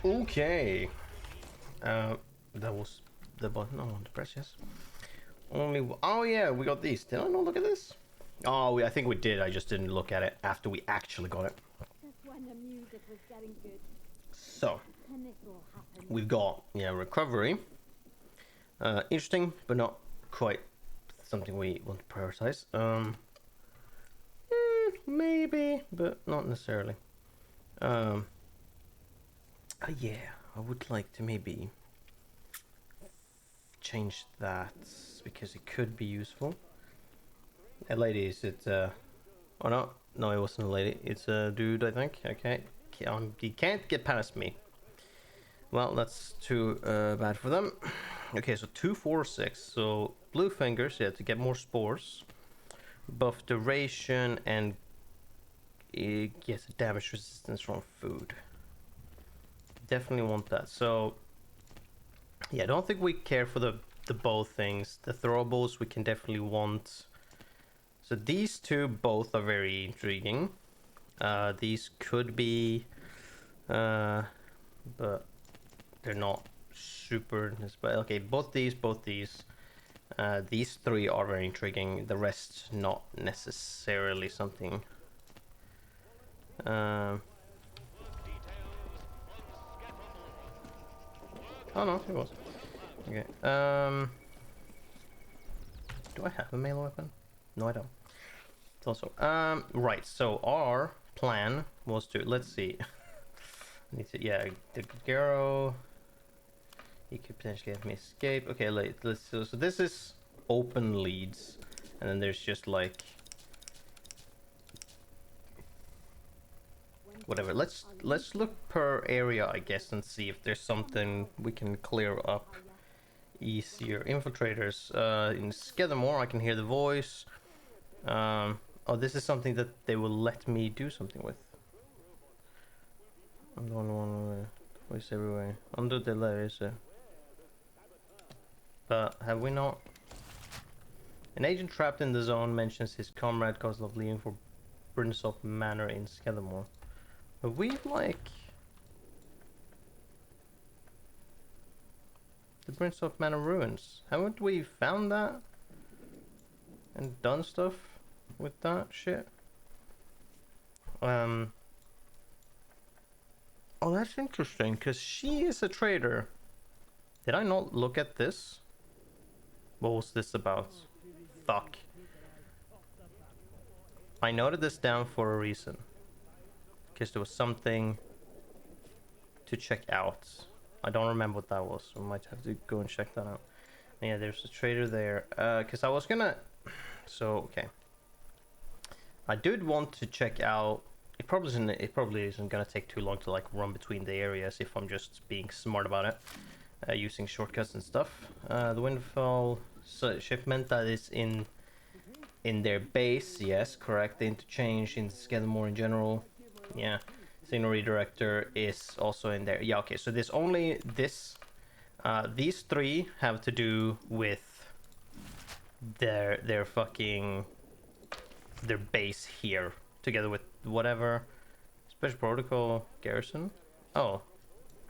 Okay. That was the button I wanted to press, yes. Oh yeah, we got these. Did I not look at this? Oh, I think we did. I just didn't look at it after we actually got it. Just when the music was getting good. So, And this all happened. we've got, recovery. Interesting, but not quite something we want to prioritize. Maybe, but not necessarily. Yeah, I would like to maybe change that because it could be useful. A lady, is it? Oh no, it wasn't a lady. It's a dude, I think. Okay, he can't get past me. Well, that's too bad for them. Okay, so 2, 4, 6. So blue fingers, yeah, to get more spores. Buff duration and it gets damage resistance from food. Definitely want that. So yeah, I don't think we care for the bow things. The throwables we can definitely want. So these two both are very intriguing. These could be, but they're not super. But okay, both these. These three are very intriguing. The rest not necessarily something. Oh no, it was. Okay. Do I have a melee weapon? No, I don't. It's also right. So our plan was to let's see. Need to the Garo. He could potentially have me escape. Okay, let's so this is open leads, and then there's just like whatever. Let's look per area, I guess, and see if there's something we can clear up easier. Infiltrators. In Skidamore, I can hear the voice. Oh, this is something that they will let me do something with. I'm the only one voice everywhere. Under the layers. But have we not? An agent trapped in the zone mentions his comrade caused of leaving for Brinsop Manor in Skidamore. Have we like the Brinsop Manor ruins? Haven't we found that and done stuff with that shit? Oh, that's interesting because she is a trader. Did I not look at this? What was this about? Fuck. I noted this down for a reason. Because there was something to check out. I don't remember what that was. So I might have to go and check that out. And yeah, there's a trader there. Because I was gonna... So, okay. I did want to check out... It probably isn't gonna take too long to like run between the areas if I'm just being smart about it. Using shortcuts and stuff. The Windfall shipment that is in their base, yes, correct. The interchange in Skidamore in general, yeah. Signal redirector is also in there. Yeah, okay. So there's only this. These three have to do with their base here, together with whatever special protocol garrison. Oh.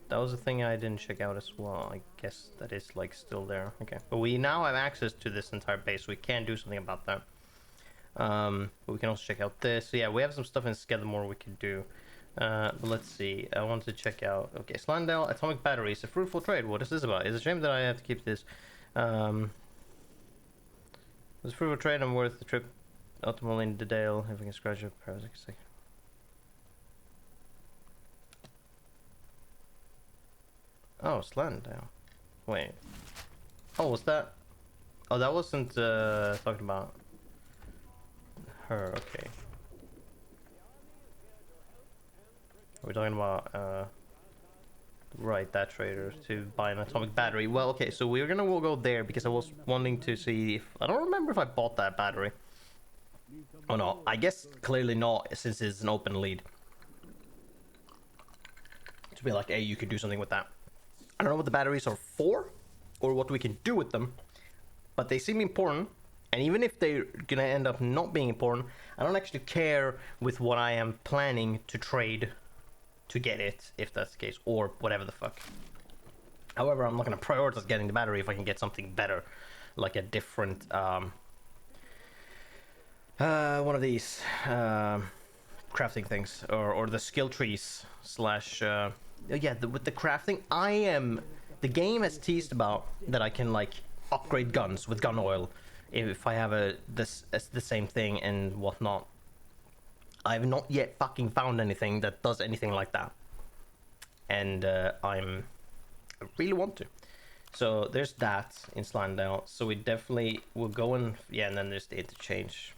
That was a thing I didn't check out as well. I guess that is like still there. Okay, but we now have access to this entire base, so we can do something about that. But we can also check out this. So yeah, we have some stuff in Skidamore we can do. But let's see. I want to check out. Okay, Slandale atomic batteries. A fruitful trade. What is this about? It's a shame that I have to keep this. This fruitful trade. I'm worth the trip. Ultimately in the Dale. If we can scratch up parasites. Oh, Slandale. Wait. Oh, was that? Oh, that wasn't talking about her. Okay. We're talking about right, that trader to buy an atomic battery. Well, okay, so we'll go there because I was wanting to see if I don't remember if I bought that battery. Oh no, I guess clearly not since it's an open lead. To be like, hey, you could do something with that. I don't know what the batteries are for or what we can do with them, but they seem important. And even if they're gonna end up not being important, I don't actually care with what I am planning to trade to get it, if that's the case, or whatever the fuck. However, I'm not gonna prioritize getting the battery if I can get something better, like a different one of these crafting things, or the skill trees slash yeah, with the crafting. The game has teased about that I can like upgrade guns with gun oil if I have the same thing and whatnot. I have not yet fucking found anything that does anything like that, and I really want to. So there's that in Slandale. So we definitely will go and yeah, and then there's the interchange.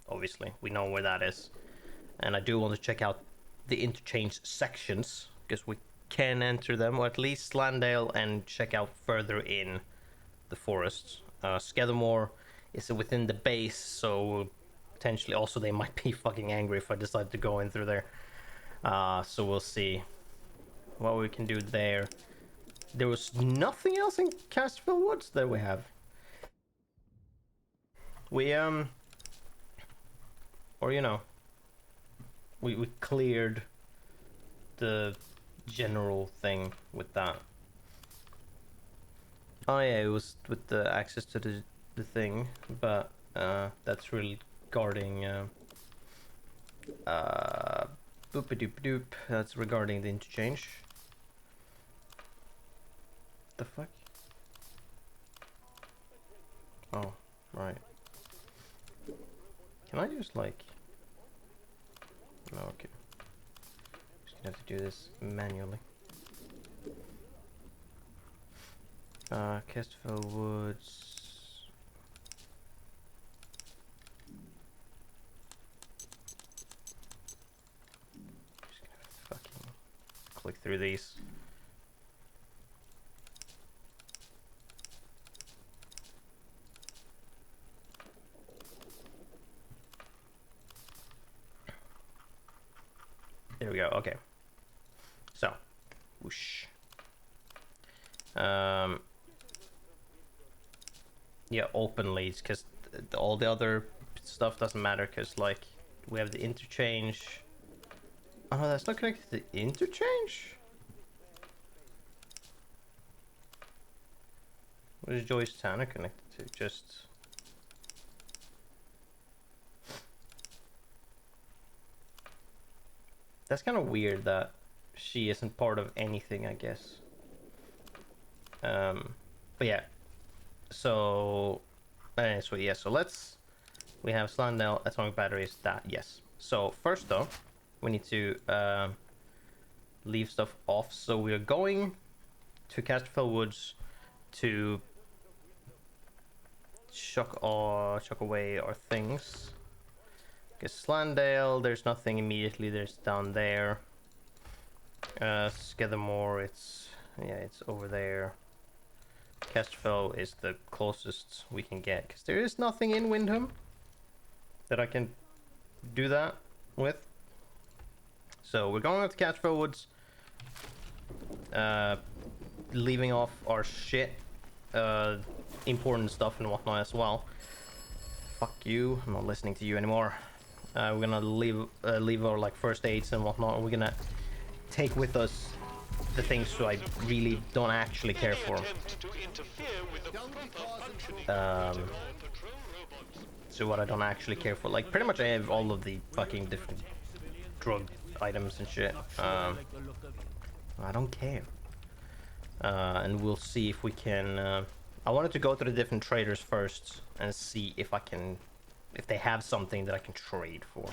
Obviously, we know where that is, and I do want to check out the interchange sections because we can enter them, or at least Slandale, and check out further in the forests. Skedamore is within the base, so potentially also they might be fucking angry if I decide to go in through there. So we'll see what we can do there. There was nothing else in Casterville Woods that we have. We or you know, we cleared the general thing with that. Oh yeah, it was with the access to the thing, but that's really regarding boop-a-doop-a-doop. That's regarding the interchange. The fuck? Oh, right. Can I just like? No, okay. Just gonna have to do this manually. Casterville Woods. Just gonna fucking click through these. There we go. Okay. So, whoosh. Yeah, open leads, because all the other stuff doesn't matter, because like we have the interchange. Oh no, that's not connected to the interchange. What is Joyce Tanner connected to? Just that's kind of weird that she isn't part of anything, I guess. But yeah. So yeah, so we have Slandale, atomic batteries, that, yes. So first though, we need to leave stuff off. So we are going to Casterfell Woods to chuck away our things. Because Slandale, there's nothing immediately, there's down there. Skedamore, it's over there. Casterfell is the closest we can get, because there is nothing in Windham that I can do that with. So we're going up to Casterfell Woods, leaving off our shit, important stuff and whatnot as well. Fuck you, I'm not listening to you anymore. We're gonna leave our like first aids and whatnot, and we're gonna take with us the things so I really don't actually care for. So what I don't actually care for, like pretty much I have all of the fucking different drug items and shit. I don't care. And we'll see if we can. I wanted to go to the different traders first and see if they have something that I can trade for.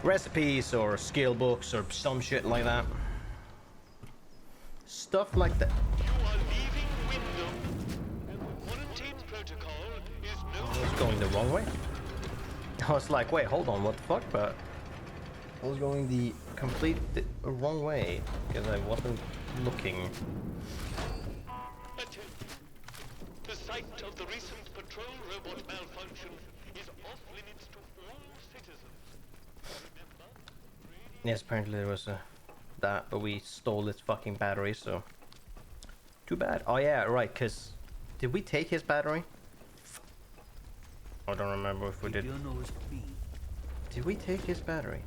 Recipes or skill books or some shit like that. Stuff like that. You are leaving Wyndham, and the quarantine protocol is no. I was going the wrong way. I was like, wait, hold on, what the fuck? But I was going the wrong way because I wasn't looking. Attention. The site of the recent patrol robot malfunction is off limits to all citizens. Remember? Yes, apparently there was that, but we stole its fucking battery, so too bad. Oh yeah, right, because did we take his battery? I don't remember if we did. Did we take his battery?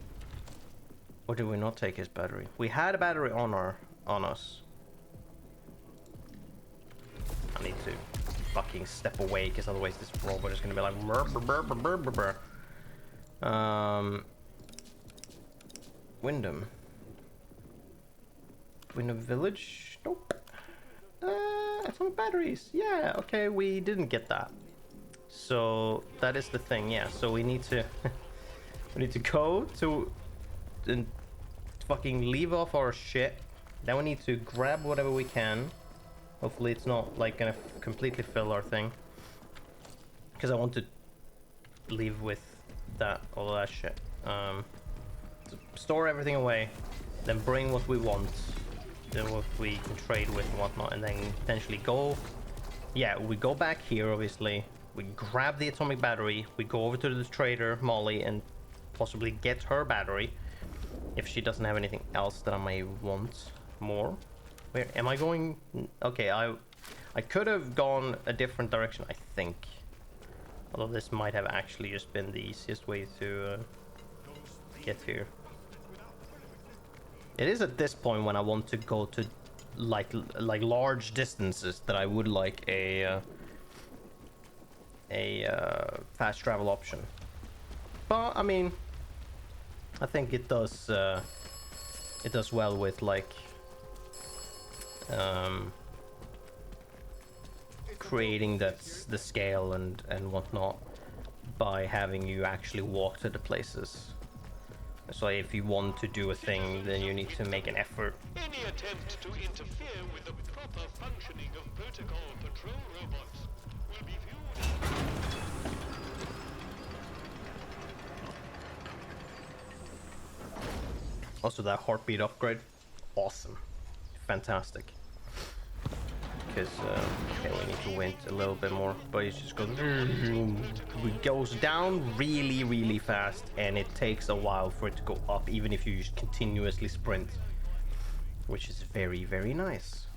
Or did we not take his battery? We had a battery on us. I need to fucking step away, because otherwise this robot is gonna be like brr, brr, brr, brr, brr, brr, brr. Wyndham. Wyndham Village? Nope. Atomic batteries. Yeah, okay, we didn't get that. So that is the thing, yeah. So we need to we need to go to and fucking leave off our shit. Then we need to grab whatever we can. Hopefully it's not like gonna completely fill our thing. Because I want to leave with that all of that shit. Store everything away, then bring what we want, then what we can trade with and whatnot, and then potentially go. Yeah, we go back here, obviously. We grab the atomic battery. We go over to the trader, Molly, and possibly get her battery. If she doesn't have anything else that I may want more. Where am I going? Okay, I could have gone a different direction, I think. Although this might have actually just been the easiest way to get here. It is at this point when I want to go to like large distances that I would like a fast travel option. But I mean, I think it does well with like creating the scale and whatnot by having you actually walk to the places. So if you want to do a thing, then you need to make an effort. Any attempt to interfere with the proper functioning of protocol patrol robots will be viewed. Also, that heartbeat upgrade, awesome, fantastic. Because okay, we need to wait a little bit more, but it just goes, it goes down really, really fast, and it takes a while for it to go up, even if you just continuously sprint, which is very, very nice.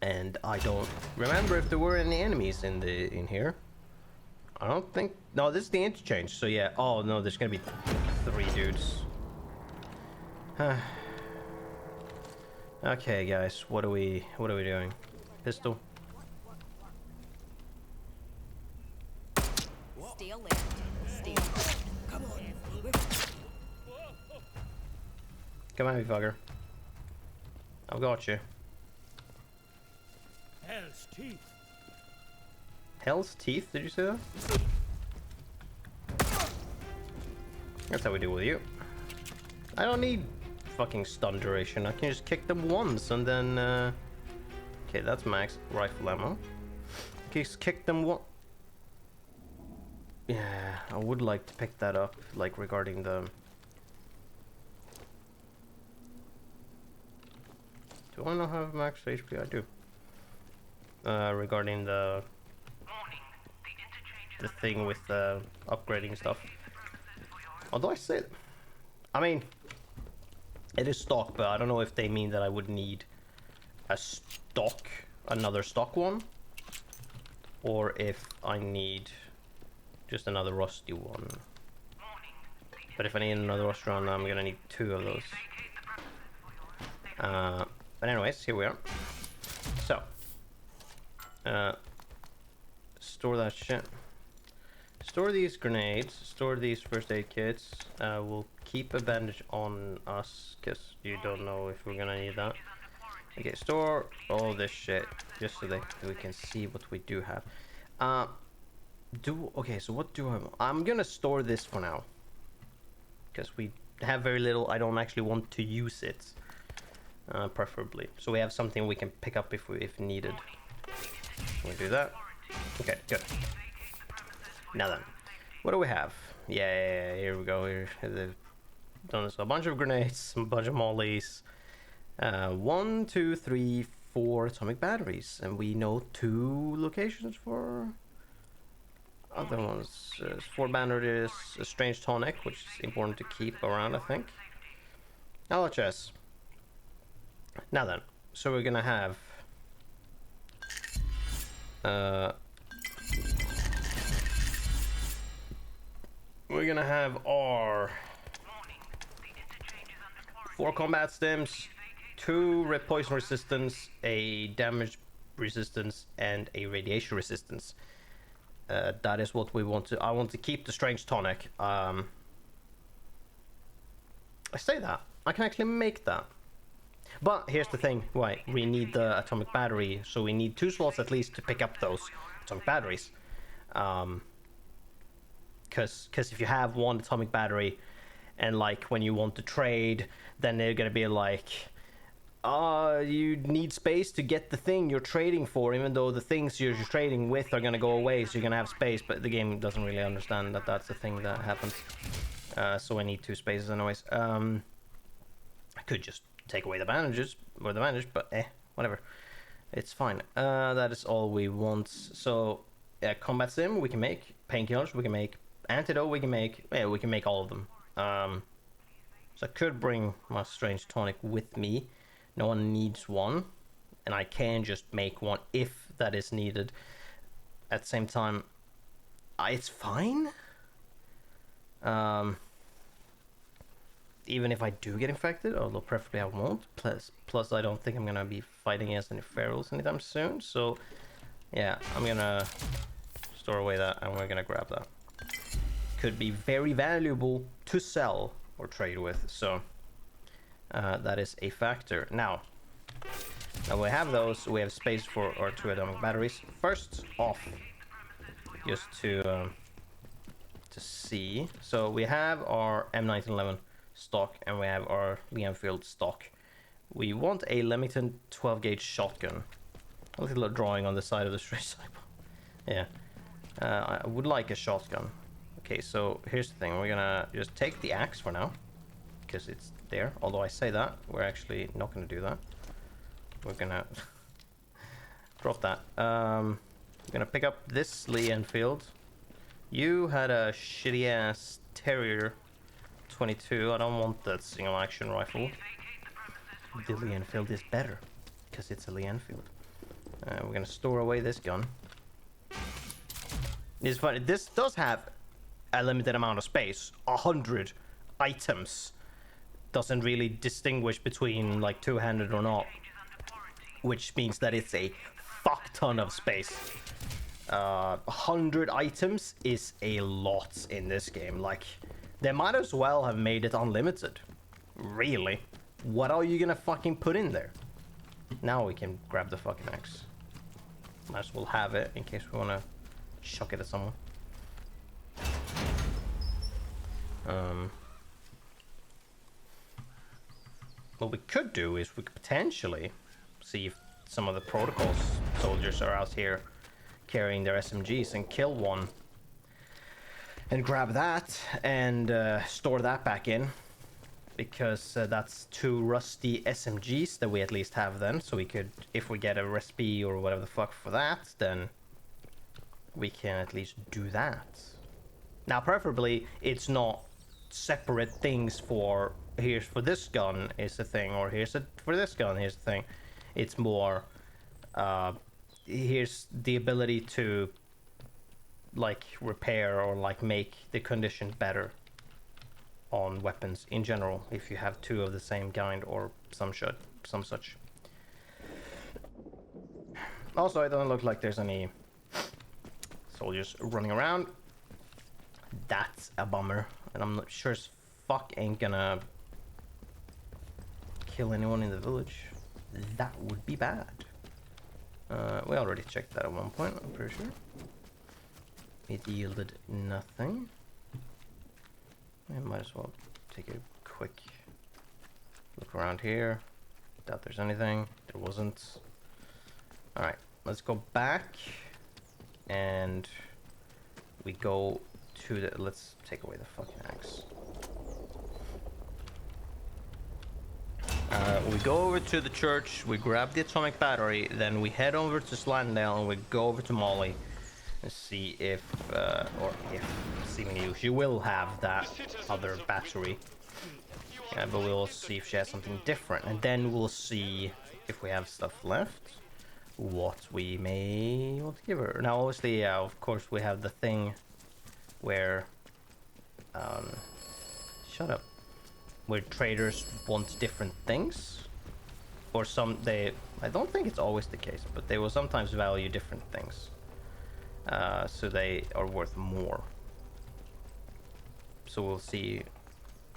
And I don't remember if there were any enemies in here. I don't think. No, this is the interchange. So yeah. Oh no, there's gonna be 3 dudes. Okay, guys, what are we doing? Pistol. Steel lift. Steel. Come on. Come at me, fucker. I've got you. Hell's teeth. Hell's teeth? Did you say that? That's how we deal with you. I don't need fucking stun duration. I can just kick them once and then. Okay, that's max rifle ammo. Just kick them one. Yeah, I would like to pick that up, like regarding the. Do I not have max HP? I do. Regarding the thing with upgrading stuff. Although I said, I mean, it is stock, but I don't know if they mean that I would need another stock one, or if I need just another rusty one. But if I need another rusty one, I'm gonna need 2 of those. But anyways, here we are. So, store that shit. Store these grenades. Store these first aid kits. We'll keep a bandage on us, because you don't know if we're gonna need that. Okay, store all this shit, just so that we can see what we do have. Okay, so what do I want? I'm gonna store this for now, because we have very little. I don't actually want to use it, preferably. So we have something we can pick up if needed. Can we do that? Okay, good. Now then, what do we have? Yeah, here we go. Here, they've done us a bunch of grenades, a bunch of mollies. 1, 2, 3, 4 atomic batteries, and we know 2 locations for other ones. 4 bandages, a strange tonic, which is important to keep around, I think. LHS. Now then, so we're gonna have our 4 combat stims, 2 poison resistance, a damage resistance, and a radiation resistance. That is what we want to. I want to keep the strange tonic. I say that I can actually make that. But here's the thing, why we need the atomic battery, so we need 2 slots at least to pick up those atomic batteries. Because if you have 1 atomic battery, and like when you want to trade, then they're gonna be like, you need space to get the thing you're trading for, even though the things you're trading with are gonna go away, so you're gonna have space, but the game doesn't really understand that that's the thing that happens. So I need 2 spaces anyways. I could just take away the bandages, or the bandage, but whatever. It's fine. That is all we want. So, combat sim we can make, painkillers we can make, antidote we can make, we can make all of them. So I could bring my strange tonic with me. No one needs one, and I can just make one if that is needed. At the same time, it's fine. Even if I do get infected, although preferably I won't. Plus I don't think I'm gonna be fighting against any ferals anytime soon. So yeah, I'm gonna store away that, and we're gonna grab that. Could be very valuable to sell or trade with. So that is a factor. Now we have those. We have space for our 2 atomic batteries. First off, just to see. So we have our M1911 stock, and we have our Lee Enfield stock. We want a Leamington 12 gauge shotgun. A little drawing on the side of the straight side. Yeah, I would like a shotgun. Okay, so here's the thing. We're gonna just take the axe for now, because it's there. Although I say that, we're actually not gonna do that. We're gonna drop that. We're gonna pick up this Lee Enfield. You had a shitty ass Terrier 22. I don't want that single action rifle. The Lee Enfield is better because it's a Lee Enfield. We're gonna store away this gun. It's funny. This does have a limited amount of space. 100 items. Doesn't really distinguish between like 2-handed or not, which means that it's a fuck ton of space. 100 items is a lot in this game. Like, they might as well have made it unlimited. Really? What are you gonna fucking put in there? Now we can grab the fucking axe. Might as well have it in case we wanna chuck it at someone. What we could do is we could potentially see if some of the protocols soldiers are out here carrying their SMGs and kill one and grab that and store that back in, because that's 2 rusty SMGs that we at least have then, so we could, if we get a recipe or whatever the fuck for that, then we can at least do that. Now preferably it's not separate things for, here's for this gun is the thing, or here's it for this gun, here's the thing. It's more here's the ability to like repair or like make the condition better on weapons in general if you have 2 of the same kind or some such. Also, it doesn't look like there's any soldiers running around. That's a bummer, and I'm not sure as fuck ain't gonna kill anyone in the village. That would be bad. We already checked that at one point, I'm pretty sure. It yielded nothing. I might as well take a quick look around here. Doubt there's anything. There wasn't. Alright, let's go back. And we go to the... Let's take away the fucking axe. We go over to the church, we grab the atomic battery, then we head over to Slandale and we go over to Molly and see if, seemingly she will have that other battery. But we'll see if she has something different, and then we'll see if we have stuff left, what we may want to give her. Now obviously, of course, we have the thing where, shut up. where traders want different things, or some they. I don't think it's always the case, but they will sometimes value different things, so they are worth more. So we'll see.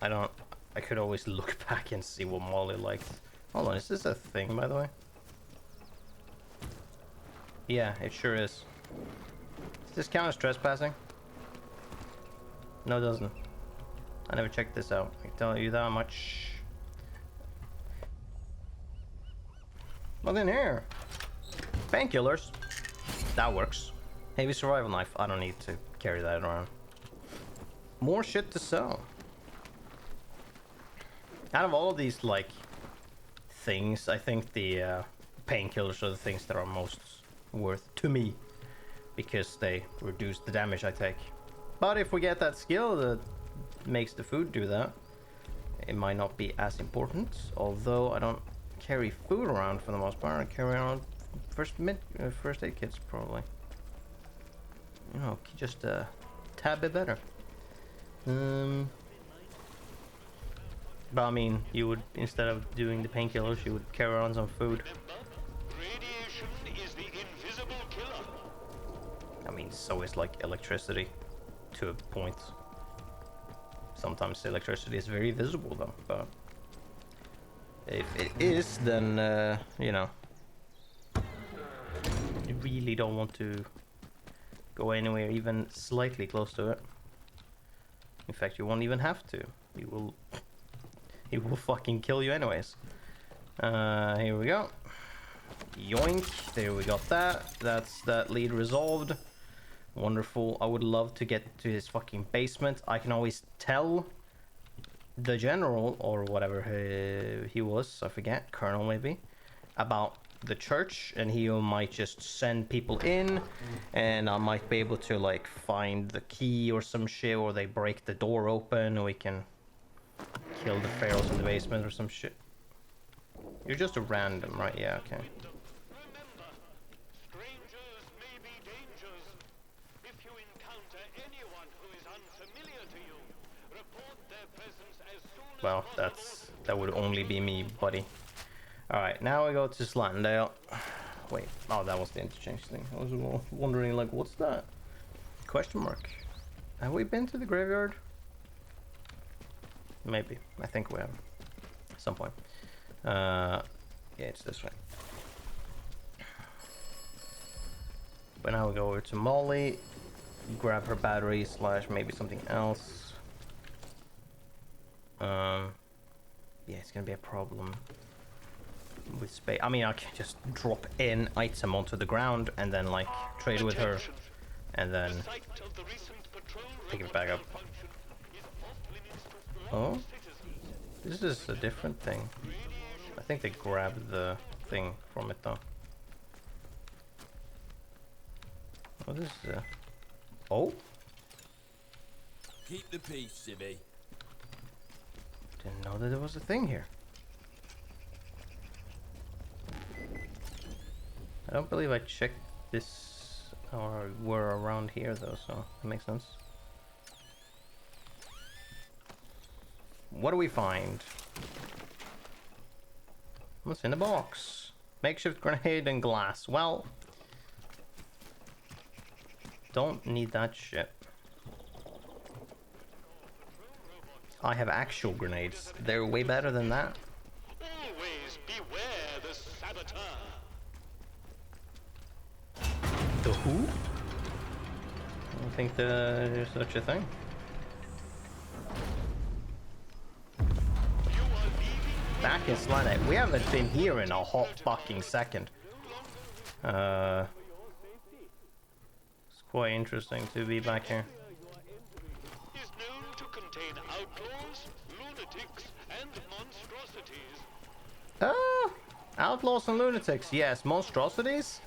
I don't. I could always look back and see what Molly liked. Hold on, is this a thing, by the way? Yeah, it sure is. Does this count as trespassing? No, it doesn't. I never checked this out. I can tell you that much. What's in here? Painkillers. That works. Heavy survival knife. I don't need to carry that around. More shit to sell. Out of all of these, like, things, I think the painkillers are the things that are most worth to me, because they reduce the damage I take. But if we get that skill that makes the food do that, it might not be as important. Although I don't carry food around for the most part. I carry around first aid kits probably. You know, just a tad bit better. But I mean, you would, instead of doing the painkillers, you would carry around some food. Radiation is the invisible killer. I mean, so is like electricity, to a point. Sometimes electricity is very visible though, but if it is, then you know, you really don't want to go anywhere even slightly close to it. In fact, you won't even have to. He will fucking kill you anyways. Here we go. Yoink. There we got that. That's that lead resolved. Wonderful. I would love to get to his fucking basement. I can always tell the general, or whatever he was, I forget, colonel maybe, about the church, and he might just send people in, and I might be able to like find the key or some shit, or they break the door open and we can kill the pharaohs in the basement or some shit. You're just a random, right? Yeah, okay. Remember, strangers may be dangers. If you encounter anyone who is unfamiliar to you, report their presence as soon as Well, possible. that would only be me, buddy. Alright, now we go to Slandale. Wait, oh, that was the interchange thing. I was wondering, like, what's that? Question mark. Have we been to the graveyard? Maybe. I think we have. At some point. Yeah, it's this way. But now we go over to Molly. Grab her battery / maybe something else. Yeah, it's gonna be a problem with space. I mean, I can just drop an item onto the ground and then like trade with her, Attention. and then The site of the recent patrol pick it robot back up. malfunction is off limits to all Oh, citizens. this is a different thing. I think they grabbed the thing from it though. What is oh? Keep the peace, Civvy. Didn't know that there was a thing here. I don't believe I checked this or were around here though, so that makes sense. What do we find? What's in the box? Makeshift grenade and glass. Well, don't need that shit. I have actual grenades. They're way better than that. Always beware the saboteur. The who? I don't think there's such a thing. You are leaving Back in Slanet. We haven't been here in a hot fucking second. It's quite interesting to be back here. is known to contain outlaws, lunatics, and monstrosities. Outlaws and lunatics. Yes, monstrosities.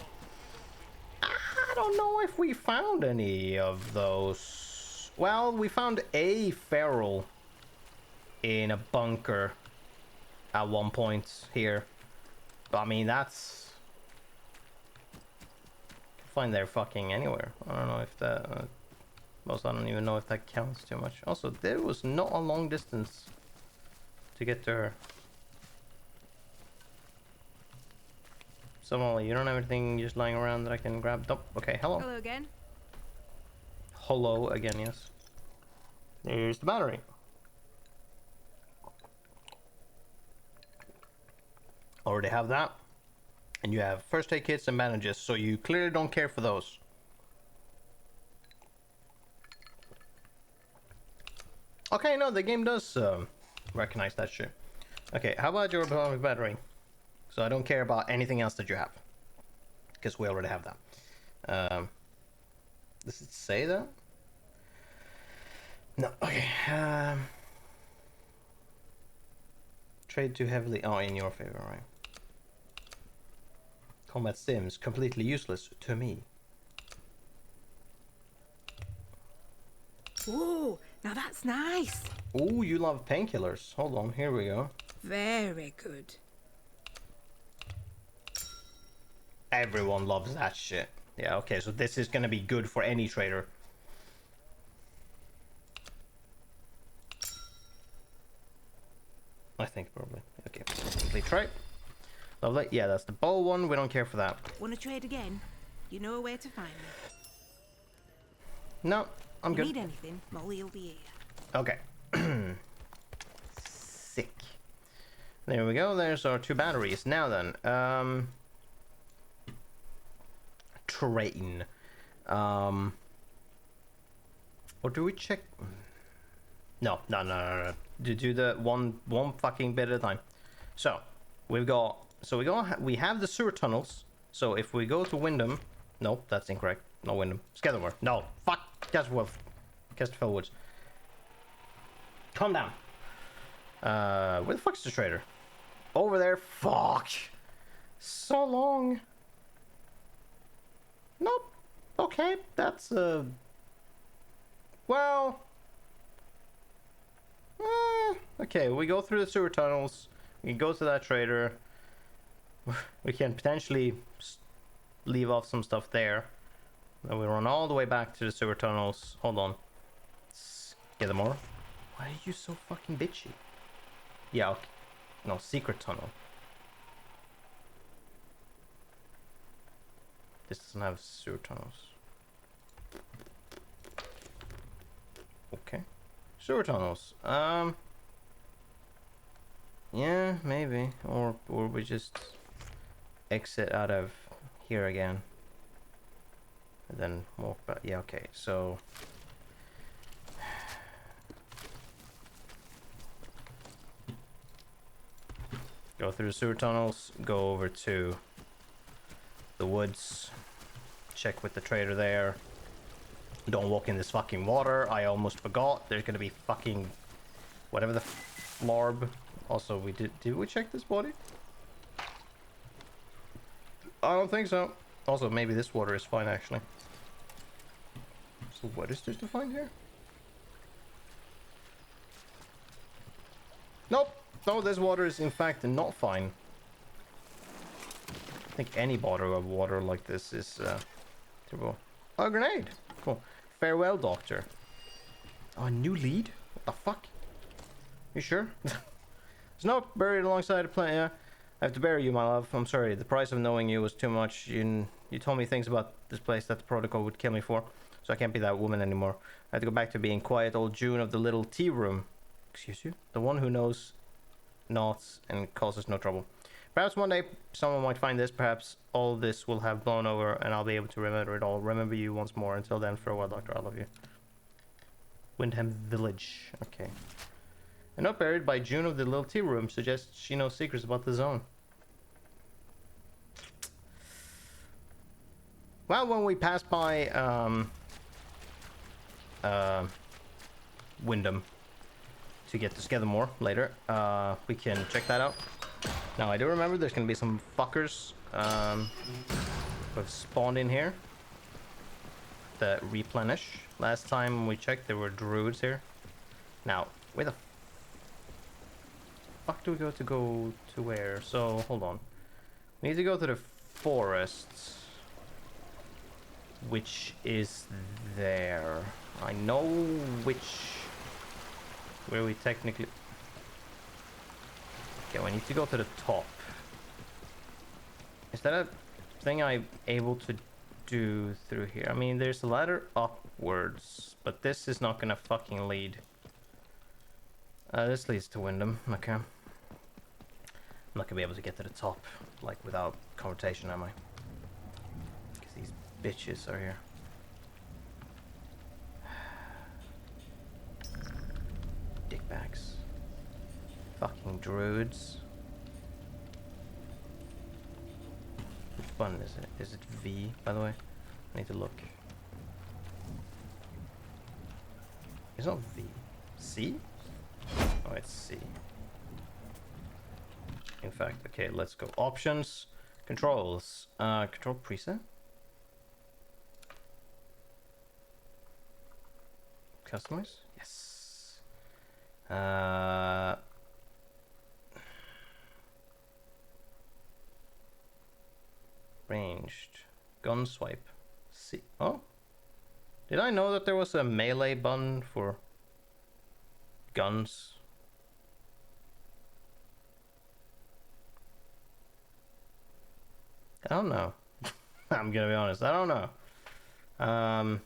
I don't know if we found any of those. Well, we found a feral in a bunker at one point here. But I mean, that's... You can find their fucking anywhere. I don't know if that... also, I don't even know if that counts too much. Also, there was not a long distance to get to her. So Molly, you don't have anything just lying around that I can grab? Nope. Okay, hello. Hello again. Hello again, yes. Here's the battery. Already have that. And you have first aid kits and bandages, so you clearly don't care for those. Okay, no, the game does recognize that shit. Okay, how about your atomic battery? So I don't care about anything else that you have. Because we already have that. Does it say that? No, okay. Trade too heavily. Oh, in your favor, right? Combat sims, completely useless to me. Whoa, now that's nice. Oh, you love painkillers. Hold on, here we go. Very good. Everyone loves that shit. Yeah, okay, so this is gonna be good for any trader. I think probably. Okay, complete trade. Lovely. Yeah, that's the bow one. We don't care for that. Want to trade again? You know where to find me. No, I'm You good. need anything, Molly will be here. Okay. Sick. There we go. There's our 2 batteries. Now then, train. Or do we check? No. Do the one fucking bit at a time. So we have the sewer tunnels. So if we go to Wyndham, nope, that's incorrect. No Wyndham. Scattermore. No, fuck. Casterfell Woods. Calm down. Where the fuck's the trader? Over there. Fuck. So long. Nope. Okay, that's well. Okay, we go through the sewer tunnels. We can go to that trader. We can potentially leave off some stuff there. Then we run all the way back to the sewer tunnels. Hold on. Let's get them more. Why are you so fucking bitchy? Yeah, okay. No, secret tunnel. This doesn't have sewer tunnels. Okay. Sewer tunnels. Yeah, maybe. Or we just exit out of here again. And then walk back. Yeah, okay. So go through the sewer tunnels, go over to the woods, check with the trader there. Don't walk in this fucking water. I almost forgot. There's gonna be fucking whatever the florb. Also, did we check this body? I don't think so. Also, maybe this water is fine actually. So what is there to find here? Nope. No, this water is in fact not fine. I think any bottle of water like this is terrible. Oh, a grenade. Cool. Farewell, doctor. Oh, a new lead? What the fuck? You sure? It's not buried alongside a plane. Yeah. I have to bury you, my love. I'm sorry. The price of knowing you was too much. You told me things about this place that the protocol would kill me for. So I can't be that woman anymore. I have to go back to being quiet old June of the little tea room. Excuse you? The one who knows knots and causes no trouble. Perhaps one day someone might find this. Perhaps all this will have blown over and I'll be able to remember it all. Remember you once more. Until then, farewell, Doctor. I love you. Windham Village. Okay. And not buried by June of the little tea room suggests she knows secrets about the zone. Well, when we pass by Wyndham to get to Skethermore later, we can check that out. Now, I do remember there's going to be some fuckers who have spawned in here that replenish. Last time we checked, there were druids here. Now, where the fuck do we go to where? So, hold on. We need to go to the forest, which is there. I know where we technically... Okay, we need to go to the top. Is that a thing I'm able to do through here? I mean, there's a ladder upwards, but this is not gonna fucking lead. This leads to Wyndham. Okay. I'm not gonna be able to get to the top, like, without confrontation, am I? Because these bitches are here. Dickbags. Fucking druids. Which button is it? Is it V, by the way? I need to look. It's not V. C? Oh, it's C. In fact, okay, let's go. Options, controls. Control preset. Customize? Yes. Ranged. Gun swipe. C. Oh. Did I know that there was a melee button for guns? I don't know. I'm gonna be honest. I don't know.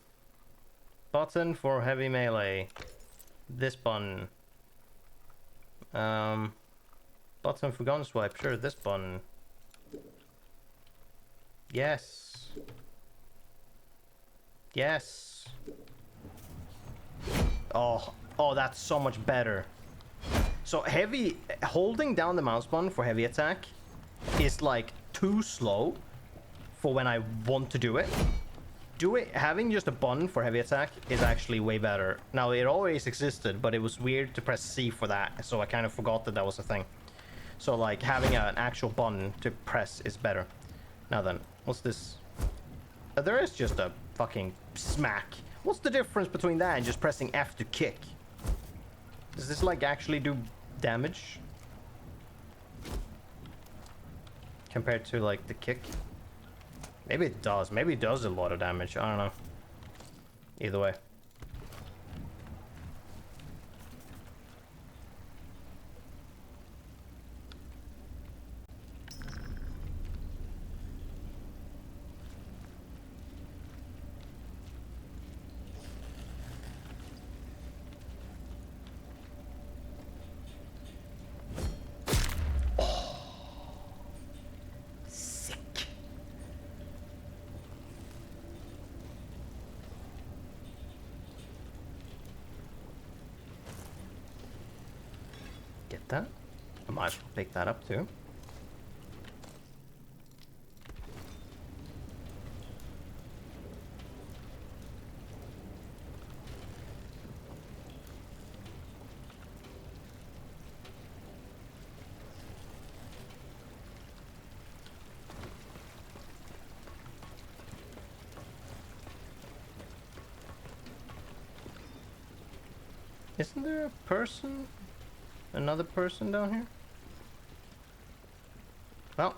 Button for heavy melee. This button. Button for gun swipe. Sure, this button. Yes. Yes. Oh, that's so much better. So heavy, holding down the mouse button for heavy attack is like too slow for when I want to do it. Having just a button for heavy attack is actually way better. Now, it always existed, but it was weird to press C for that, so I kind of forgot that that was a thing. So like having an actual button to press is better. Now then, what's this? There is just a fucking smack. What's the difference between that and just pressing F to kick? Does this like actually do damage? Compared to like the kick? Maybe it does. Maybe it does a lot of damage. I don't know. Either way. That? I might as well pick that up too. Isn't there a person? Another person down here? Well,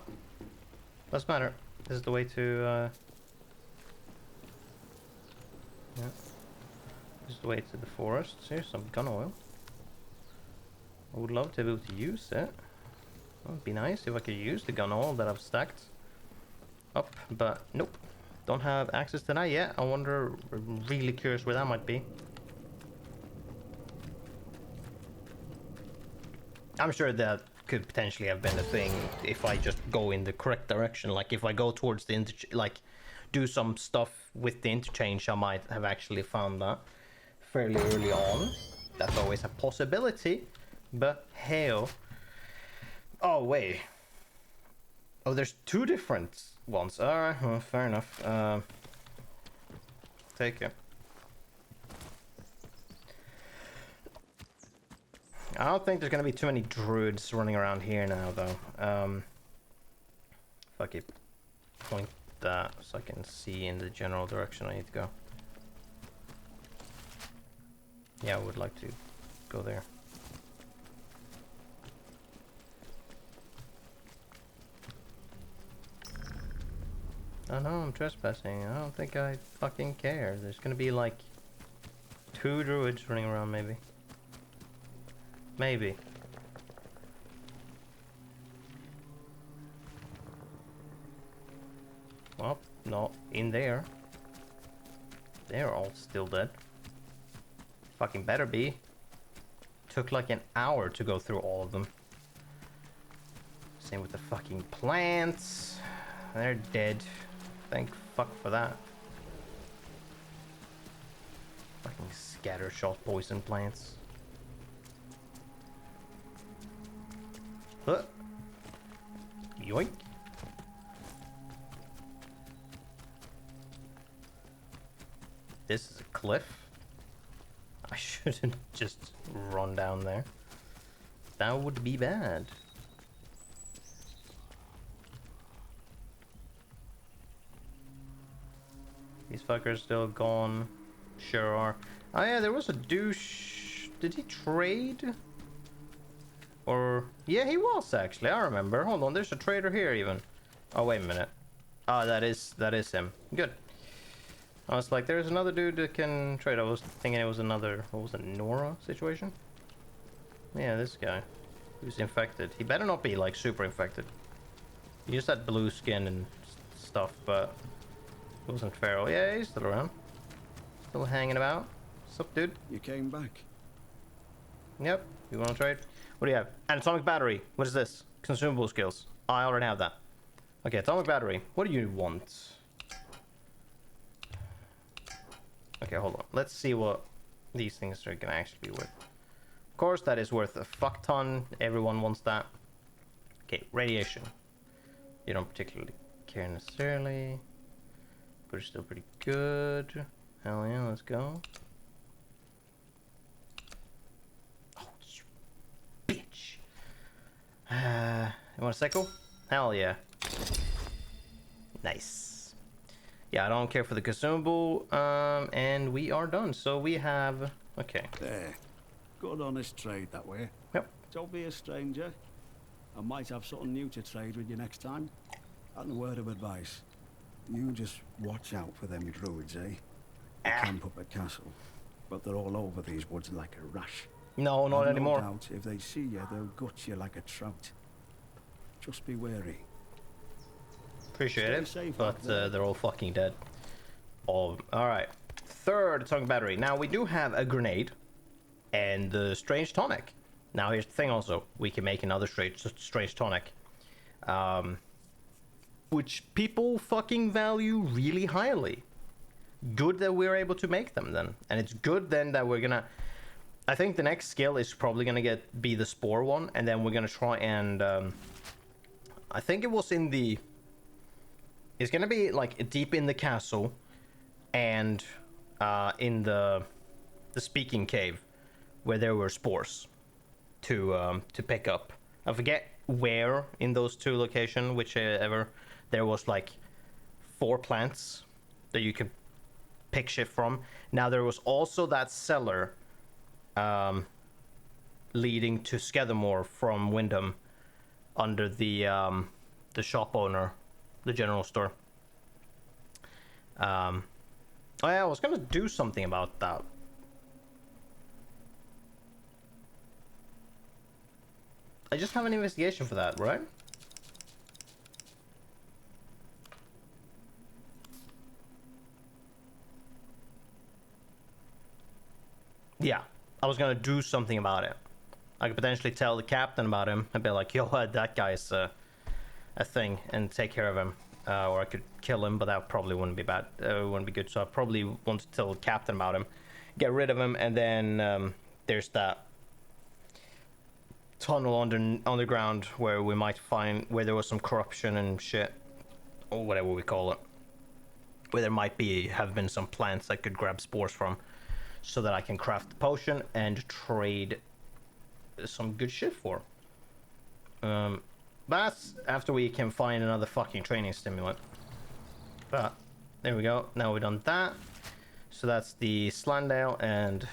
doesn't matter. This is the way to, yeah. This is the way to the forest. Here's some gun oil. I would love to be able to use it. It would be nice if I could use the gun oil that I've stacked up, but nope. Don't have access to that yet. I wonder, really curious where that might be. I'm sure that could potentially have been a thing if I just go in the correct direction. Like if I go towards the like do some stuff with the interchange, I might have actually found that fairly early on. That's always a possibility. But hell. Oh wait. Oh, there's two different ones. Alright, well, fair enough. Take it. I don't think there's gonna be too many druids running around here now, though. If I could point that so I can see in the general direction I need to go. Yeah, I would like to go there. Oh no, I'm trespassing. I don't think I fucking care. There's gonna be like 2 druids running around, maybe. Maybe. Well, no, in there. They're all still dead. Fucking better be. Took like an hour to go through all of them. Same with the fucking plants. They're dead. Thank fuck for that. Fucking scattershot poison plants. Yoink. This is a cliff. I shouldn't just run down there. That would be bad. These fuckers still gone. Sure are. Oh yeah, there was a douche. Did he trade? Or yeah, he was actually. I remember. Hold on, there's a trader here even. Oh wait a minute. Oh, that is him. Good. I was like, there's another dude that can trade. I was thinking it was another. What was it, Nora situation? Yeah, this guy who's infected. He better not be like super infected. He just had blue skin and stuff, but it wasn't feral. Yeah, he's still around. Still hanging about. What's up, dude? You came back. Yep. You want to trade? What do you have? An atomic battery. What is this? Consumable skills. I already have that. Okay, atomic battery. What do you want? Okay, hold on. Let's see what these things are gonna actually be worth. Of course, that is worth a fuck ton. Everyone wants that. Okay, radiation. You don't particularly care necessarily, but it's still pretty good. Hell yeah, let's go. Oh, you bitch. You want a sickle? Hell yeah. Nice. Yeah, I don't care for the consumable, and we are done. So we have, okay. There. Good honest trade that way. Yep. Don't be a stranger. I might have something new to trade with you next time. And a word of advice. You just watch out for them druids, eh? They camp up at castle, but they're all over these woods like a rash. No, not And anymore. No doubt if they see you, they'll gut you like a trout. Just be wary. Appreciate it, Stay safe but out there. they're all fucking dead. All right. Third atomic battery. Now we do have a grenade and the strange tonic. Now here's the thing also. We can make another strange tonic. Which people fucking value really highly. Good that we're able to make them then. And it's good then that we're gonna... I think the next skill is probably gonna be the spore one. And then we're gonna try and... I think it was in the... It's gonna be like deep in the castle and in the speaking cave where there were spores to pick up. I forget where in those two locations, whichever, there was like 4 plants that you could pick shit from. Now there was also that cellar leading to Skethermore from Wyndham under the shop owner, the general store. Oh yeah, I was gonna do something about that. I just have an investigation for that, right? Yeah, I was gonna do something about it. I could potentially tell the captain about him and be like, yo, that guy's a thing, and take care of him. Or I could kill him, but that probably wouldn't be bad. Wouldn't be good. So I probably want to tell the captain about him, get rid of him, and then there's that tunnel underground where we might find where there was some corruption and shit, or whatever we call it, where there might have been some plants I could grab spores from, so that I can craft the potion and trade some good shit for. That's after we can find another fucking training stimulant. But there we go. Now we've done that. So that's the Slandale and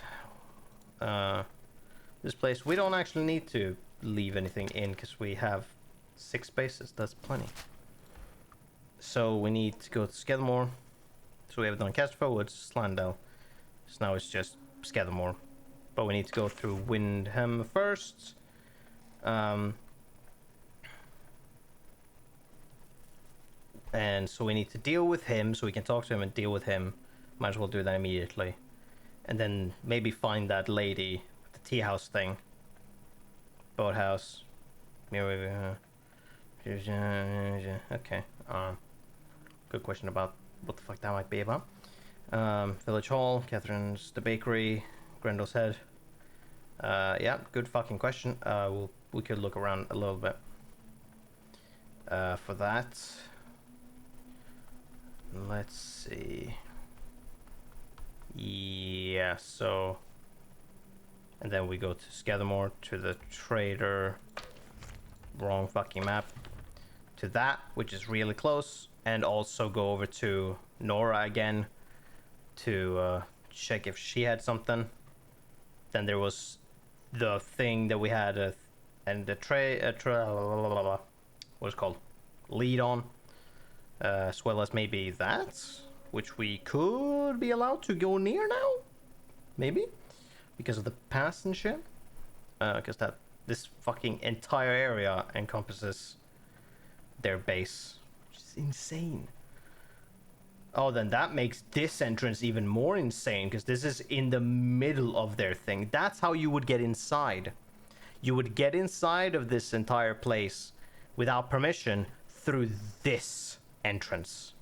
this place. We don't actually need to leave anything in because we have 6 spaces. That's plenty. So we need to go to Skethermore. So we have done Casterfell Woods, Slandale. So now it's just Skethermore. But we need to go through Wyndham first. And so we need to deal with him, so we can talk to him and deal with him. Might as well do that immediately. And then maybe find that lady with the tea house thing. Boathouse. Okay. Good question about what the fuck that might be about. Village Hall, Catherine's, the bakery, Grendel's Head. Yeah, good fucking question. We could look around a little bit. For that, let's see. Yeah, so, and then we go to Scathermore, to the trader. Wrong fucking map. To that, which is really close, and also go over to Nora again to check if she had something. Then there was the thing that we had, and the what's it called? Lead on, as well as maybe that, which we could be allowed to go near now, maybe, because of the pass and shit. Because this fucking entire area encompasses their base, which is insane. Oh, then that makes this entrance even more insane, because this is in the middle of their thing. That's how you would get inside. You would get inside of this entire place without permission through this entrance.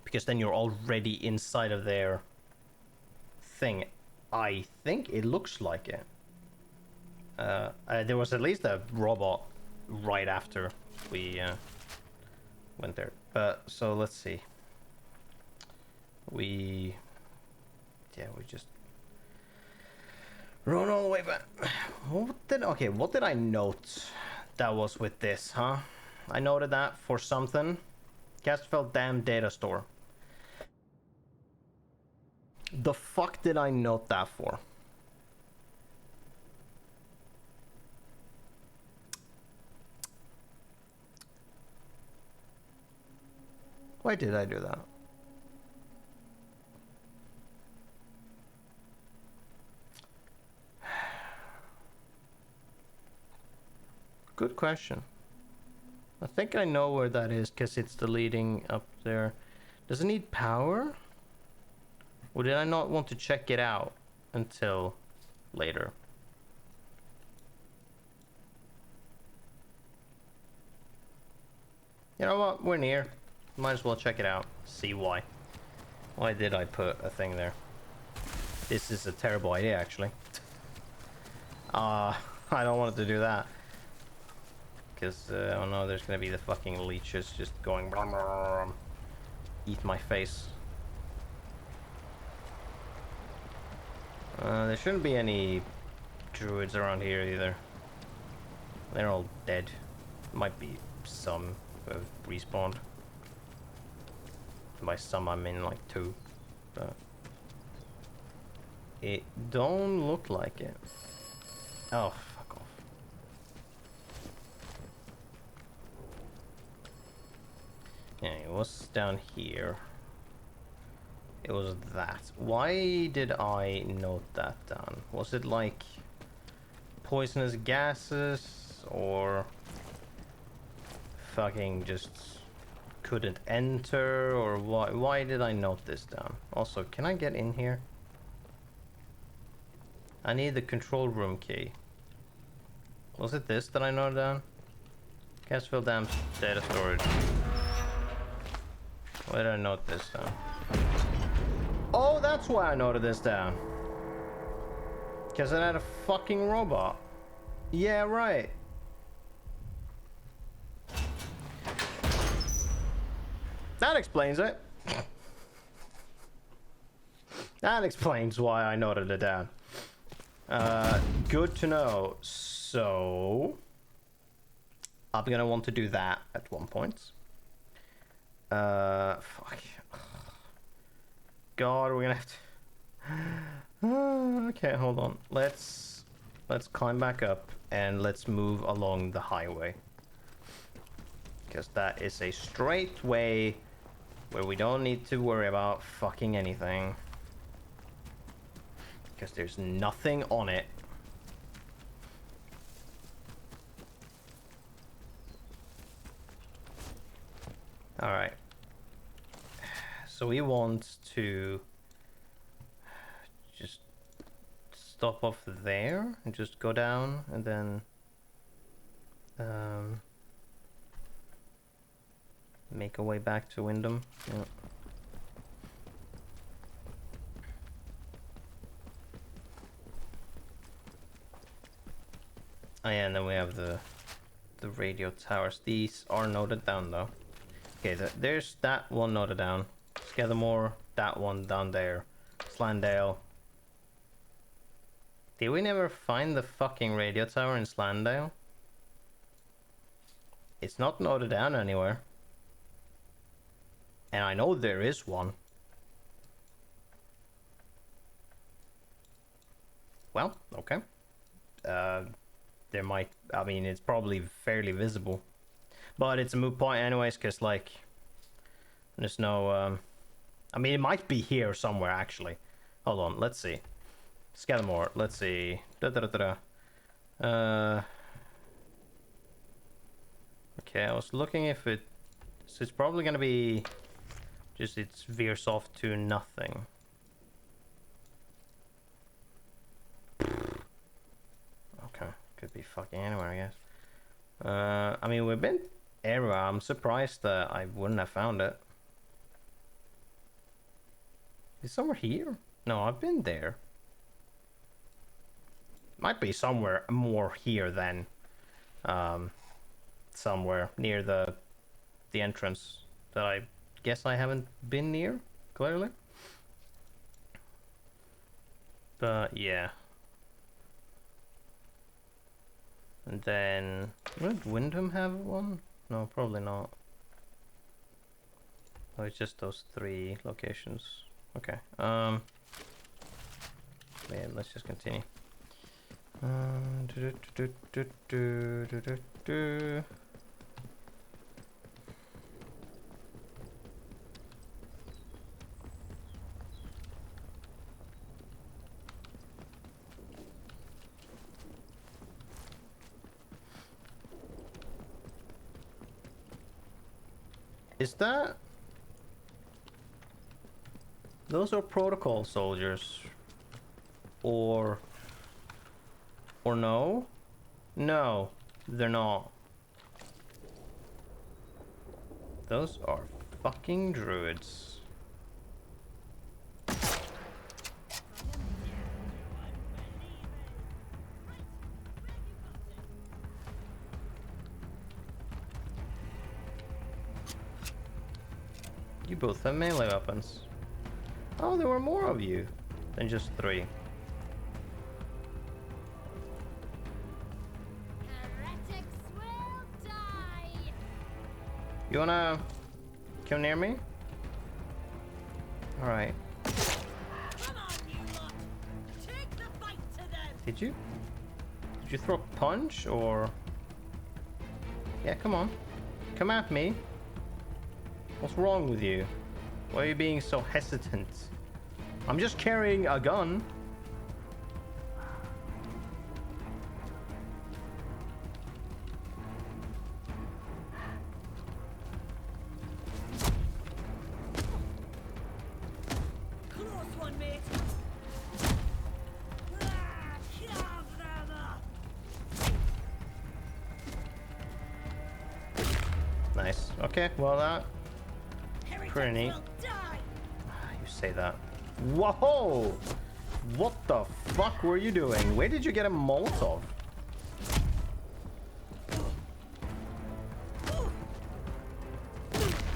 Because then you're already inside of their thing. I think it looks like it. There was at least a robot right after we went there. But so let's see. We just run all the way back. What did I note that was with this, huh? I noted that for something. Casterfell damn data store. The fuck did I note that for? Why did I do that? Good question. I think I know where that is because it's the leading up there. Does it need power? Or did I not want to check it out until later? You know what? We're near. Might as well check it out. See why. Why did I put a thing there? This is a terrible idea, actually. I don't want to do that. Because, oh no, there's gonna be the fucking leeches just going... Eat my face. There shouldn't be any druids around here either. They're all dead. Might be some who have respawned. By some I mean like 2. But it don't look like it. Oh, fuck off. Yeah, it was down here. It was that. Why did I note that down? Was it like poisonous gases or fucking just couldn't enter, or why did I note this down? Also, can I get in here? I need the control room key. Was it this that I noted down? Casterfield Dam's data storage. Why did I note this down? Oh, that's why I noted this down. Because it had a fucking robot. Yeah, right. That explains it. That explains why I noted it down. Good to know. So I'm gonna want to do that at one point. Fuck. God, we're gonna have to... Okay, hold on. Let's climb back up and let's move along the highway. Because that is a straight way where we don't need to worry about fucking anything. Because there's nothing on it. Alright. So we want to just stop off there and just go down and then make our way back to Wyndham. Yeah. Oh yeah, and then we have the radio towers. These are noted down though. Okay, there's that one noted down. Scathamore, that one down there. Slandale. Did we never find the fucking radio tower in Slandale? It's not noted down anywhere. And I know there is one. Well, okay. There might, I mean, it's probably fairly visible. But it's a moot point anyways, because, like, there's no, I mean, it might be here somewhere, actually. Hold on, let's see. Scathamore, let's see. Okay, I was looking if it... So it's probably gonna be... Just it veers off to nothing. Okay, could be fucking anywhere, I guess. I mean, we've been everywhere. I'm surprised that I wouldn't have found it. Is it somewhere here? No, I've been there. Might be somewhere more here than somewhere near the entrance that I guess I haven't been near, clearly. But yeah. And then would Wyndham have one? No, probably not. Oh, it's just those 3 locations. Okay. Man, let's just continue. Is that... Those are protocol soldiers. Or no? No, they're not. Those are fucking druids. You both have melee weapons. Oh, there were more of you than just 3. Heretics will die. You wanna come near me? Alright. Come on, you lot! Take the fight to them! Did you? Did you throw a punch or... Yeah, come on. Come at me. What's wrong with you? Why are you being so hesitant? I'm just carrying a gun. Close one, mate! Ah, carve them up! Nice. Okay, well that... Heretics Pretty neat. will die! You say that. Whoa! What the fuck were you doing? Where did you get a Molotov?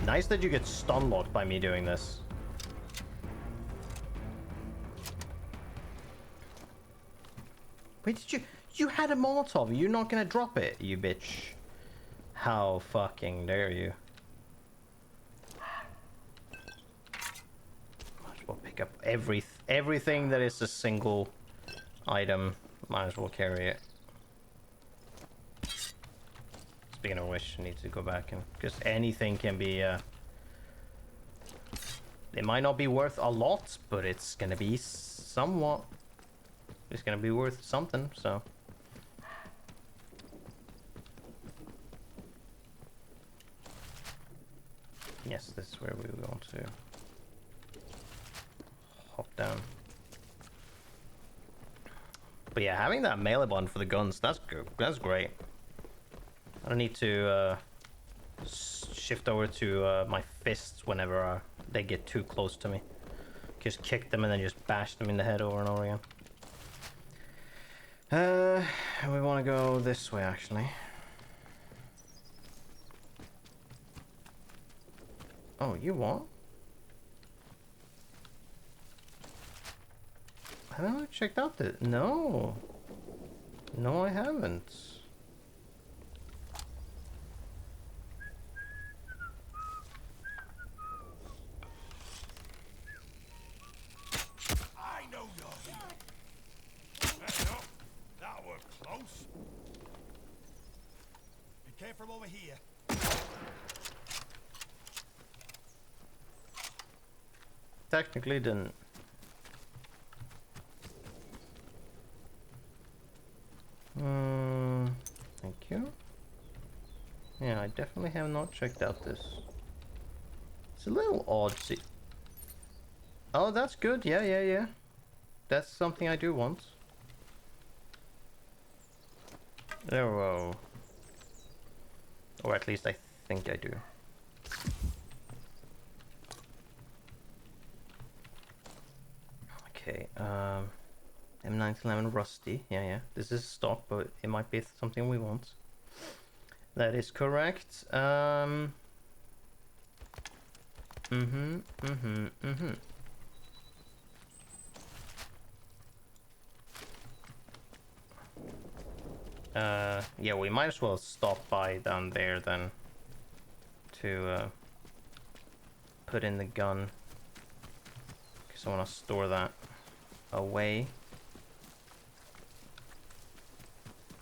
Nice that you get stun locked by me doing this. Wait, did you... You had a Molotov. You're not gonna drop it, you bitch. How fucking dare you. Might as well pick up everything that is a single item. Might as well carry it. Speaking of which, I need to go back and... Because anything can be... It might not be worth a lot, but it's gonna be somewhat... It's gonna be worth something, so... Yes, this is where we want to hop down. But yeah, having that melee button for the guns, that's good. That's great. I don't need to shift over to my fists whenever they get too close to me. Just kick them and then just bash them in the head over and over again. We want to go this way, actually. Oh, you what? Haven't I checked out the... No. No, I haven't. I know you're here. Hey, up. That were close. It came from over here. Technically didn't. Thank you. Yeah, I definitely have not checked out this. It's a little odd. See. Oh, that's good. Yeah, yeah, yeah. That's something I do want. Oh, or at least I think I do. Okay, M911 Rusty. Yeah, yeah. This is stock, but it might be something we want. That is correct. Yeah, we might as well stop by down there then to put in the gun. Because I want to store that away.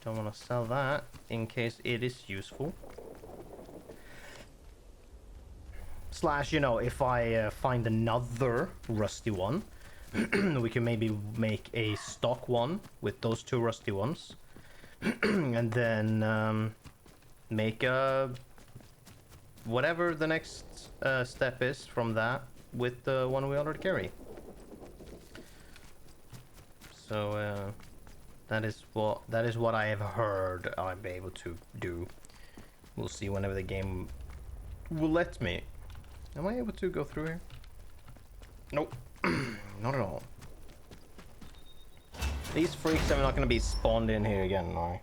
Don't want to sell that in case it is useful. Slash, you know, if I find another rusty one, we can maybe make a stock one with those two rusty ones. And then make a whatever the next step is from that with the one we already carry. So that is what I have heard I'll be able to do. We'll see whenever the game will let me. Am I able to go through here? Nope. Not at all. These freaks are not going to be spawned in here again, are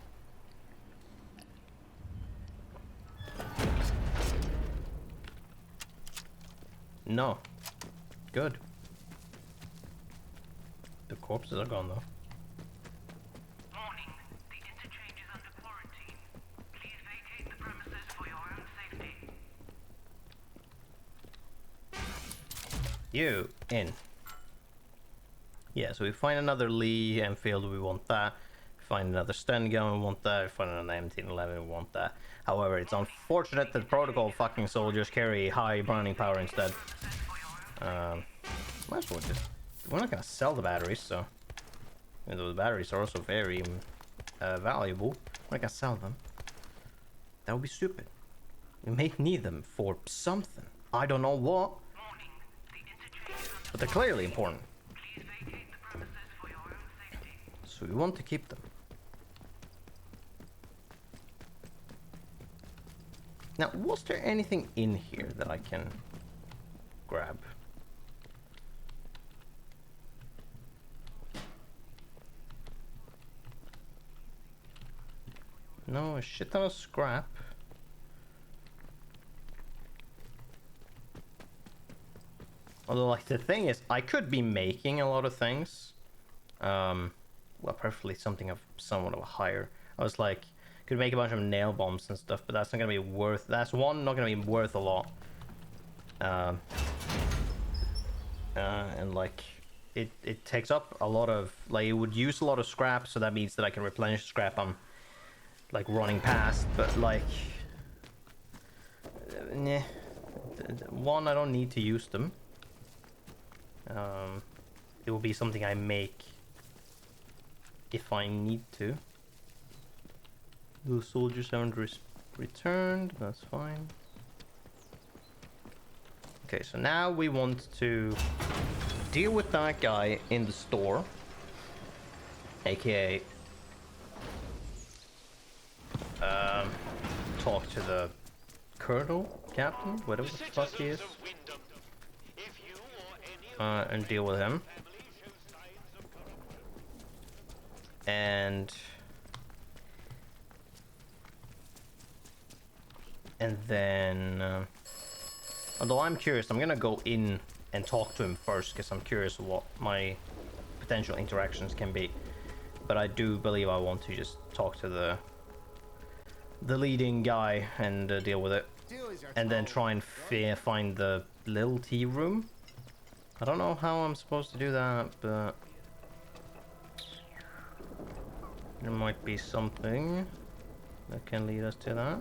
they? No. Good. The corpses are gone though. Warning. The interchange is under quarantine. Please vacate the premises for your own safety. You in. Yeah, so we find another Lee Enfield, we want that. Find another stun gun, we want that. Find another M1011, we want that. However, it's unfortunate that protocol fucking soldiers carry high burning power instead. Might as well just... We're not gonna sell the batteries, so... Even though the batteries are also very valuable, we're not gonna sell them. That would be stupid. We may need them for something. I don't know what. But they're clearly important. So we want to keep them. Now, was there anything in here that I can grab? No, a shit ton of scrap. Although, like, the thing is, I could be making a lot of things. Well, preferably something of somewhat of a higher. I was like, could make a bunch of nail bombs and stuff, but that's not gonna be worth. That's one, not gonna be worth a lot. And like, it takes up a lot of, like, it would use a lot of scrap, so that means that I can replenish scrap I'm like running past. But like, nah. One, I don't need to use them. It will be something I make if I need to. Those soldiers haven't returned, that's fine. Okay, so now we want to deal with that guy in the store, aka talk to the colonel, captain, whatever the fuck he is, Citizens of Wyndham, if you or any of your and deal with him. family show signs of corruption, And then, although I'm curious, I'm gonna go in and talk to him first because I'm curious what my potential interactions can be. But I do believe I want to just talk to the leading guy and deal with it, and then try and find the little tea room. I don't know how I'm supposed to do that, but there might be something that can lead us to that.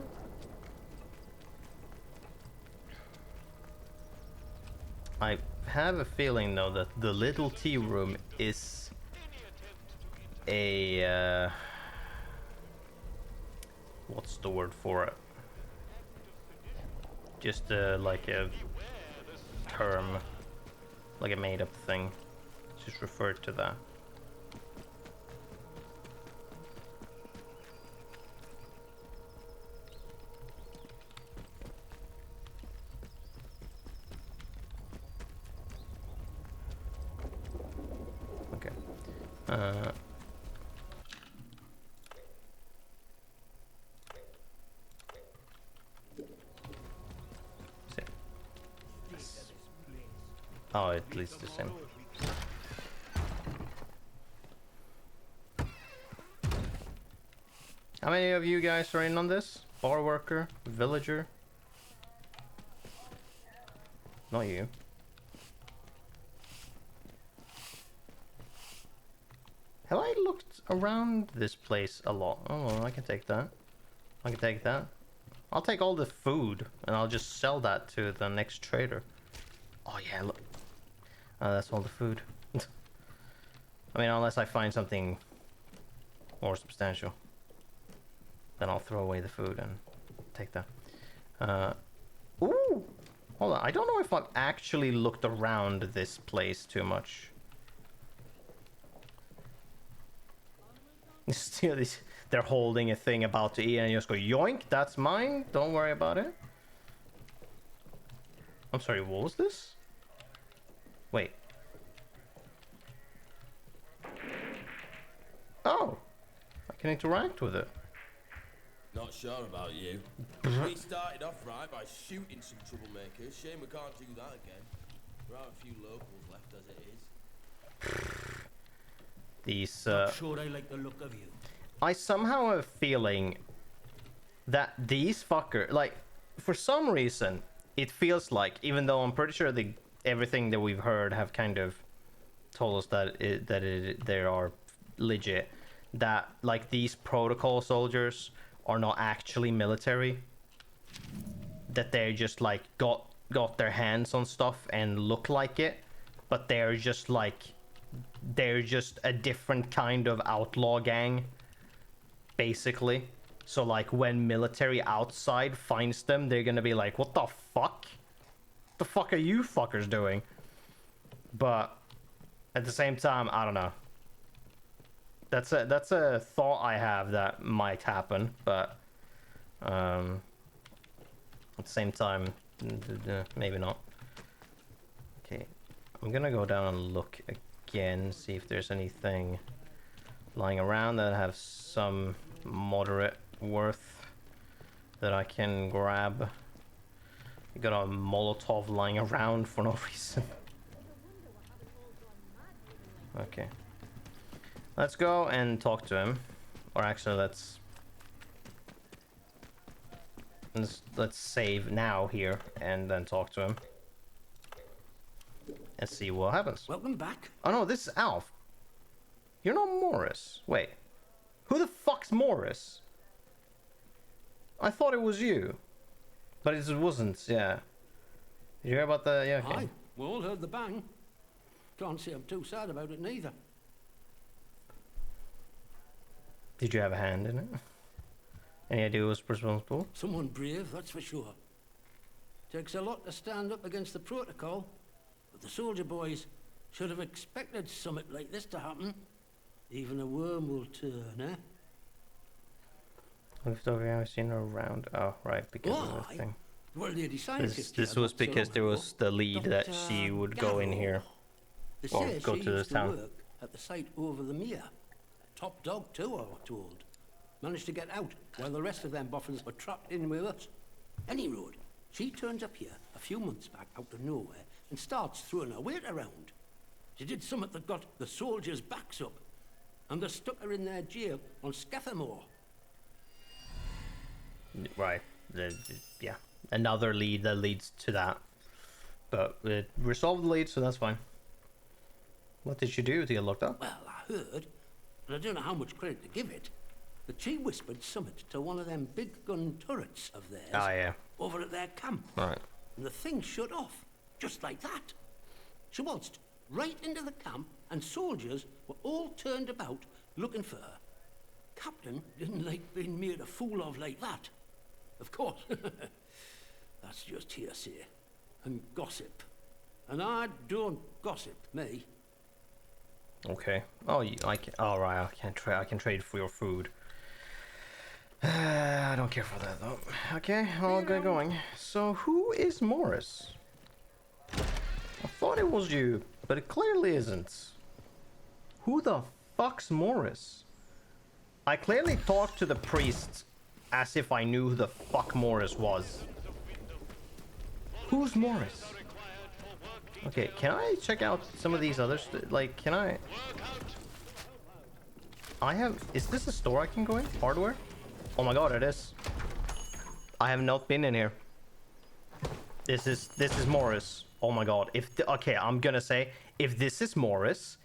I have a feeling though that the little tea room is a what's the word for it? Just like a term, like a made-up thing. Just referred to that. Okay. Oh, at least the same. How many of you guys are in on this? Bar worker? Villager? Not you. Have I looked around this place a lot? Oh, well, I can take that. I can take that. I'll take all the food and I'll just sell that to the next trader. Oh yeah, look. That's all the food. I mean, unless I find something more substantial. Then I'll throw away the food and take that. Ooh! Hold on, I don't know if I've actually looked around this place too much. Still, they're holding a thing about to eat and you just go, yoink, that's mine, don't worry about it. I'm sorry, what was this? Wait. Oh! I can interact with it. Not sure about you. We started off right by shooting some troublemakers. Shame we can't do that again. There are a few locals left as it is. These, Not sure I like the look of you. I somehow have a feeling that these fucker, like, for some reason, it feels like, even though I'm pretty sure everything that we've heard have kind of told us that they are legit, that, like, these protocol soldiers are not actually military, that they're just, like, got their hands on stuff and look like it, but they're just, like, they're just a different kind of outlaw gang, basically. So, like, when military outside finds them, they're gonna be like, what the fuck? What the fuck are you fuckers doing? But at the same time, I don't know. That's a thought I have that might happen, but at the same time, maybe not. Okay, I'm gonna go down and look again, see if there's anything lying around that have some moderate worth that I can grab. You got a Molotov lying around for no reason. Okay. Let's go and talk to him. Or actually, let's save now here and then talk to him. And see what happens. Welcome back. Oh no, this is Alf. You're not Morris. Wait. Who the fuck's Morris? I thought it was you. But it wasn't, yeah. Did you hear about the... Yeah, okay. Aye, we all heard the bang. Can't say I'm too sad about it neither. Did you have a hand in it? Any idea who was responsible? Someone brave, that's for sure. Takes a lot to stand up against the protocol, but the soldier boys should have expected something like this to happen. Even a worm will turn, eh? We've never seen her around. Oh, right, because of Why? the thing. Well, lady scientist This here was not so because long there ago, was the lead that she Dr. would go in Garrow. here. They Or say go she to the used to town. work at the site over the mere. Top dog too, I was told. Managed to get out while the rest of them boffins were trapped in with us. Any road, she turns up here a few months back out of nowhere and starts throwing her weight around. She did something that got the soldiers' backs up, and they stuck her in their jail on Scathamore. Right. Yeah. Another lead that leads to that. But it resolved the lead, so that's fine. What did she do to get locked up? Well, I heard, but I don't know how much credit to give it, that she whispered something to one of them big gun turrets of theirs Ah, yeah. over at their camp. Right. And the thing shut off, just like that. She waltzed right into the camp, and soldiers were all turned about looking for her. Captain didn't like being made a fool of like that. Of course, that's just hearsay and gossip. And I don't gossip, me. Okay. Oh, I can. All right. I can trade. I can trade for your food. I don't care for that though. Okay, I'll get going. So, who is Morris? I thought it was you, but it clearly isn't. Who the fuck's Morris? I clearly talked to the priest as if I knew who the fuck Morris was. Who's Morris? Okay, can I check out some of these others? Like, can I? Is this a store I can go in? Hardware? Oh my god, it is. I have not been in here. This is Morris. Oh my god. Okay, I'm gonna say, if this is Morris,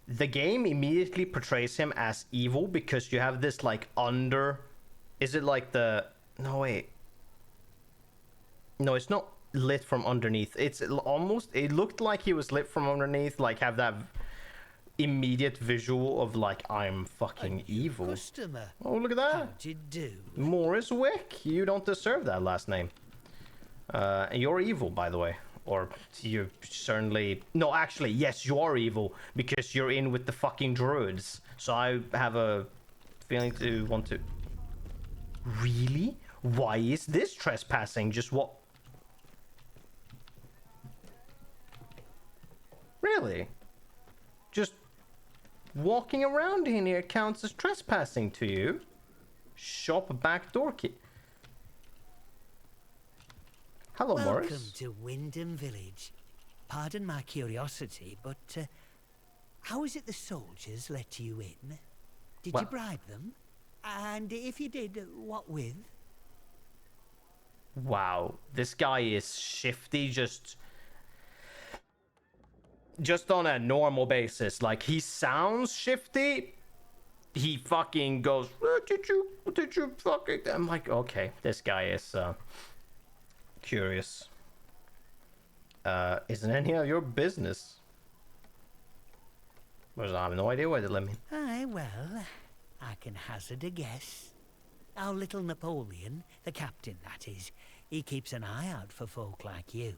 the game immediately portrays him as evil because you have this like is it like no wait. No, it's not lit from underneath. It looked like he was lit from underneath, like have that immediate visual of like, I'm fucking evil. Customer. Oh, look at that. How'd you do? Morris Wick, you don't deserve that last name. You're evil, by the way. Or you certainly... No, actually, yes, you are evil because you're in with the fucking druids. So I have a feeling to want to... Really? Why is this trespassing? Just what? Really? Just walking around in here counts as trespassing to you? Shop backdoor key. Hello, Morris. Welcome to Wyndham Village. Pardon my curiosity, but how is it the soldiers let you in? Did you bribe them? And if you did, what with? Wow, this guy is shifty just on a normal basis. Like, he sounds shifty. He fucking goes, did you fucking... I'm like, okay, this guy is curious. Isn't any of your business. Well, I have no idea why they let me. Aye, well, I can hazard a guess. Our little Napoleon, the captain that is, he keeps an eye out for folk like you.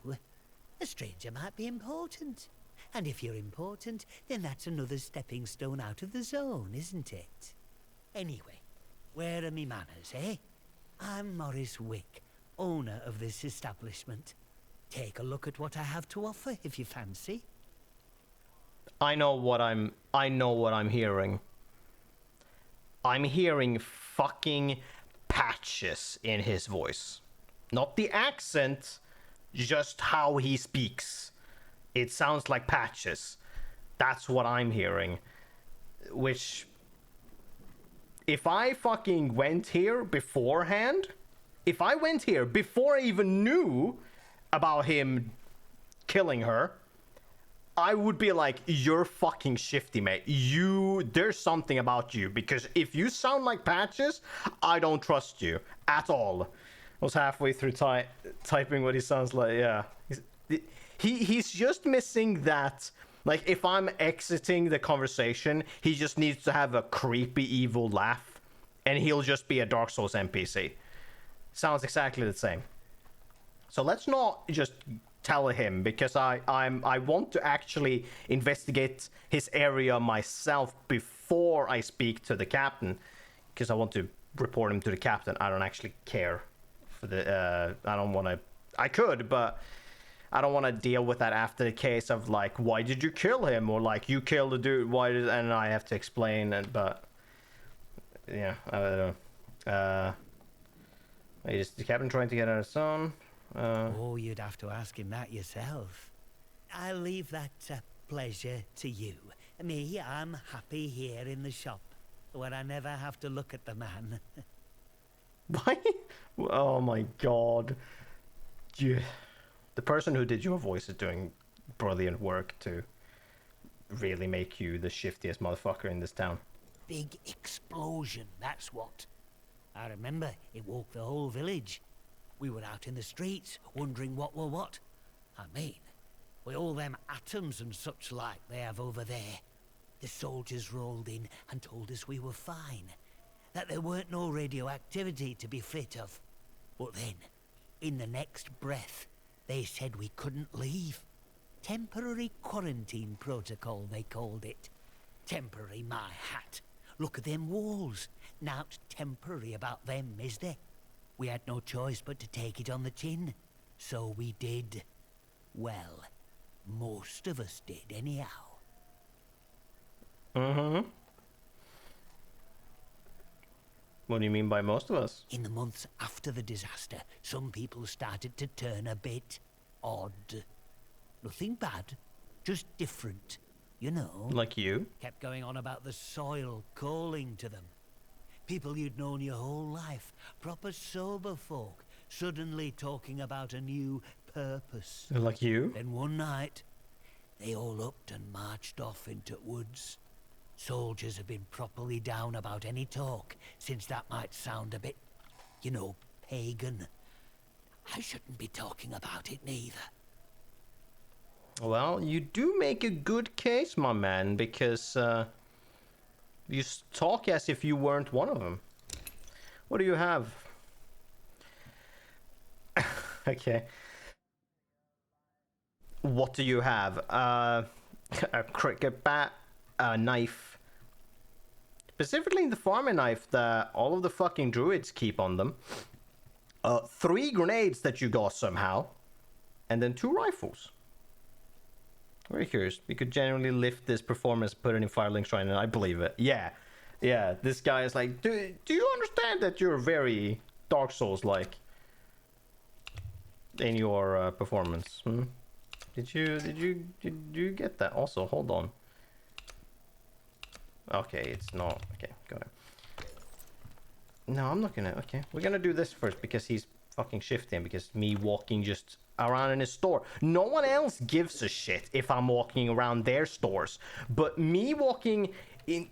A stranger might be important. And if you're important, then that's another stepping stone out of the zone, isn't it? Anyway, where are me manners, eh? I'm Morris Wick, owner of this establishment. Take a look at what I have to offer if you fancy. I know what I'm hearing. I'm hearing fucking patches in his voice. Not the accent, just how he speaks. It sounds like patches. That's what I'm hearing. Which, if I fucking went here beforehand, if I went here before I even knew about him killing her, I would be like, you're fucking shifty, mate. There's something about you, because if you sound like patches, I don't trust you at all. I was halfway through typing what he sounds like. Yeah, he's just missing that. Like, if I'm exiting the conversation, he just needs to have a creepy evil laugh, and he'll just be a Dark Souls NPC. Sounds exactly the same. So let's not just tell him, because I want to actually investigate his area myself before I speak to the captain, because I want to report him to the captain. I don't actually care for the I don't want to. I could, but I don't want to deal with that after the case of like, why did you kill him, or like, you killed the dude, why did, and I have to explain. And but yeah, I don't know. Is the captain trying to get out of zone? Oh, you'd have to ask him that yourself. I'll leave that pleasure to you. Me, I'm happy here in the shop, where I never have to look at the man. Why? Oh my god. Yeah. The person who did your voice is doing brilliant work to really make you the shiftiest motherfucker in this town. Big explosion, that's what. I remember it woke the whole village. We were out in the streets, wondering what were what. I mean, with all them atoms and such like they have over there. The soldiers rolled in and told us we were fine, that there weren't no radioactivity to be frit of. But then, in the next breath, they said we couldn't leave. Temporary quarantine protocol, they called it. Temporary, my hat. Look at them walls. Nowt temporary about them, is there? We had no choice but to take it on the chin. So we did. Well, most of us did anyhow. Mm-hmm. What do you mean by most of us? In the months after the disaster, some people started to turn a bit odd. Nothing bad, just different, you know. Like you? Kept going on about the soil calling to them. People you'd known your whole life, proper sober folk, suddenly talking about a new purpose. Like you? Then one night, they all upped and marched off into woods. Soldiers have been properly down about any talk, since that might sound a bit, you know, pagan. I shouldn't be talking about it neither. Well, you do make a good case, my man, because you talk as if you weren't one of them. What do you have? Okay. What do you have? A cricket bat, a knife. Specifically the farming knife that all of the fucking druids keep on them. 3 grenades that you got somehow. And then 2 rifles. Very curious. We could generally lift this performance, put it in Firelink Shrine, and I believe it. Yeah. Yeah, this guy is like, do you understand that you're very Dark Souls-like in your performance? Hmm? Did you get that? Also, hold on. Okay, it's not. Okay, go ahead. No, I'm not gonna. Okay, we're gonna do this first because he's fucking shifting. Because me walking just around in his store. No one else gives a shit if I'm walking around their stores. But me walking in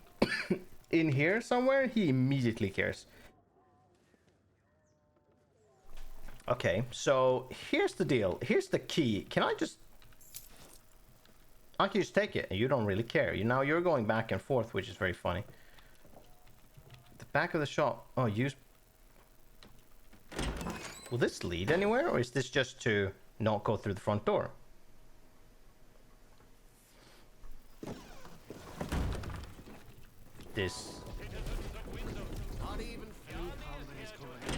in here somewhere, he immediately cares. Okay, so here's the deal. Here's the key. Can I just take it, and you don't really care. Now you're going back and forth, which is very funny. The back of the shop. Oh, use. Will this lead anywhere, or is this just to not go through the front door? This.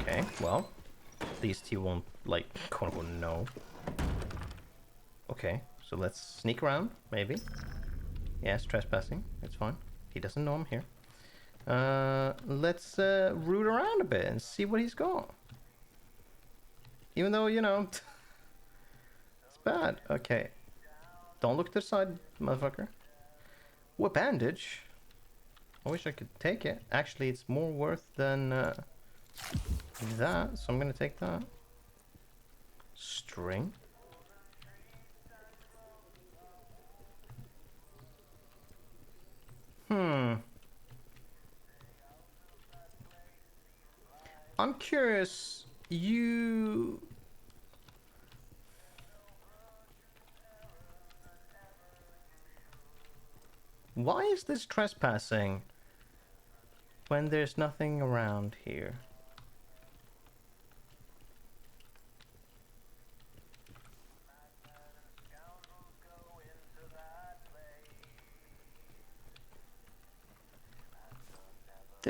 Okay, well, at least he won't, like, quote unquote, know. Okay, so let's sneak around, maybe. Yes, trespassing, it's fine. He doesn't know I'm here. Let's root around a bit and see what he's got. Even though, you know, it's bad. Okay. Don't look to the side, motherfucker. Ooh, a bandage. I wish I could take it. Actually, it's more worth than that, so I'm gonna take that. String. I'm curious, you... Why is this trespassing when there's nothing around here?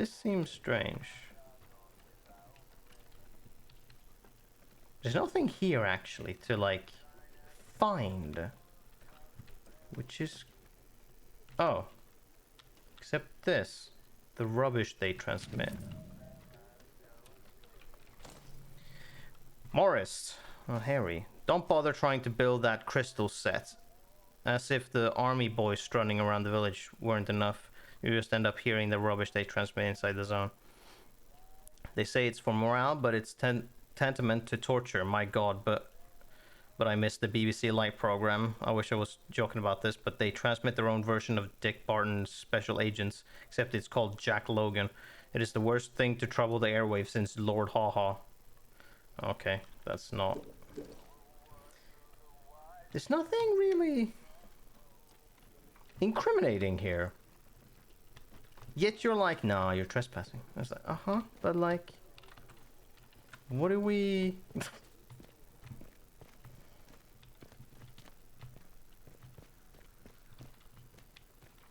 This seems strange. There's nothing here actually to like find. Which is... Oh. Except this. The rubbish they transmit. Morris. Oh, Harry. Don't bother trying to build that crystal set. As if the army boys strutting around the village weren't enough. You just end up hearing the rubbish they transmit inside the zone. They say it's for morale, but it's tantamount to torture. My god, but I missed the BBC Light program. I wish I was joking about this, but they transmit their own version of Dick Barton's Special Agents, except it's called Jack Logan. It is the worst thing to trouble the airwaves since Lord Haw-Haw. Okay, that's not... There's nothing really incriminating here. Yet you're like, nah, you're trespassing. I was like, uh-huh, but like... What do we...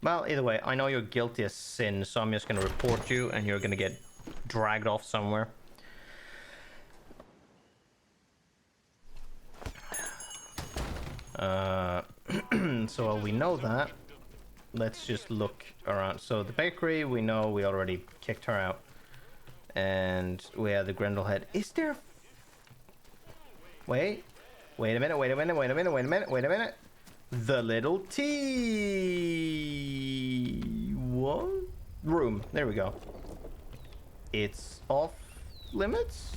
Well, either way, I know you're guilty as sin, so I'm just gonna report you and you're gonna get dragged off somewhere. So while we know that, let's just look around. So the bakery, we know we already kicked her out. And we have the Grendel head. Is there... Wait a minute. The little tea... What? Room. There we go. It's off limits?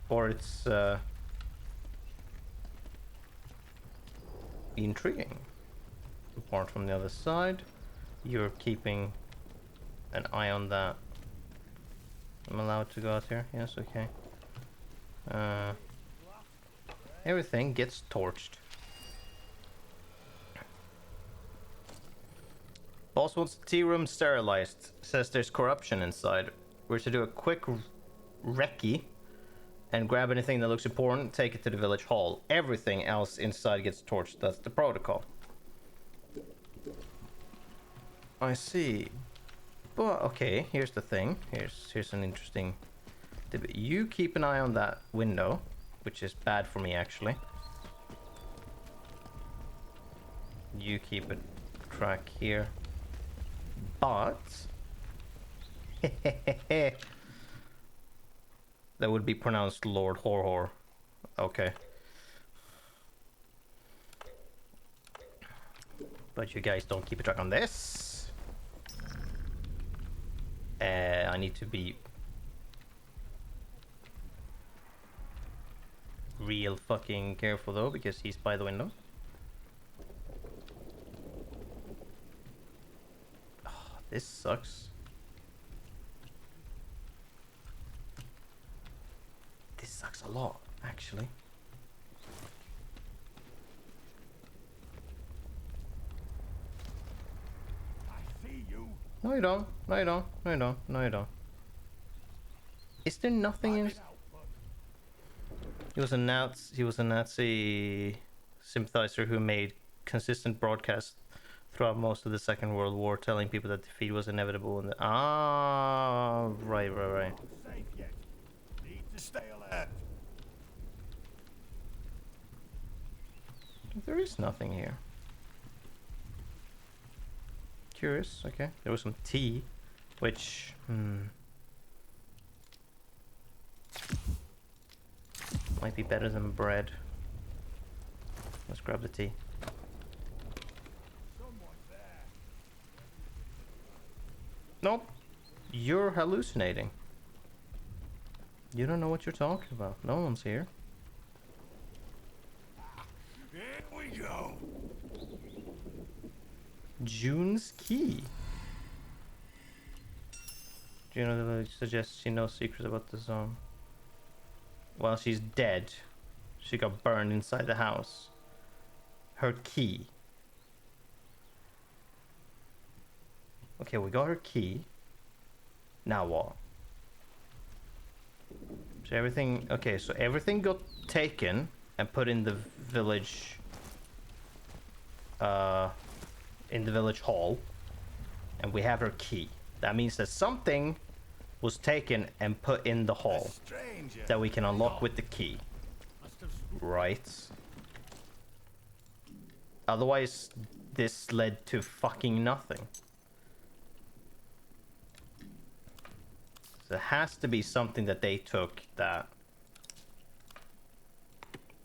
Or it's, intriguing. Apart from the other side, you're keeping an eye on that. I'm allowed to go out here? Yes, okay. Everything gets torched. Boss wants the tea room sterilized. Says there's corruption inside. We're to do a quick recce and grab anything that looks important, take it to the village hall. Everything else inside gets torched. That's the protocol. I see. But okay, here's the thing. Here's an interesting tidbit. You keep an eye on that window, which is bad for me actually. You keep a track here. But that would be pronounced Lord Horhor. Okay. But you guys don't keep a track on this. I need to be real fucking careful though, because he's by the window. Oh, this sucks. This sucks a lot, actually. I see you. No you don't, no you don't, no you don't, no you don't. Is there nothing in... He was a Nazi sympathizer who made consistent broadcasts throughout most of the Second World War, telling people that defeat was inevitable. And right. Not safe yet. Need to stay alert. There is nothing here. Curious. Okay, there was some tea, which might be better than bread. Let's grab the tea. Nope. You're hallucinating. You don't know what you're talking about. No one's here. Here we go. June's key. June suggests she knows secrets about the zone. Well, she's dead. She got burned inside the house. Her key. Okay, we got her key. Now what? So everything... Okay, so everything got taken and put in the village... in the village hall. And we have her key. That means that something was taken and put in the hall Stranger. that we can unlock with the key. Right. Otherwise, this led to fucking nothing. So it has to be something that they took that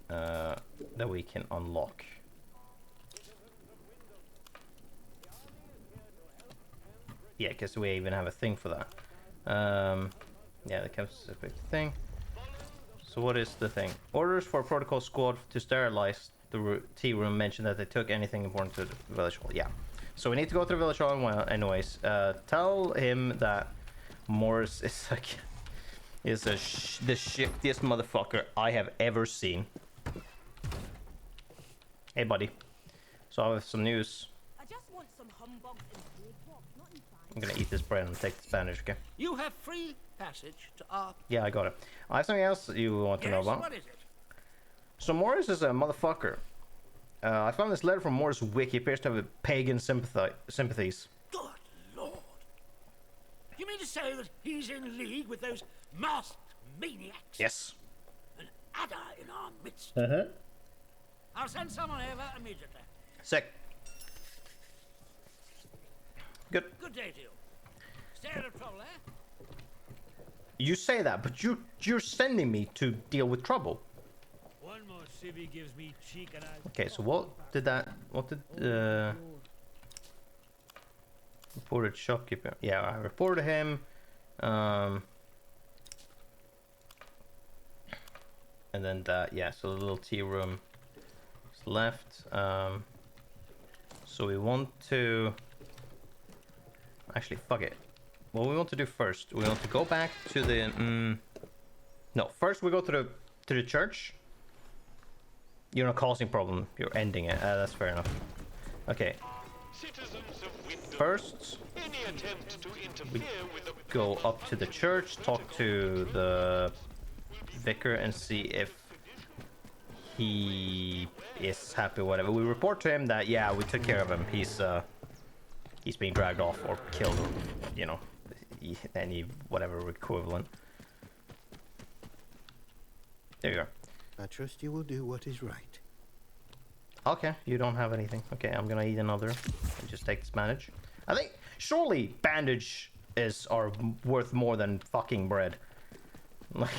that we can unlock. Yeah, because we even have a thing for that. Yeah, the specific thing. So what is the thing? Orders for protocol squad to sterilize the tea room mentioned that they took anything important to the village hall. Yeah. So we need to go to the village hall anyways. Tell him that Morris is like the shiftiest motherfucker I have ever seen. Hey, buddy. So I have some news. I just want some humbug and cakewalk, nothing fancy. I'm gonna eat this bread and take the Spanish, okay? You have free passage to our... Yeah, I got it. I have something else you want to know about. What is it? So Morris is a motherfucker. I found this letter from Morris' wiki. He appears to have a pagan sympathies. Good Lord. You mean to say that he's in league with those masked maniacs? Yes. An adder in our midst. Uh-huh. I'll send someone over immediately. Sick. Good. Good day to you. Stay out of trouble, eh? You say that, but you're sending me to deal with trouble. One more civvy gives me cheek and I... Okay, so what did reported shopkeeper? Yeah, I reported him. And then that, yeah, so the little tea room is left. So we want to actually fuck it. What we want to do first, we want to go back to the no, first we go to the church. You're not causing problem, you're ending it. That's fair enough. Okay. First, we go up to the church, talk to the vicar, and see if he is happy. Whatever. We report to him that yeah, we took care of him. He's being dragged off or killed, or you know, any whatever equivalent. There you are. I trust you will do what is right. Okay, you don't have anything. Okay, I'm gonna eat another and just take this bandage. I think surely bandage are worth more than fucking bread. Like,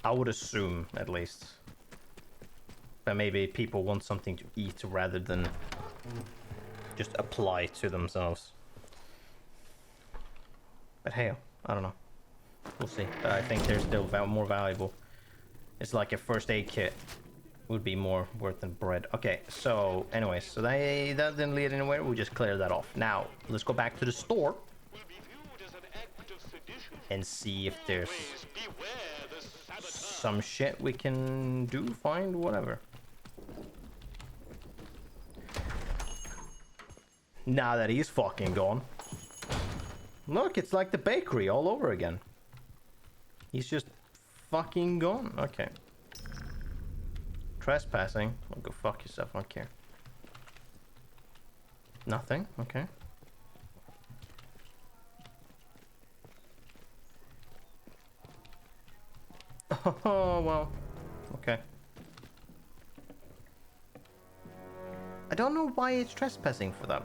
I would assume at least. But maybe people want something to eat rather than just apply to themselves. But hey, I don't know. We'll see. But I think they're still more valuable. It's like a first aid kit would be more worth than bread. Okay, so anyways, so that didn't lead anywhere. We just cleared that off. Now, let's go back to the store and see if there's some shit we can do, find, whatever. Now that he's fucking gone. Look, it's like the bakery all over again. He's just fucking gone. Okay. Trespassing. Well, go fuck yourself. I don't care. Nothing. Okay. Oh, well. Okay. I don't know why it's trespassing for them.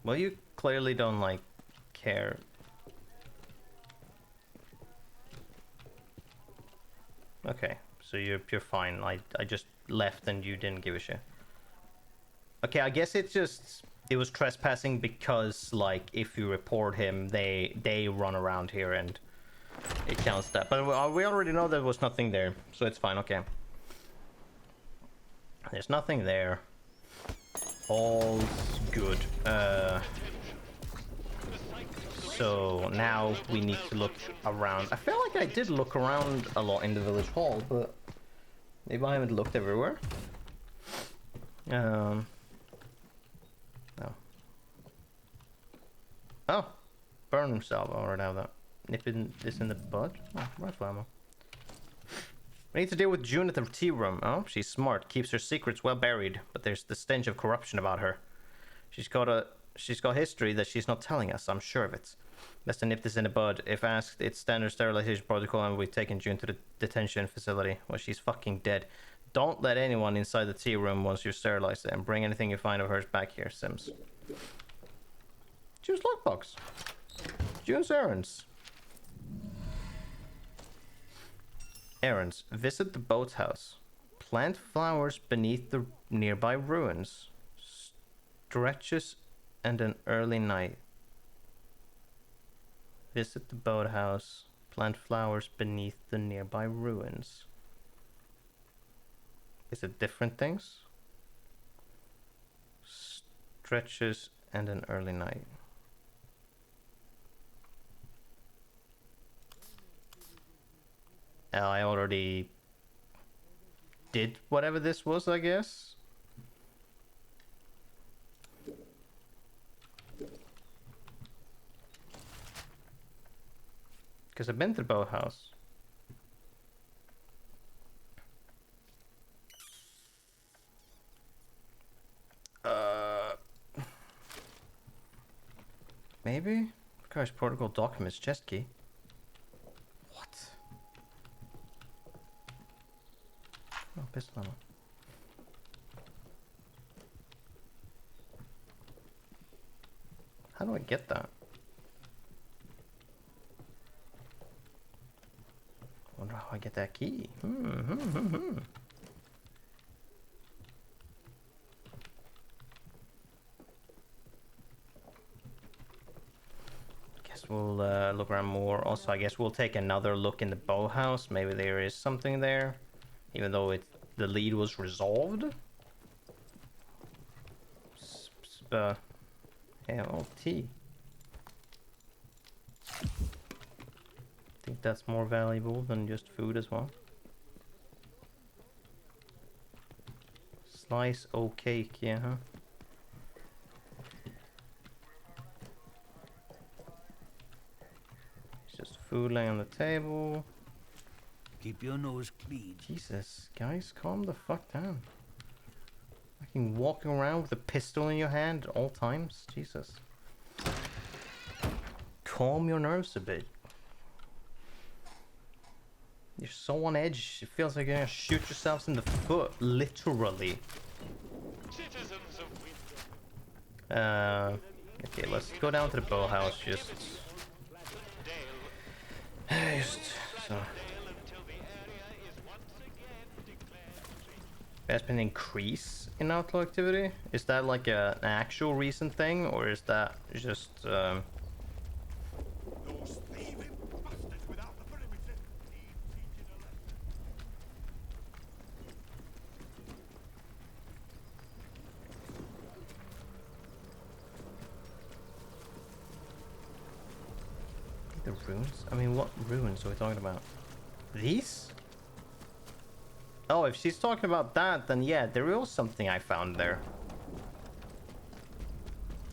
Well, you clearly don't, like, care. Okay, so you're fine. I just left and you didn't give a shit. Okay, I guess it was trespassing because, like, if you report him, they run around here and it counts that. But we already know there was nothing there, so it's fine, okay. There's nothing there. All's good. So now we need to look around. I feel like I did look around a lot in the village hall, but maybe I haven't looked everywhere. No. Oh, burn himself. I already have that. Nipping this in the bud. Oh, rifle ammo. We need to deal with June at the tea room. Oh, she's smart, keeps her secrets well buried, but there's the stench of corruption about her. She's got history that she's not telling us, I'm sure of it. Best to nip this in the bud. If asked, it's standard sterilization protocol and we've taken June to the detention facility. Well, she's fucking dead. Don't let anyone inside the tea room once you've sterilized it, and bring anything you find of hers back here, Sims. June's lockbox. June's errands. Errands. Visit the boathouse. Plant flowers beneath the nearby ruins. Stretches and an early night. Visit the boathouse. Plant flowers beneath the nearby ruins. Is it different things? Stretches and an early night. I already did whatever this was, I guess. Because I've been to the boathouse. Maybe? Requires protocol documents, chest key. What? Oh, pistol ammo. How do I get that? I wonder how I get that key. Guess we'll look around more. Also, I guess we'll take another look in the boathouse. Maybe there is something there, even though the lead was resolved. Yeah, oh, tea. I think that's more valuable than just food as well. Slice o cake, yeah, huh? It's just food laying on the table. Keep your nose clean. Jesus, guys, calm the fuck down. Fucking walking around with a pistol in your hand at all times. Jesus. Calm your nerves a bit. You're so on edge, it feels like you're gonna shoot yourselves in the foot, literally. Citizens of Wyndham. Okay, let's go down to the boathouse, just so. There's been an increase in outlaw activity. Is that like an actual recent thing, or is that just Those thieving bastards without the perimeter need teaching a lesson. the ruins? I mean, what ruins are we talking about? These? Oh, if she's talking about that, then yeah, there was something I found there.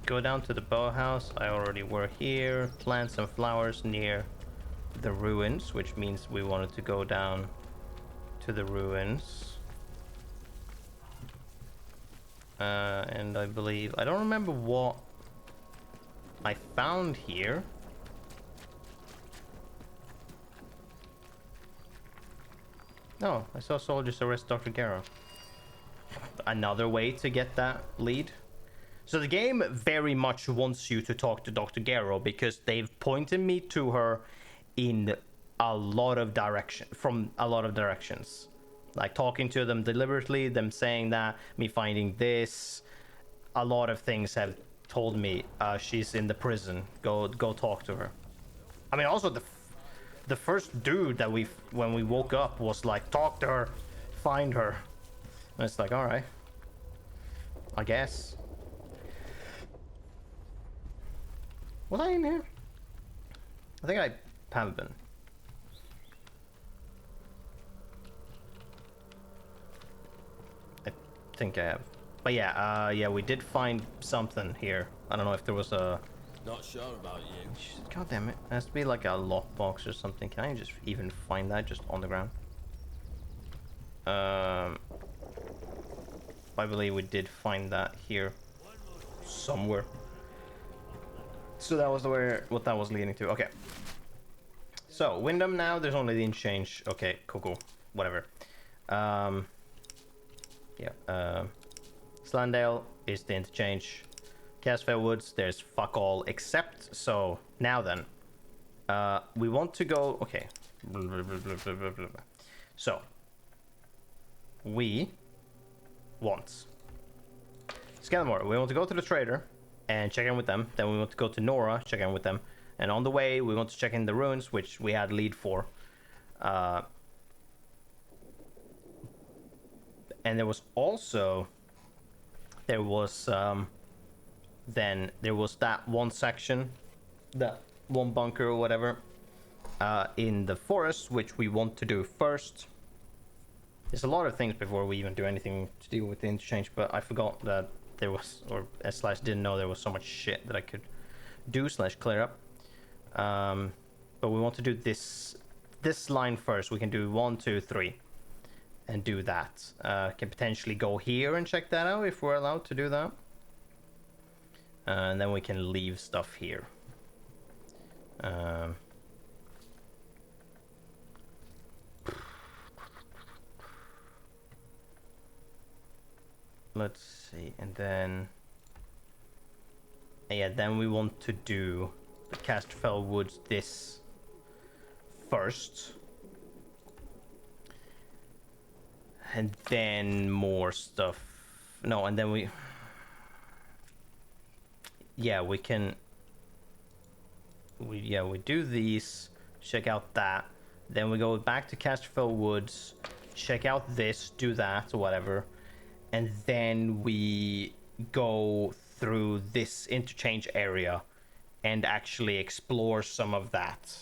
Go down to the boathouse. I already were here. Plant some flowers near the ruins, which means we wanted to go down to the ruins. And I believe... I don't remember what I found here. No, I saw soldiers arrest Dr. Garrow. Another way to get that lead. So the game very much wants you to talk to Dr. Garrow because they've pointed me to her in a lot of directions. Like talking to them deliberately, them saying that, me finding this. A lot of things have told me she's in the prison. Go talk to her. I mean, also the first dude that when we woke up was like, talk to her, find her. And it's like, all right, I guess. Was I in here? I think I have been. I think I have. But yeah, yeah, we did find something here. I don't know if there was a Not sure about you. God damn it. It has to be like a lockbox or something. Can I just even find that just on the ground? I believe we did find that here somewhere. So that was what that was leading to. Okay. So, Wyndham now, there's only the interchange. Okay, cool. Whatever. Slandale is the interchange. Casfell Woods, there's fuck all except. So, now then. We want to go. Okay. So, we want Scanmore. We want to go to the trader and check in with them. Then we want to go to Nora, check in with them. And on the way, we want to check in the ruins, which we had lead for. And there was also... There was that one section, that one bunker or whatever, in the forest, which we want to do first. There's a lot of things before we even do anything to deal with the interchange, but I forgot that there was, or / didn't know there was so much shit that I could do / clear up. But we want to do this line first. We can do 1, 2, 3 and do that. Can potentially go here and check that out if we're allowed to do that. And then we can leave stuff here. Let's see, and then... Yeah, then we want to do the Casterfell Woods this first. And then more stuff. No, and then we... Yeah, we can... We do these, check out that. Then we go back to Casterfell Woods, check out this, do that, or whatever. And then we go through this interchange area and actually explore some of that.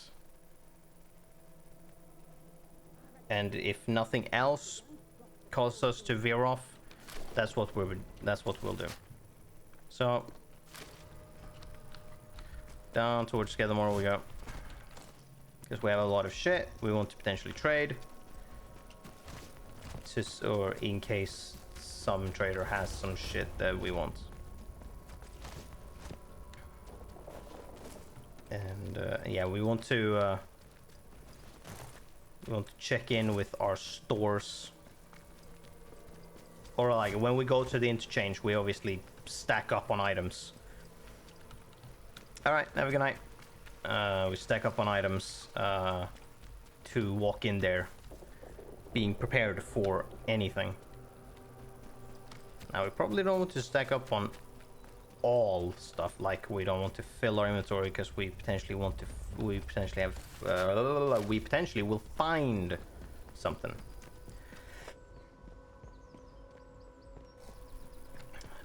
And if nothing else causes us to veer off, that's what we'll do. So down towards Skidmore we go. Because we have a lot of shit we want to potentially trade. Just, or in case some trader has some shit that we want. And yeah, we want to check in with our stores. Or like when we go to the interchange, we obviously stack up on items. Alright, have a good night. We stack up on items to walk in there being prepared for anything. Now we probably don't want to stack up on all stuff, like we don't want to fill our inventory because we potentially want to we potentially will find something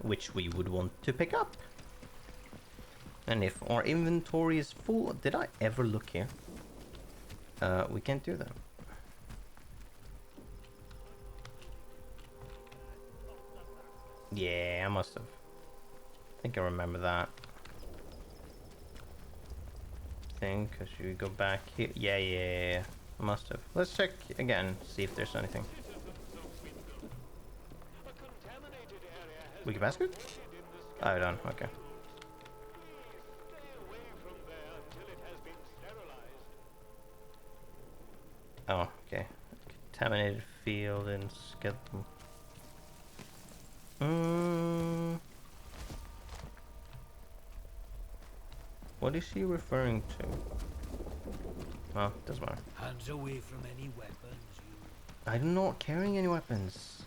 which we would want to pick up. And if our inventory is full, did I ever look here? We can't do that. Yeah, I must have. I think I remember that. Because you go back here. Yeah. I must have. Let's check again, see if there's anything. Wiki basket? Oh, done. Okay. Oh, okay. Contaminated field and skeleton. What is she referring to? Oh, doesn't matter. Hands away from any weapons, you. I'm not carrying any weapons.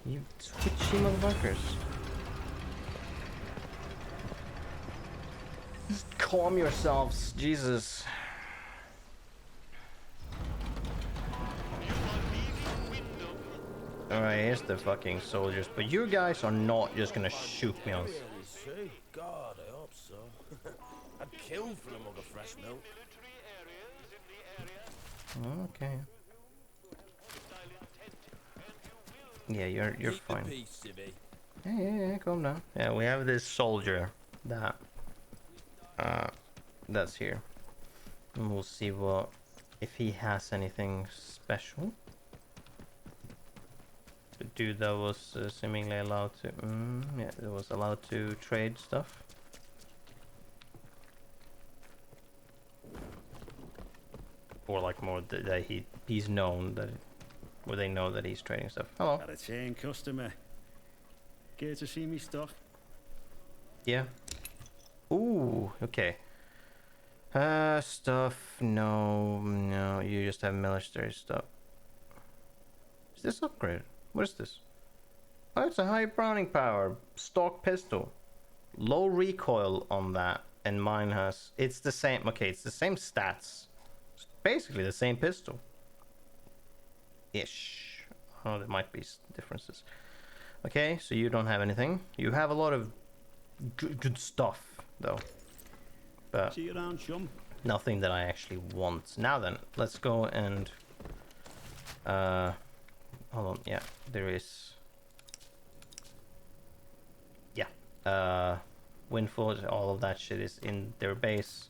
You twitchy motherfuckers. Just calm yourselves, Jesus. Alright, here's the fucking soldiers. But you guys are not just gonna shoot me on. God, I hope so. I'd kill for a mug of fresh milk. Okay. Yeah, you're fine. Peace, Yeah, calm down. Yeah, we have this soldier that That's here. And we'll see what if he has anything special. The dude that was seemingly allowed to, yeah, it was allowed to trade stuff. Or like more that he's known that, or they know that he's trading stuff. Hello. Got a chain customer. Care to see me stuff? Yeah. Ooh, okay. Stuff, no, you just have military stuff. Is this upgraded? What is this? Oh, it's a high Browning power, stock pistol. Low recoil on that, and mine has, it's the same, okay, it's the same stats. It's basically the same pistol. Ish. Oh, there might be differences. Okay, so you don't have anything. You have a lot of good stuff, though. But see you around, chum. Nothing that I actually want. Now then, let's go and hold on. Yeah, there is. Yeah, Windfall. All of that shit is in their base.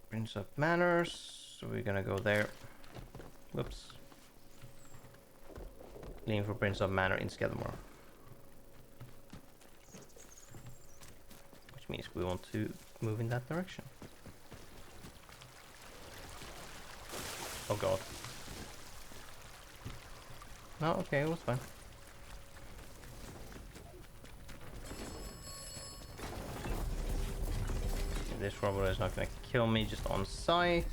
Prince of Manners. So we're gonna go there. Whoops. Lean for Prince of Manor in Skidmore. Means we want to move in that direction. Oh god. No, okay, it was fine. This robot is not gonna kill me just on sight.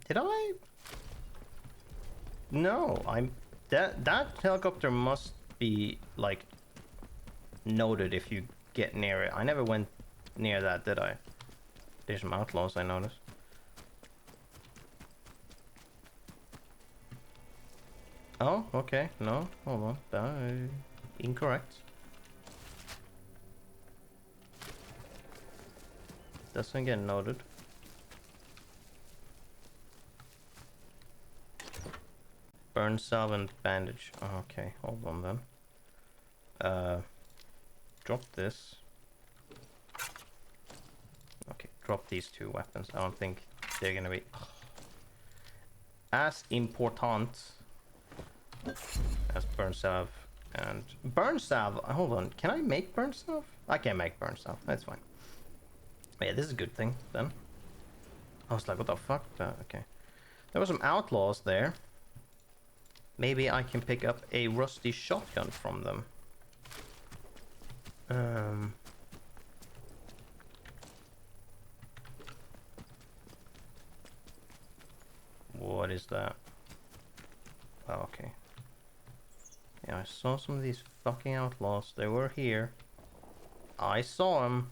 Did I? No, I'm... That helicopter must be, like, noted if you get near it. I never went near that, did I? There's some outlaws, I noticed. Oh, okay. No, hold on. Incorrect. Doesn't get noted. Burn salve and bandage. Okay, hold on then. Drop this. Okay, drop these two weapons. I don't think they're gonna be as important as burn salve. And burn salve, hold on, can I make burn salve? I can make burn salve, that's fine. Yeah, this is a good thing then. I was like, what the fuck? Okay. There were some outlaws there. Maybe I can pick up a rusty shotgun from them. What is that? Oh, okay. Yeah, I saw some of these fucking outlaws. They were here. I saw them.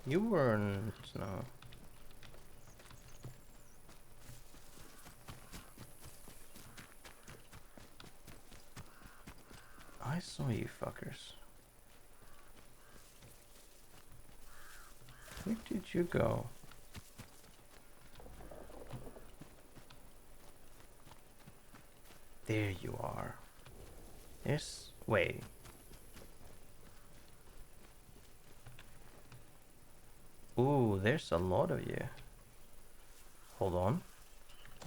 You weren't, no. I saw you fuckers. Where did you go? There you are. There's... wait. Ooh, there's a lot of you. Hold on.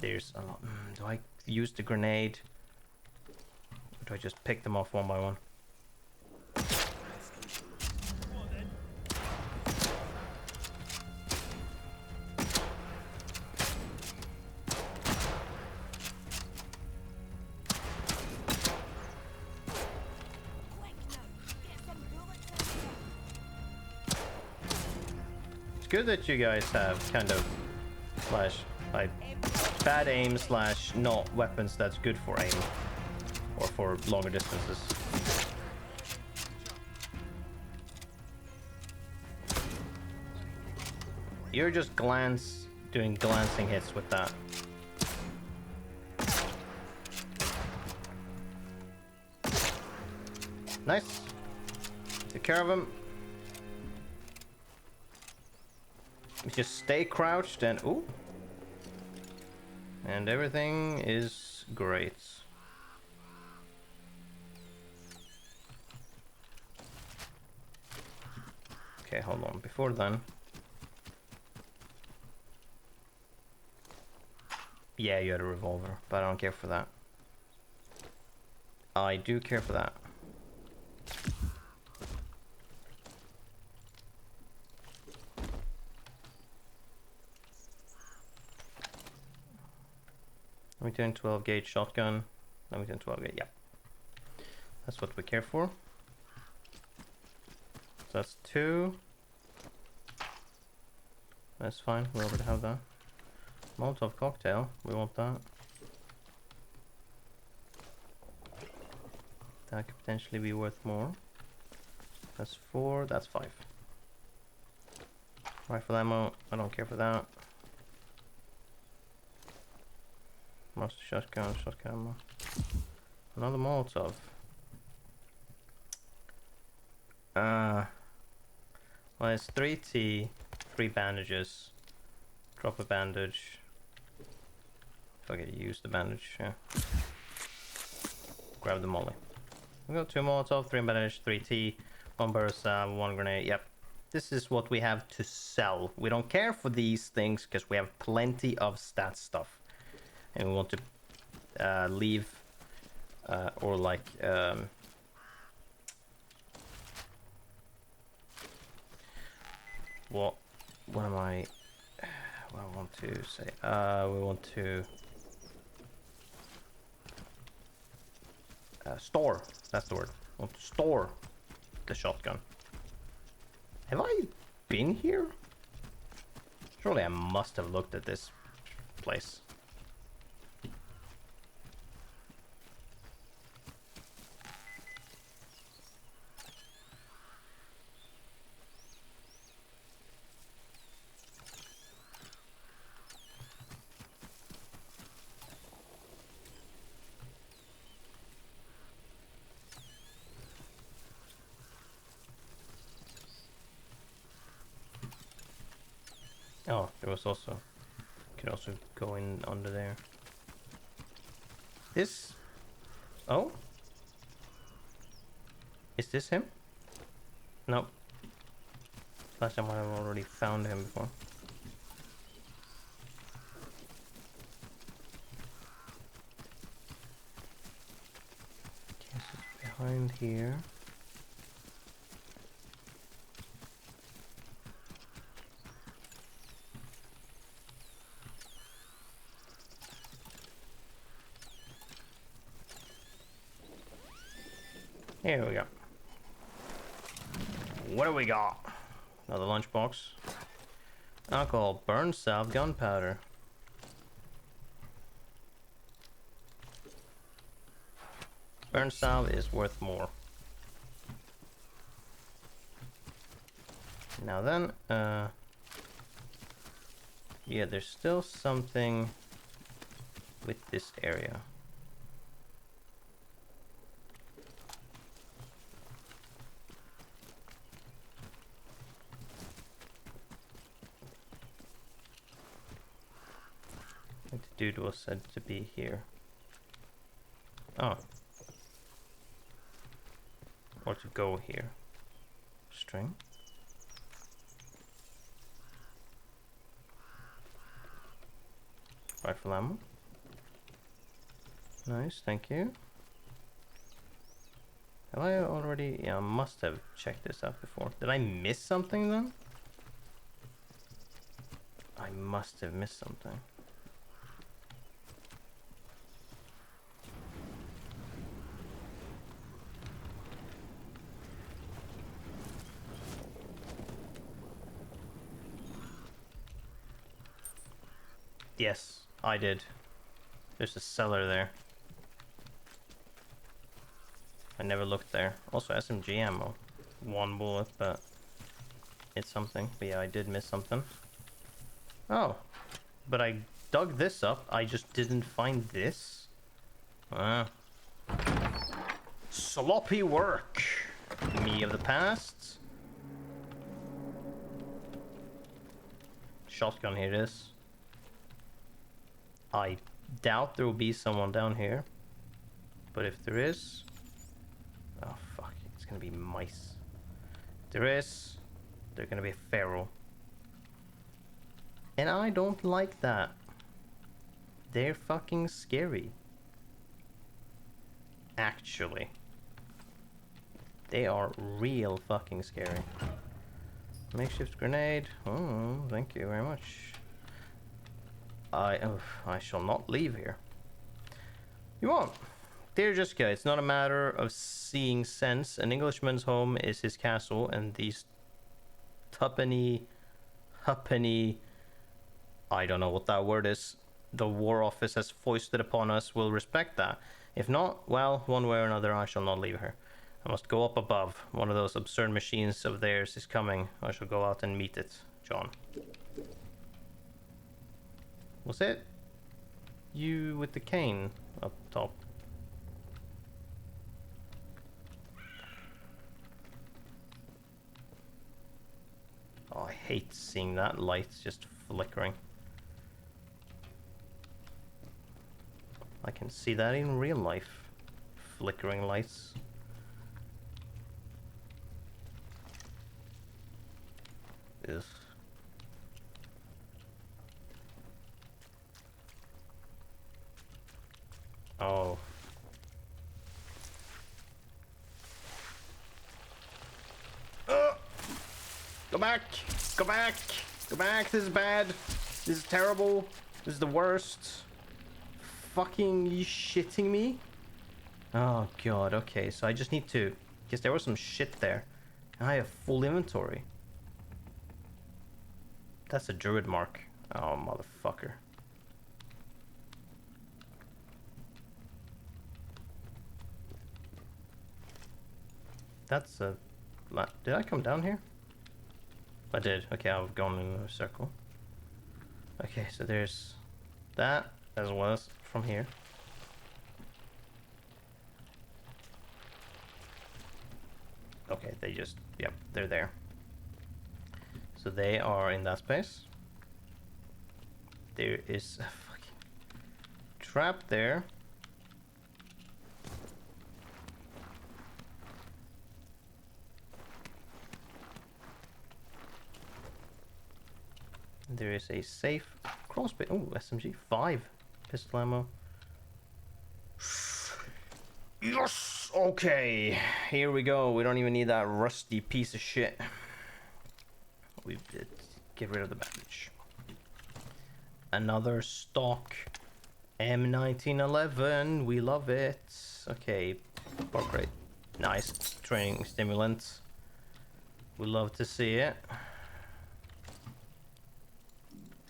There's a lot. Do I use the grenade? Or do I just pick them off one by one? Good that you guys have kind of like bad aim / not weapons that's good for aim or for longer distances. You're just doing glancing hits with that. Nice. Take care of him. Just stay crouched and ooh. And everything is great. Okay, hold on. Before then. Yeah, you had a revolver, but I don't care for that. I do care for that. Remington 12 gauge shotgun. Remington 12 gauge, yeah. That's what we care for. So that's 2. That's fine, we already have that. Molotov cocktail, we want that. That could potentially be worth more. That's 4, that's 5. Rifle ammo, I don't care for that. Monster shotgun, shotgun ammo. Another Molotov. Well, it's 3T, 3 bandages. Drop a bandage. If I could use the bandage, yeah. Grab the molly. We got 2 Molotov, 3 bandage, 3T, 1 burst, 1 grenade. Yep. This is what we have to sell. We don't care for these things because we have plenty of stat stuff. And we want to leave or like what am I want to say? We want to store. That's the word. We want to store the shotgun. Have I been here? Surely I must have looked at this place. Oh, there was also, you can also go in under there. This, oh, is this him? Nope. Last time I've already found him before. Okay, so it's behind here. Here we go. What do we got? Another lunchbox. Alcohol, burn salve, gunpowder. Burn salve is worth more. Now then, yeah, there's still something with this area. The dude was said to be here. Oh. Or to go here. String. Rifle ammo. Nice, thank you. Have I already... Yeah, I must have checked this out before. Did I miss something then? I must have missed something. Yes, I did. There's a cellar there. I never looked there. Also SMG ammo. 1 bullet, but it's something. But yeah, I did miss something. Oh, but I dug this up. I just didn't find this. Sloppy work. Me of the past. shotgun here is. I doubt there will be someone down here. But if there is... Oh, fuck. It's gonna be mice. If there is... They're gonna be feral. And I don't like that. They're fucking scary. Actually. They are real fucking scary. Makeshift grenade. Oh, thank you very much. I shall not leave here. You won't. Dear Jessica, it's not a matter of seeing sense. An Englishman's home is his castle, and these tuppenny, I don't know what that word is, the War Office has foisted upon us will respect that. If not, well, one way or another, I shall not leave her. I must go up above. One of those absurd machines of theirs is coming. I shall go out and meet it. John. Was it you with the cane up top? Oh, I hate seeing that light just flickering. I can see that in real life. Flickering lights. Ugh. Oh. Go back! Go back! Go back! This is bad! This is terrible! This is the worst! Fucking, you shitting me? Oh god, okay, so I just need to... Because there was some shit there. And I have full inventory. That's a druid mark. Oh, motherfucker. That's a... Did I come down here? I did. Okay, I've gone in a circle. Okay, so there's that as well as from here. Okay, they just... Yep, they're there. So they are in that space. There is a fucking trap there. There is a safe crossbow. Oh, SMG 5 pistol ammo. Yes. Okay, here we go. We don't even need that rusty piece of shit. We did get rid of the bandage. Another stock M1911. We love it. Okay, bark rate. Nice training stimulant. We love to see it.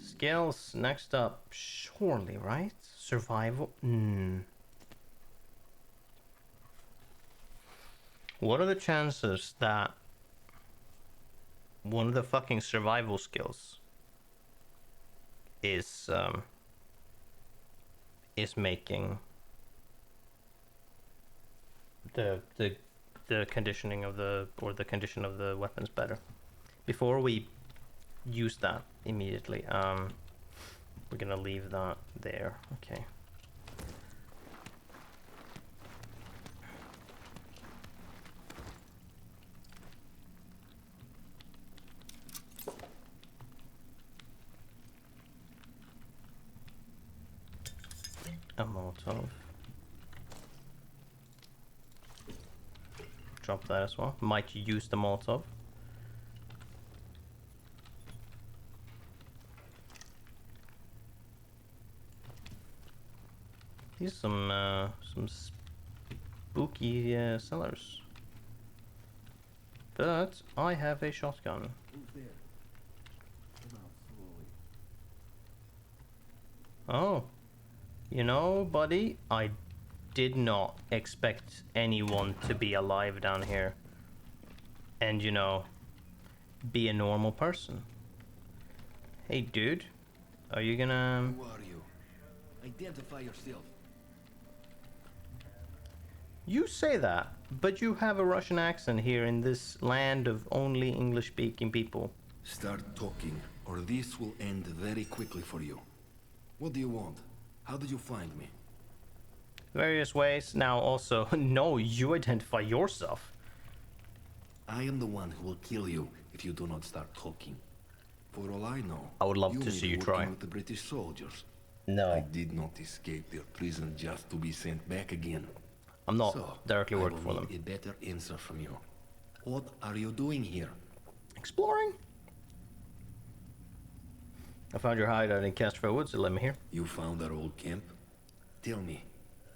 Skills next up. Surely, right? Survival. What are the chances that one of the fucking survival skills is making the conditioning of the condition of the weapons better? Before we use that immediately, we're gonna leave that there. Okay. A Molotov. Drop that as well. Might use the Molotov. These are some spooky cellars. But I have a shotgun. Who's there? Come out slowly. Oh. You know, buddy, I did not expect anyone to be alive down here. And, you know, be a normal person. Hey, dude. Are you gonna... Who are you? Identify yourself. You say that, but you have a Russian accent here in this land of only English-speaking people. Start talking, or this will end very quickly for you. What do you want? How did you find me? Various ways. Now also, no, you identify yourself. I am the one who will kill you if you do not start talking. For all I know, I would love to may see be you working try. with the British soldiers. No. I did not escape their prison just to be sent back again. I'm not So, directly I working will for them. need a better answer from you. What are you doing here? Exploring? I found your hideout in Castro Woods, so let me hear. You found our old camp? Tell me,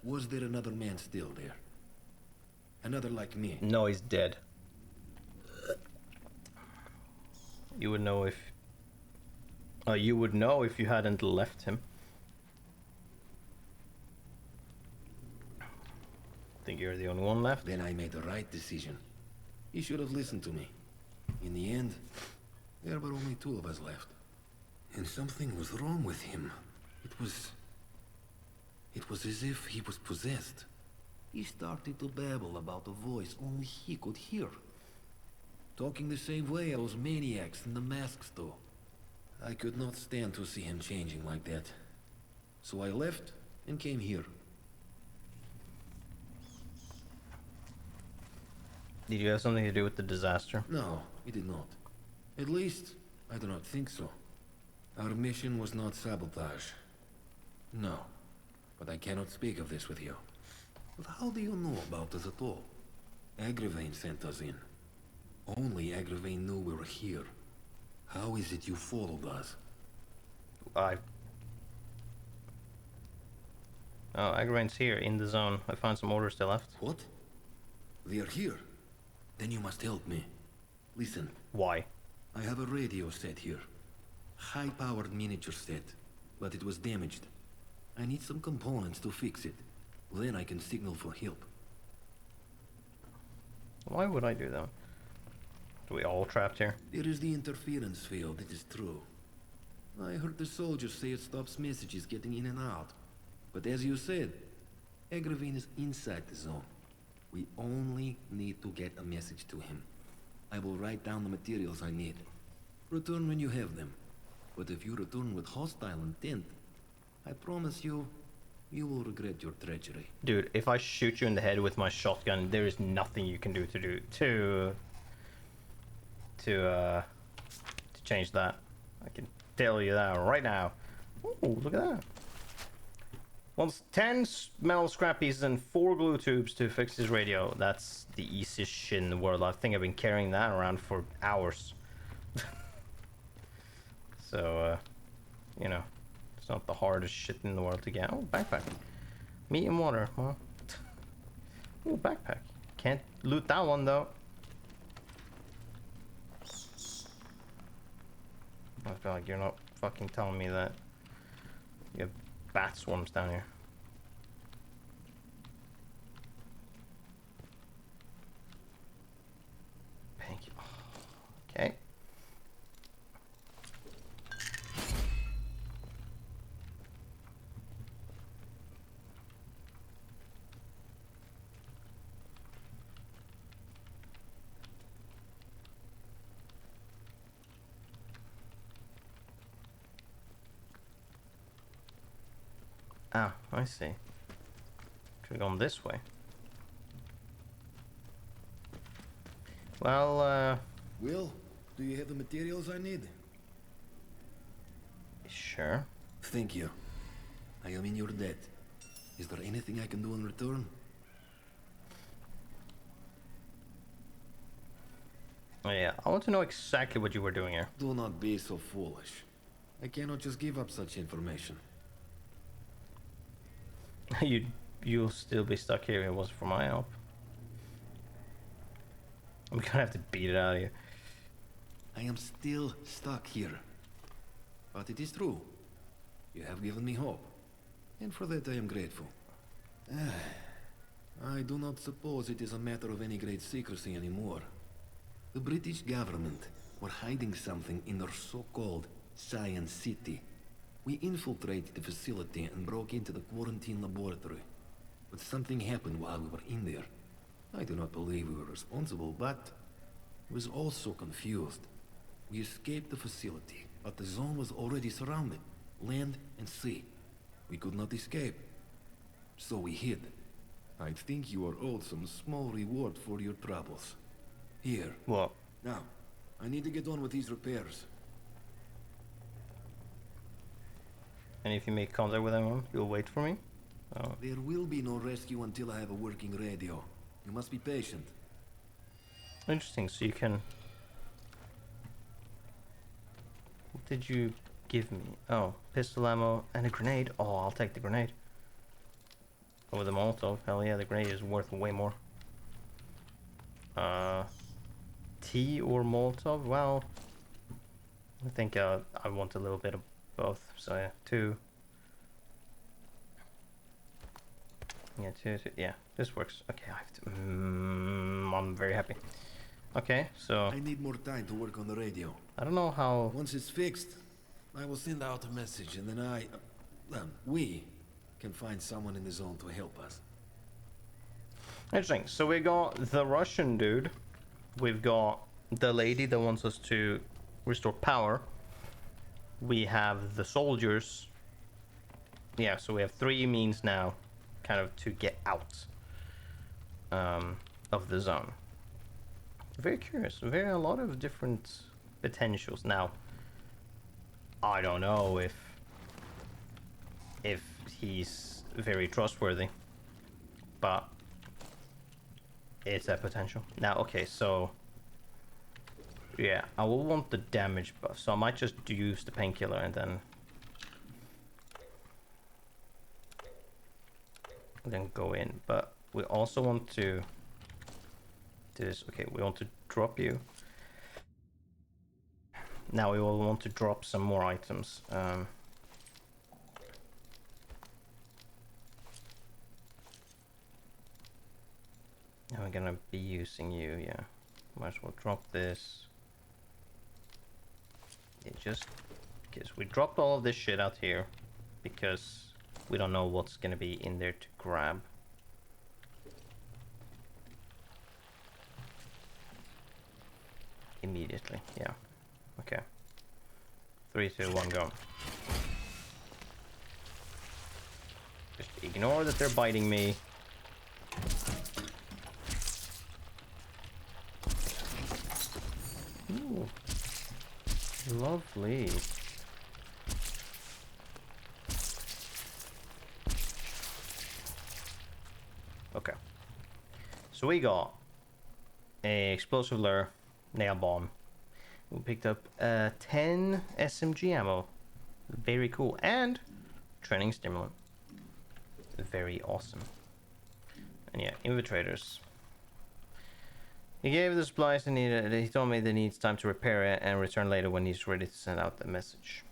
was there another man still there? Another like me? No, he's dead. You would know if... you would know if you hadn't left him. Think you're the only one left? Then I made the right decision. You should have listened to me. In the end, there were only 2 of us left. And something was wrong with him. It was as if he was possessed. He started to babble about a voice only he could hear. Talking the same way those maniacs in the masks do. I could not stand to see him changing like that. So I left and came here. Did you have something to do with the disaster? No, it did not. At least, I do not think so. Our mission was not sabotage. No, but I cannot speak of this with you. But how do you know about us at all? Agravain sent us in. Only Agravain knew we were here. How is it you followed us? Oh, Agravain's here, in the zone. I found some orders still left. What? They are here? Then you must help me. Listen. Why? I have a radio set here. High-powered miniature set, but it was damaged. I need some components to fix it. Then I can signal for help. Why would I do that? Are we all trapped here? There is the interference field, it is true. I heard the soldiers say it stops messages getting in and out. But as you said, Agravain is inside the zone. We only need to get a message to him. I will write down the materials I need. Return when you have them. But if you return with hostile intent, I promise you, you will regret your treachery. Dude, if I shoot you in the head with my shotgun, there is nothing you can do to change that. I can tell you that right now. Ooh, look at that. Wants 10 metal scrap pieces and 4 glue tubes to fix his radio. That's the easiest shit in the world. I think I've been carrying that around for hours. So, you know, it's not the hardest shit in the world to get. Oh, backpack. Meat and water. Well, oh, backpack. Can't loot that one, though. I feel like you're not fucking telling me that you have bat swarms down here. Thank you. Okay. Ah, I see. Could have gone this way. Well, Will, do you have the materials I need? sure. Thank you. I am in your debt. Is there anything I can do in return? Oh, yeah, I want to know exactly what you were doing here. Do not be so foolish. I cannot just give up such information. You'll still be stuck here if it wasn't for my help. I'm gonna have to beat it out of you. I am still stuck here. But it is true. You have given me hope. And for that I am grateful. I do not suppose it is a matter of any great secrecy anymore. The British government were hiding something in their so-called Science City. We infiltrated the facility and broke into the quarantine laboratory. But something happened while we were in there. I do not believe we were responsible, but I was also confused. We escaped the facility, But the zone was already surrounded, land and sea. We could not escape. So we hid. I think you are owed some small reward for your troubles. Here. What? Now, I need to get on with these repairs. And if you make contact with anyone, you'll wait for me? Oh. There will be no rescue until I have a working radio. You must be patient. Interesting, so you can... What did you give me? Oh, pistol ammo and a grenade. Oh, I'll take the grenade. Over the Molotov. Hell yeah, the grenade is worth way more. Tea or Molotov? Well, I think I want a little bit of both. So yeah, 2. Yeah, 2. Yeah, this works. Okay, I have to... I'm very happy. Okay, so... I need more time to work on the radio. I don't know how... Once it's fixed, I will send out a message, and then we can find someone in the zone to help us. Interesting. So we got the Russian dude. We've got the lady that wants us to restore power. We have the soldiers. Yeah, so we have 3 means now, kind of, to get out of the zone. Very curious. A lot of different potentials. Now, I don't know if he's very trustworthy, but it's a potential. Now, okay, so yeah, I will want the damage buff, so I might just use the painkiller and then go in. But we also want to do this. Okay, we want to drop you. Now we will want to drop some more items. I'm gonna be using you, yeah. Might as well drop this. Yeah, just because we dropped all of this shit out here because we don't know what's gonna be in there to grab. Immediately, yeah. Okay. 3, 2, 1, go. Just ignore that they're biting me. Ooh. Lovely. Okay. So we got a explosive lure, nail bomb. We picked up 10 SMG ammo. Very cool. And training stimulant. Very awesome. And yeah, infiltrators. He gave the supplies he needed. He told me that he needs time to repair it and return later when he's ready to send out the message.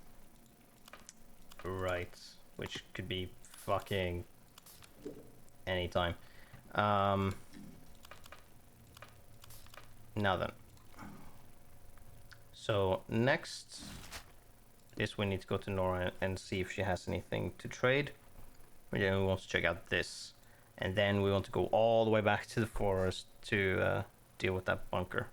Right. Which could be fucking anytime. Now then. So next is we need to go to Nora and see if she has anything to trade. And then we want to check out this. And then we want to go all the way back to the forest to deal with that bunker.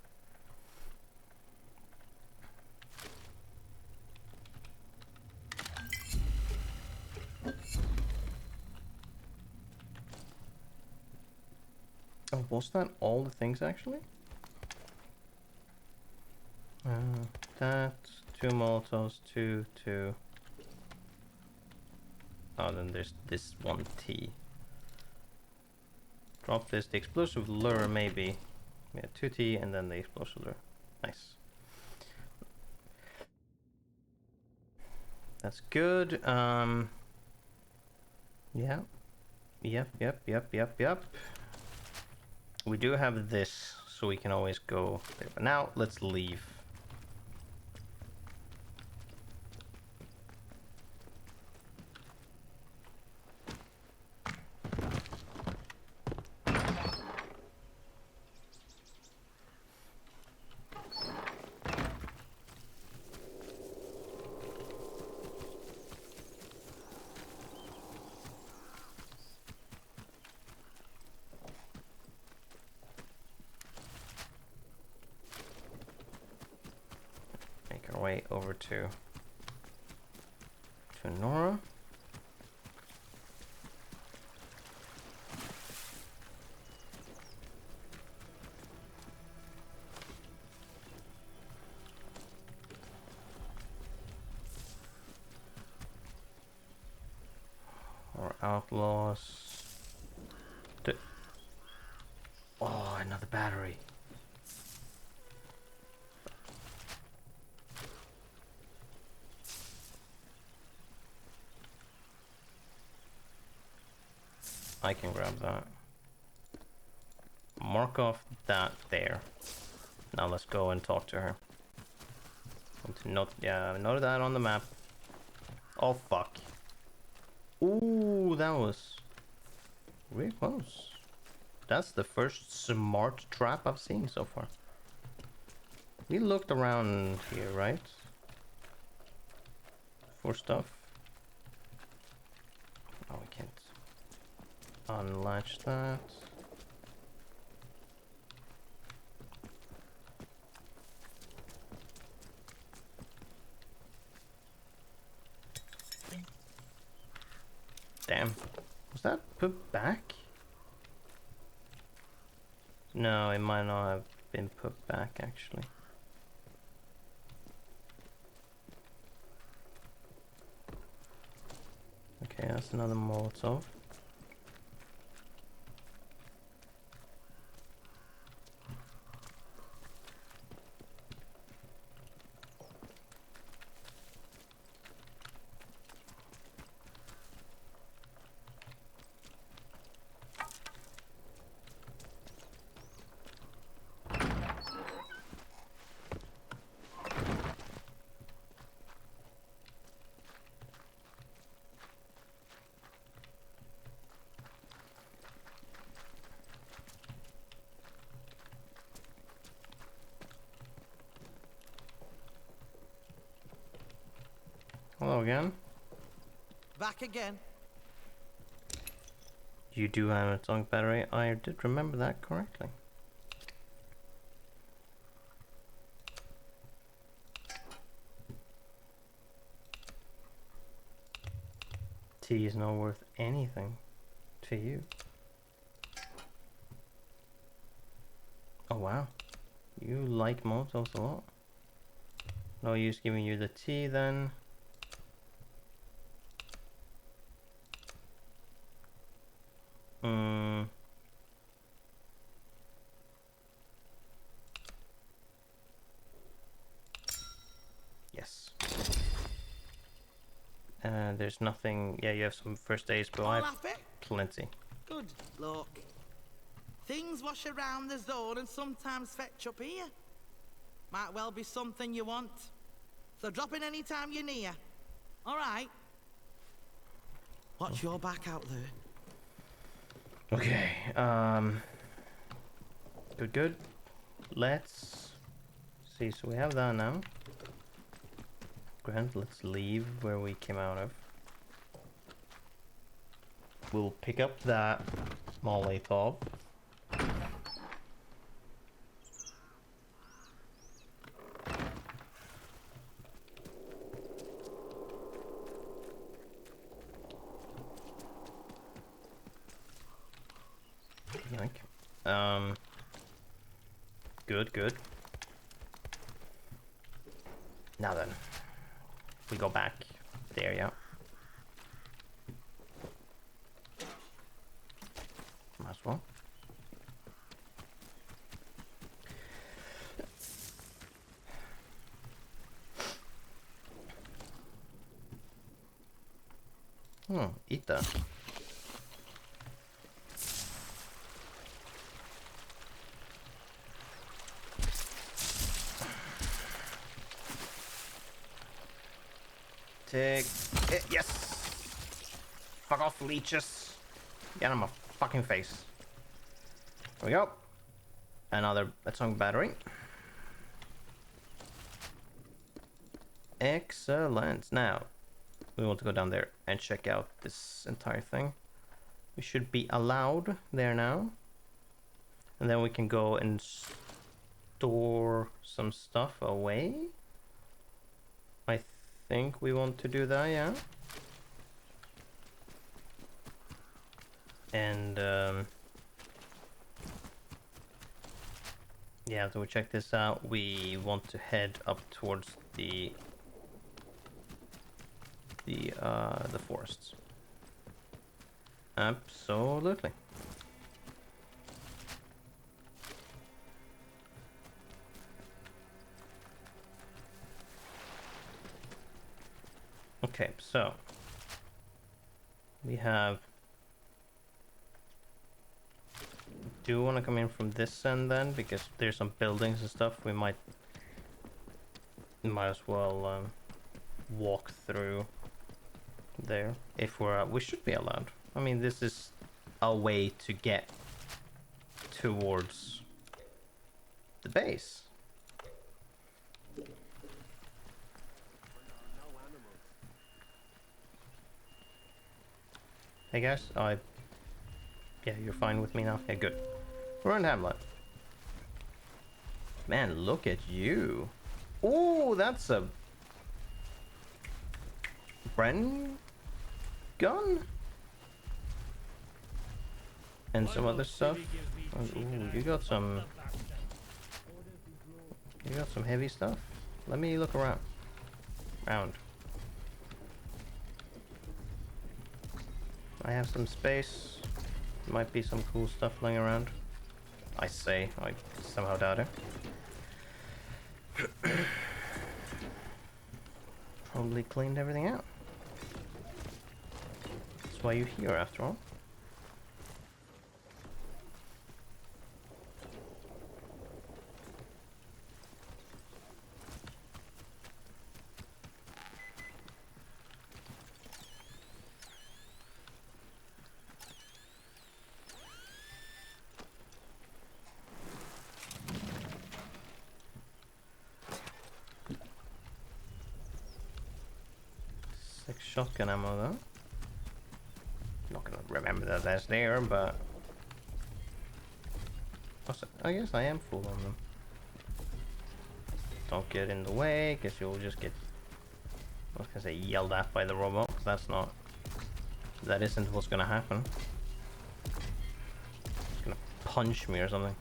Oh, was that all the things actually? That, 2 Molotovs, 2. Oh, then there's this 1 T. Drop this, the explosive lure maybe. Yeah, 2 T and then the explosive lure. Nice. That's good. Yeah. Yep. We do have this, so we can always go there. But now, let's leave. Way over to to Nora. Or outlaws. Oh, another battery. I can grab that. Mark off that there. Now let's go and talk to her. And to note, yeah, note that on the map. Oh fuck. Ooh, that was really close. That's the first smart trap I've seen so far. We looked around here, right? For stuff. Oh, we can't unlatch that. Damn. Was that put back? No, it might not have been put back actually. Okay, that's another Molotov. Hello again. Back again. You do have a atomic battery. I did remember that correctly. Tea is not worth anything to you. Oh wow. You like Molotovs a lot. No use giving you the tea then. Yes. There's nothing. Yeah, you have some first aids, but I have plenty. Good luck. Things wash around the zone and sometimes fetch up here. Might well be something you want. So drop in any time you're near. All right. Watch your back out there. Okay. Good. Let's see. So we have that now. Grand. Let's leave where we came out of. We'll pick up that small Molotov. Good. Now then, we go back there, yeah. Might as well. Eat that. Take it. Yes. Fuck off, leeches. Get on my fucking face. There we go. Another atomic battery. Excellent. Now, we want to go down there and check out this entire thing. We should be allowed there now. And then we can go and store some stuff away. I think we want to do that, yeah. And yeah, so we check this out. We want to head up towards the forests. Absolutely. Okay, so we have. Do you want to come in from this end then? Because there's some buildings and stuff. We might as well walk through there if we should be allowed. I mean, this is a way to get towards the base. Hey guys, yeah, you're fine with me now? Yeah, good. We're in Hamlet. Man, look at you. Oh, that's a Bren gun? And some other stuff. Oh, ooh, you got some heavy stuff. Let me look around. I have some space. Might be some cool stuff lying around. I somehow doubt it. Probably cleaned everything out. That's why you're here after all. Shotgun ammo though. Not gonna remember that that's there, but also, I guess I am full on them. Don't get in the way, because you'll just get, I was gonna say, yelled at by the robot, because that isn't what's gonna happen. It's gonna punch me or something.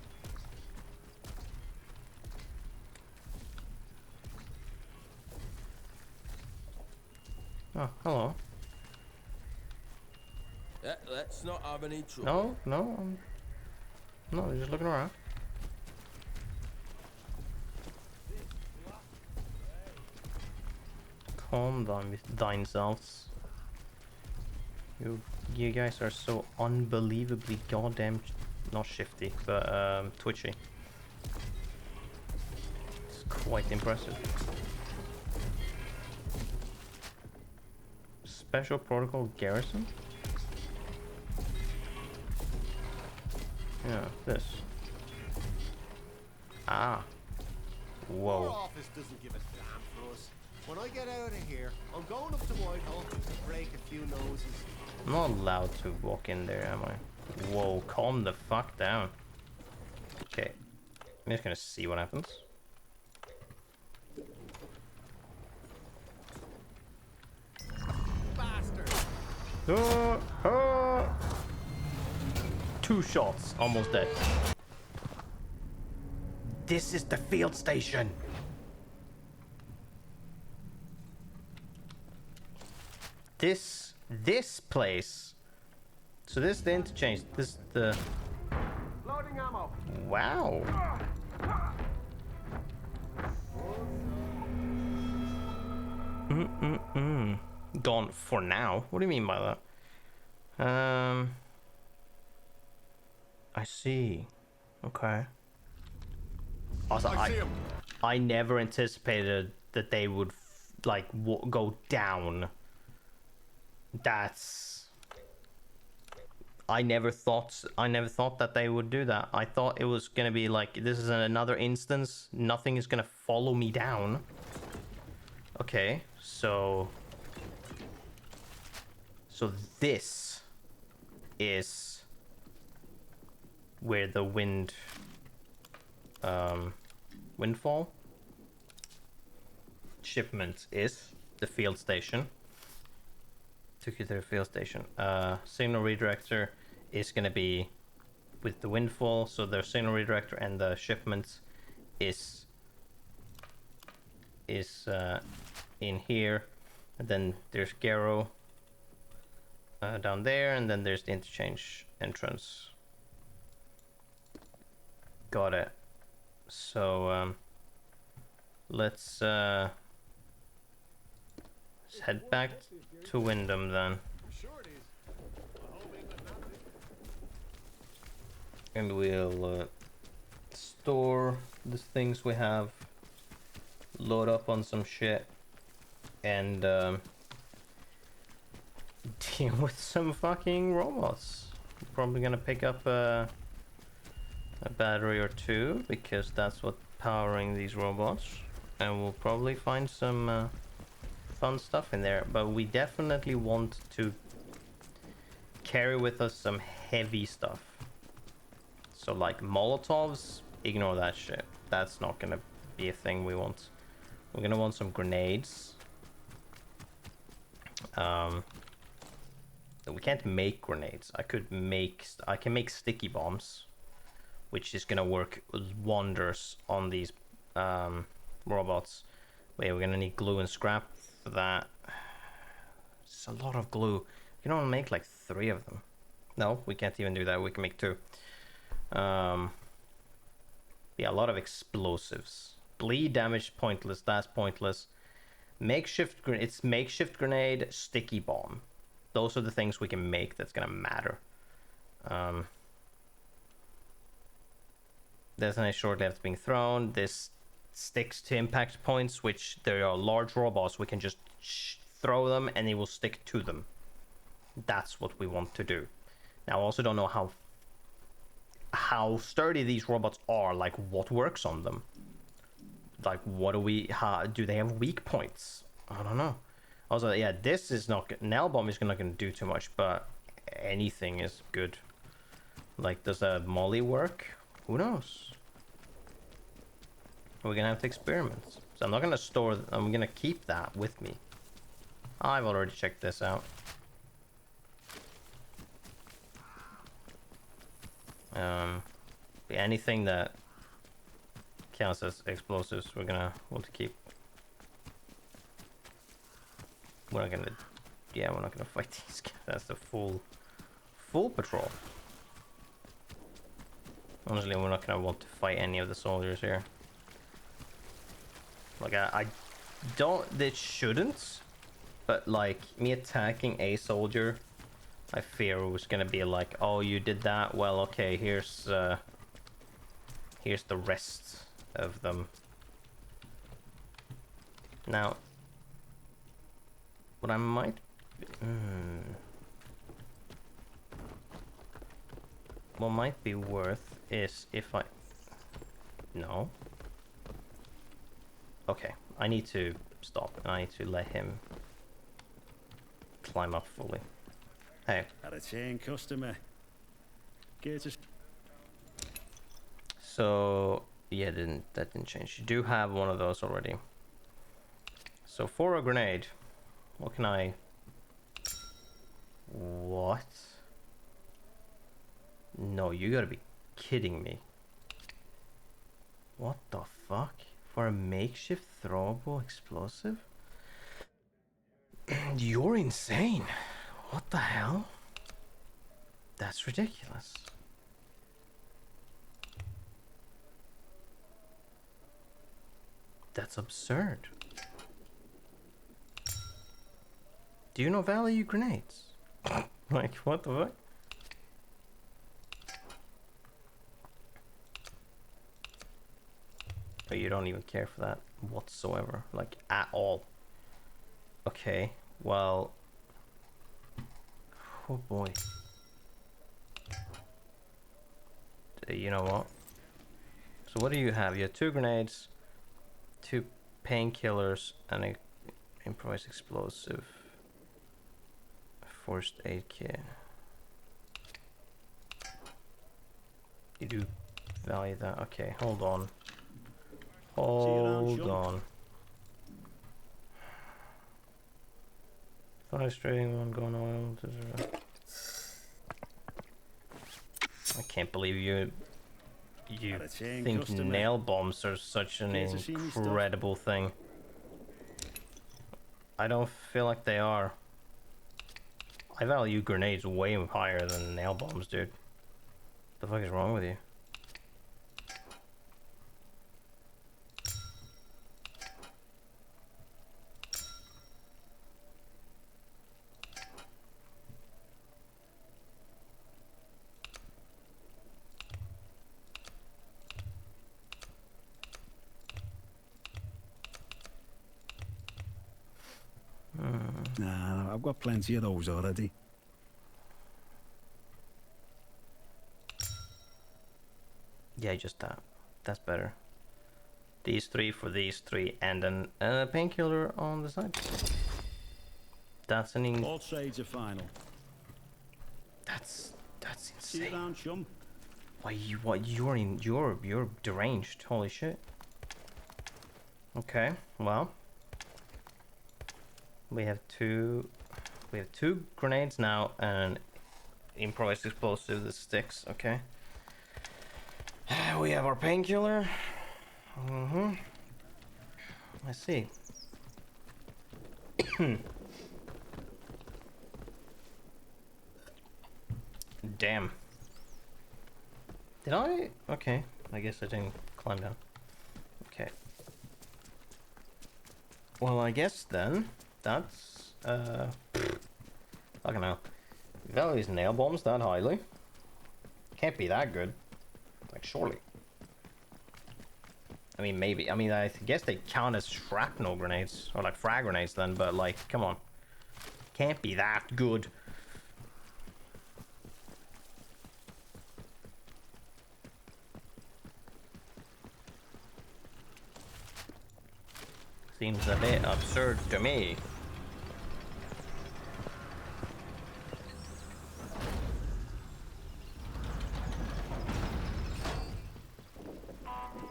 Oh, hello. Let's not have any trouble. No, no, just looking around. Calm down with thine selves. You guys are so unbelievably goddamn, not shifty, but twitchy. It's quite impressive. Special Protocol Garrison? Yeah, this. Ah. Whoa. Our office doesn't give a damn for us. When I get out of here, I'm going up to Whitehall to break a few noses. I'm not allowed to walk in there, am I? Whoa, calm the fuck down. Okay. I'm just gonna see what happens. Bastard! Oh. 2 shots, almost dead. This is the field station. This place. So this is the interchange. This is the. Loading ammo. Wow. Gone for now. What do you mean by that? I see. Okay. Also, I never anticipated that they would like go down. I never thought that they would do that. I thought it was gonna be like, this is another instance. Nothing is gonna follow me down. Okay, so this is where the windfall shipment is. the field station. Took you to the field station. Signal redirector is gonna be with the windfall, so the signal redirector and the shipments is in here, and then there's Garrow down there, and then there's the interchange entrance. Got it. So let's head back to Wyndham then. And we'll store the things we have, load up on some shit, and deal with some fucking robots. Probably gonna pick up a battery or two, because that's what's powering these robots, and we'll probably find some fun stuff in there. But we definitely want to carry with us some heavy stuff. So like Molotovs, ignore that shit. That's not gonna be a thing we want. We're gonna want some grenades. We can't make grenades. I can make sticky bombs, which is gonna work wonders on these robots. Wait, we're gonna need glue and scrap for that. It's a lot of glue. You can only make like 3 of them. No, we can't even do that. We can make 2. Yeah, a lot of explosives. Bleed damage, pointless. That's pointless. Makeshift grenade, sticky bomb. Those are the things we can make that's gonna matter. Detonate shortly after being thrown. This sticks to impact points, which there are large robots. We can just throw them and it will stick to them. That's what we want to do. Now, I also don't know how sturdy these robots are. Like, what works on them? Like, do they have weak points? I don't know. Also, yeah, this is not good. Nail bomb is not going to do too much, but anything is good. Like, does a molly work? Who knows? We're going to have to experiment. So I'm not going to store, I'm going to keep that with me. I've already checked this out. Anything that counts as explosives, we're gonna want to keep. We're not gonna fight these guys. That's the full patrol. Honestly, we're not gonna want to fight any of the soldiers here. Like, I don't, it shouldn't, but like, me attacking a soldier, I fear it was gonna be like, oh, you did that? Well, okay, here's the rest of them. Now, what I might... what might be worth is if I... No. Okay, I need to stop, and I need to let him climb up fully. Hey. Had a chain customer. So, yeah, that didn't change. You do have one of those already. So for a grenade, what can I... What? No, you gotta be kidding me. What the fuck? For a makeshift throwable explosive? You're insane. What the hell? That's ridiculous. That's absurd. Do you know value grenades? Like, what the fuck? But you don't even care for that whatsoever, like, at all. Okay, well... Oh boy. You know what? So what do you have? You have 2 grenades, 2 painkillers, and an improvised explosive. First aid kit. You do value that. Okay, hold on. Hold on. Fire string, one gun oil. I can't believe you think customer. nail bombs are such an Care to see me stuff? incredible thing. I don't feel like they are. I value grenades way higher than nail bombs, dude. The fuck is wrong with you? Nah, I've got plenty of those already. Yeah, just that. That's better. These three for these three, and then a painkiller on the side. That's an All trades are final. That's See you insane. around, chum. You're deranged. Holy shit. Okay, well. We have two grenades now and improvised explosive that sticks, okay. We have our painkiller. Let's see. Damn. Did I? Okay. I guess I didn't climb down. Okay. Well, I guess then that's I don't know. Value these nail bombs that highly. Can't be that good. Like surely. I mean maybe. I mean I guess they count as shrapnel grenades or like frag grenades then, but like come on. Can't be that good. Seems a bit absurd to me.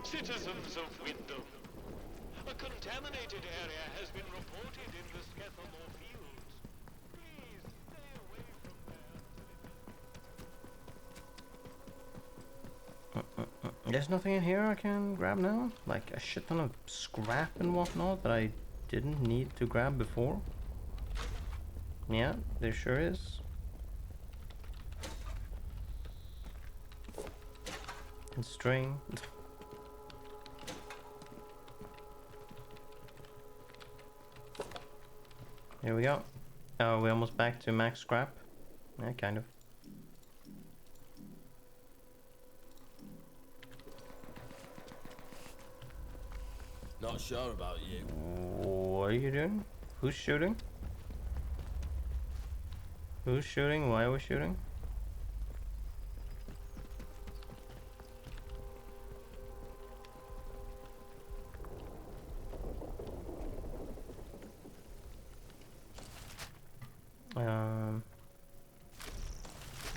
Citizens of Wyndham, a contaminated area has been reported in the Skethamore fields. Please stay away from there. There's nothing in here I can grab now? Like a shit ton of scrap and whatnot that I didn't need to grab before? Yeah, there sure is. And string. Here we go. Oh, we're almost back to max scrap. Yeah, kind of. Not sure about you. What are you doing? Who's shooting? Who's shooting? Why are we shooting?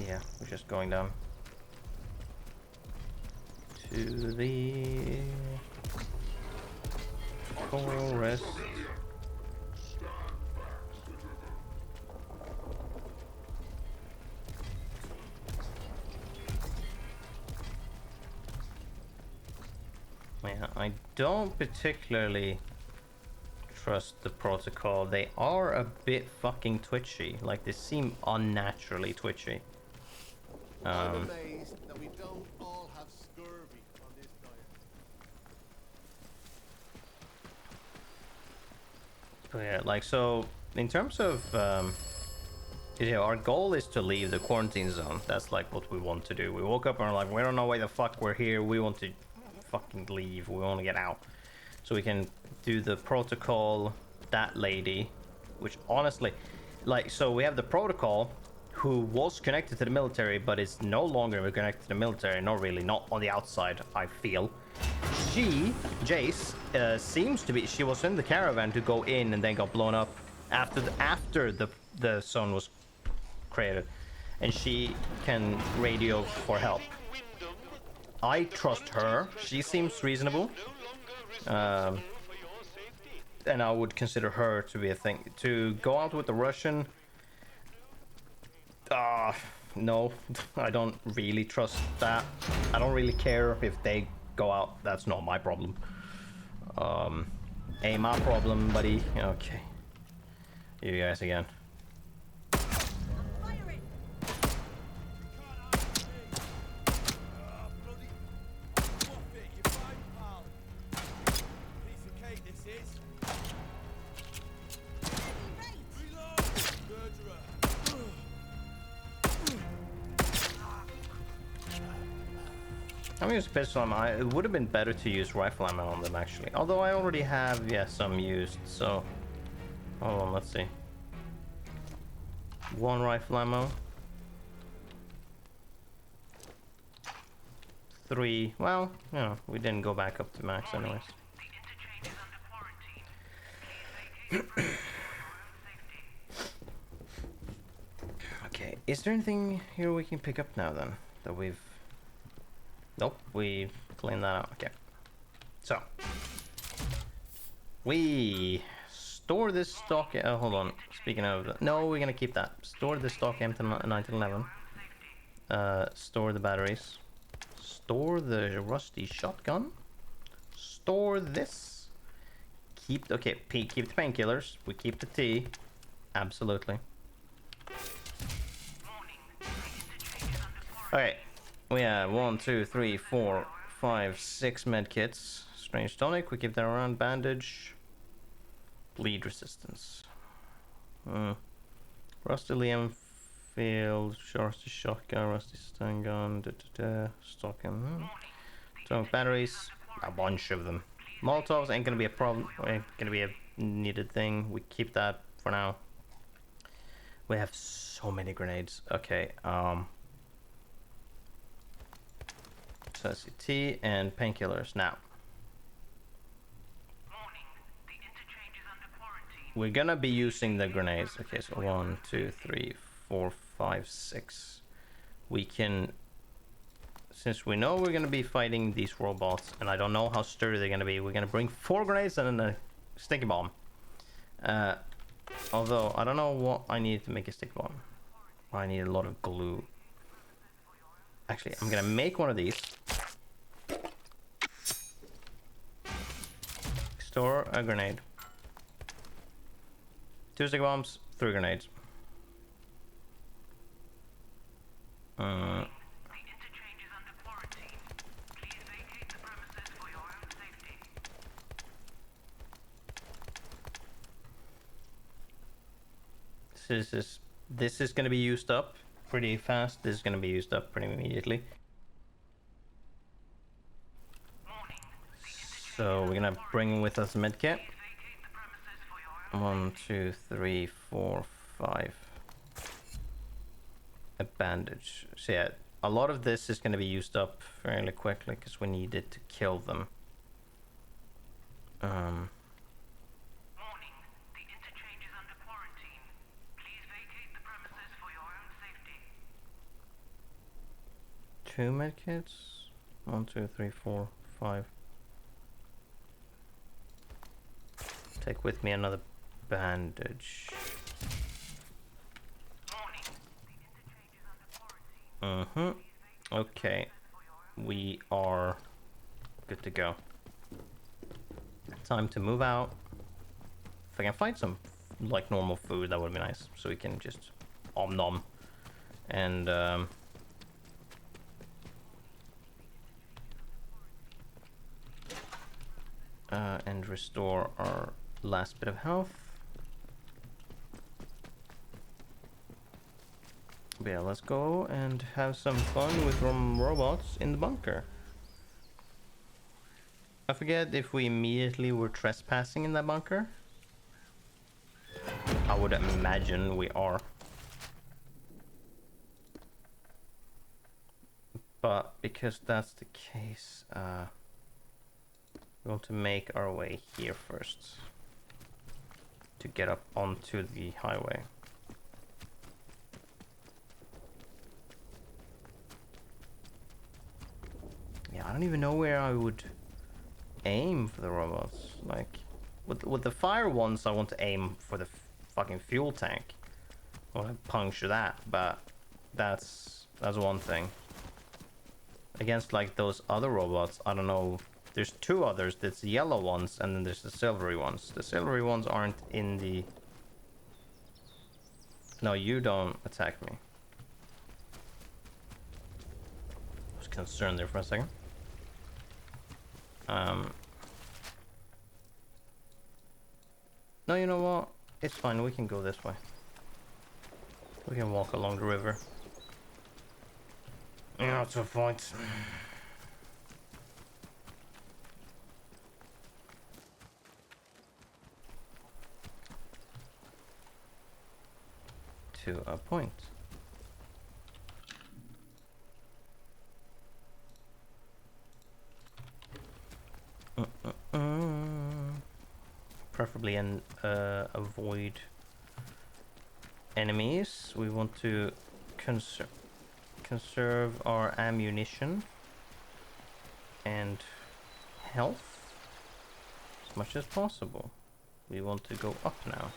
Yeah, we're just going down to the forest. Yeah, I don't particularly trust the protocol. They are a bit fucking twitchy. Like, they seem unnaturally twitchy. I'm amazed that we don't all have scurvy on this diet. But yeah, like, so in terms of you know, our goal is to leave the quarantine zone. That's like what we want to do. We woke up and we're like, we don't know why the fuck we're here. We want to fucking leave. We want to get out. So we can do the protocol, that lady, which honestly, like, so we have the protocol who was connected to the military but is no longer connected to the military. Not really, not on the outside, I feel. She, Jace, seems to be, she was in the caravan to go in and then got blown up after the zone was created, and she can radio for help. I trust her. She seems reasonable. and I would consider her to be a thing. To go out with the Russian, no, I don't really trust that. I don't really care if they go out. That's not my problem. Ain't my problem, buddy. Okay. You guys again. I'm using pistol ammo. It would have been better to use rifle ammo on them actually. Although I already have, some used, so... Hold on, let's see. 1 rifle ammo. 3, well, we didn't go back up to max anyways. Okay, is there anything here we can pick up now then? That we've... Nope, we cleaned that out. Okay. So. We store this stock... hold on. Speaking of... No, we're gonna keep that. Store the stock M1911. Store the batteries. Store the rusty shotgun. Store this. Keep... Okay, keep the painkillers. We keep the tea. Absolutely. Okay. We have 1, 2, 3, 4, 5, 6 medkits. Strange tonic, we keep that around. Bandage. Bleed resistance. Rusty Liam Field, rusty shotgun, rusty stun gun, stock and batteries, a bunch of them. Molotovs ain't gonna be a problem, ain't gonna be a needed thing. We keep that for now. We have so many grenades. Okay, so let's see, tea and painkillers now. We're gonna be using the grenades. Okay, so 1, 2, 3, 4, 5, 6. We can, since we know we're gonna be fighting these robots, and I don't know how sturdy they're gonna be, we're gonna bring 4 grenades and then a sticky bomb. Although I don't know what I need to make a sticky bomb. I need a lot of glue. Actually, I'm gonna make one of these. Store a grenade. 2 stick bombs, 3 grenades. This is going to be used up pretty fast. This is going to be used up pretty immediately. So we're gonna bring with us a medkit. 1, 2, 3, 4, 5. A bandage. So yeah, a lot of this is going to be used up fairly quickly because we need it to kill them. Warning, the interchange is under quarantine. Please vacate the premises for your own safety. 2 medkits. 1, 2, 3, 4, 5. Take with me another bandage. Okay. We are good to go. Time to move out. If I can find some like normal food, that would be nice. So we can just om nom and restore our last bit of health. But yeah, let's go and have some fun with robots in the bunker. I forget if we immediately were trespassing in that bunker. I would imagine we are. But because that's the case, we want to make our way here first to get up onto the highway. Yeah, I don't even know where I would aim for the robots. Like, With the fire ones, I want to aim for the fucking fuel tank. I want to puncture that, but that's one thing. Against like those other robots, I don't know. There's two others. There's the yellow ones, and then there's the silvery ones. The silvery ones aren't in the... No, you don't attack me. I was concerned there for a second. No, you know what? It's fine. We can go this way. We can walk along the river. Yeah, it's a fight. To a point. Preferably avoid enemies. We want to conserve our ammunition and health as much as possible. We want to go up now.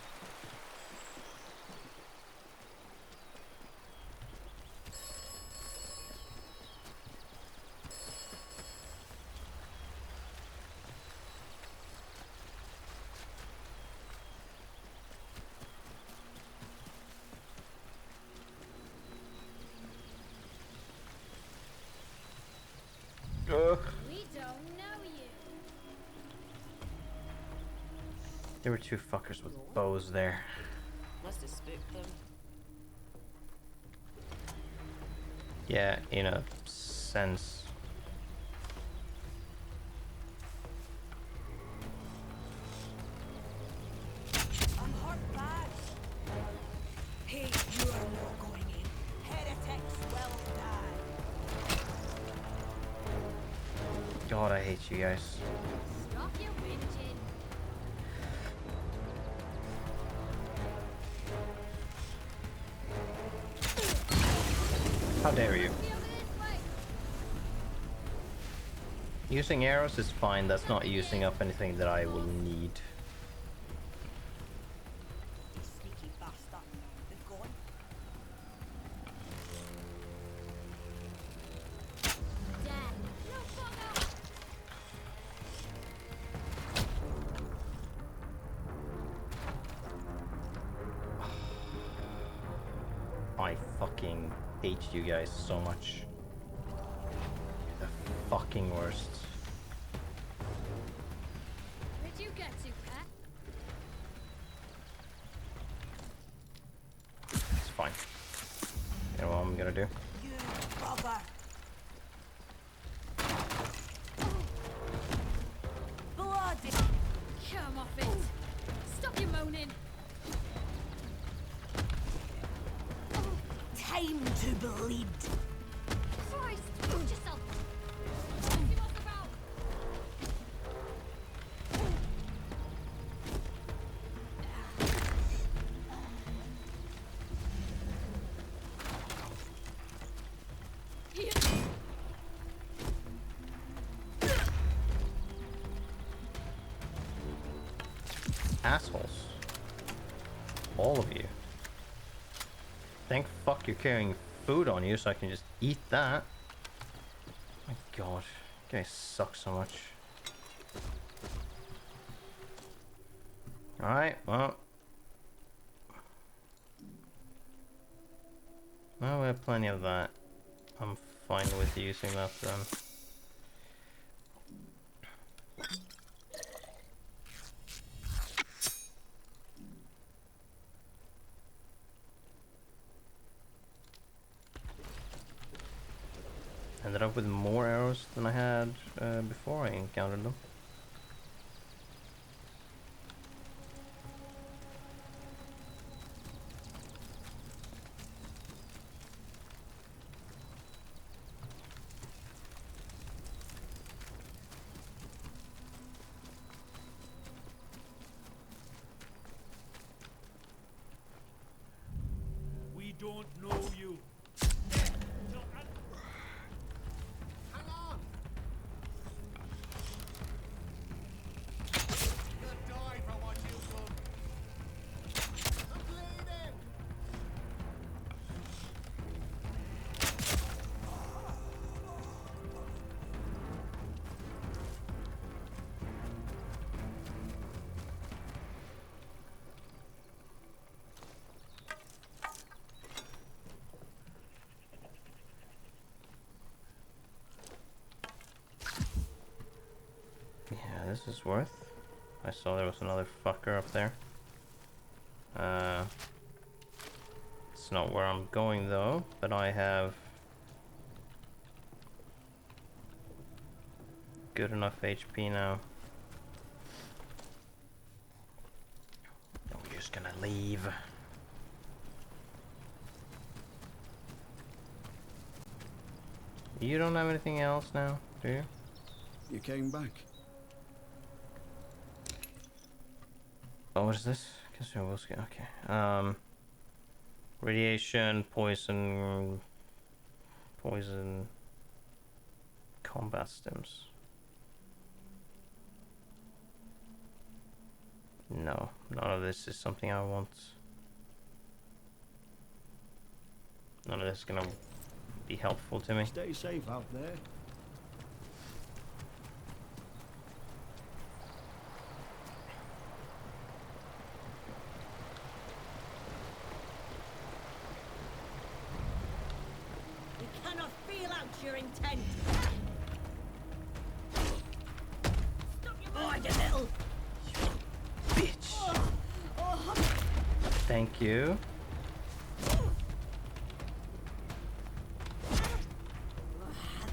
We don't know you. There were two fuckers with bows there. Must have spooked them. Yeah, in a sense. I'm hurt bad. Hey, you are not going in. Heretics will die. God, I hate you guys. Stop your whinging. How dare you? Using arrows is fine, that's not using up anything that I will need. Sneaky bastard. They've gone. Dead. No bother. I fucking hate you guys so much. You're the fucking worst. Where'd you get to, pet? It's fine. You know what I'm gonna do? You brother. Bloody. Come off it. Stop your moaning. Time to bleed. Christ, watch yourself. What's he off about? Assholes. All of you. Thank fuck you're carrying food on you so I can just eat that. My god. You guys suck so much. Alright, well. Well, we have plenty of that. I'm fine with using that then. Ended up with more arrows than I had before I encountered them. We don't know you. Hang on! You're gonna die for this is worth. I saw there was another fucker up there. It's not where I'm going though, but I have good enough HP now. I'm just gonna leave. You don't have anything else now, do you? You came back. Oh, what is this? Okay. Radiation, poison, combat stims. No, none of this is something I want. None of this is gonna be helpful to me. Stay safe out there. We cannot feel out your intent. Stop your oh, you little bitch. Thank you.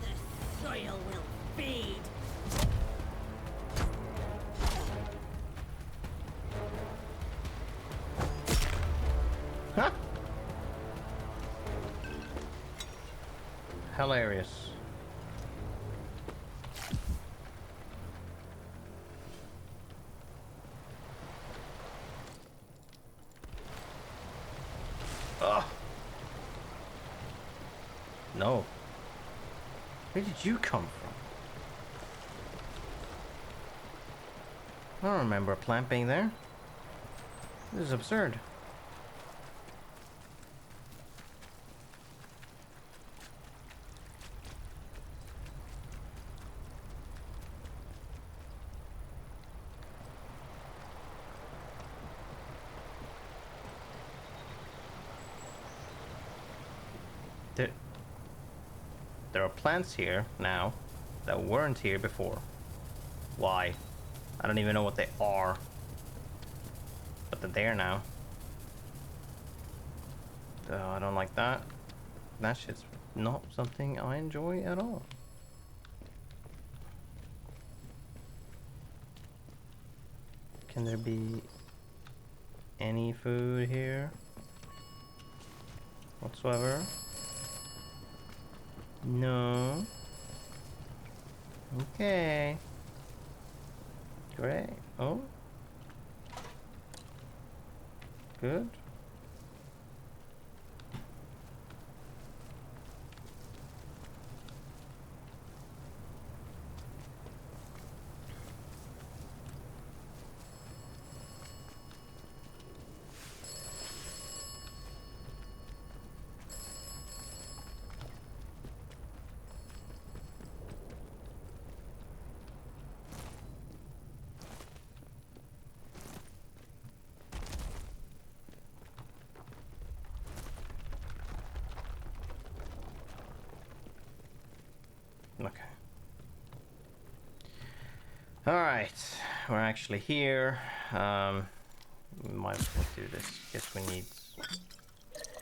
The soil will feed. Huh? Hilarious. Ugh. No. Where did you come from? I don't remember a plant being there. This is absurd. There are plants here now that weren't here before. Why? I don't even know what they are. But they're there now. I don't like that. That shit's not something I enjoy at all. Can there be any food here whatsoever? No. Okay. Great. Oh. Good. Okay. Alright, we're actually here. We might as well do this. Guess we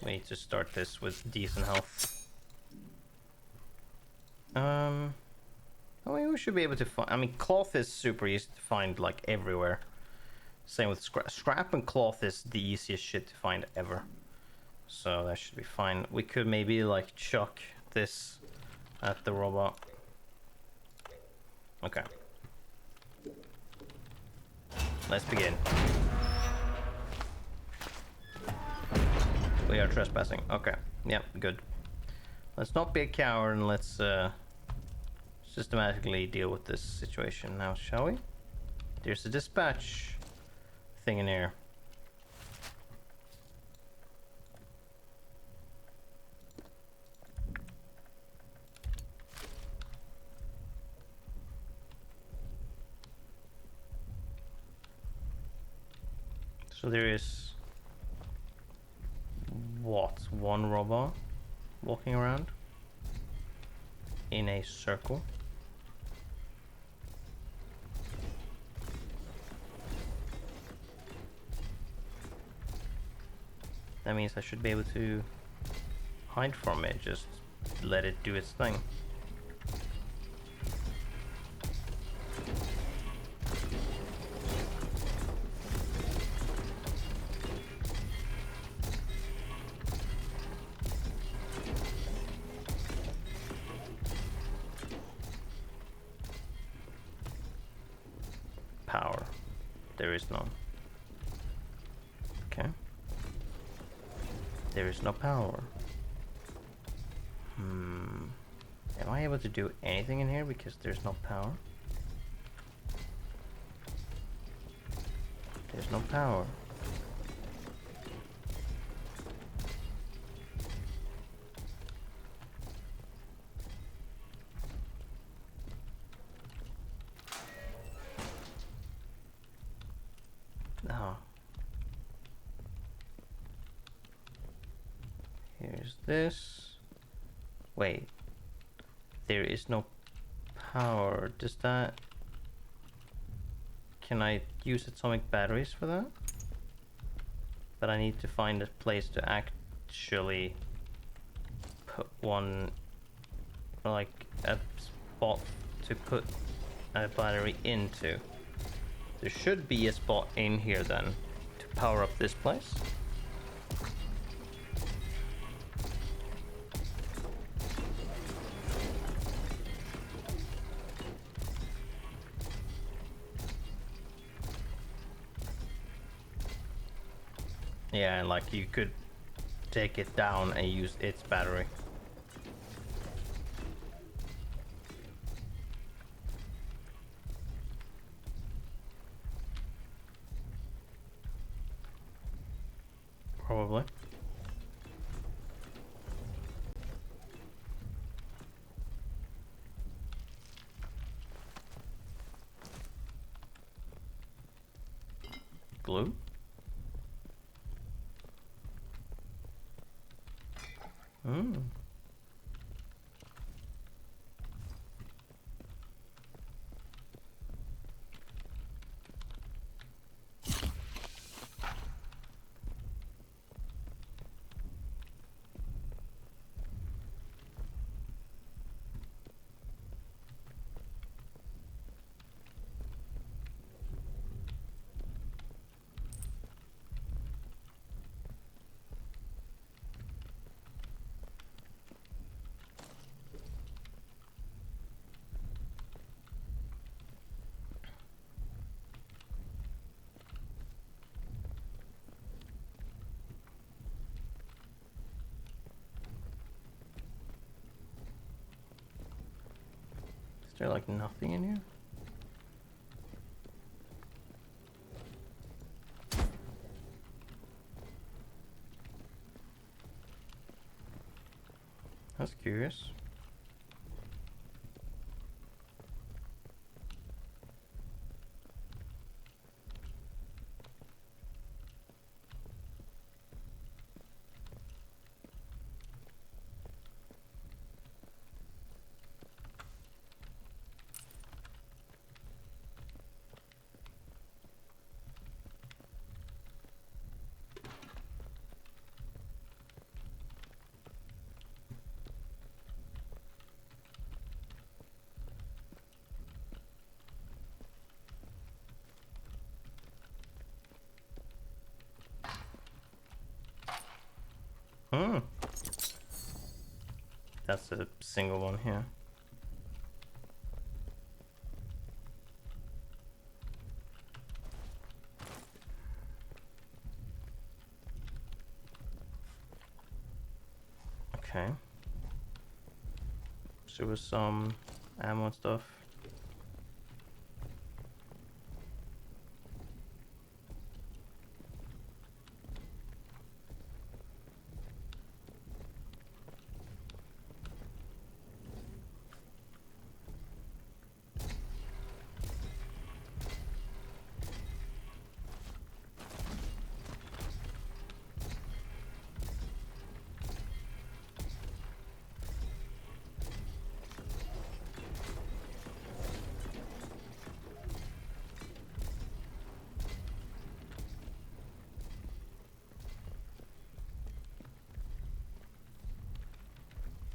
need to start this with decent health. I mean, we should be able to find. I mean, cloth is super easy to find like everywhere. Same with scrap. Scrap and cloth is the easiest shit to find ever. So that should be fine. We could maybe like chuck this at the robot. Okay. Let's begin. We are trespassing. Okay. Yep, good. Let's not be a coward and let's systematically deal with this situation now, shall we? There's a dispatch thing in here. So there is what? One robot walking around in a circle. That means I should be able to hide from it, just let it do its thing. Power. There is none. Okay. There is no power. Am I able to do anything in here because there's no power? There's no power. No. Here's this. Wait. There is no power. Does that... Can I use atomic batteries for that? But I need to find a place to actually put one, like a spot to put a battery into. There should be a spot in here then to power up this place. Yeah, and like you could take it down and use its battery. Probably. Glue? Is there like nothing in here? That's curious. That's a single one here. Okay. So with some ammo and stuff.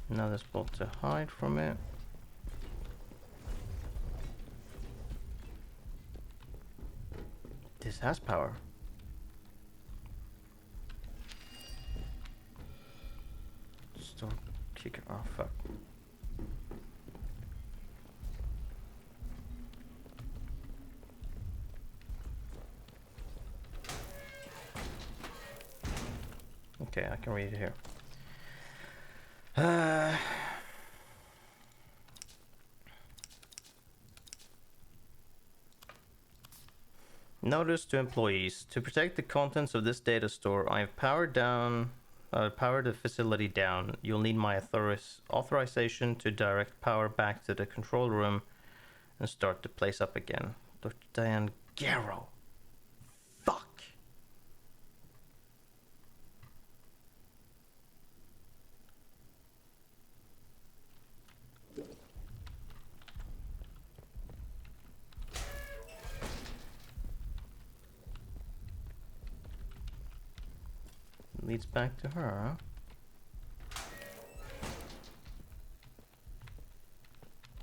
Another spot to hide from it. This has power. Store kicker. Oh fuck. Okay, I can read it here. Notice to employees: to protect the contents of this data store, I have powered the facility down. You'll need my authorization to direct power back to the control room and start the place up again. Dr. Diane Garrow. Fuck. Leads back to her, huh?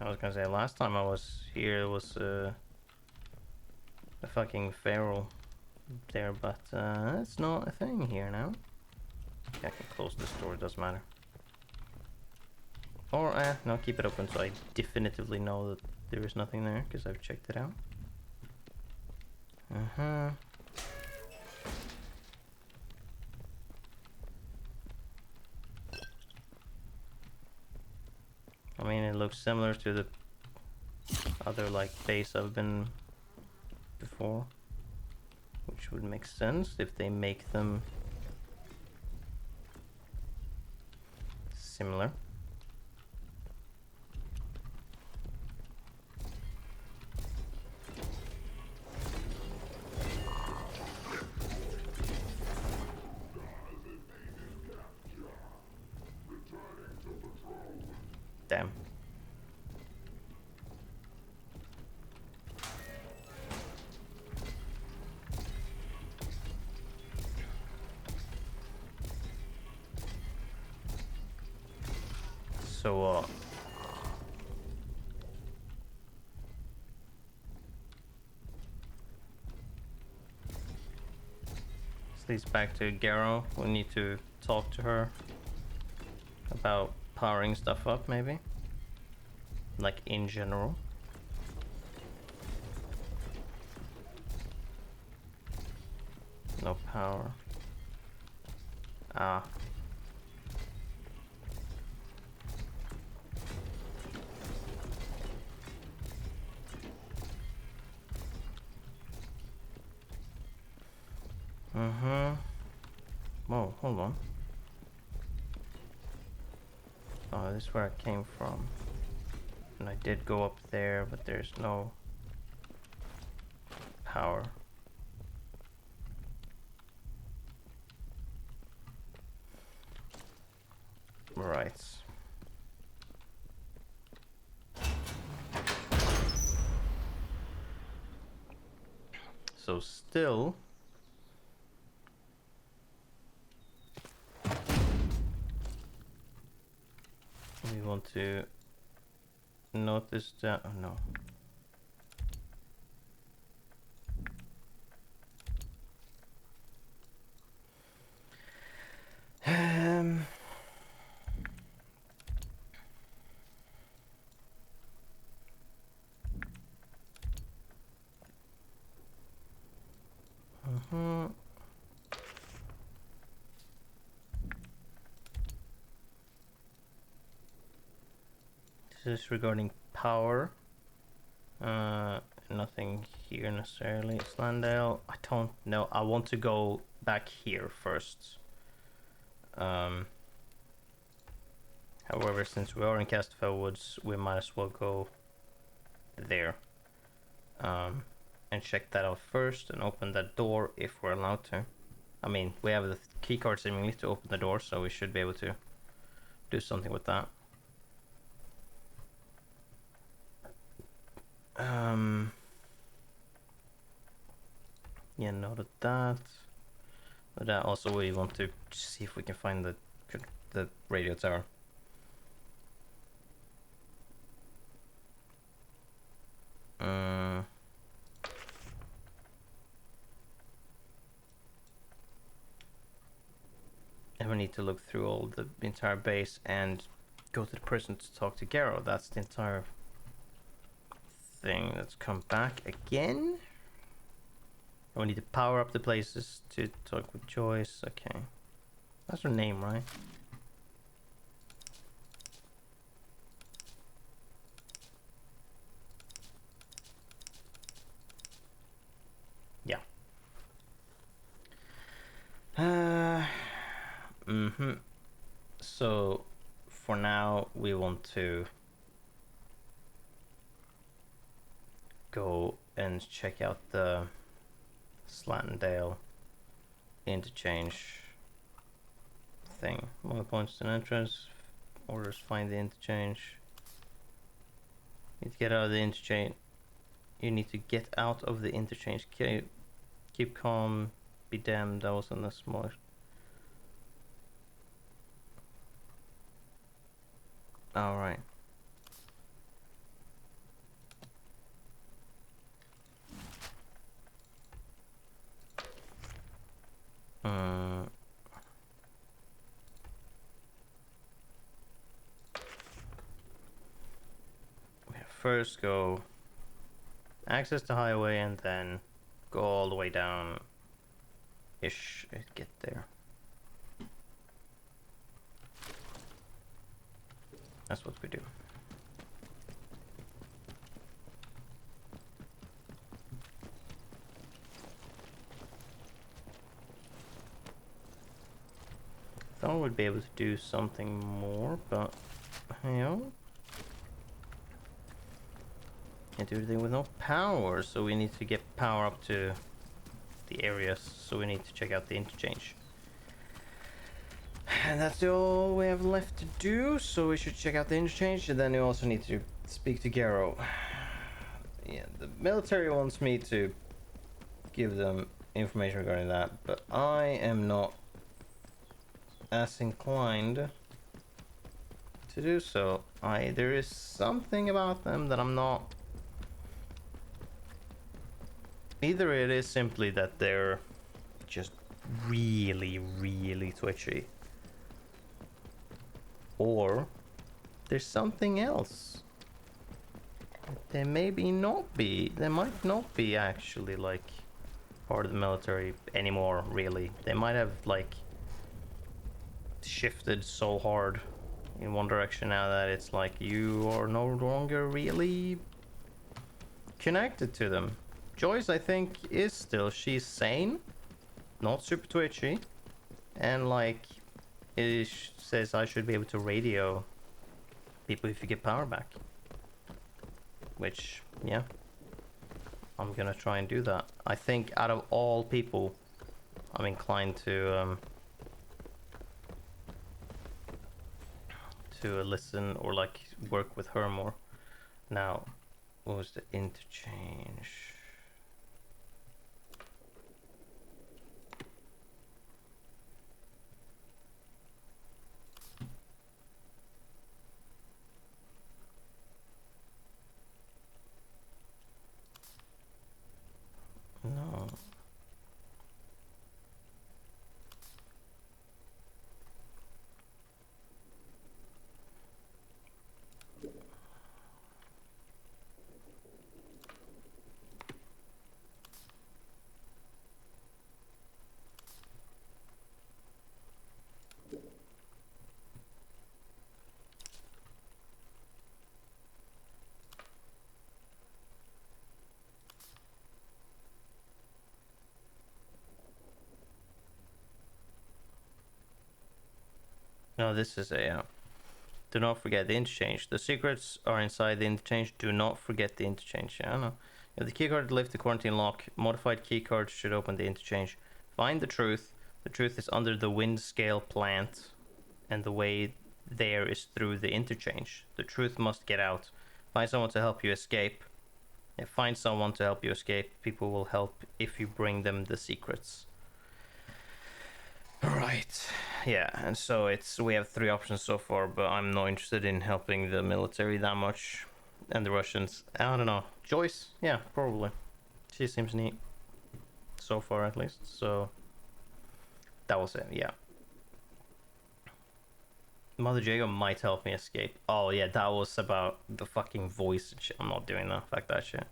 I was gonna say, last time I was here, it was a fucking feral there, but it's not a thing here now. I can close this door, it doesn't matter. Or, no, keep it open so I definitively know that there is nothing there, because I've checked it out. Uh-huh. I mean, it looks similar to the other, like, base I've been before. Which would make sense if they make them similar. Damn. So, this leads back to Garrow. We need to talk to her about powering stuff up, maybe? Like, in general. No power. Ah. Whoa, hold on. Oh, this is where I came from. And I did go up there, but there's no power. Right. So still... we want to notice that... oh no. This is regarding power. Nothing here necessarily. Slandale, I don't know. I want to go back here first. However, since we are in Castlefell Woods, we might as well go there. And check that out first and open that door if we're allowed to. I mean, we have the keycard seemingly to open the door, so we should be able to do something with that. Yeah, noted that. But also we want to see if we can find the radio tower. need to look through all the entire base and go to the prison to talk to Garrow. That's the entire thing. Let's come back again. We need to power up the places to talk with Joyce. Okay. That's her name, right? Yeah. So, for now, we want to go and check out the Slatendale interchange thing. More points to an entrance. Orders find the interchange. Need to get out of the interchange. You need to get out of the interchange. Keep calm. Be damned. That was on the smaller. All right. We first go access the highway and then go all the way down ish and get there. That's what we do. Thought we'd be able to do something more, but you know, can't do anything with no power, so we need to get power up to the areas, so we need to check out the interchange. And that's all we have left to do, so we should check out the interchange, and then we also need to speak to Garrow. Yeah, the military wants me to give them information regarding that, but I am not as inclined to do so. There is something about them that I'm not. Either it is simply that they're just really, really twitchy, or there's something else. They maybe not be. They might not be actually like part of the military anymore. Really, they might have like shifted so hard in one direction now that it's like you are no longer really connected to them. Joyce, I think, is still, she's sane, not super twitchy, and like it says I should be able to radio people if you get power back, which, yeah, I'm gonna try and do that. I think out of all people, I'm inclined to listen or like work with her more. Now, what was the interchange? No. No, this is a do not forget the interchange. The secrets are inside the interchange. Do not forget the interchange. Yeah, I know. You have the keycard to lift the quarantine lock. Modified keycard should open the interchange. Find the truth. The truth is under the wind scale plant, and the way there is through the interchange. The truth must get out. Find someone to help you escape. Yeah, find someone to help you escape. People will help if you bring them the secrets. Right. Yeah, and so we have 3 options so far, but I'm not interested in helping the military that much. And the Russians, I don't know. Joyce? Yeah, probably. She seems neat. So far, at least. So, that was it, yeah. Mother Jago might help me escape. Oh yeah, that was about the fucking voice and shit. I'm not doing that. Fuck that shit.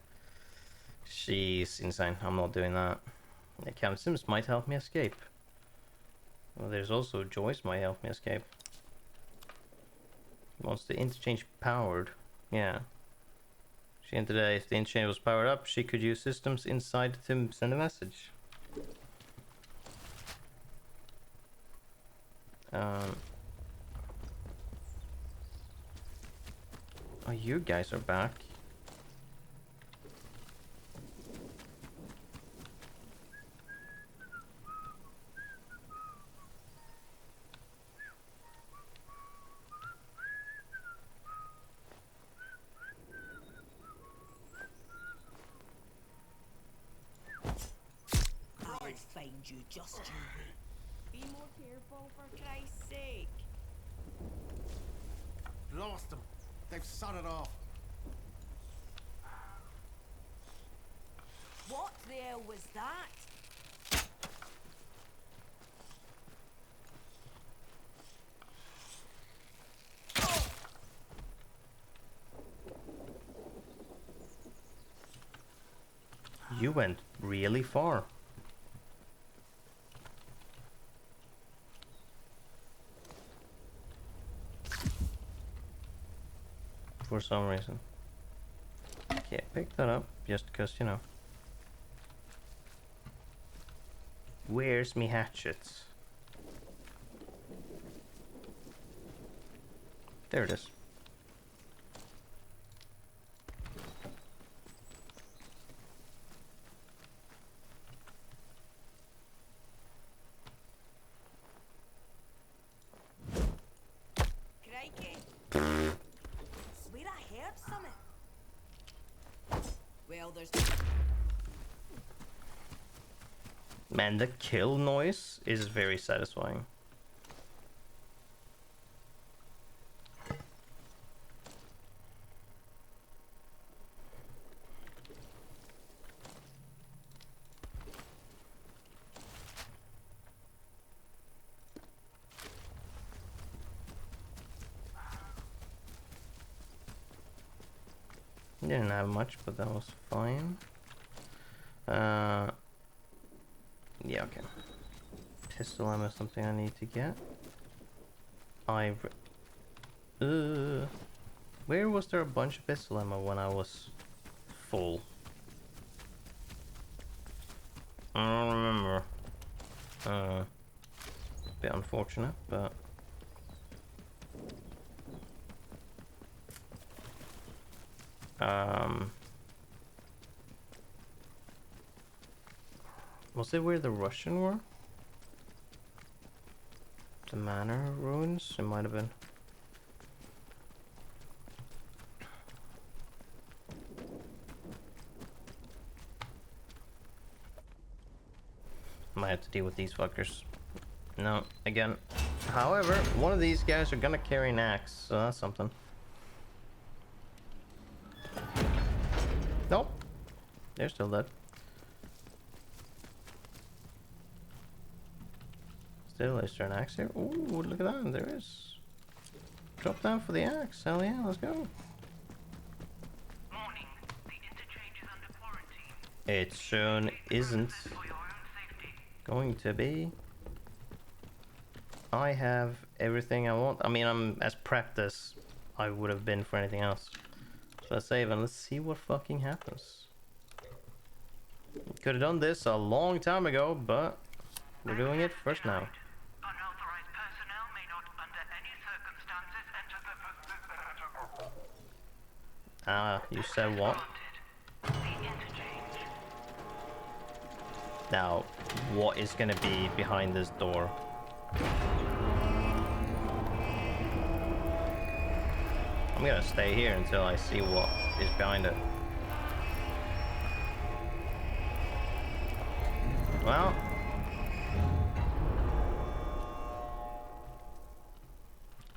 She's insane. I'm not doing that. Yeah, Cam Sims might help me escape. Well, there's also Joyce might help me escape. Wants the interchange powered. Yeah. She entered today. If the interchange was powered up, she could use systems inside to send a message. Oh, you guys are back. I'll find you just you wait. Be more careful, for Christ's sake. Lost them. They've sodded off. What the hell was that? You went really far. For some reason. Okay, pick that up just because, you know. Where's me hatchets? There it is. Crikey. Swear I heard something. Well, there's... Man, the kill noise is very satisfying. Didn't have much, but that was fine. Yeah, okay. Pistol ammo is something I need to get. Where was there a bunch of pistol ammo when I was full? I don't remember. Bit unfortunate, but... Was it where the Russian were? The manor ruins? It might have been. Might have to deal with these fuckers. No, again. However, one of these guys are gonna carry an axe, so that's something. Nope. They're still dead. Still, is there an axe here? Ooh, look at that, there is. Drop down for the axe, hell yeah, let's go. Warning, the interchange is under quarantine. It soon isn't For your own safety. going to be. I have everything I want. I mean, I'm as prepped as I would have been for anything else. So let's save and let's see what fucking happens. Could have done this a long time ago, but we're doing it first now. Unauthorized personnel may not, under any circumstances, enter the... Ah, you said what? The interchange. Now, what is gonna be behind this door? I'm gonna stay here until I see what is behind it. Well,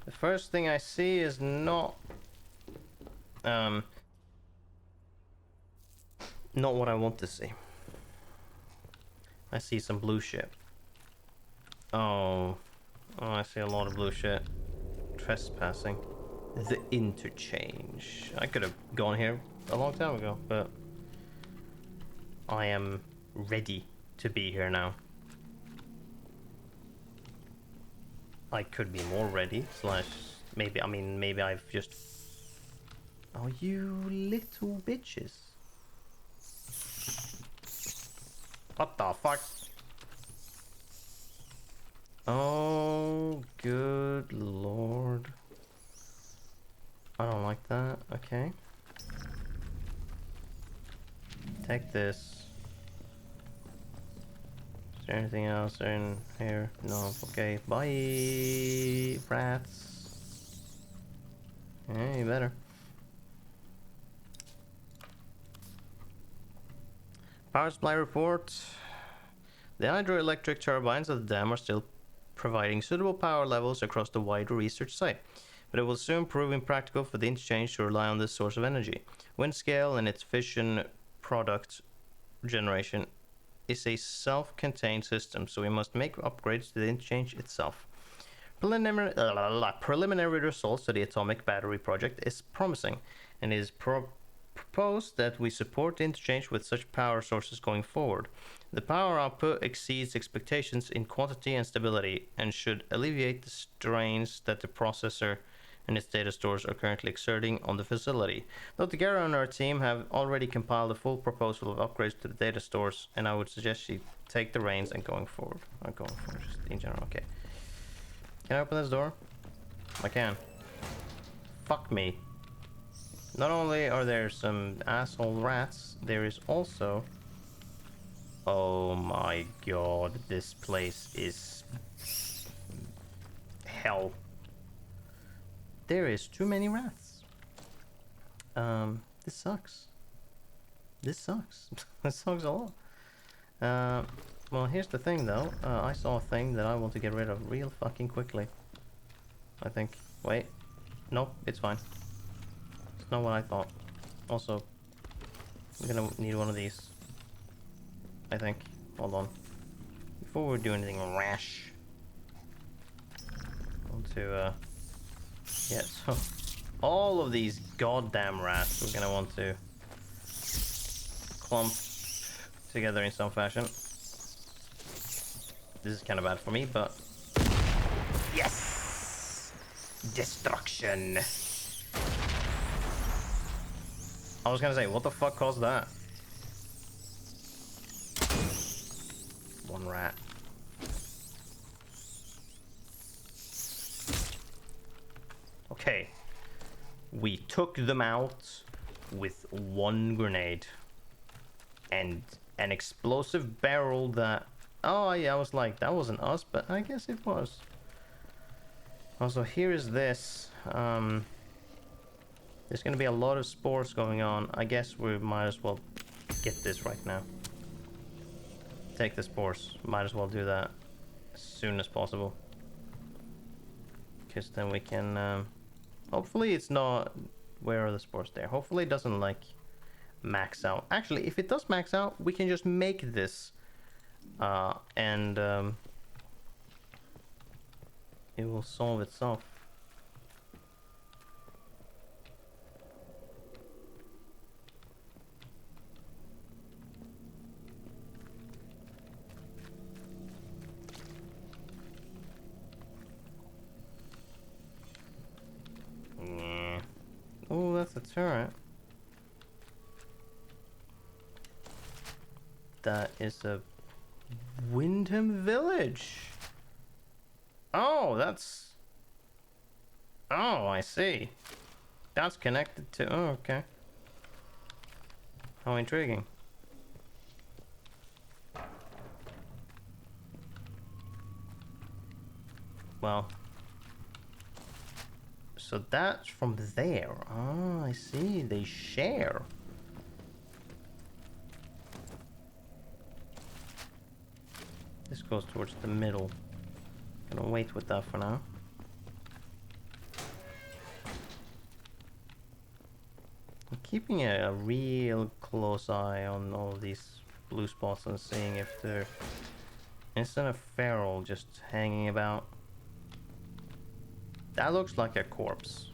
the first thing I see is not what I want to see. I see some blue shit. Oh, I see a lot of blue shit. trespassing. The interchange. I could have gone here a long time ago, but I am ready to be here now. I could be more ready, slash maybe, I mean, maybe I've just... Oh, you little bitches. What the fuck? Oh, good lord. I don't like that. Okay. Take this. Is there anything else in here? No. Okay. Bye, rats. Yeah, you better. Power supply report. The hydroelectric turbines of the dam are still providing suitable power levels across the wider research site, but it will soon prove impractical for the interchange to rely on this source of energy. Wind scale and its fission product generation is a self-contained system, so we must make upgrades to the interchange itself. Preliminary results of the atomic battery project is promising, and it is proposed that we support the interchange with such power sources going forward. The power output exceeds expectations in quantity and stability, and should alleviate the strains that the processor and its data stores are currently exerting on the facility. Dr. Guerra and our team have already compiled a full proposal of upgrades to the data stores, and I would suggest she take the reins and going forward. Just in general, okay. Can I open this door? I can. Fuck me. Not only are there some asshole rats, there is also... Oh my god, this place is... hell. There is too many rats. This sucks. This sucks. This sucks a lot. Well, here's the thing though. I saw a thing that I want to get rid of real fucking quickly. I think. Wait. Nope, it's fine. It's not what I thought. Also, I'm gonna need one of these. I think. Hold on. Before we do anything rash. I want to, yeah, so all of these goddamn rats we're gonna want to clump together in some fashion. This is kind of bad for me, but yes, destruction. I was gonna say, what the fuck caused that? One rat. Okay, we took them out with one grenade and an explosive barrel that... Oh yeah, I was like, that wasn't us, but I guess it was. Also, here is this. There's gonna be a lot of spores going on. I guess we might as well get this right now. Take the spores. Might as well do that as soon as possible. Because then we can... hopefully it's not... Where are the spores there? Hopefully it doesn't, like, max out. Actually, if it does max out, we can just make this. And it will solve itself. Yeah. Oh, that's a turret. That is a Windham Village. Oh, that's... Oh, I see. That's connected to... Oh, okay. How intriguing. Well... So that's from there. Oh, I see. They share. This goes towards the middle. Gonna wait with that for now. I'm keeping a real close eye on all these blue spots and seeing if there isn't a feral just hanging about. That looks like a corpse.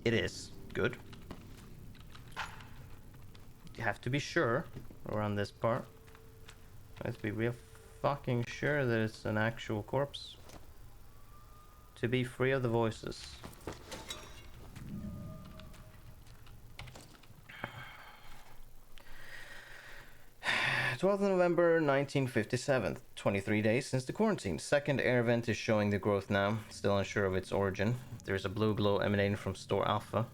It is. Good. You have to be sure around this part. Let's be real fucking sure that it's an actual corpse. To be free of the voices. 12th November 1957, 23 days since the quarantine. Second air vent is showing the growth now, still unsure of its origin. There's a blue glow emanating from store Alpha,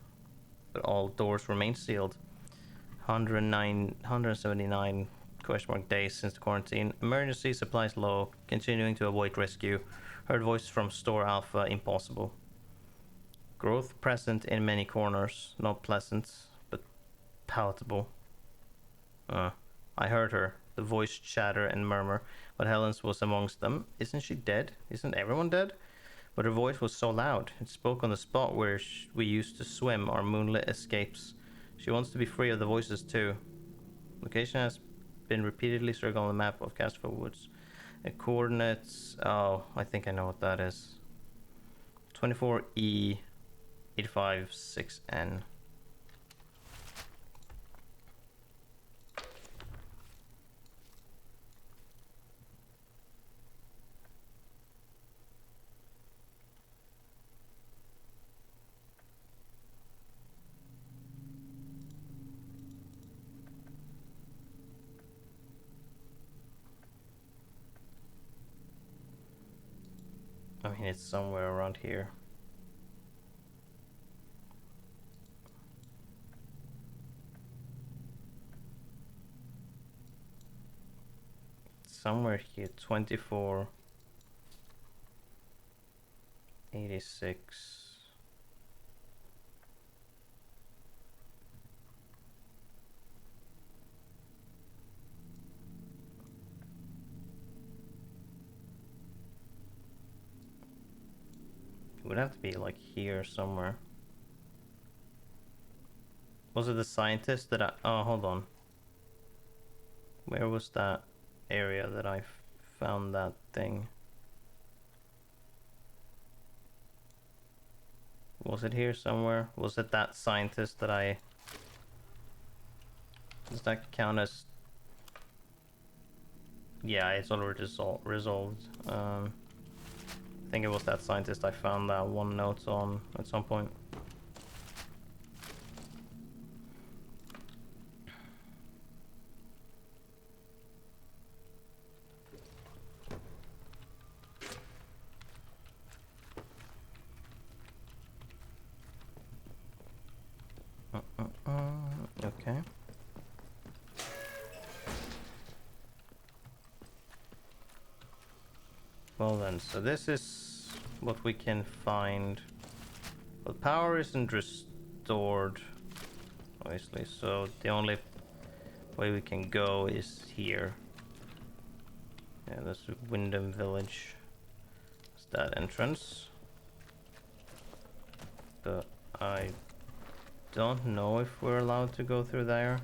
but all doors remain sealed. 179 question mark days since the quarantine. Emergency supplies low, continuing to avoid rescue. Heard voice from store Alpha, impossible. Growth present in many corners, not pleasant, but palatable. I heard her, the voice chatter and murmur, but Helen's was amongst them. Isn't she dead? Isn't everyone dead? But her voice was so loud. It spoke on the spot where we used to swim our moonlit escapes. She wants to be free of the voices too. Location has been repeatedly circled on the map of Castro Woods. Coordinates... Oh, I think I know what that is. 24E 856N. I mean, it's somewhere around here. Somewhere here, 24, 86. It would have to be like here somewhere. Was it the scientist that I... Oh, hold on. Where was that area that I found that thing? Was it here somewhere? Was it that scientist that I... Does that count as... Yeah, it's already resolved. I think it was that scientist I found that one note on at some point. Okay. Well then, so this is what we can find. But power isn't restored, obviously, so the only way we can go is here. Yeah, that's Wyndham Village. It's that entrance. But I don't know if we're allowed to go through there.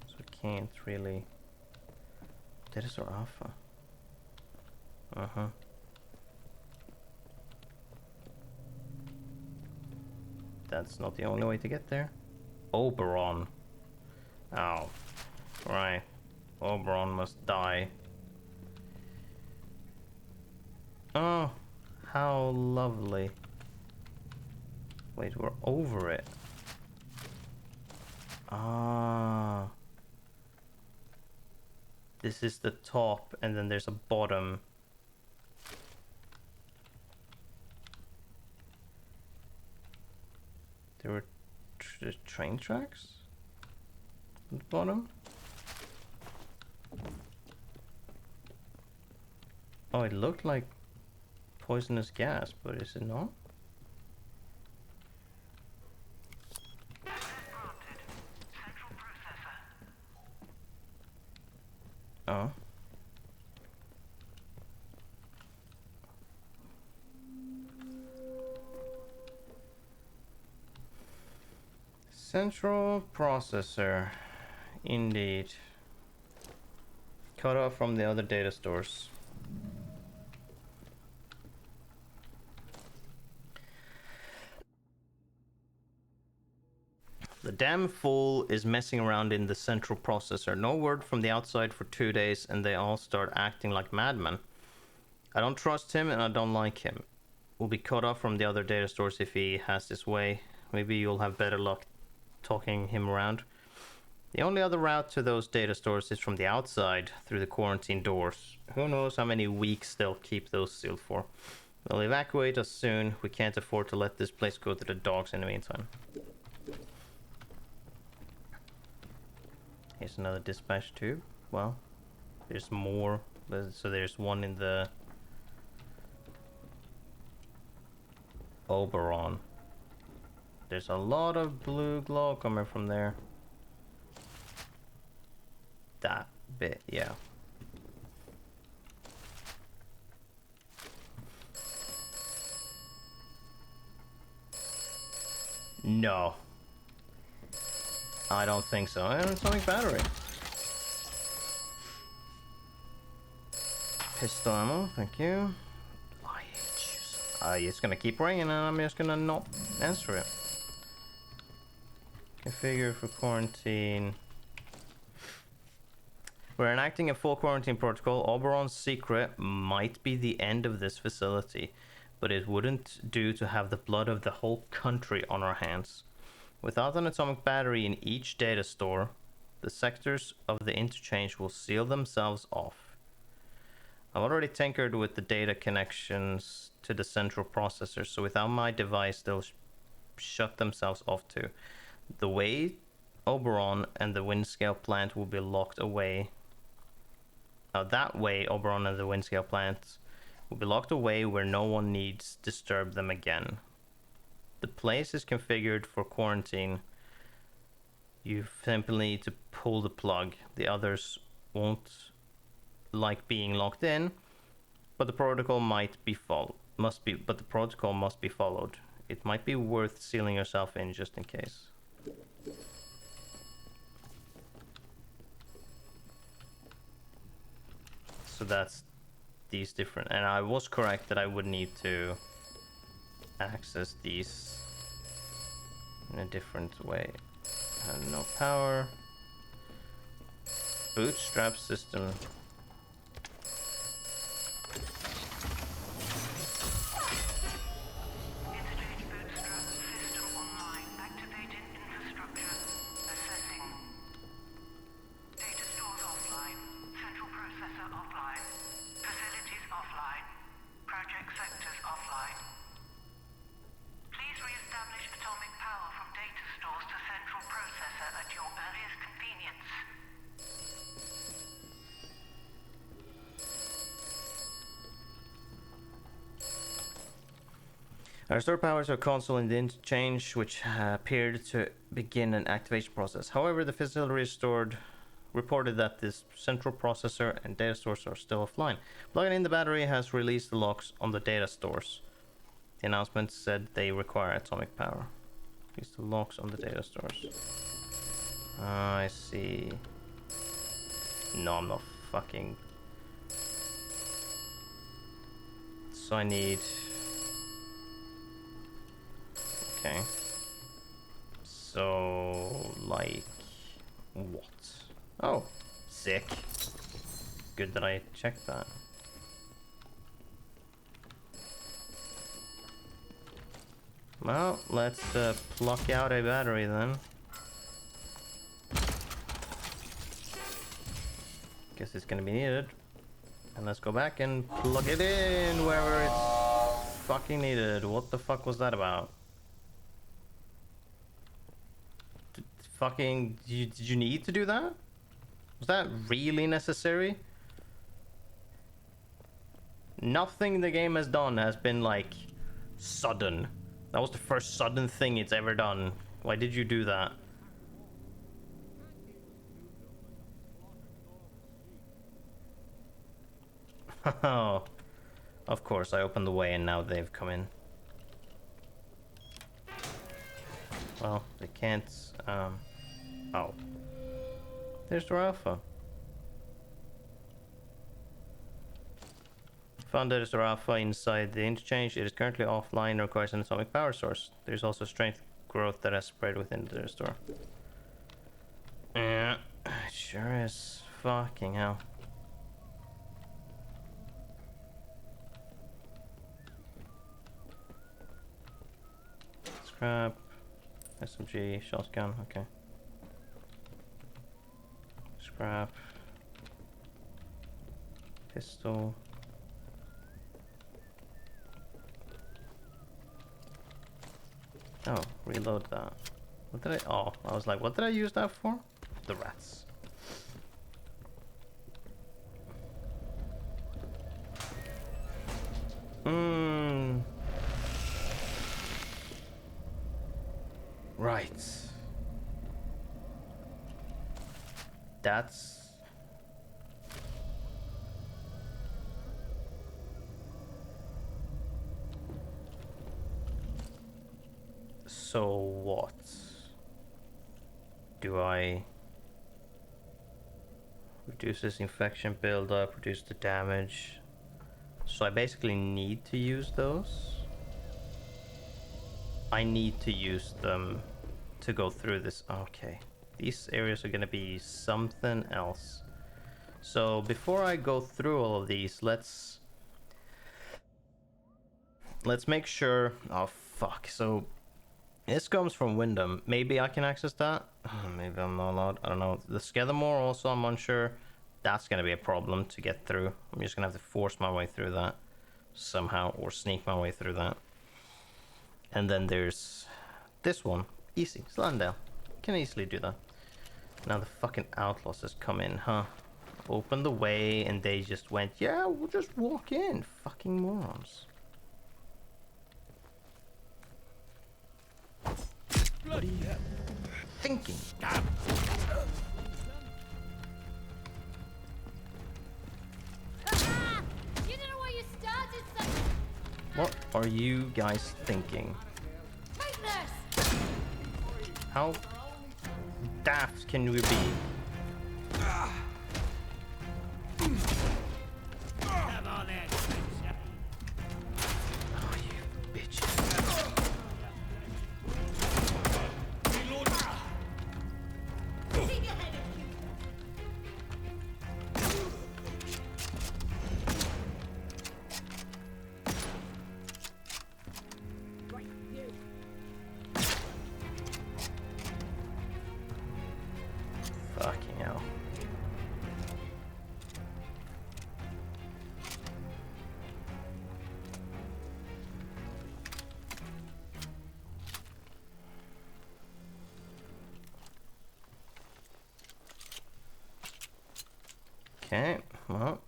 So we can't really... That is our Alpha. Uh-huh. That's not the only way to get there. Oberon. Oh. Right. Oberon must die. Oh. How lovely. Wait, we're over it. Ah. This is the top, and then there's a bottom. There were train tracks at the bottom. Oh, it looked like poisonous gas, but is it not? Oh. Central processor. Indeed. cut off from the other data stores. The damn fool is messing around in the central processor. No word from the outside for 2 days, and they all start acting like madmen. I don't trust him, and I don't like him. We'll be cut off from the other data stores if he has his way. Maybe you'll have better luck talking him around. The only other route to those data stores is from the outside, through the quarantine doors. Who knows how many weeks they'll keep those sealed for. They'll evacuate us soon. We can't afford to let this place go to the dogs in the meantime. Here's another dispatch tube. Well, there's more. So there's one in the Oberon. There's a lot of blue glow coming from there. That bit, yeah. No. I don't think so. And atomic battery. Pistol ammo, thank you. It's gonna keep ringing and I'm just gonna not answer it. Configure for quarantine. We're enacting a full quarantine protocol. Oberon's secret might be the end of this facility, but it wouldn't do to have the blood of the whole country on our hands. Without an atomic battery in each data store, the sectors of the interchange will seal themselves off. I've already tinkered with the data connections to the central processor, so without my device, they'll shut themselves off too. The way Oberon and the Windscale plant will be locked away. That way, Oberon and the Windscale plant will be locked away where no one needs disturb them again. The place is configured for quarantine. You simply need to pull the plug. The others won't like being locked in, but the protocol must be followed. It might be worth sealing yourself in just in case. So that's these different, and I was correct that I would need to access these in a different way. And no power. Bootstrap system. I restored power to a console in the interchange, which appeared to begin an activation process. However, the facility reported that this central processor and data stores are still offline. Plugging in the battery has released the locks on the data stores. The announcement said they require atomic power. Release the locks on the data stores. I see. No, I'm not fucking... So I need... Okay. So, like, what? Oh, sick. Good that I checked that. Well, let's pluck out a battery then. Guess it's gonna be needed. And let's go back and plug it in wherever it's fucking needed. What the fuck was that about? Did you need to do that? Was that really necessary? Nothing the game has done has been like sudden. That was the first sudden thing it's ever done. Why did you do that? Oh, of course I opened the way and now they've come in. Well, they can't, oh. There's their alpha. Found that is alpha inside the interchange. It is currently offline and requires an atomic power source. There's also strength growth that has spread within the store. Yeah, it sure is. Fucking hell. Scrap. SMG, shotgun, okay. Scrap. Pistol. Oh, reload that. What did I... Oh, I was like, what did I use that for? The rats. Right. That's... So what? Do I... Reduces infection buildup, reduce the damage. So I basically need to use those. I need to use them to go through this. Okay. These areas are gonna be something else. So before I go through all of these, let's make sure. Oh fuck. So this comes from Wyndham. Maybe I can access that. Maybe I'm not allowed. I don't know. The Skethermore also, I'm unsure. That's gonna be a problem to get through. I'm just gonna have to force my way through that somehow, or sneak my way through that. And then there's this one. Easy. Slandale. Can easily do that. Now the fucking outlaws has come in, huh? Open the way, and they just went, yeah, we'll just walk in. Fucking morons. Bloody hell. Thinking. You don't know why you started something. What are you guys thinking? Take this. How daft can we be? Come on then, Spencer. Oh, you bitch. Keep your head up. Fucking hell. Okay, well.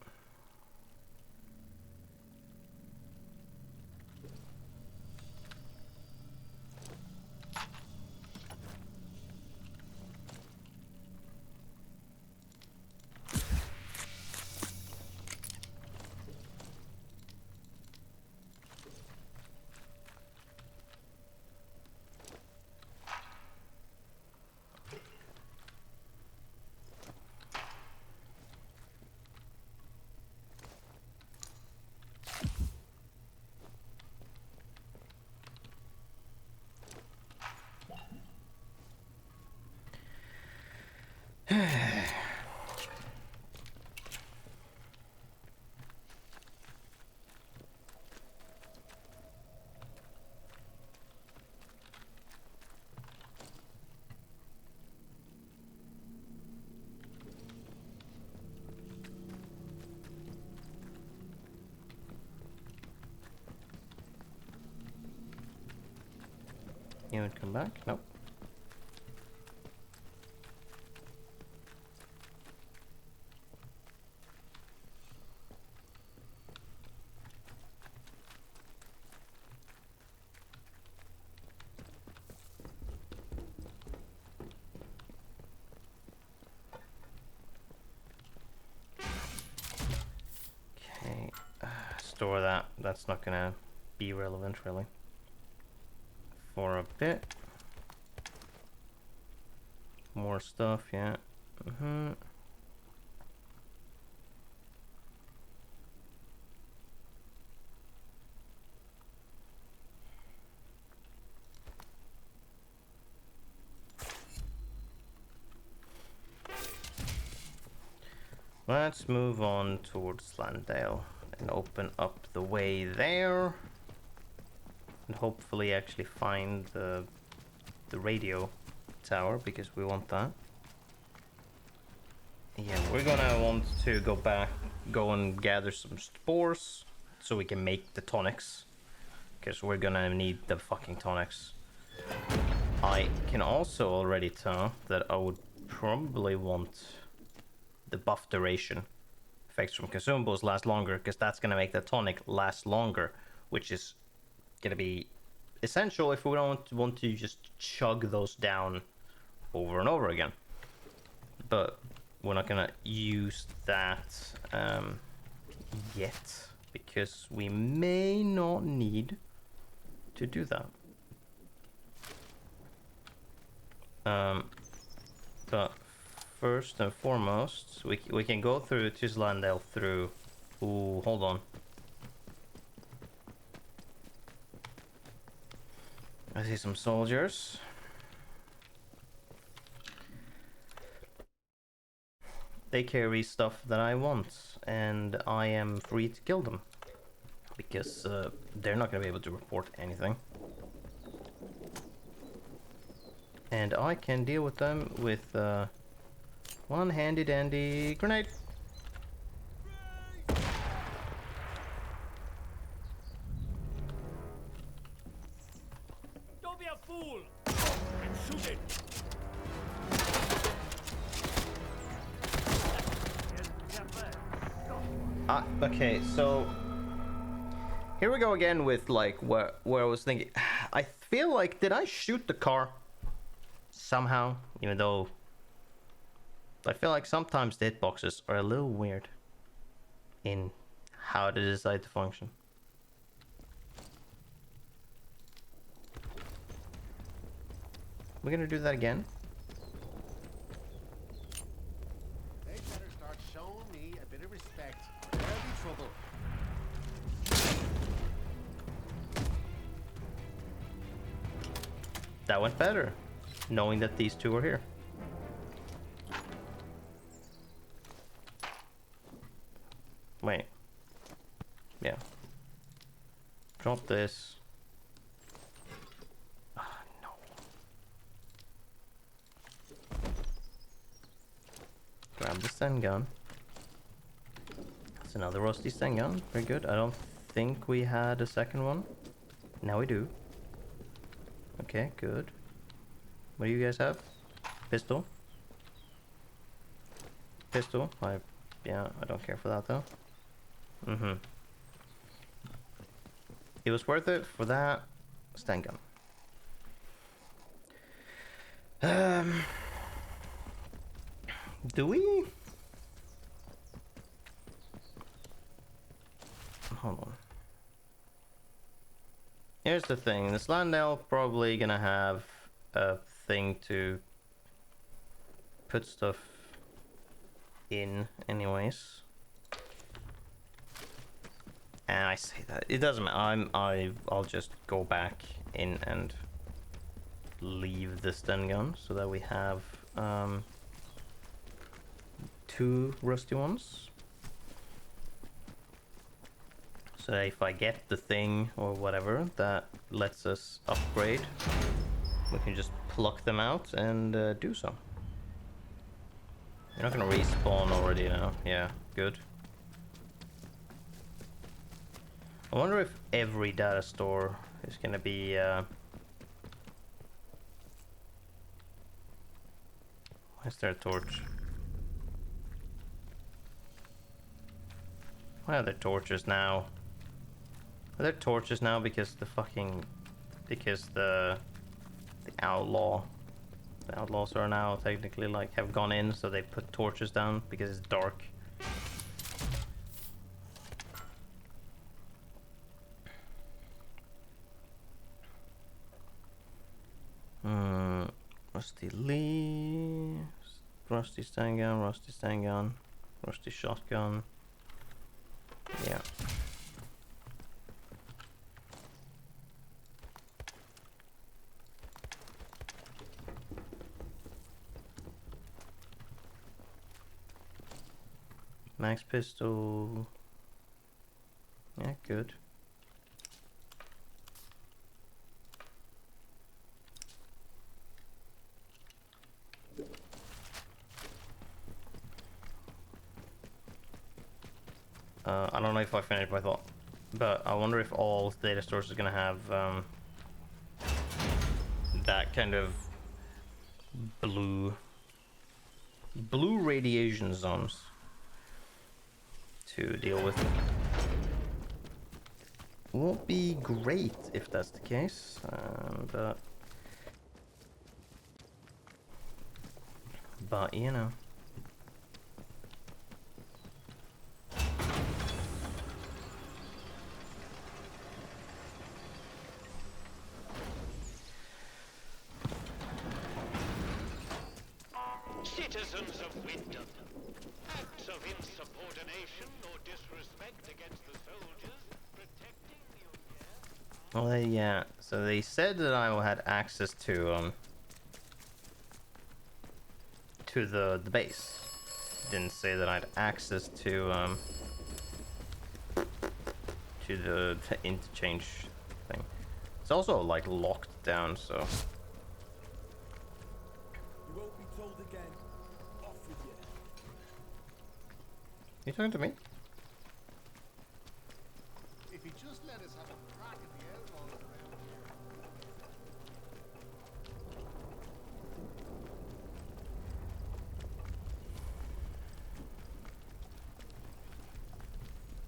You would come back? Nope. Okay, store that. That's not gonna be relevant really. For a bit. More stuff, yeah. Let's move on towards Landale and open up the way there. And hopefully actually find the radio tower, because we want that. Yeah, we're gonna want to go and gather some spores so we can make the tonics, because we're gonna need the fucking tonics. I can also already tell that I would probably want the buff duration. Effects from consumables last longer, because that's gonna make the tonic last longer, which is gonna be essential if we don't want to just chug those down over and over again. But we're not gonna use that yet, because we may not need to do that. But first and foremost, we can go through to Landale through. Ooh, hold on. I see some soldiers. They carry stuff that I want, and I am free to kill them, because they're not going to be able to report anything. And I can deal with them with one handy dandy grenade. Don't be a fool! And shoot it! Okay, so here we go again with like where I was thinking. I feel like, did I shoot the car somehow? Even though I feel like sometimes the hitboxes are a little weird in how they decide to function. We're gonna do that again. They better start showing me a bit of respect, or there'll be trouble. That went better, knowing that these two are here. Wait. Yeah. Drop this. Ah, no. Grab the stun gun. That's another rusty stun gun. Very good. I don't think we had a second one. Now we do. Okay, good. What do you guys have? Pistol? Pistol? Yeah, I don't care for that though. Mm-hmm. It was worth it for that stun gun. Do we? Hold on. Here's the thing. This Landale probably gonna have a thing to put stuff in anyways. And I say that it doesn't matter. I'll just go back in and leave the stun gun so that we have two rusty ones. So if I get the thing or whatever that lets us upgrade, we can just pluck them out and do so. You're not gonna respawn already now. Yeah, good. I wonder if every data store is gonna be why is there a torch? Why are there torches now? Are there torches now because the outlaws are now technically like have gone in, so they put torches down because it's dark. Rusty leaves, rusty stun gun, rusty shotgun. Yeah. Max pistol. Yeah, good. I don't know if I finished my thought, but I wonder if all data stores are gonna have that kind of blue radiation zones to deal with. Won't be great if that's the case, but you know. Citizens of Wyndham, acts of insubordination or disrespect against the soldiers protecting you. Well, yeah. So they said that I had access to the base. Didn't say that I had access to the interchange thing. It's also like locked down, so. You won't be told again. Off with you. You talking to me? If you just let us have a crack at the outlaws around here.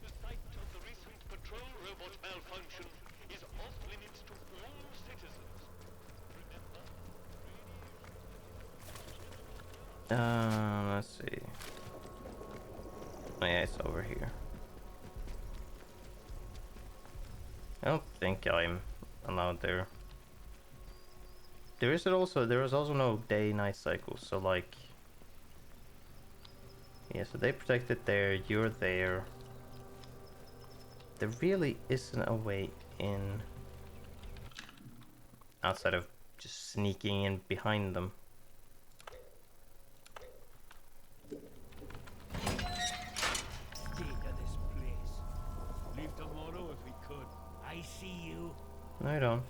The site of the recent patrol robot malfunction is off limits to all citizens. Let's see. Oh yeah, it's over here. I don't think I'm allowed there. There is also no day-night cycle, so like, yeah, so they protect it there, you're there. There really isn't a way in outside of just sneaking in behind them. State of this place. Leave tomorrow if we could. I see you. No, you don't.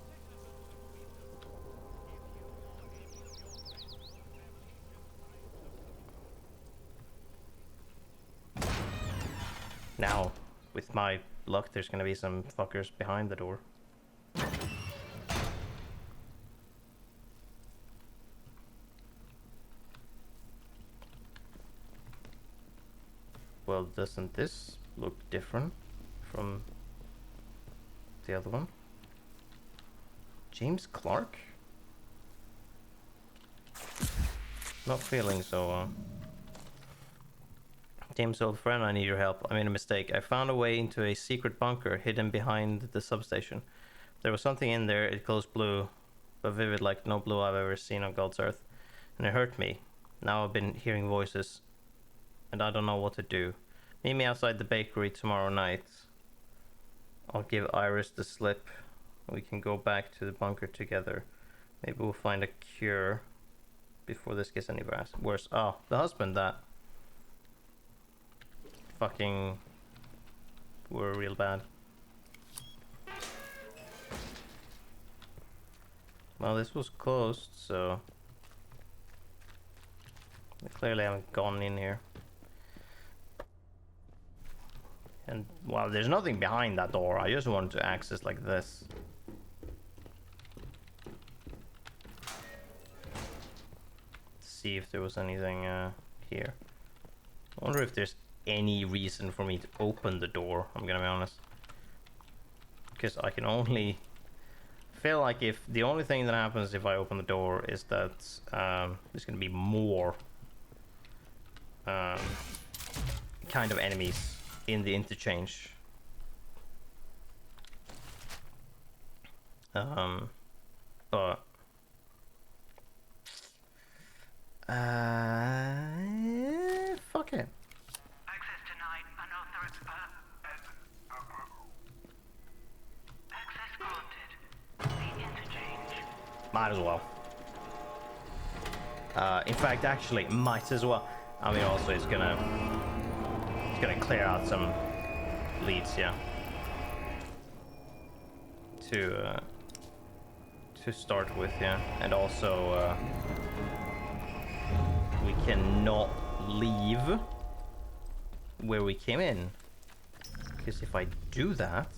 Now, with my luck, there's gonna be some fuckers behind the door. Well, doesn't this look different from the other one? James Clark? Not feeling so, James, old friend, I need your help. I made a mistake. I found a way into a secret bunker hidden behind the substation. There was something in there. It glows blue, but vivid like no blue I've ever seen on God's earth. And it hurt me. Now I've been hearing voices, and I don't know what to do. Meet me outside the bakery tomorrow night. I'll give Iris the slip. We can go back to the bunker together. Maybe we'll find a cure before this gets any worse. Oh, the husband that fucking were real bad. Well, this was closed, so they clearly haven't gone in here. And well, there's nothing behind that door. I just wanted to access like this. See if there was anything here. I wonder if there's any reason for me to open the door, I'm gonna be honest. Because I can only feel like if the only thing that happens if I open the door is that there's gonna be more kind of enemies in the interchange. But fuck it. Access denied. Unauthorized. Access granted. The interchange. Might as well. In fact, actually, might as well. I mean, also, it's gonna It's gonna clear out some leads, yeah. To start with, yeah. And also, we cannot leave where we came in. Because if I do that...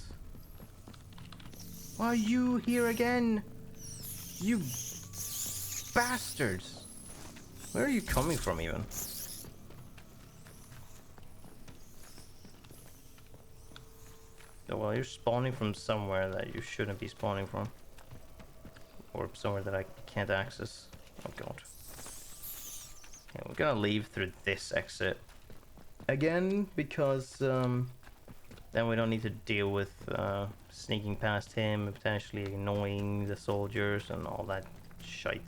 Why are you here again? You bastards! Where are you coming from, even? Oh, well, you're spawning from somewhere that you shouldn't be spawning from. Or somewhere that I can't access. Oh god. Okay, we're gonna leave through this exit. Again, because then we don't need to deal with sneaking past him, potentially annoying the soldiers and all that shite.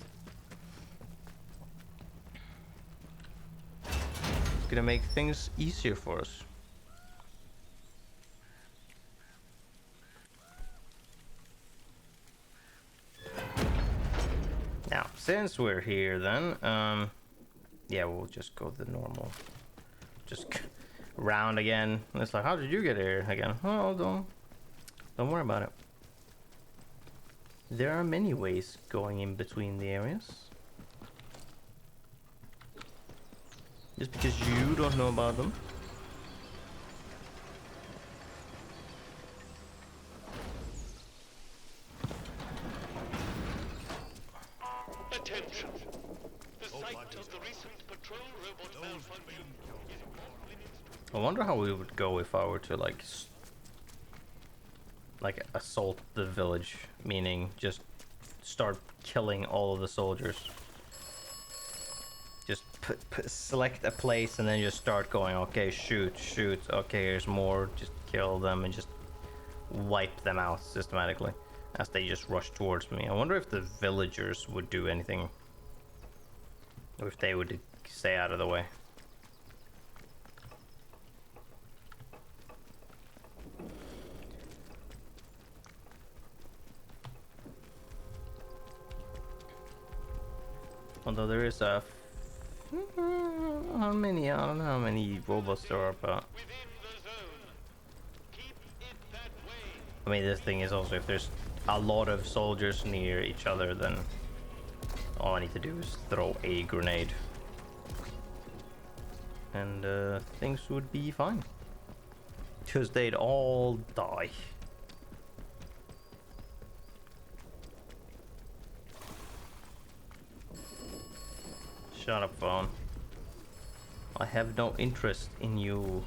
It's gonna make things easier for us. Now, since we're here then, yeah, we'll just go the normal, just round again. And it's like, how did you get here again? Oh, don't worry about it. There are many ways going in between the areas. Just because you don't know about them. Attention. The site of the recent patrol robot malfunction is off limits to... I wonder how we would go if I were to like assault the village, meaning just start killing all of the soldiers. Just select a place and then just start going, okay, shoot, okay, here's more, just kill them and just wipe them out systematically as they just rush towards me. I wonder if the villagers would do anything, or if they would stay out of the way. Although there is a... how many? I don't know how many robots there are, but... I mean, this thing is also, if there's a lot of soldiers near each other, then all I need to do is throw a grenade. And things would be fine. Because they'd all die. Shut up, phone. I have no interest in you.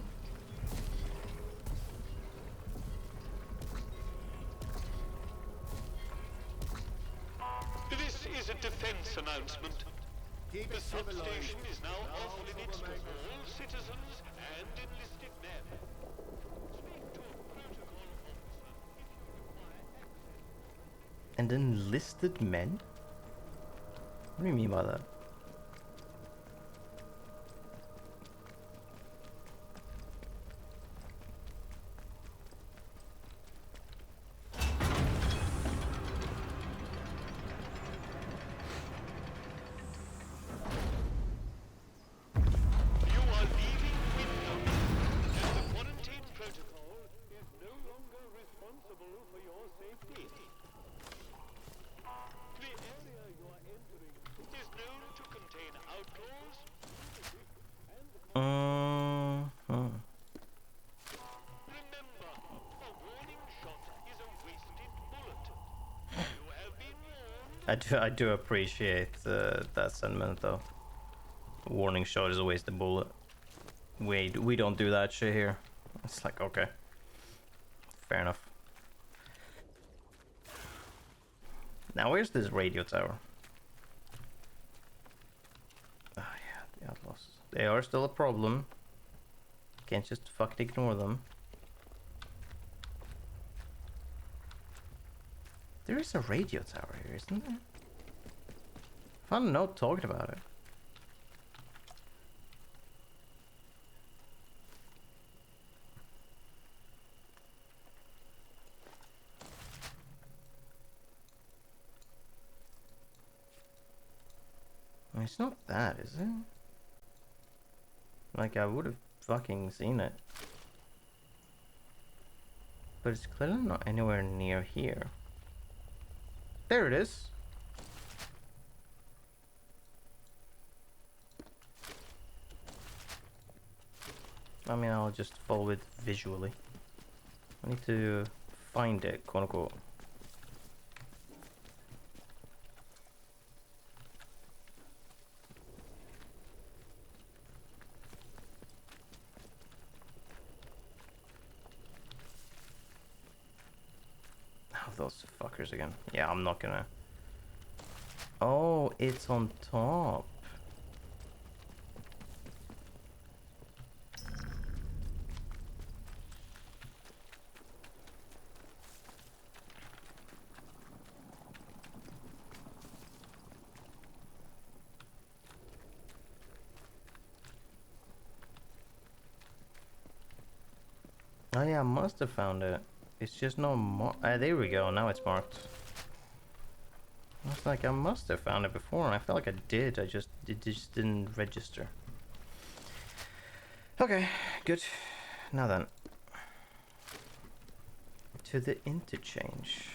This is a defense announcement. The substation is now off limits to all citizens and enlisted men. Speak to a protocol officer if you require access. And enlisted men? What do you mean by that? I do appreciate that sentiment though. Warning shot is a wasted bullet. We don't do that shit here. It's like, okay, fair enough. Now where's this radio tower? Ah, yeah, the outlaws. They are still a problem. Can't just fucking ignore them. There is a radio tower here, isn't there? I found a note talking about it. I mean, it's not that, is it? Like, I would have fucking seen it. But it's clearly not anywhere near here. There it is. I mean, I'll just follow it visually. I need to find it, quote unquote. Oh, those fuckers again. Yeah, I'm not gonna. Oh, it's on top. Oh yeah, I must have found it. It's just no more. There we go. Now it's marked. I was like, I must have found it before, and I felt like I did. It just didn't register. Okay, good. Now then, to the interchange.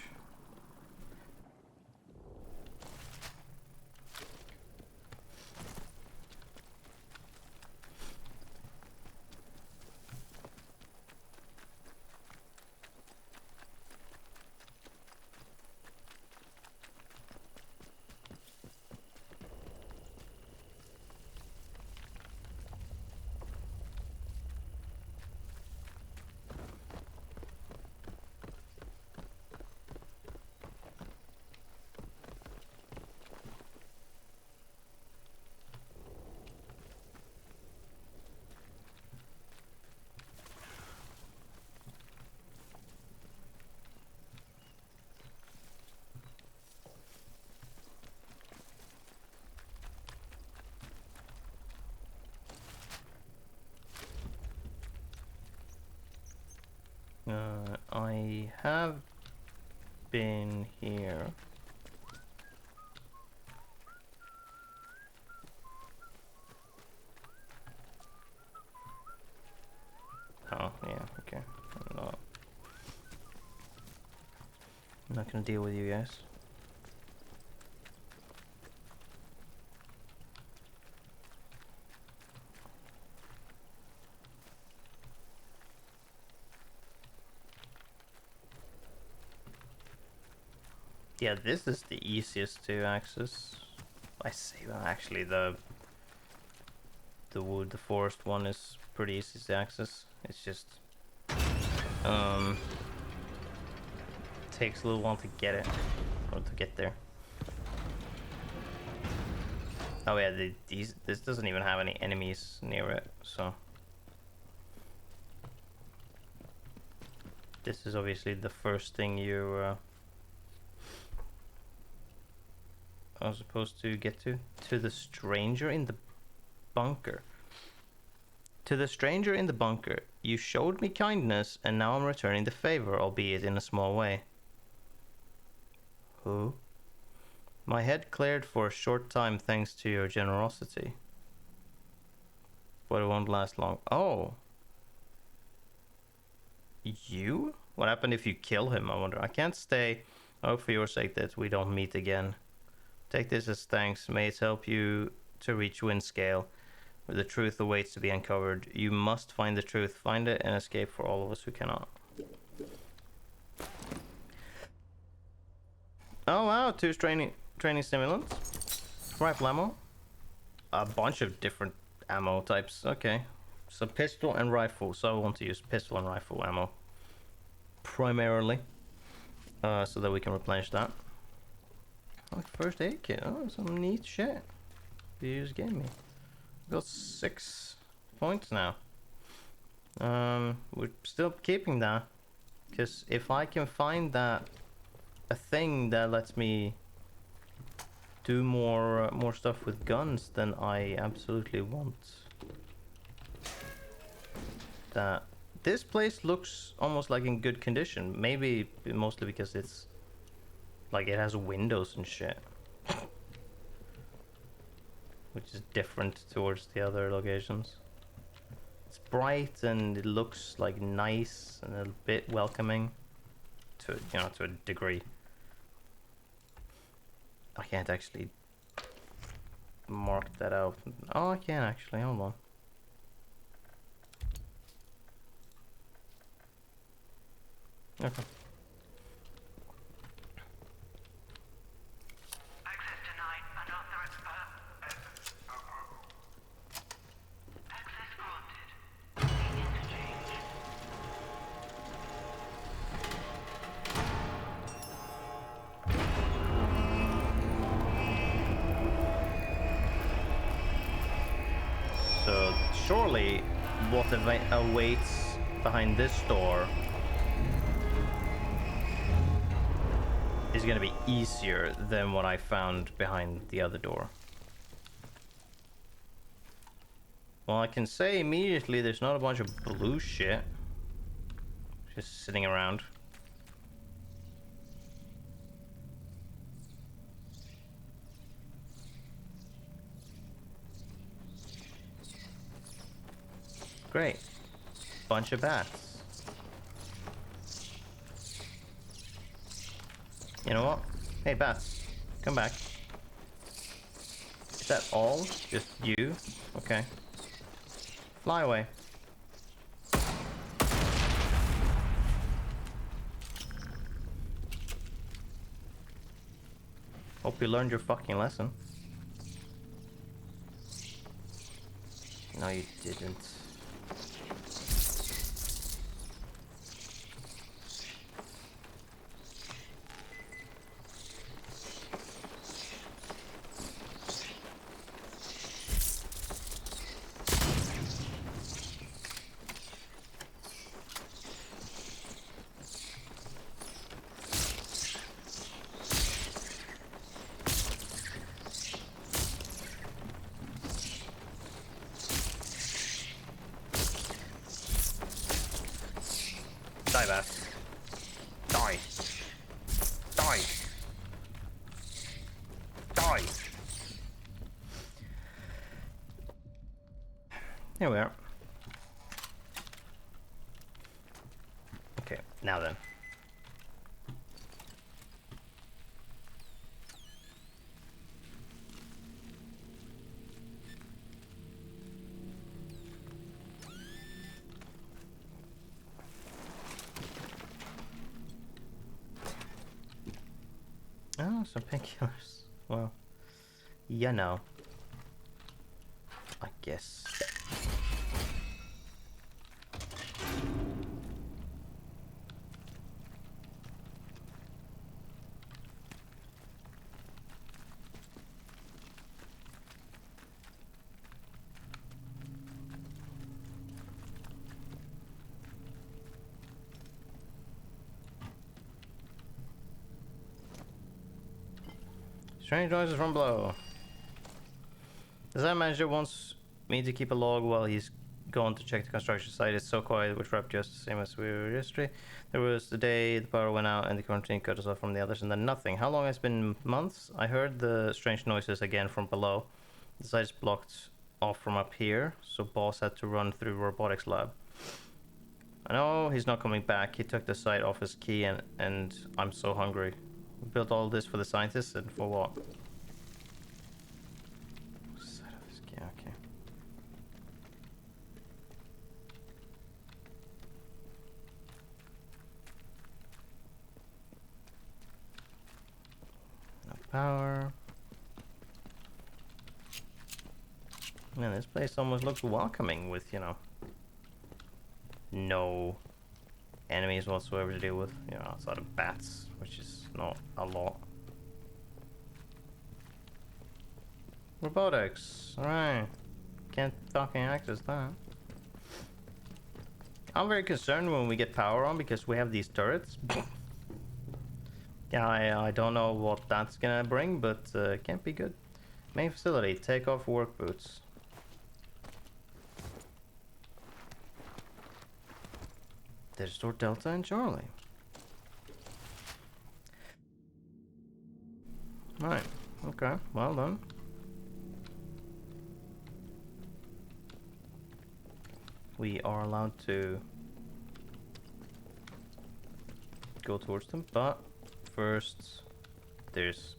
I have been here. Oh, yeah, okay. I'm not gonna deal with you guys. Yeah, this is the easiest to access. I say that actually the forest one is pretty easy to access. It's just takes a little while to get it or to get there. Oh yeah, this doesn't even have any enemies near it, so this is obviously the first thing you are supposed to get to. To the stranger in the bunker. To the stranger in the bunker, you showed me kindness, and now I'm returning the favor, albeit in a small way. Who? My head cleared for a short time thanks to your generosity. But it won't last long. Oh. You? What happened if you kill him, I wonder? I can't stay. I hope for your sake that we don't meet again. Take this as thanks. May it help you to reach Windscale, where the truth awaits to be uncovered. You must find the truth, find it, and escape for all of us who cannot. Oh wow, 2 training stimulants. Rifle ammo. A bunch of different ammo types. Okay. So pistol and rifle. So I want to use pistol and rifle ammo. Primarily. So that we can replenish that. Oh, first aid kit. Oh, some neat shit. You just gave me. Got 6 points now. We're still keeping that. Because if I can find that a thing that lets me do more stuff with guns, then I absolutely want that. This place looks almost like in good condition. Maybe mostly because it's like it has windows and shit. Which is different towards the other locations. It's bright and it looks like nice and a bit welcoming to, you know, to a degree. I can't actually mark that out. Oh, I can actually. Hold on. Okay. Access denied. Unauthorized. Access granted. Interchange. So surely what awaits behind this door is gonna be easier than what I found behind the other door. Well, I can say immediately there's not a bunch of blue shit just sitting around. Great. Bunch of bats. You know what? Hey, bats. Come back. Is that all? Just you? Okay. Fly away. Hope you learned your fucking lesson. No, you didn't. Die, bats. Die. Die. Die. Here we are. Okay, now then. Oh, some painkillers. Well, you know. I guess. Strange noises from below. The site manager wants me to keep a log while he's gone to check the construction site. It's so quiet, which wrapped just the same as we were yesterday. There was the day the power went out and the quarantine cut us off from the others, and then nothing. How long has it been? Months? I heard the strange noises again from below. The site is blocked off from up here, so boss had to run through robotics lab. I know he's not coming back. He took the site off his key, and I'm so hungry. We built all this for the scientists, and for what? Side of his key, okay. No power. Man, this place almost looks welcoming with, you know, no enemies whatsoever to deal with, you know, outside of bats, which is not a lot. Robotics, alright. Can't fucking access that. I'm very concerned when we get power on because we have these turrets. Yeah, I don't know what that's gonna bring, but it can't be good. Main facility, take off work boots. There's store Delta and Charlie. Right, okay, well done. we are allowed to go towards them, but first there's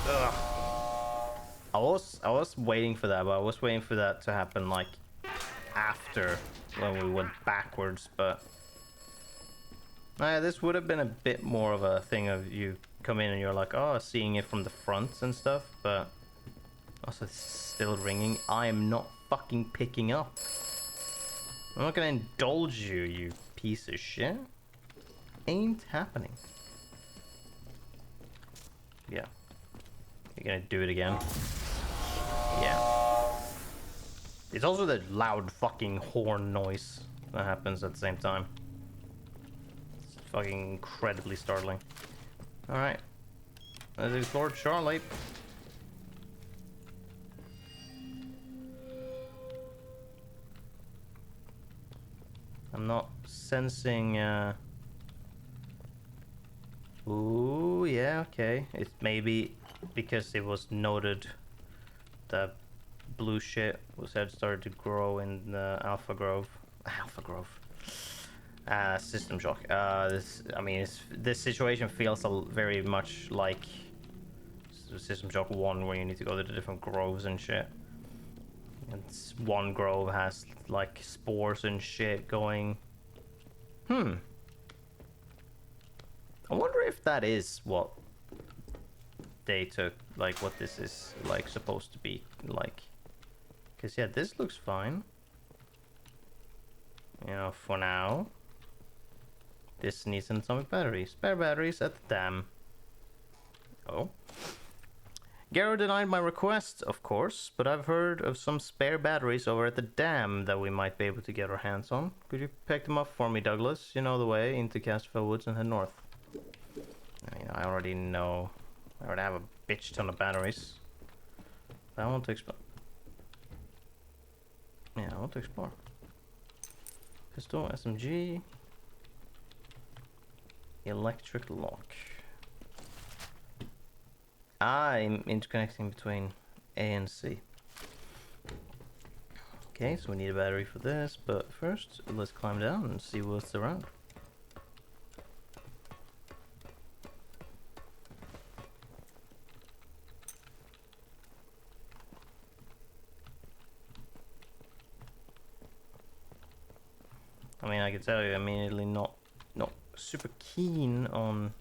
Ugh. I was waiting for that, but I was waiting for that to happen like after when we went backwards, but this would have been a bit more of a thing of you come in and you're like, oh, seeing it from the front and stuff, but also it's still ringing. I am not fucking picking up. I'm not gonna indulge you, you piece of shit. Ain't happening. Yeah. You're gonna do it again. Yeah. It's also the loud fucking horn noise that happens at the same time. It's fucking incredibly startling. Alright. Let's explore Charlotte. I'm not sensing, Ooh, yeah, okay. It maybe because it was noted that blue shit had started to grow in the Alpha Grove. System shock. This situation feels very much like System Shock 1, where you need to go to the different groves and shit. And one grove has like spores and shit going. I wonder if that is what they took, like what this is like supposed to be like. Because yeah, this looks fine. You know, for now. This needs an atomic battery. Spare batteries at the dam. Oh. Garrow denied my request, of course, but I've heard of some spare batteries over at the dam that we might be able to get our hands on. Could you pick them up for me, Douglas? You know the way into Casterfell Woods and head north. I already know. I already have a bitch ton of batteries. I want to explore. Yeah, I want to explore. Pistol, SMG. Electric lock. I'm interconnecting between A and C. Okay, so we need a battery for this, but first let's climb down and see what's around. I mean, I can tell you immediately not super keen on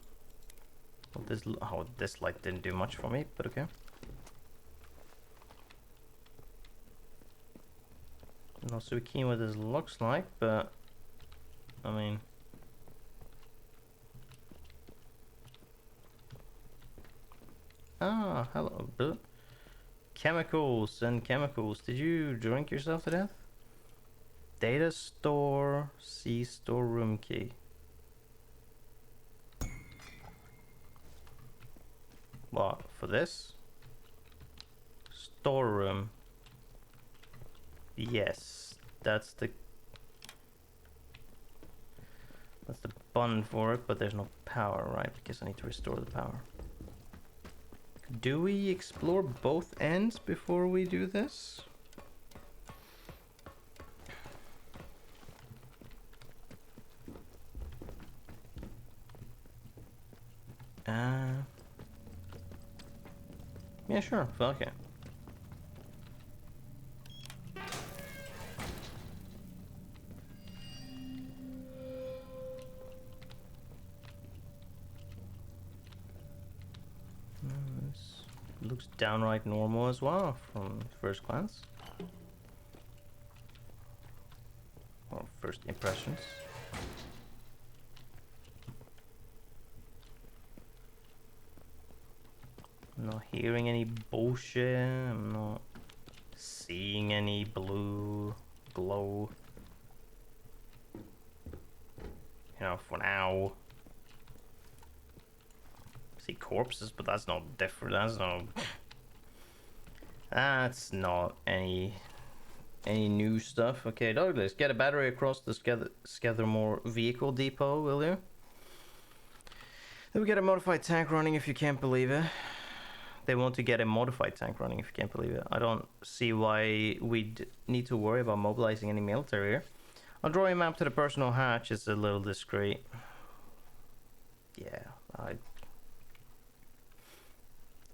this. Oh, this light didn't do much for me, but okay. Not super keen what this looks like, but I mean, hello, bro. Chemicals and chemicals. Did you drink yourself to death? Data store, C storeroom key. What, for this? Storeroom. Yes, that's the button for it, but there's no power, right? Because I need to restore the power. Do we explore both ends before we do this? Yeah, sure. Fuck it. This looks downright normal as well from first glance. Or first impressions. I'm not hearing any bullshit. I'm not seeing any blue glow. You know, for now. See corpses, but that's not different. That's not any new stuff. Okay, Douglas, get a battery across the Skethermore vehicle depot, will you? Then we get a modified tank running if you can't believe it. they want to get a modified tank running, if you can't believe it. I don't see why we'd need to worry about mobilizing any military here. I'll draw a map to the personal hatch. It's a little discreet. Yeah, I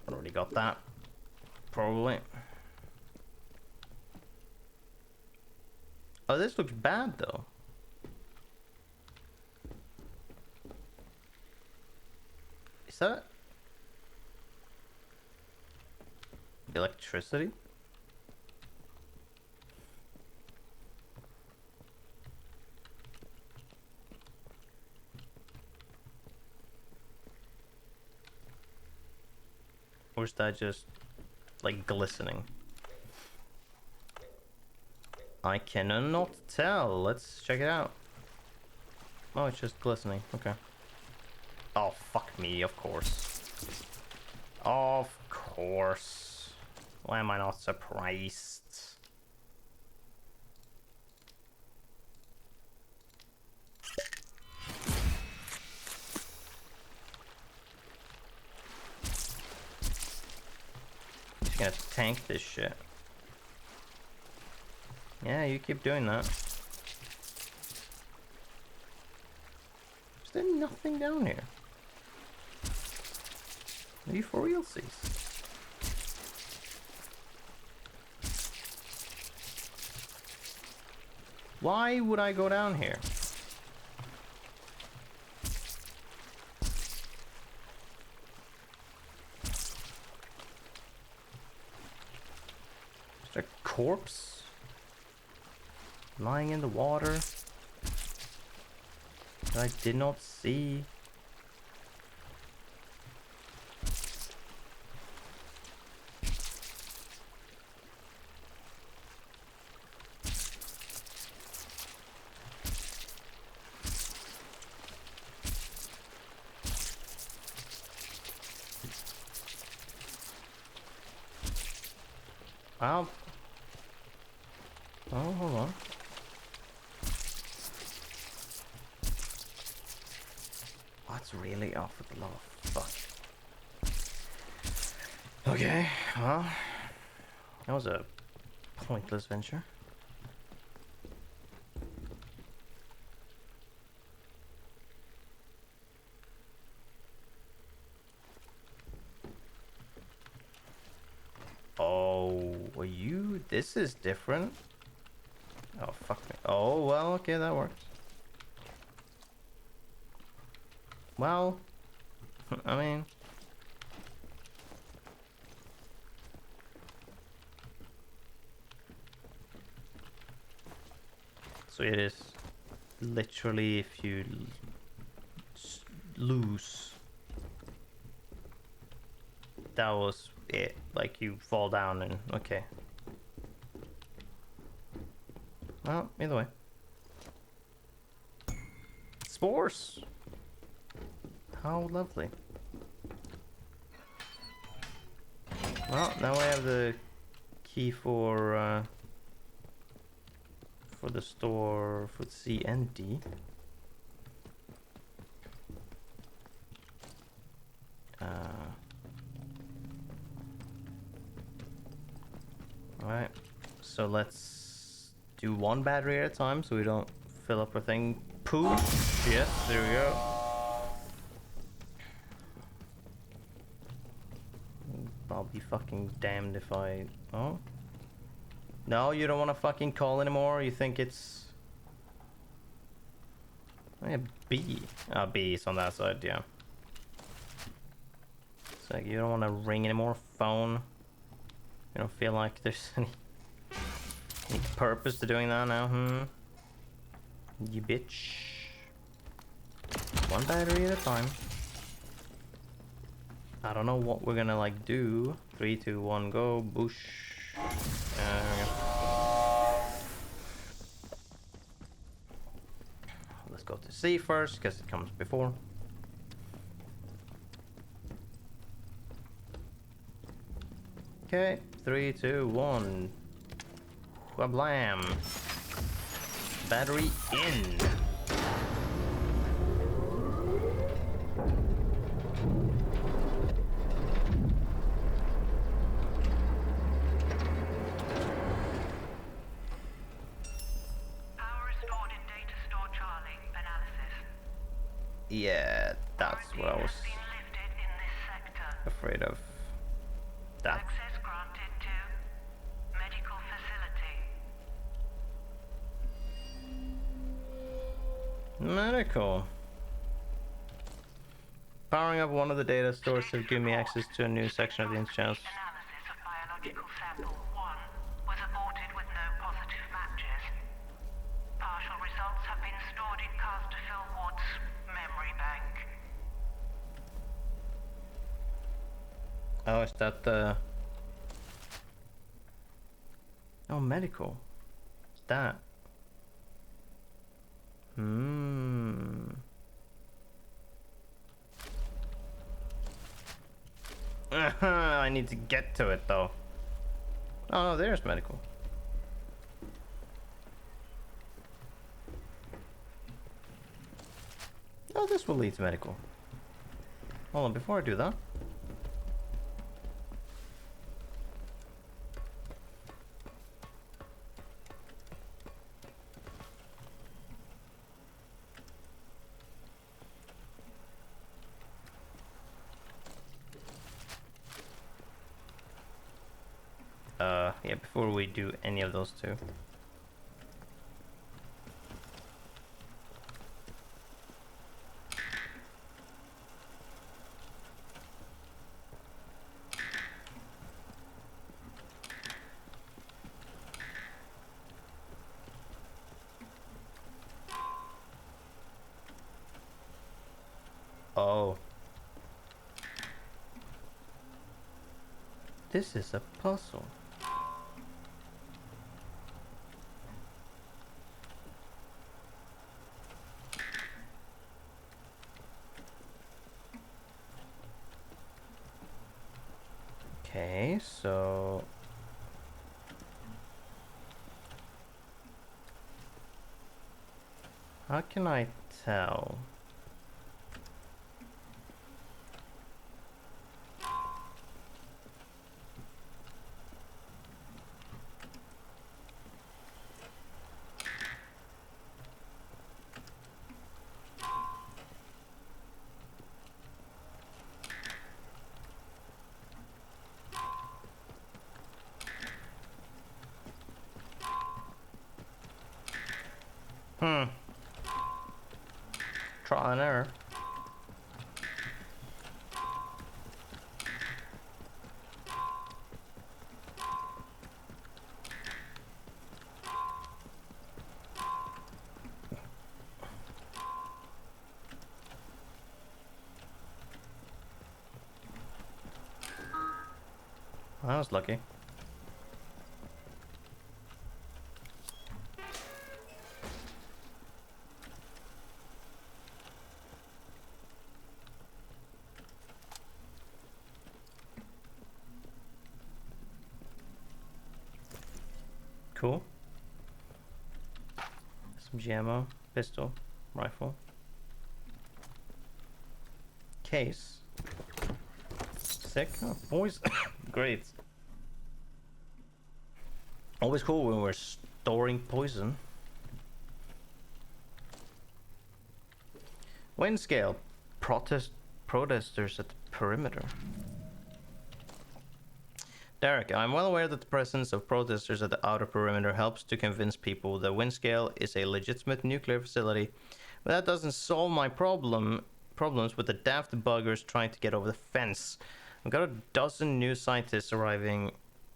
already got that. Probably. Oh, this looks bad though. Is that electricity? Or is that just like glistening? I cannot tell. Let's check it out. Oh, it's just glistening. Okay. Oh, fuck me, of course. Of course. Why am I not surprised? Just gonna tank this shit. Yeah, you keep doing that. Is there nothing down here? Are you for realsies? Why would I go down here? Is there a corpse lying in the water that I did not see? Well, oh, hold on. What's really off with the law? Fuck. Okay, well, that was a pointless venture. Oh, are you? This is different. Oh, fuck me. Oh, well, okay, that works. Well, I mean... So it is literally if you lose, that was it. Like you fall down and okay. Well, either way. Spores! How lovely. Well, now I have the key for the store for C and D. Alright, so let's do one battery at a time so we don't fill up our thing. Poof! Yes, there we go. I'll be fucking damned if I... Oh? No, you don't want to fucking call anymore? You think it's... Oh, yeah, B. Ah, B is on that side, yeah. It's like you don't want to ring anymore, phone. You don't feel like there's any purpose to doing that now, You bitch. One battery at a time. I don't know what we're gonna like do. 3, 2, 1, go. Boosh. There we go. Let's go to C first, because it comes before. Okay, 3, 2, 1. Wablam. Battery in. Yeah, that's what I was afraid of. That. Access granted to medical facility. Medical. Powering up one of the data stores to give me access to a new section of the channels. Analysis of biological sample 1 was aborted with no positive matches. Partial results have been stored in Casterfield Wood's memory bank. Oh, is that the... Oh, medical. Is that? I need to get to it though. Oh no, there's medical. Oh, this will lead to medical. Hold on, before I do that. Yeah, before we do any of those two. Oh. This is a puzzle. Okay, so... How can I tell? Trial and error. I was lucky. Cool. Some ammo, pistol, rifle. Case. Sick. Oh, boys. Great. Always cool when we're storing poison. Wind scale. Protesters at the perimeter. Derek, I'm well aware that the presence of protesters at the outer perimeter helps to convince people that Wind scale is a legitimate nuclear facility, but that doesn't solve my problems with the daft buggers trying to get over the fence. I've got a dozen new scientists arriving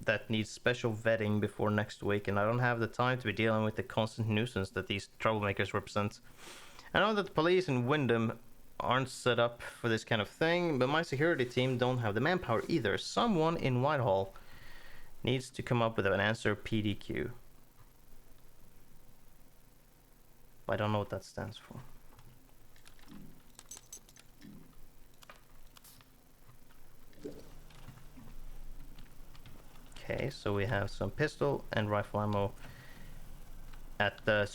that need special vetting before next week, and I don't have the time to be dealing with the constant nuisance that these troublemakers represent. I know that the police in Wyndham aren't set up for this kind of thing, but my security team don't have the manpower either. Someone in Whitehall needs to come up with an answer PDQ. I don't know what that stands for. Okay, so we have some pistol and rifle ammo at the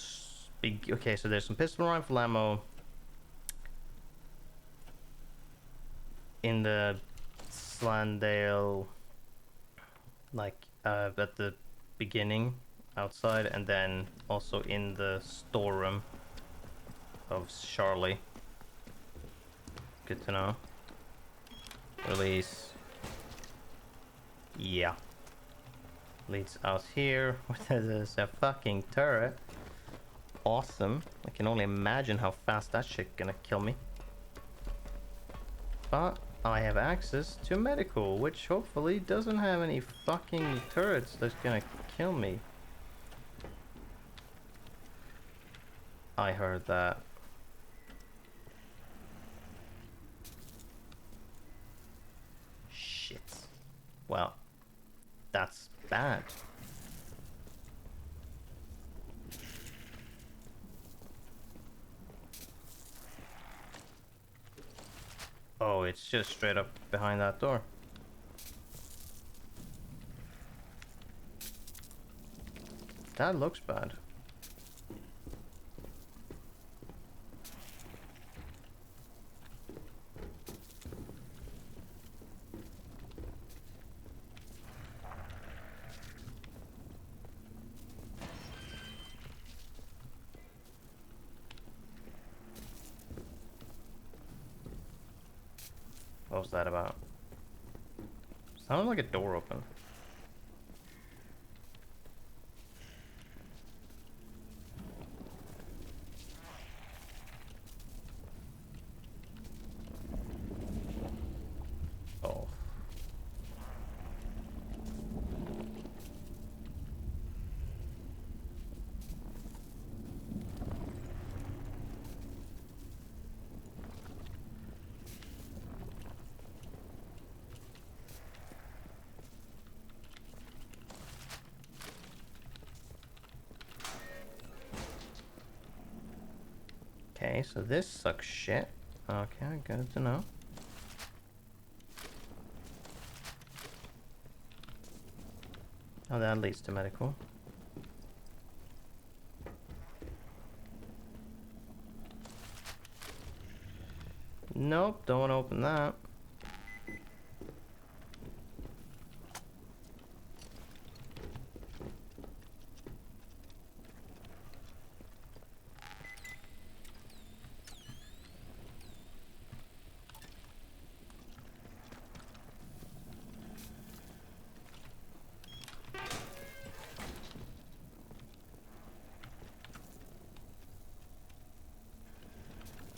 big. Okay, so there's some pistol and rifle ammo in the Slandale, like at the beginning outside, and then also in the storeroom of Charlie. good to know. Release. Yeah. Leads out here. There's a fucking turret. Awesome. I can only imagine how fast that shit gonna kill me. But I have access to medical, which hopefully doesn't have any fucking turrets that's gonna kill me. I heard that. Shit. Well, that's bad. Oh, it's just straight up behind that door. That looks bad. What was that about? Sounded like a door open. Oh. Okay, so this sucks shit. Okay, good to know. Oh, that leads to medical. Nope, don't want to open that.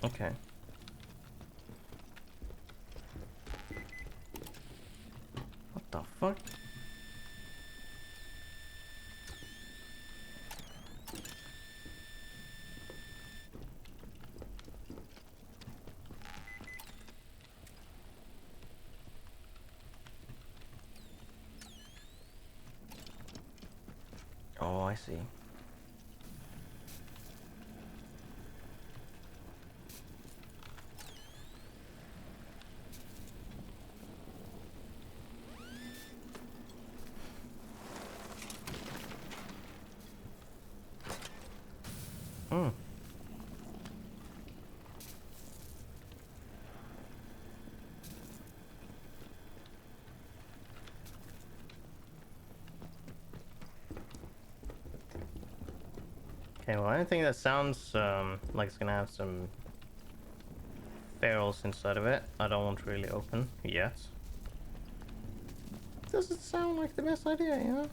Okay. What the fuck? Oh, I see. Hmm. Okay, well, anything that sounds like it's gonna have some barrels inside of it, I don't want to really open yet. Doesn't sound like the best idea, you know?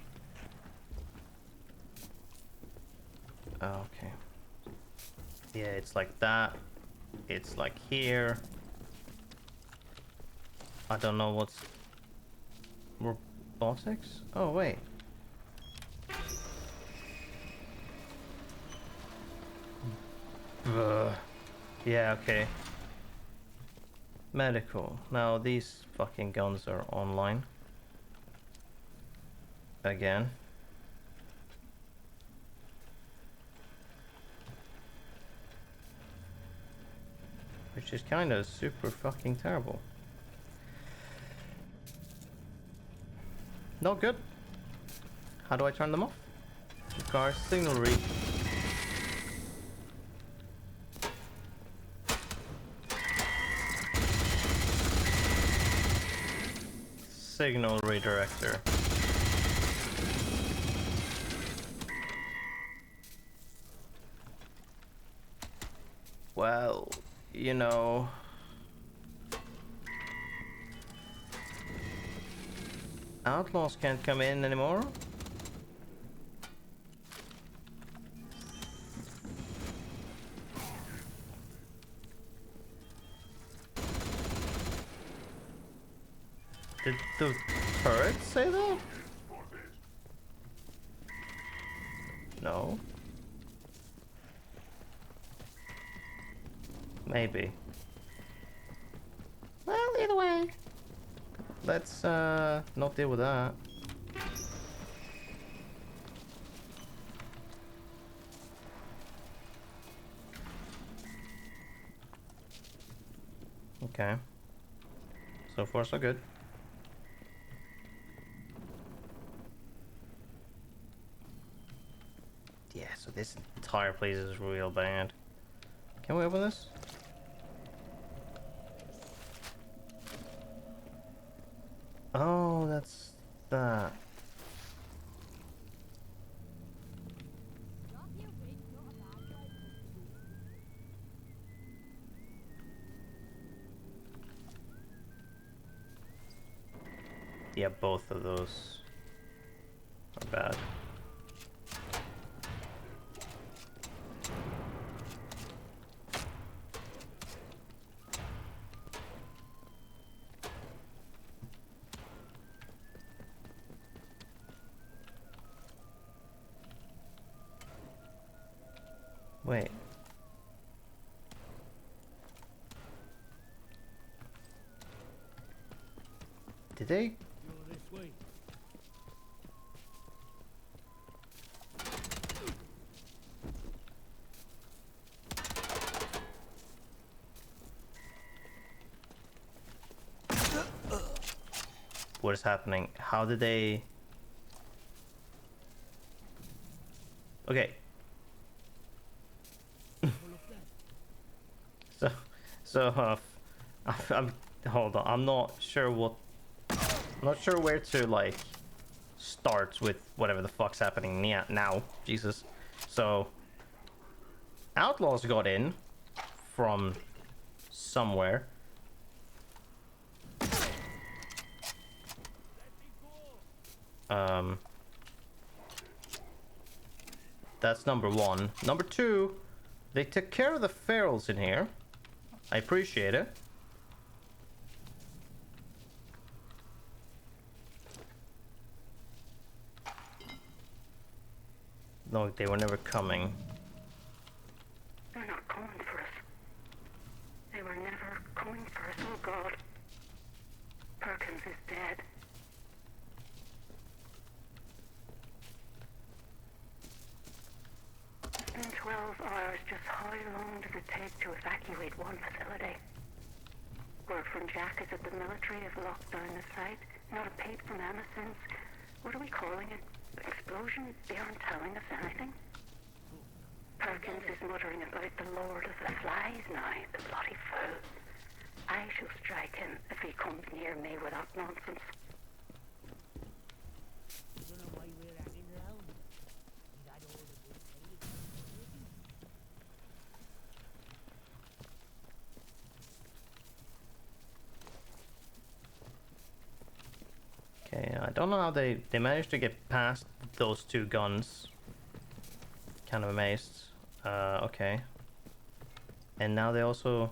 Oh, okay. Yeah, it's like that. It's like here. I don't know what's... Robotics? Oh, wait. Yeah, okay. Medical. Now, these fucking guns are online. Again. Which is kind of super fucking terrible. Not good. How do I turn them off? Car signal read. Signal redirector. Well, you know, outlaws can't come in anymore. Did the turret say that? No. Maybe. Well, either way. Let's not deal with that. Okay. So far so good. Yeah, so this entire place is real bad. Can we open this? Oh, that's that. Yeah, both of those are bad. Wait. Did they? What is happening? How did they? Okay. I'm hold on. I'm not sure what. I'm not sure where to like start with whatever the fuck's happening now. Jesus. So outlaws got in from somewhere. That's number one. Number two, they took care of the ferals in here. I appreciate it. No, they were never coming. They're not coming for us. They were never coming for us. Oh God. Perkins is dead. It's been 12 hours. Just how long does it take to evacuate one facility? Word from Jack is that the military have locked down the site. Not a peep from Emma since. What are we calling it? Explosion? They aren't telling us anything. Perkins is muttering about the Lord of the Flies now, the bloody fool. I shall strike him if he comes near me with that nonsense. Okay, I don't know how they managed to get past those two guns. Kind of amazed. Okay. And now they also...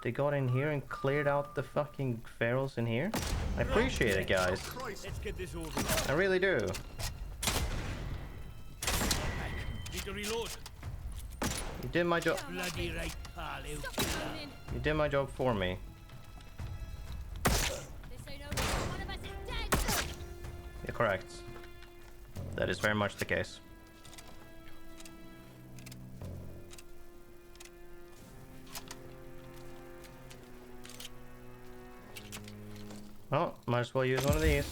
They got in here and cleared out the fucking ferals in here. I appreciate it, guys. Let's get this over. I really do. Need to reload. You did my job. Bloody right, pal. You did my job for me. You're correct. That is very much the case. Well, might as well use one of these.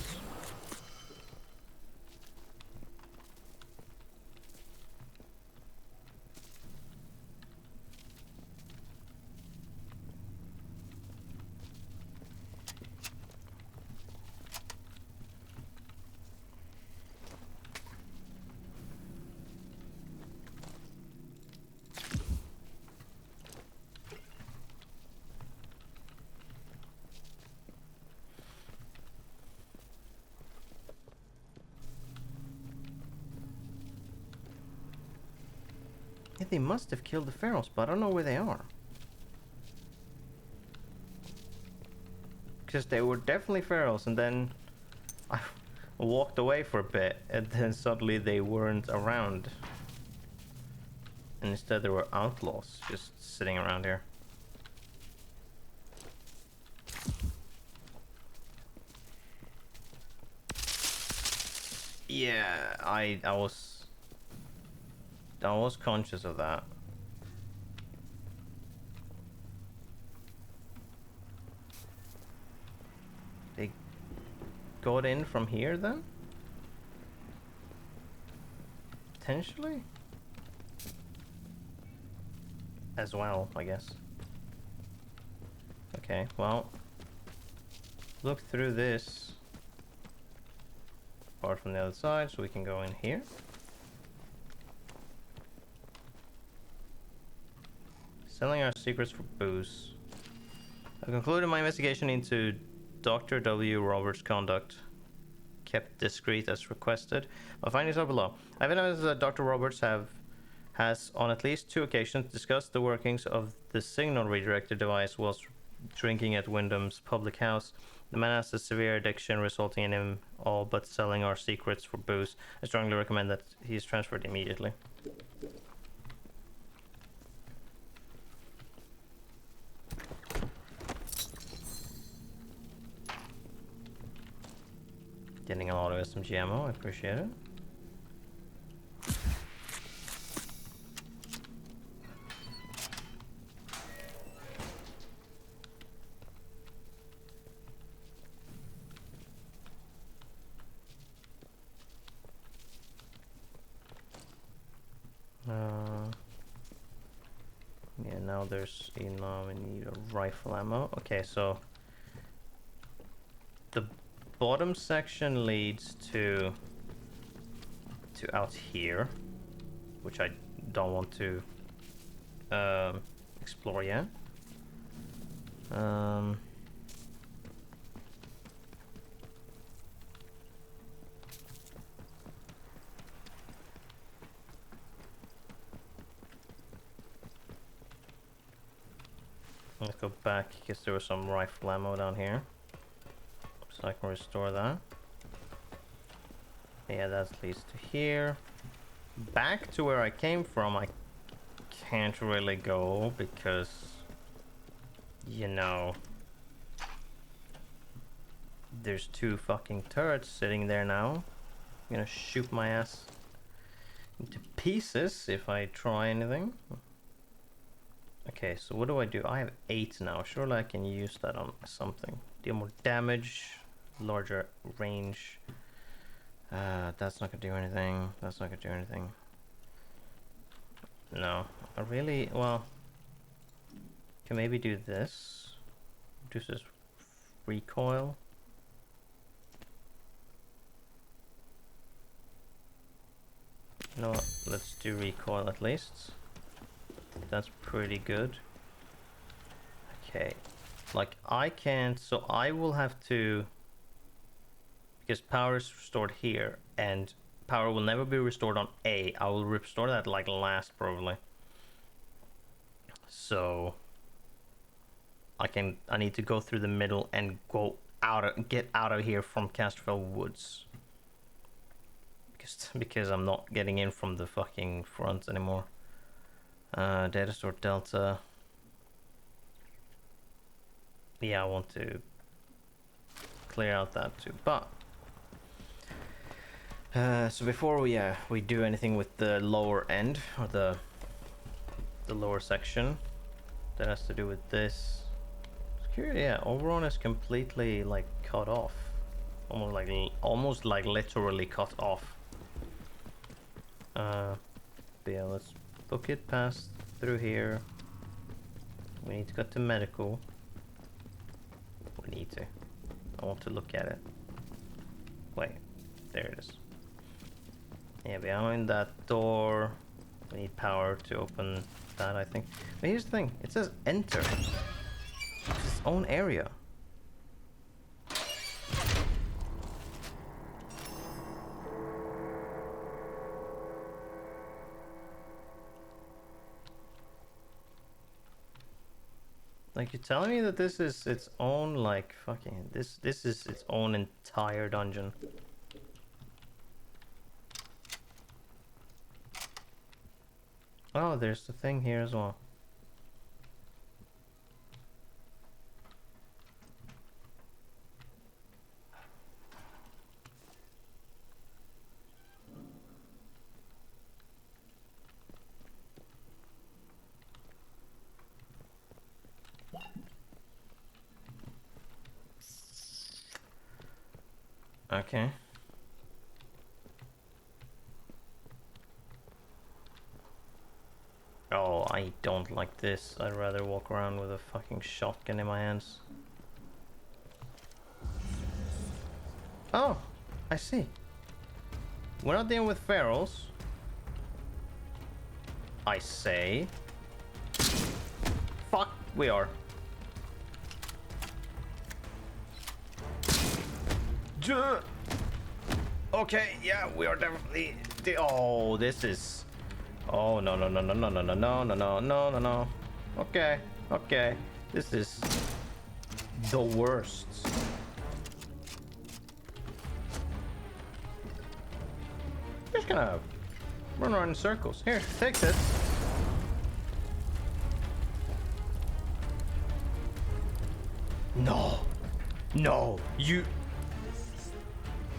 they must have killed the pharaohs, but I don't know where they are. Because they were definitely pharaohs, and then I walked away for a bit, and then suddenly they weren't around. And instead there were outlaws just sitting around here. Yeah, I was conscious of that. They got in from here then? Potentially? As well, I guess. Okay, well, look through this. Apart from the other side, so we can go in here. Selling our secrets for booze. I concluded my investigation into Dr. W. Roberts' conduct. Kept discreet as requested. My findings are below. I've evidence that Dr. Roberts has on at least 2 occasions discussed the workings of the signal redirector device whilst drinking at Wyndham's public house. The man has a severe addiction resulting in him all but selling our secrets for booze. I strongly recommend that he is transferred immediately. Getting a lot of SMG ammo, I appreciate it. Yeah, now there's now we need a rifle ammo. Okay, so the bottom section leads to out here, which I don't want to explore yet. Let's go back because there was some rifle ammo down here, so I can restore that. Yeah, that leads to here. Back to where I came from, I can't really go because, you know, there's 2 fucking turrets sitting there now. I'm gonna shoot my ass into pieces if I try anything. Okay, so what do? I have 8 now. Surely I can use that on something. Deal more damage, larger range. That's not gonna do anything. That's not gonna do anything. No, I really, well, can maybe do this. Reduces recoil. You know what? Let's do recoil at least. That's pretty good. Okay, like I can't, so I will have to, because power is restored here and power will never be restored on A. I will restore that like last probably. So I need to go through the middle and get out of here from Casterfell Woods. Because I'm not getting in from the fucking front anymore. Data store Delta. Yeah, I want to clear out that too. But so before we do anything with the lower end or the lower section that has to do with this. It's curious, yeah, Oberon is completely like cut off, almost like literally cut off. But yeah, let's book it past through here. We need to go to medical. We need to. I want to look at it. Wait, there it is. Yeah, behind that door, we need power to open that, I think. But here's the thing, it says enter. It's its own area. Like, you're telling me that this is its own, like, fucking... This is its own entire dungeon. Oh, there's the thing here as well. Okay. Oh, I don't like this. I'd rather walk around with a fucking shotgun in my hands. Oh, I see. We're not dealing with ferals. I say. Fuck, we are. Okay, yeah, we are definitely. Oh, this is. Oh no no no no no no no no no no no no no. Okay, okay, this is the worst. Just gonna run around in circles. Here, take this. No, no, you.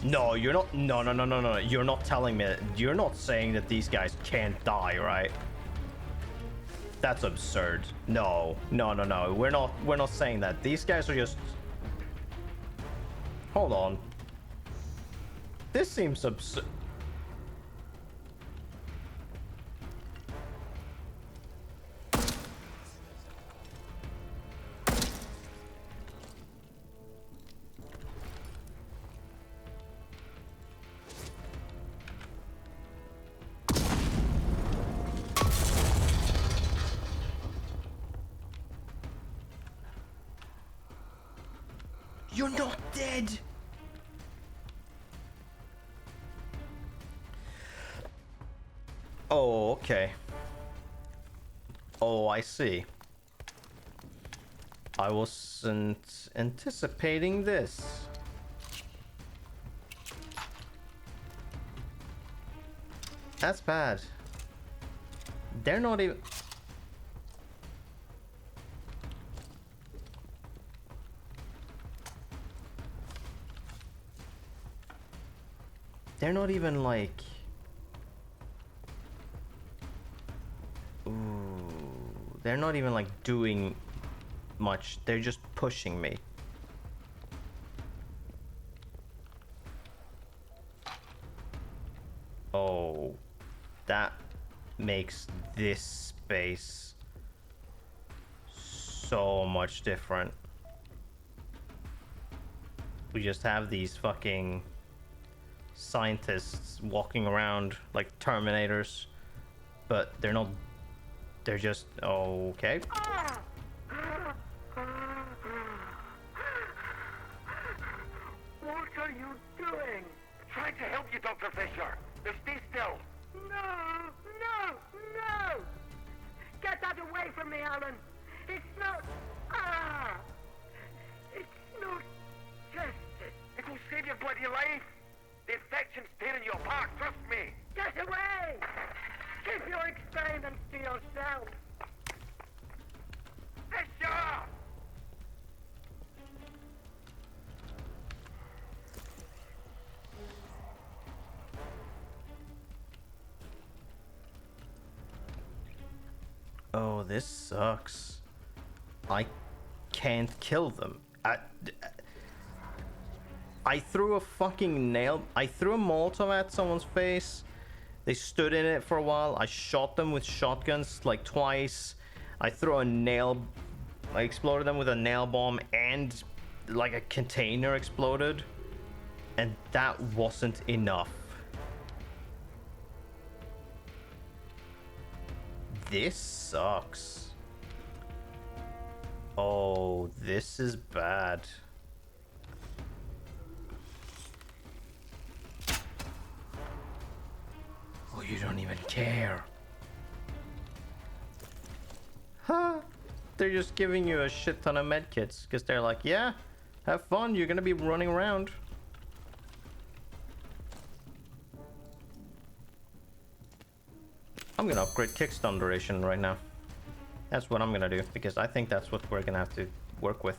No, you're not. No, no, no, no, no. You're not telling me. You're not saying that these guys can't die, right? That's absurd. No, no, no, no. We're not saying that. These guys are just. Hold on. This seems absurd. You're not dead! Oh, okay. Oh, I see. I wasn't anticipating this. That's bad. They're not even... They're not even like... Ooh, they're not even like doing much. They're just pushing me. Oh, that makes this space so much different. We just have these fucking scientists walking around like Terminators, but they're not. They're just okay. What are you doing? Trying to help you, Dr. Fisher. Now stay still. No, no, no! Get that away from me, Alan. It's not. It's not justice. It will save your bloody life. The infection's tearing you apart, trust me. Get away! Keep your experiments to yourself. Fisher! Oh, this sucks. I can't kill them. I threw a fucking nail. I threw a Molotov at someone's face. They stood in it for a while. I shot them with shotguns like twice. I threw a nail. I exploded them with a nail bomb and like a container exploded. And that wasn't enough. This sucks. Oh, this is bad. Oh, you don't even care. Huh? they're just giving you a shit ton of medkits because they're like, yeah, have fun. You're gonna be running around. I'm gonna upgrade kickstun duration right now. That's what I'm gonna do because I think that's what we're gonna have to work with.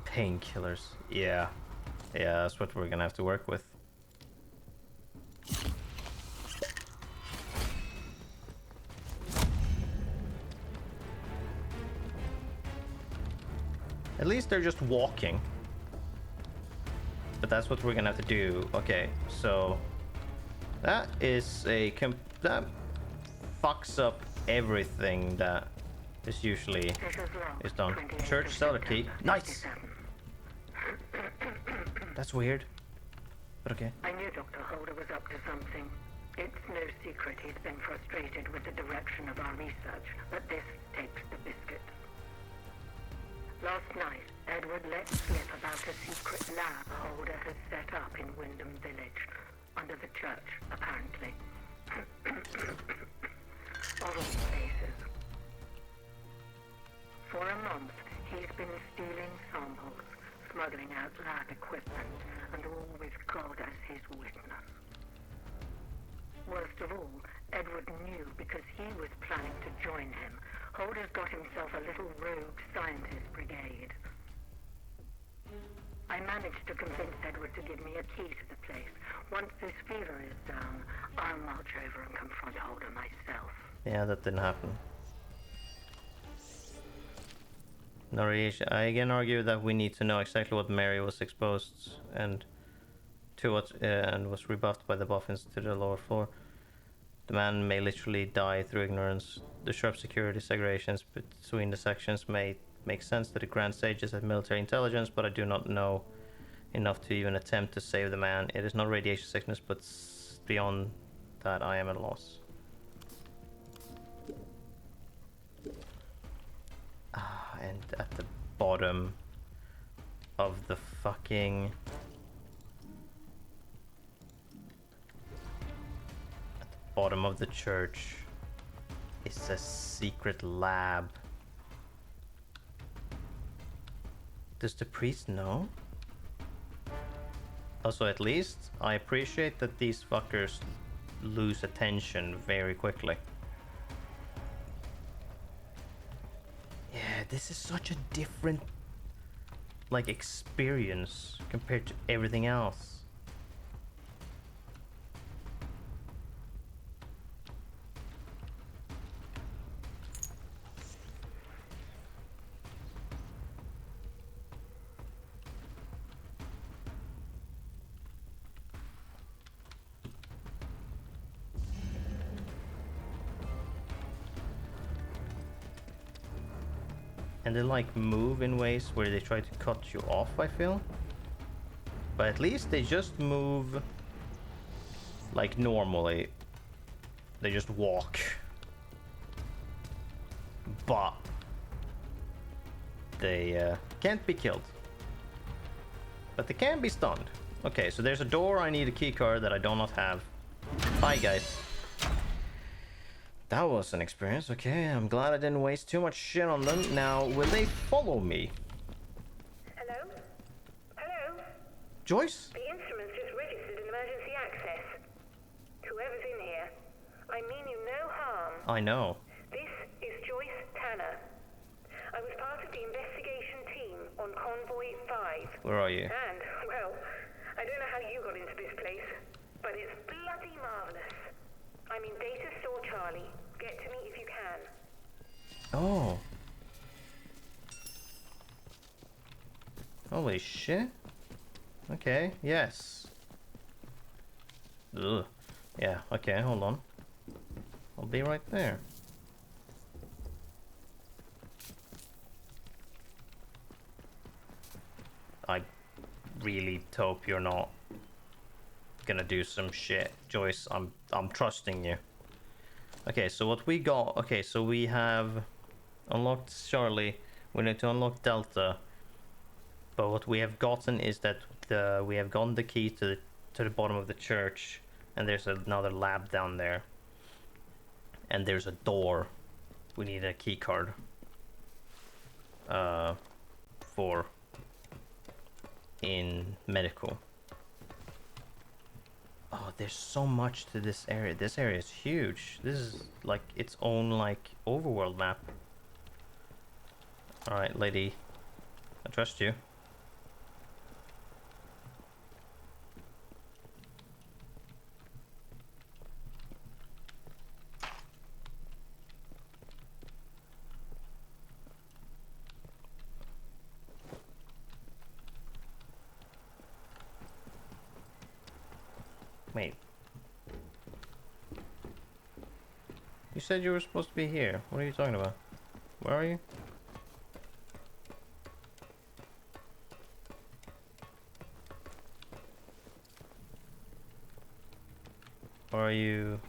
Painkillers. Yeah. Yeah, that's what we're gonna have to work with. At least they're just walking. But that's what we're gonna have to do. Okay, so that is a that fucks up everything that is usually is done. Church cellar key. Nice. That's weird. But okay. I knew Dr. Holder was up to something. It's no secret he's been frustrated with the direction of our research, but this takes the biscuit. Last night, Edward let slip about a secret lab Holder has set up in Wyndham Village, under the church, apparently. Of all places. For a month, he's been stealing samples, smuggling out lab equipment, and all with God as his witness. Worst of all, Edward knew because he was planning to join him. Holder's got himself a little rogue scientist brigade. I managed to convince Edward to give me a key to the place. Once this fever is down, I'll march over and confront Holder myself. Yeah, that didn't happen. No radiation. I again argue that we need to know exactly what Mary was exposed and to what and was rebuffed by the boffins to the lower floor. The man may literally die through ignorance. The sharp security segregations between the sections may make sense to the Grand Sages of military intelligence, but I do not know enough to even attempt to save the man. It is not radiation sickness, but beyond that I am at a loss. And at the bottom of the fucking... bottom of the church is a secret lab. Does the priest know? Also, at least I appreciate that these fuckers lose attention very quickly. Yeah, this is such a different like experience compared to everything else. And they like move in ways where they try to cut you off, I feel. But at least they just move like normally. They just walk. But they can't be killed. But they can be stunned. Okay, so there's a door. I need a key card that I do not have. Hi guys. That was an experience. Okay, I'm glad I didn't waste too much shit on them. Now, will they follow me? Hello? Hello? Joyce? The instrument's just registered an emergency access. Whoever's in here, I mean you no harm. I know. This is Joyce Tanner. I was part of the investigation team on Convoy 5. Where are you? And, well, I don't know how you got into this place, but it's bloody marvelous. I'm in Data Store Charlie. Get to me if you can. Oh. Holy shit. Okay, yes. Ugh. Yeah, okay, hold on. I'll be right there. I really hope you're not gonna do some shit. Joyce, I'm trusting you. Okay, so what we got, okay, so we have unlocked Charlie, we need to unlock Delta, but what we have gotten is that we have gotten the key to the bottom of the church, And there's another lab down there. And there's a door. We need a key card. For in medical. Oh, there's so much to this area. This area is huge. This is like its own like overworld map. Alright, lady. I trust you. Wait. You said you were supposed to be here. What are you talking about? Where are you? Or are you...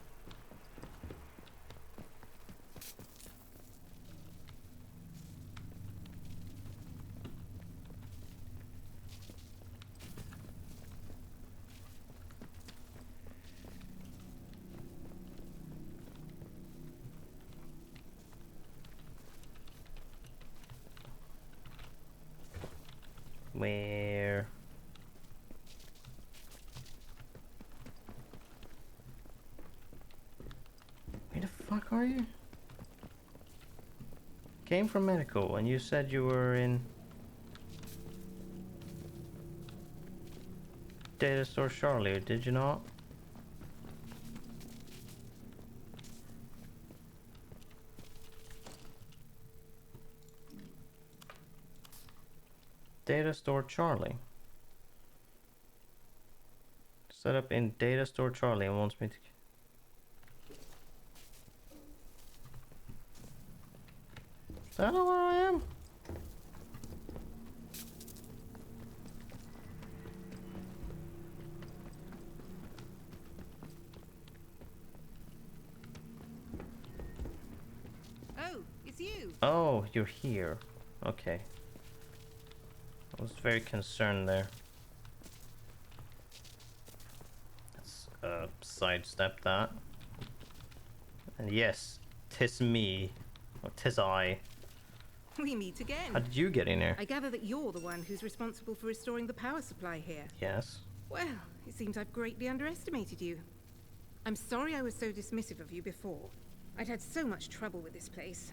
Where? Where the fuck are you? Came from medical and you said you were in Data Store Charlie, did you not? Data Store Charlie. Set up in Data Store Charlie and wants me to... Is that not where I am? Oh, it's you. Oh, you're here. Okay. I was very concerned there. Let's sidestep that. And yes, 'tis me. Or 'tis I. We meet again. How did you get in here? I gather that you're the one who's responsible for restoring the power supply here. Yes. Well, it seems I've greatly underestimated you. I'm sorry I was so dismissive of you before. I'd had so much trouble with this place.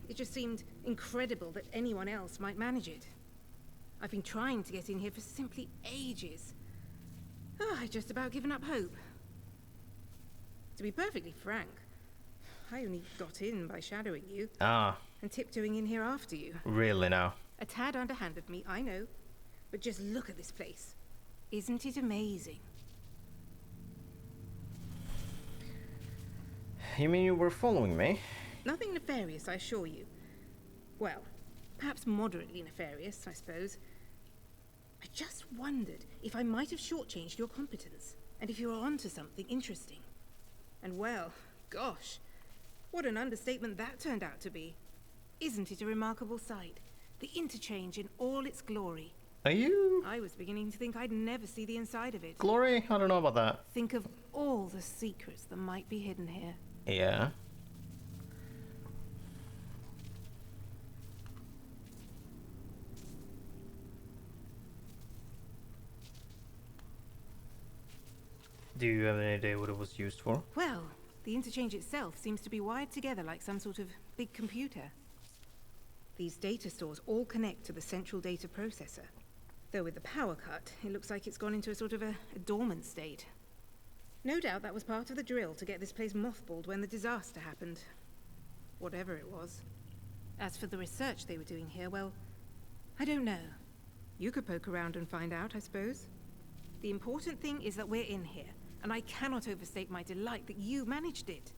It just seemed incredible that anyone else might manage it. I've been trying to get in here for simply ages. Oh, I'd just about given up hope. To be perfectly frank, I only got in by shadowing you. Ah. And tiptoeing in here after you. Really now? A tad underhand of me, I know. But just look at this place. Isn't it amazing? You mean you were following me? Nothing nefarious, I assure you. Well, perhaps moderately nefarious, I suppose. I just wondered if I might have shortchanged your competence, and if you were onto something interesting. And well, gosh, what an understatement that turned out to be. Isn't it a remarkable sight? The interchange in all its glory. Are you? I was beginning to think I'd never see the inside of it. Glory? I don't know about that. Think of all the secrets that might be hidden here. Yeah. Do you have any idea what it was used for? Well, the interchange itself seems to be wired together like some sort of big computer. These data stores all connect to the central data processor. Though with the power cut, it looks like it's gone into a sort of a dormant state. No doubt that was part of the drill to get this place mothballed when the disaster happened. Whatever it was. As for the research they were doing here, well, I don't know. You could poke around and find out, I suppose. The important thing is that we're in here, and I cannot overstate my delight that you managed it.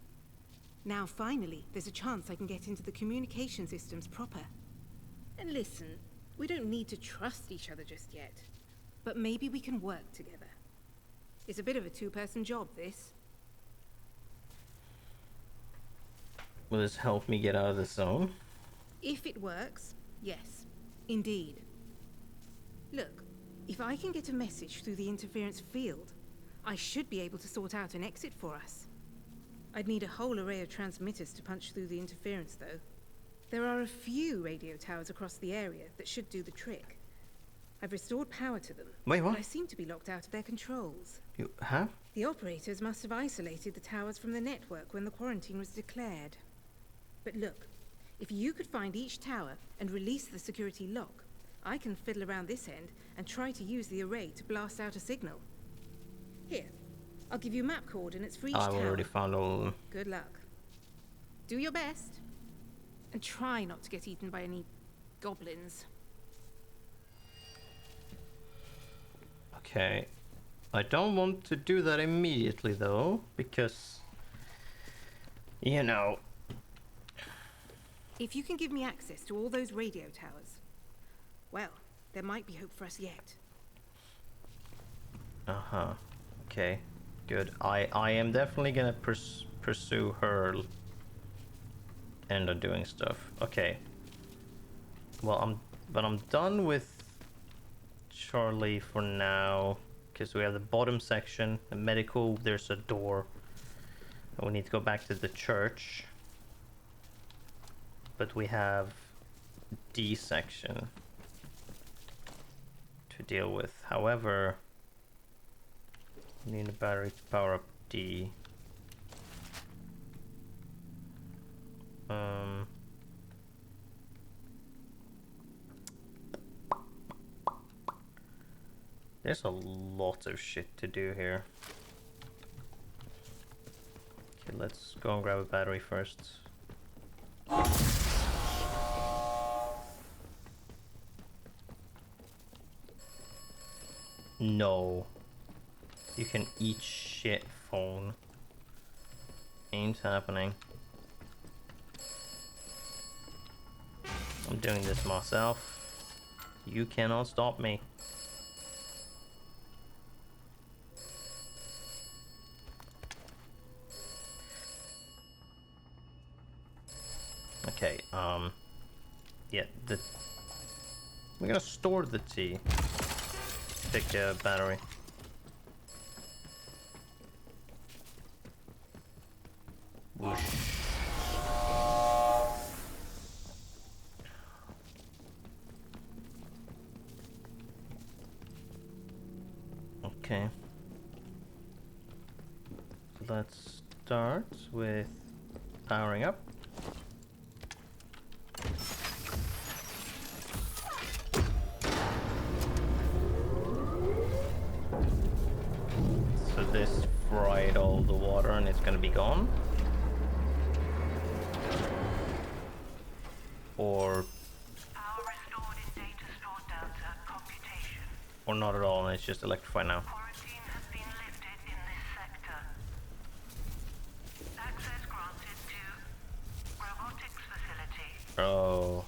Now, finally, there's a chance I can get into the communication systems proper. And listen, we don't need to trust each other just yet. But maybe we can work together. It's a bit of a two-person job, this. Will this help me get out of the zone? If it works, yes. Indeed. Look, if I can get a message through the interference field, I should be able to sort out an exit for us. I'd need a whole array of transmitters to punch through the interference, though. There are a few radio towers across the area that should do the trick. I've restored power to them. Wait, what? But I seem to be locked out of their controls. You have? The operators must have isolated the towers from the network when the quarantine was declared. But look, if you could find each tower and release the security lock, I can fiddle around this end and try to use the array to blast out a signal. Here, I'll give you map coordinates for each I've tower. already found all of them. Good luck. Do your best. And try not to get eaten by any goblins. Okay. I don't want to do that immediately though, because, you know. If you can give me access to all those radio towers, well, there might be hope for us yet. Uh-huh. Okay. Good. I am definitely gonna pursue her end of doing stuff. Okay. Well, I'm done with Charlie for now, because we have the bottom section, the medical, there's a door. And we need to go back to the church. But we have D section to deal with. However, we need a battery to power up D. There's a lot of shit to do here. Okay, let's go and grab a battery first. No. You can eat shit, phone. Ain't happening. I'm doing this myself. You cannot stop me. Okay, yeah, we're gonna store the tea. Take a battery. Whoosh. Okay. Let's start with powering up. So this fried all the water and it's gonna be gone. Or not at all, and it's just electrified now. Quarantine has been lifted in this sector. Access granted to robotics facility. Oh.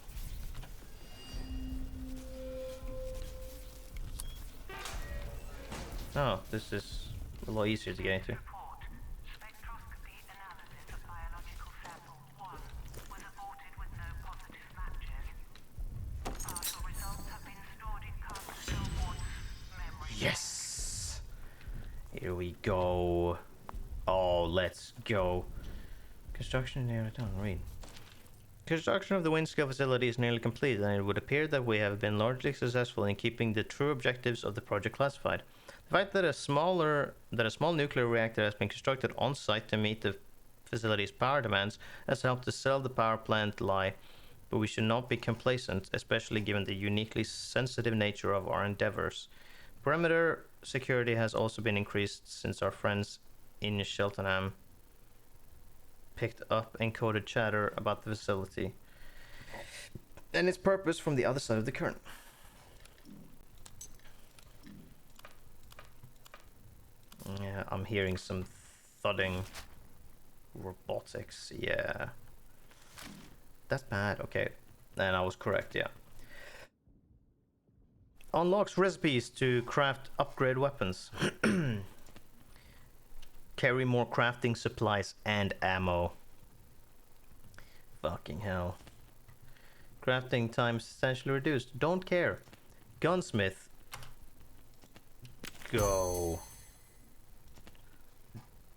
Oh, this is a lot easier to get into. Spectroscopy analysis of biological sample 1 was aborted with no positive matches. Partial results have been stored in Carter Ward's memory. Yes! Here we go. Oh, let's go. Construction near done. Read. Construction of the Windscale facility is nearly complete, and it would appear that we have been largely successful in keeping the true objectives of the project classified. The fact that a small nuclear reactor has been constructed on site to meet the facility's power demands has helped to sell the power plant lie, but we should not be complacent, especially given the uniquely sensitive nature of our endeavors. Perimeter security has also been increased since our friends in Cheltenham picked up encoded chatter about the facility and its purpose from the other side of the current. Yeah, I'm hearing some thudding. Robotics, yeah. That's bad, okay. And I was correct, yeah. Unlocks recipes to craft upgrade weapons. Carry more crafting supplies and ammo. Fucking hell. Crafting time substantially reduced. Don't care. Gunsmith. Go.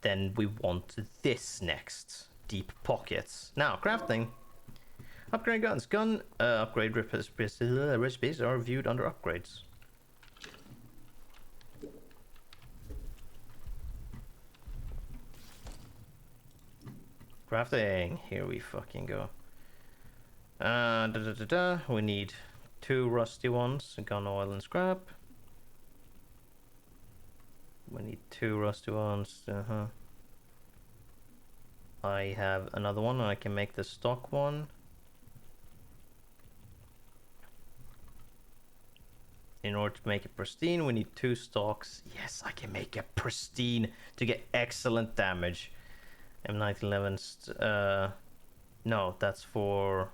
then we want this next. Deep pockets. Now, crafting. Upgrade guns. Gun upgrade recipes are viewed under upgrades. Crafting. Here we fucking go. We need 2 rusty ones, gun oil and scrap. We need 2 rusty ones. I have another one, and I can make the stock one. In order to make it pristine, we need 2 stocks. Yes, I can make it pristine to get excellent damage. M1911's, no, that's for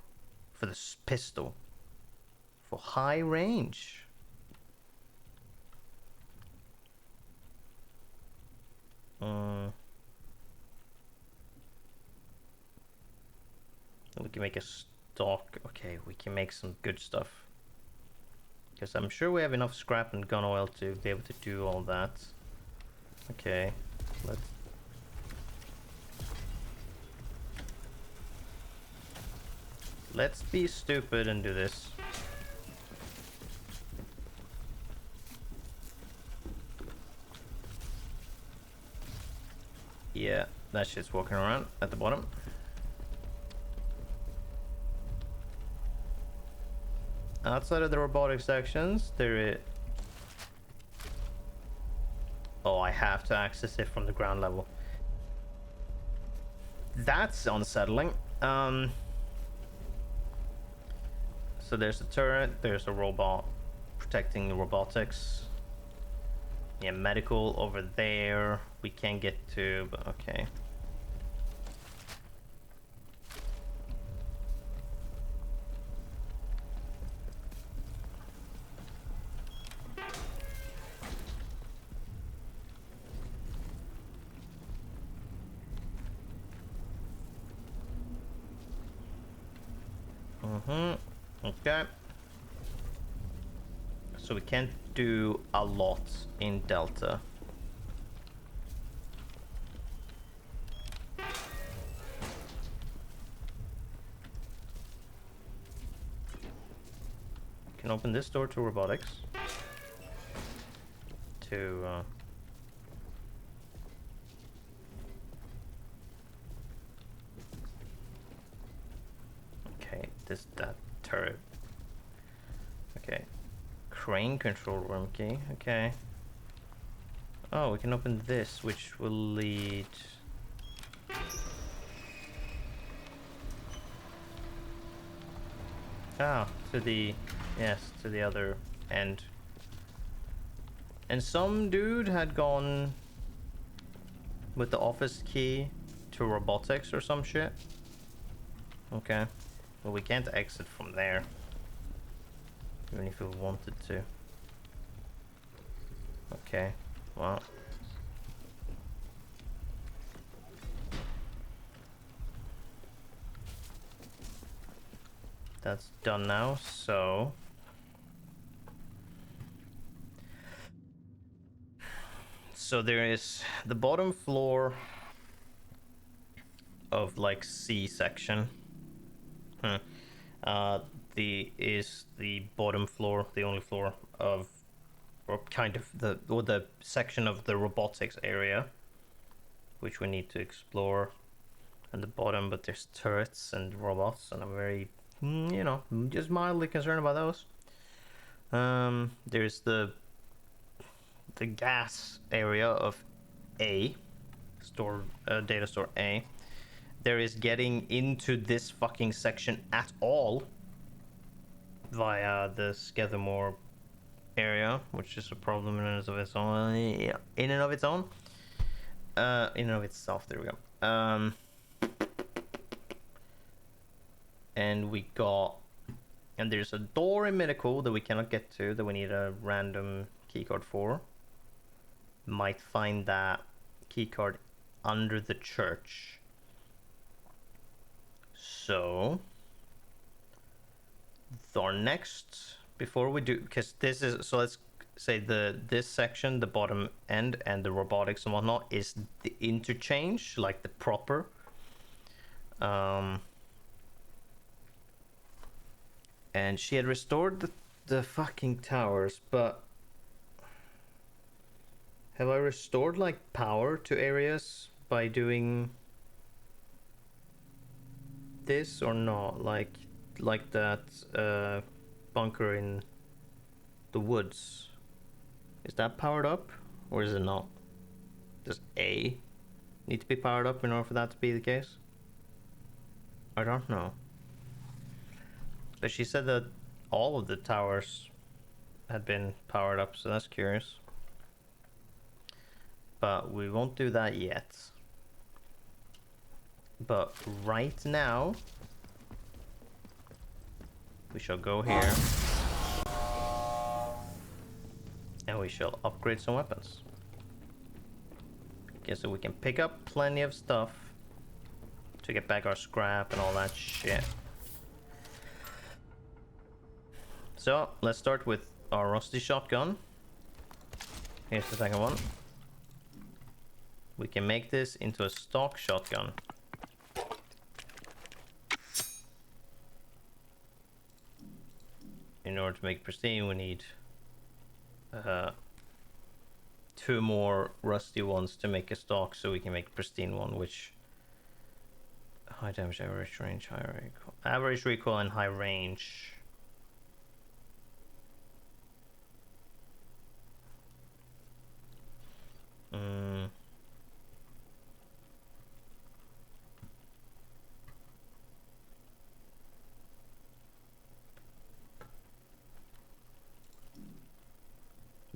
the pistol. For high range. We can make a stock. Okay, we can make some good stuff. Because I'm sure we have enough scrap and gun oil to be able to do all that. Okay, let's be stupid and do this. Yeah, that shit's walking around at the bottom. Outside of the robotic sections, there is... Oh, I have to access it from the ground level. That's unsettling. So there's a turret, there's a robot protecting the robotics. Yeah, medical over there. We can't get to, but okay. Okay. So we can't do a lot in Delta. Can open this door to robotics. Okay, that turret. Okay. Crane control room key. Okay. Oh, we can open this, which will lead... Ah, to the... Yes, to the other end. And some dude had gone with the office key to robotics or some shit. Okay. Well, we can't exit from there. Even if we wanted to. Okay. Well. That's done now, so... So there is the bottom floor of like C section. The bottom floor, the only floor of, or kind of the section of the robotics area, which we need to explore at the bottom. But there's turrets and robots, and I'm very, you know, just mildly concerned about those. There's the gas area of A, data store A. There is getting into this fucking section at all via the Skethermore area, which is a problem in and of its own. In and of its own. In and of itself. There we go. And we got, and there's a door in medical that we cannot get to, that we need a random keycard for. Might find that keycard under the church. So our next, before we do, because this is, so let's say this section, the bottom end, and the robotics and whatnot is the interchange, like the proper. And she had restored the fucking towers, but have I restored like power to areas by doing this or not? Like that bunker in the woods. Is that powered up or is it not? Does A need to be powered up in order for that to be the case? I don't know. But she said that all of the towers had been powered up, so that's curious. But we won't do that yet. But right now, we shall go here. And we shall upgrade some weapons. Okay, so we can pick up plenty of stuff to get back our scrap and all that shit. So, let's start with our rusty shotgun. Here's the second one. We can make this into a stock shotgun. In order to make it pristine, we need 2 more rusty ones to make a stock, so we can make a pristine one, which high damage, average range, high recoil, average recoil, and high range.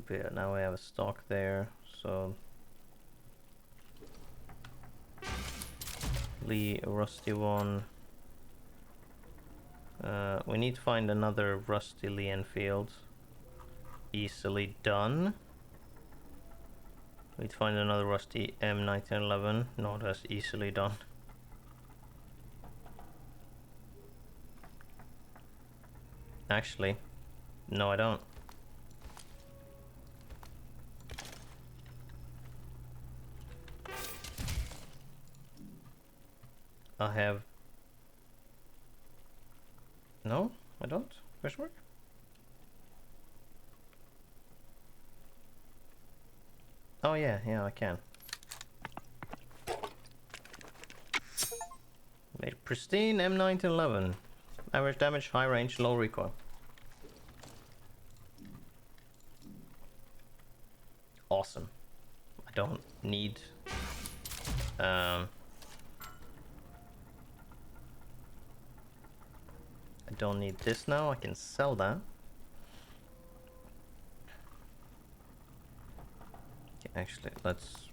But yeah, now we have a stock there, so Lee, a rusty one. We need to find another rusty Lee Enfield. Easily done. We need to find another rusty M1911. Not as easily done. Actually, no, I don't. I have... No, I don't. Question mark? Oh yeah, I can. Made pristine M1911. Average damage, high range, low recoil. Awesome. I don't need... I don't need this now, I can sell that. Okay, actually, let's...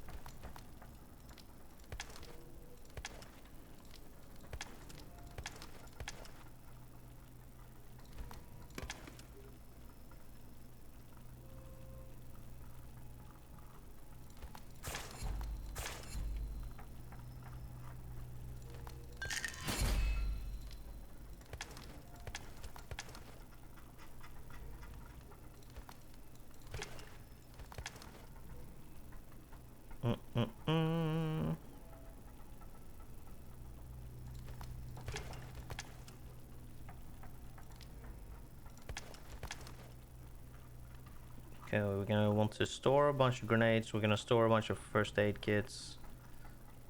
Okay, we're gonna want to store a bunch of grenades. We're gonna store a bunch of first aid kits.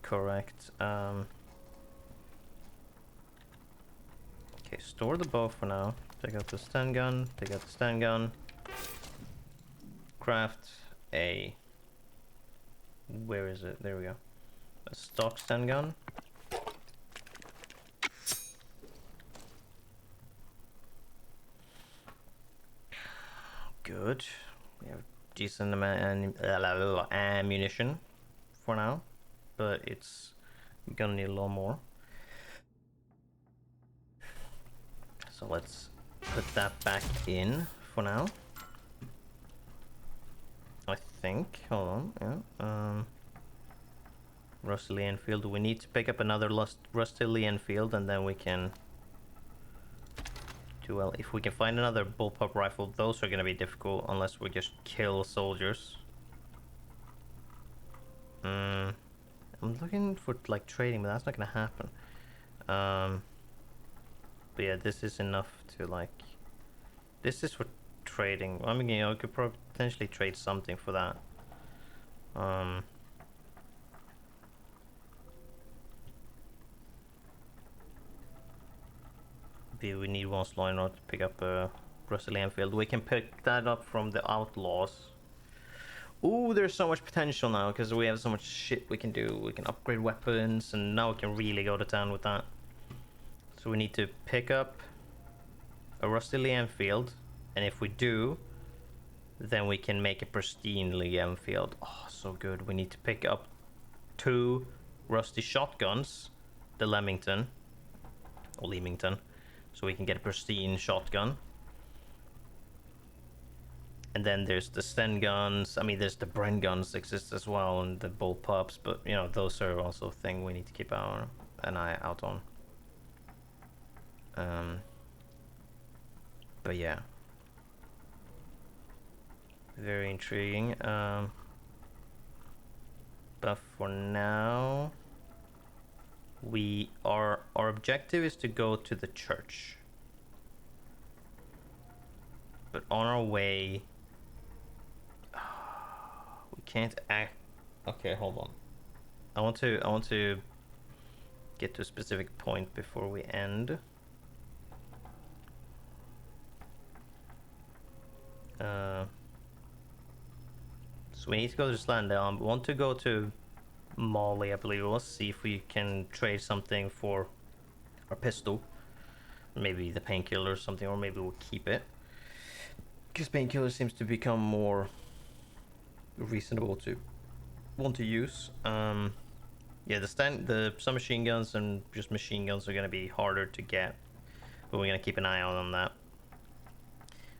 Correct. Okay, store the bow for now. Take out the stun gun. Take out the stun gun. Craft a... Where is it? There we go. A stock stun gun. Good. We have decent amount of ammunition for now, but it's gonna need a lot more. So let's put that back in for now. I think. Hold on. Yeah. Rusty Lee Enfield. We need to pick up another Rusty Lee Enfield, and then we can Well, if we can find another bullpup rifle, those are gonna be difficult unless we just kill soldiers. I'm looking for like trading, but that's not gonna happen. But yeah, this is enough to like. This is for trading. I mean, you know, I could potentially trade something for that. We need one slow in order to pick up a Brazilian field. We can pick that up from the outlaws. Ooh, there's so much potential now because we have so much shit we can do. We can upgrade weapons, and now we can really go to town with that. So we need to pick up a rusty Lee Enfield, and if we do, then we can make a pristine Lee Enfield. Oh, so good. We need to pick up 2 rusty shotguns, the Leamington, or Leamington, so we can get a pristine shotgun. And then there's the Sten guns. I mean, there's the Bren guns exist as well, and the bullpups. But you know, those are also a thing we need to keep an eye out on. But yeah, very intriguing. But for now, our objective is to go to the church. But on our way, we can't act. Okay, hold on. I want to get to a specific point before we end. So we need to go to Slandale. We want to go to Molly, I believe it was. See if we can trade something for our pistol. Maybe the painkiller or something, or maybe we'll keep it. Because painkiller seems to become more reasonable to want to use. Yeah, the submachine guns and just machine guns are going to be harder to get, but we're going to keep an eye out on that.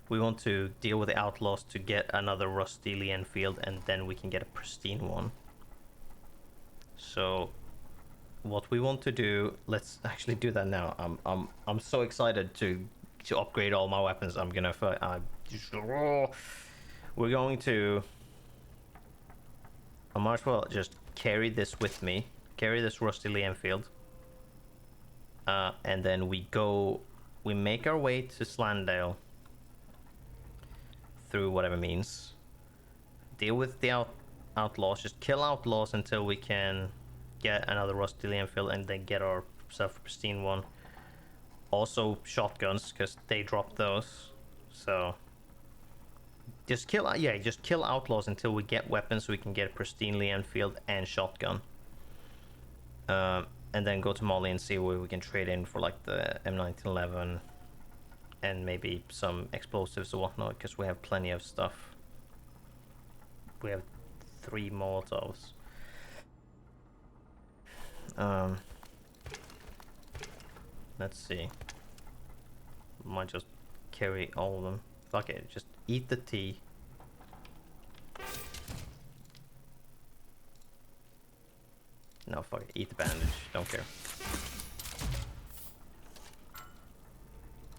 We want to deal with the outlaws to get another rusty Lee Enfield, and then we can get a pristine one. So what we want to do, let's actually do that now. I'm so excited to upgrade all my weapons. I'm gonna we're going to, I might as well just carry this with me, carry this rusty Lee Enfield, and then we make our way to Slandale through whatever means, deal with the outlaws, just kill outlaws until we can get another rusty Lee Enfield, and then get ourselves a pristine one. Also shotguns, because they drop those. So just kill outlaws until we get weapons so we can get a pristine Lee Enfield and shotgun. And then go to Molly and see where we can trade in for like the M1911 and maybe some explosives or whatnot, because we have plenty of stuff. We have 3 Molotovs. Let's see. Might just carry all of them. Fuck it, just eat the tea. No, fuck it, eat the bandage. Don't care.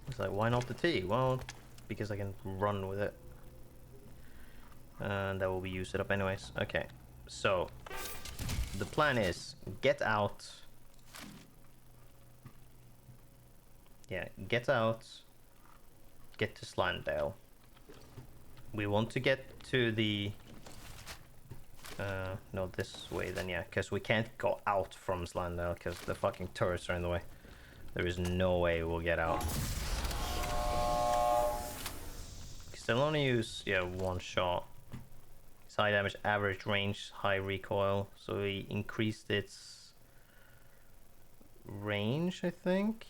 It's like, why not the tea? Well, because I can run with it. And that will be used it up anyways. Okay, so the plan is get out. Yeah, get out. Get to Slandale. We want to get to the no, this way then, yeah, because we can't go out from Slandale because the fucking turrets are in the way. There is no way we'll get out. Because they'll only use, yeah, 1 shot. It's high damage, average range, high recoil. So we increased its range, I think.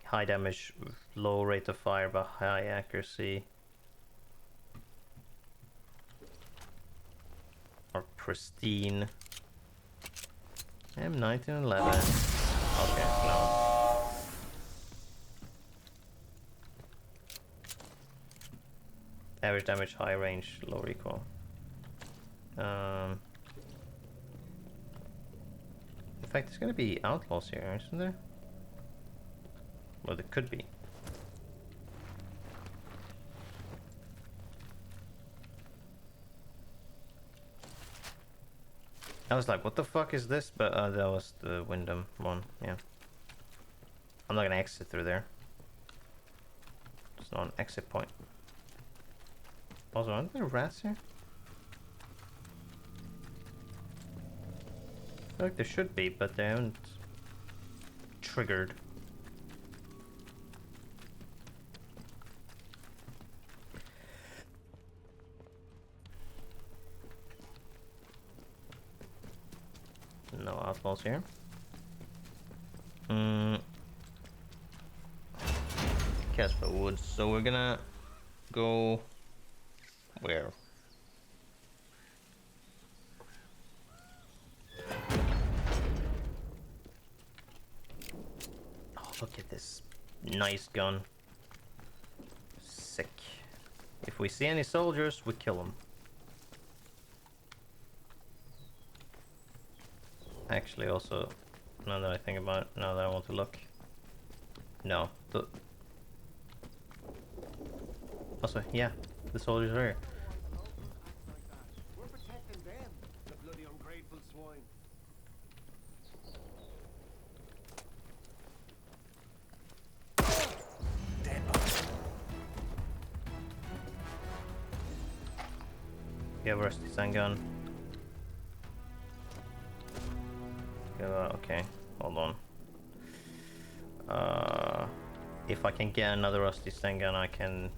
High damage, low rate of fire, but high accuracy. Or pristine. M1911. Okay, no. Average damage, high range, low recoil. In fact, there's gonna be outlaws here, isn't there? Well, there could be. I was like, what the fuck is this? But that was the Wyndham one, yeah. I'm not gonna exit through there. It's not an exit point. Also, aren't there rats here? I feel like there should be, but they haven't triggered. No outlaws here. Casper Woods. So we're gonna go where? Oh, look at this nice gun. Sick. If we see any soldiers, we kill them. Actually, also, now that I think about it, now that I want to look. No. Also, yeah, the soldiers are here. We're protecting them, the bloody ungrateful swine. Yeah, rusty sun gun. Okay, hold on. If I can get another rusty stun gun, I can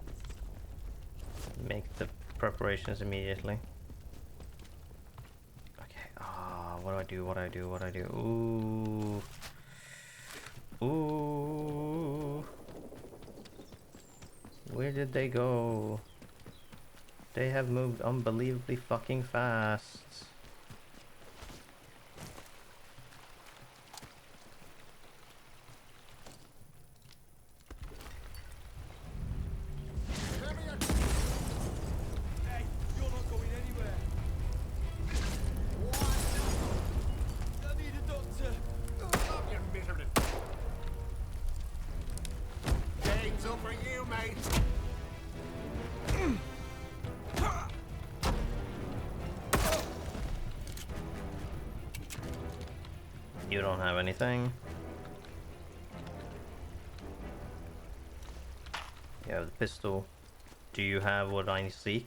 make the preparations immediately. Okay, what do I do, what do I do, what do I do? Ooh. Ooh. Where did they go? They have moved unbelievably fucking fast. You don't have anything. You have the pistol. Do you have what I seek?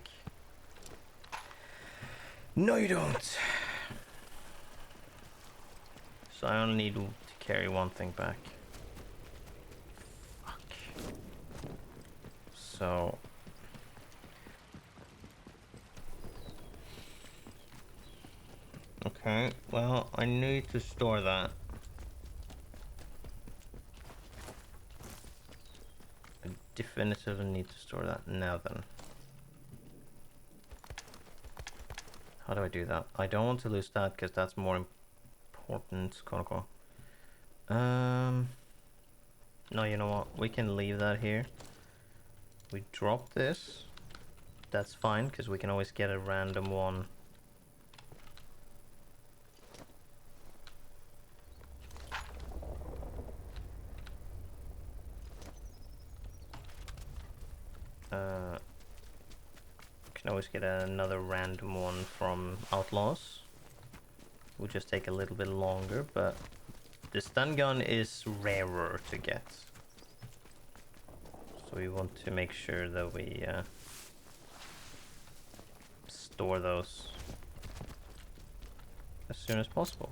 No, you don't. So I only need to carry one thing back. Fuck. So... Okay, well, I need to store that. I definitively need to store that now then. How do I do that? I don't want to lose that because that's more important, quote unquote. No, you know what? We can leave that here. We drop this. That's fine because we can always get a random one. Can always get another random one from Outlaws. Will just take a little bit longer, but the stun gun is rarer to get. So we want to make sure that we store those as soon as possible.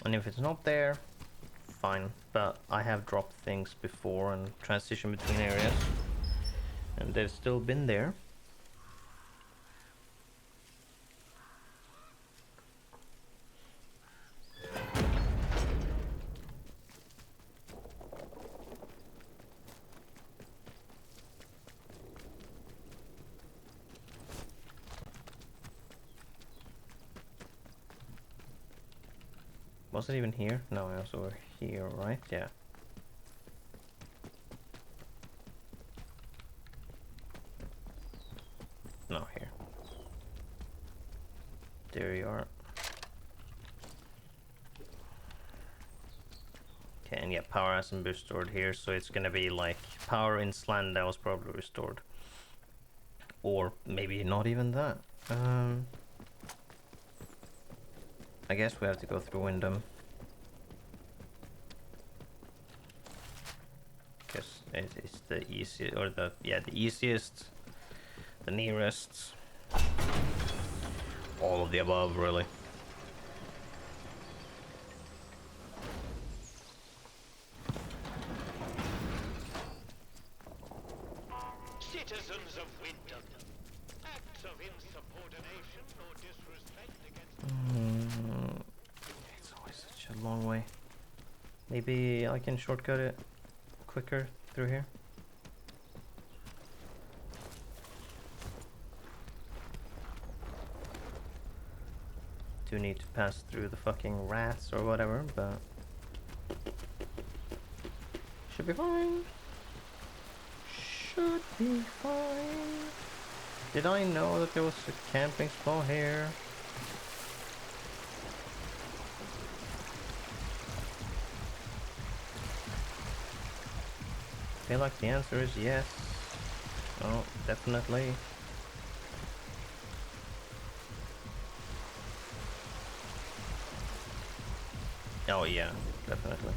And if it's not there, fine. But I have dropped things before and transitioned between areas, and they've still been there. Was it even here? No, it was over here, right? Yeah. No, here. There you are. Okay, and yeah, power hasn't been restored here, so it's gonna be like power in Slanda was probably restored. Or maybe not even that. I guess we have to go through Wyndham. Because it's the easiest, or the easiest, the nearest, all of the above, really. Citizens of Wyndham, acts of insubordination or disrespect against... It's always such a long way. Maybe I can shortcut it quicker through here. Do need to pass through the fucking rats or whatever, but should be fine. Should be fine. Did I know that there was a camping spot here? I feel like the answer is yes. Oh, definitely. Oh yeah, definitely.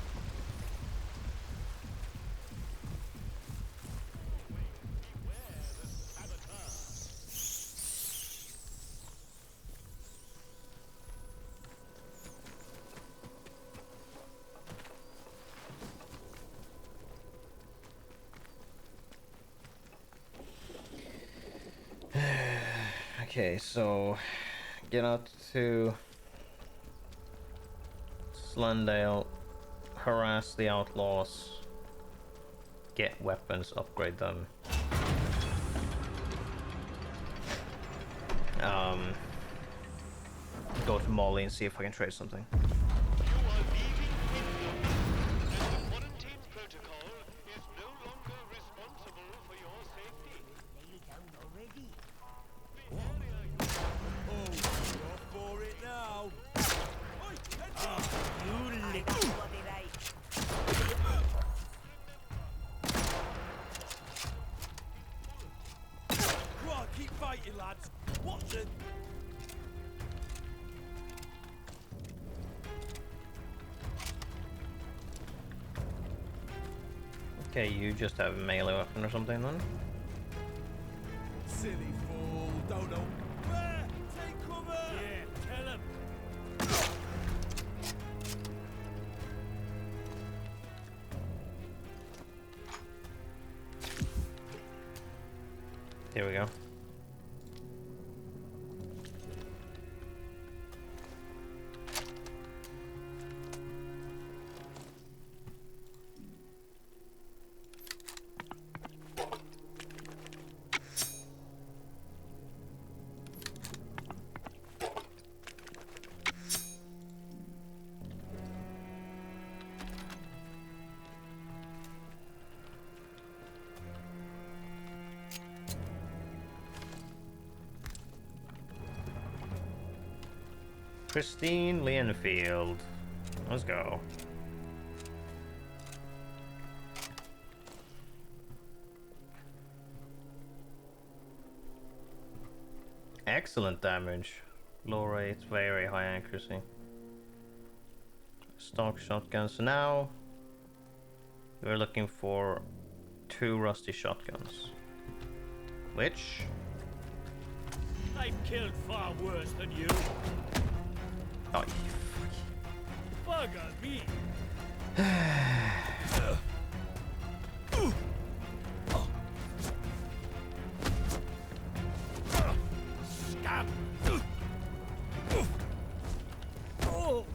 Okay, so get out to Slandale, harass the outlaws, get weapons, upgrade them. Go to Molly and see if I can trade something. Okay, you just have a melee weapon or something then? Silly fool, don't know where. Take cover. Yeah, tell him. Here we go. Christine Leonfield. Let's go. Excellent damage. Low rate, very high accuracy. Stock shotgun. So now we're looking for 2 rusty shotguns. Which? I've killed far worse than you. Oh, Bugger me. Scab. Oh.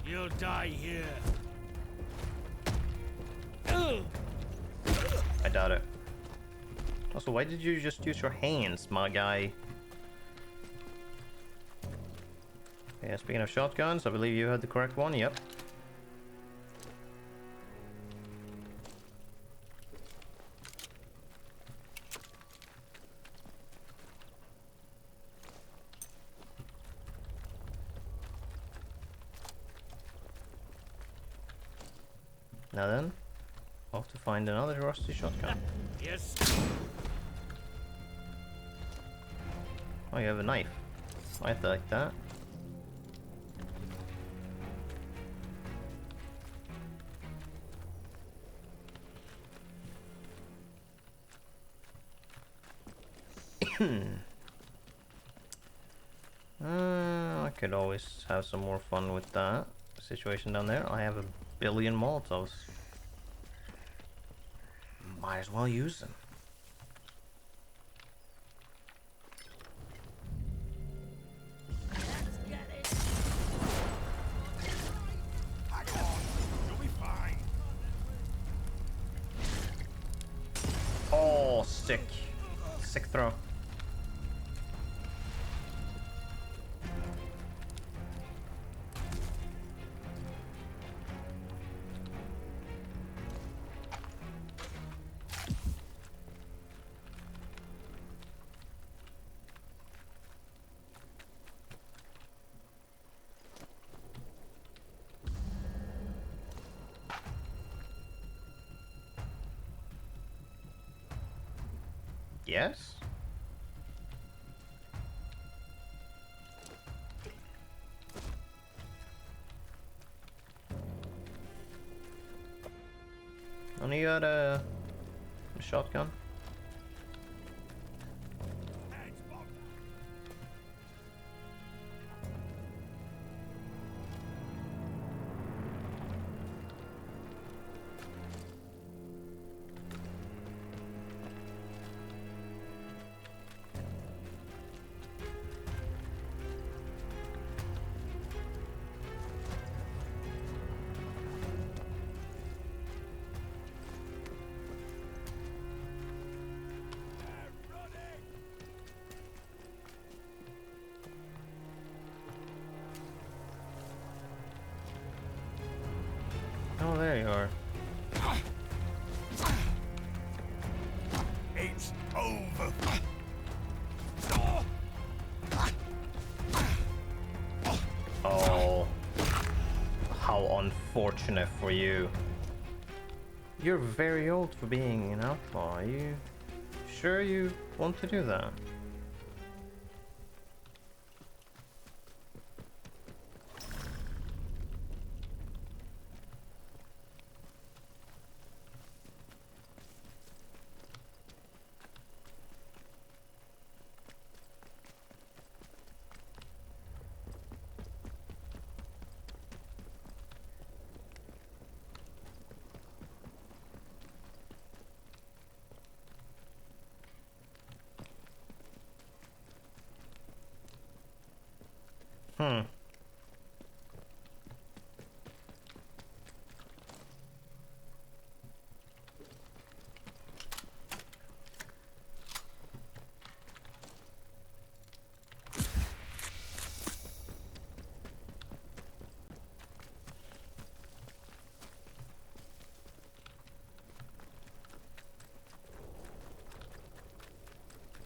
You'll die here. I doubt it. Also, why did you just use your hands, my guy? Yeah, speaking of shotguns, I believe you had the correct one. Yep. Now then, off to find another rusty shotgun. Yes. Oh, you have a knife. I like that. I could always have some more fun with that situation down there. I have a billion Molotovs. Might as well use them. You'll be fine. Oh, sick. Sick throw. Yes? Only got a shotgun? Oh, there you are. It's over. Oh. How unfortunate for you. You're very old for being an outlaw. Are you sure you want to do that? Hmm.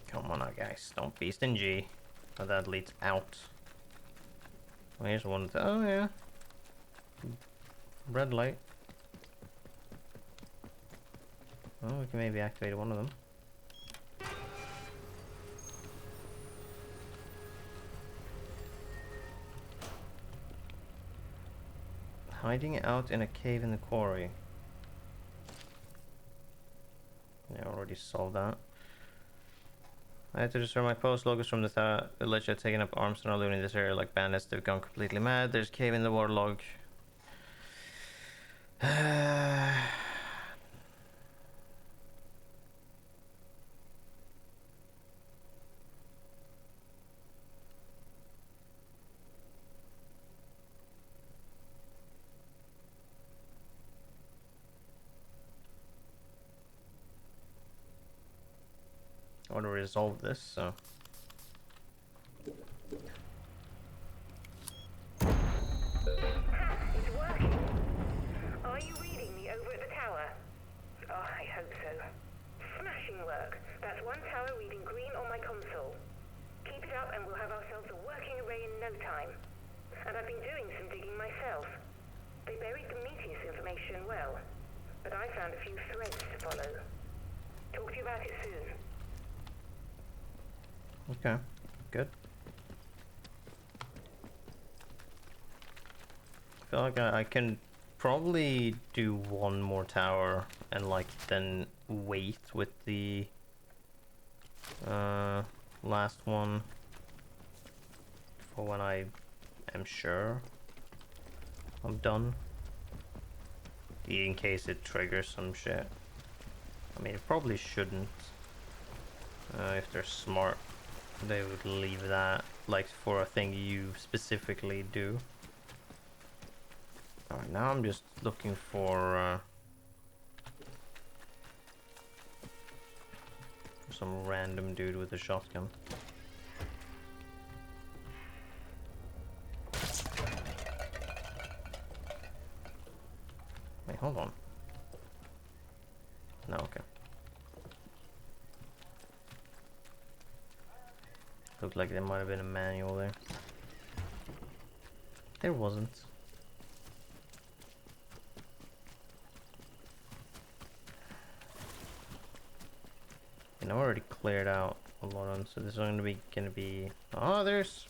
Come on now, guys. Don't be stingy. Oh, that leads out. Well, here's one. Oh, yeah. Red light. Oh, we can maybe activate one of them. Hiding out in a cave in the quarry. Yeah, already solved that. I had to destroy my post. Locals from the village had taken up arms and are living in this area like bandits. They've gone completely mad. There's a cave in the waterlog. I want to resolve this, so... over at the tower? Oh, I hope so. Smashing work. That's one tower reading green on my console. Keep it up and we'll have ourselves a working array in no time. And I've been doing some digging myself. They buried the Prometheus information well, but I found a few threads to follow. Talk to you about it soon. Okay, good. I feel like I can probably do one more tower and like then wait with the last one for when I am sure I'm done, in case it triggers some shit. I mean, it probably shouldn't. If they're smart, they would leave that like for a thing you specifically do. Alright, now I'm just looking for some random dude with a shotgun. Wait, hold on. No, okay. Looked like there might have been a manual there. There wasn't. And I already cleared out a lot of them, so there's only gonna be. Oh, there's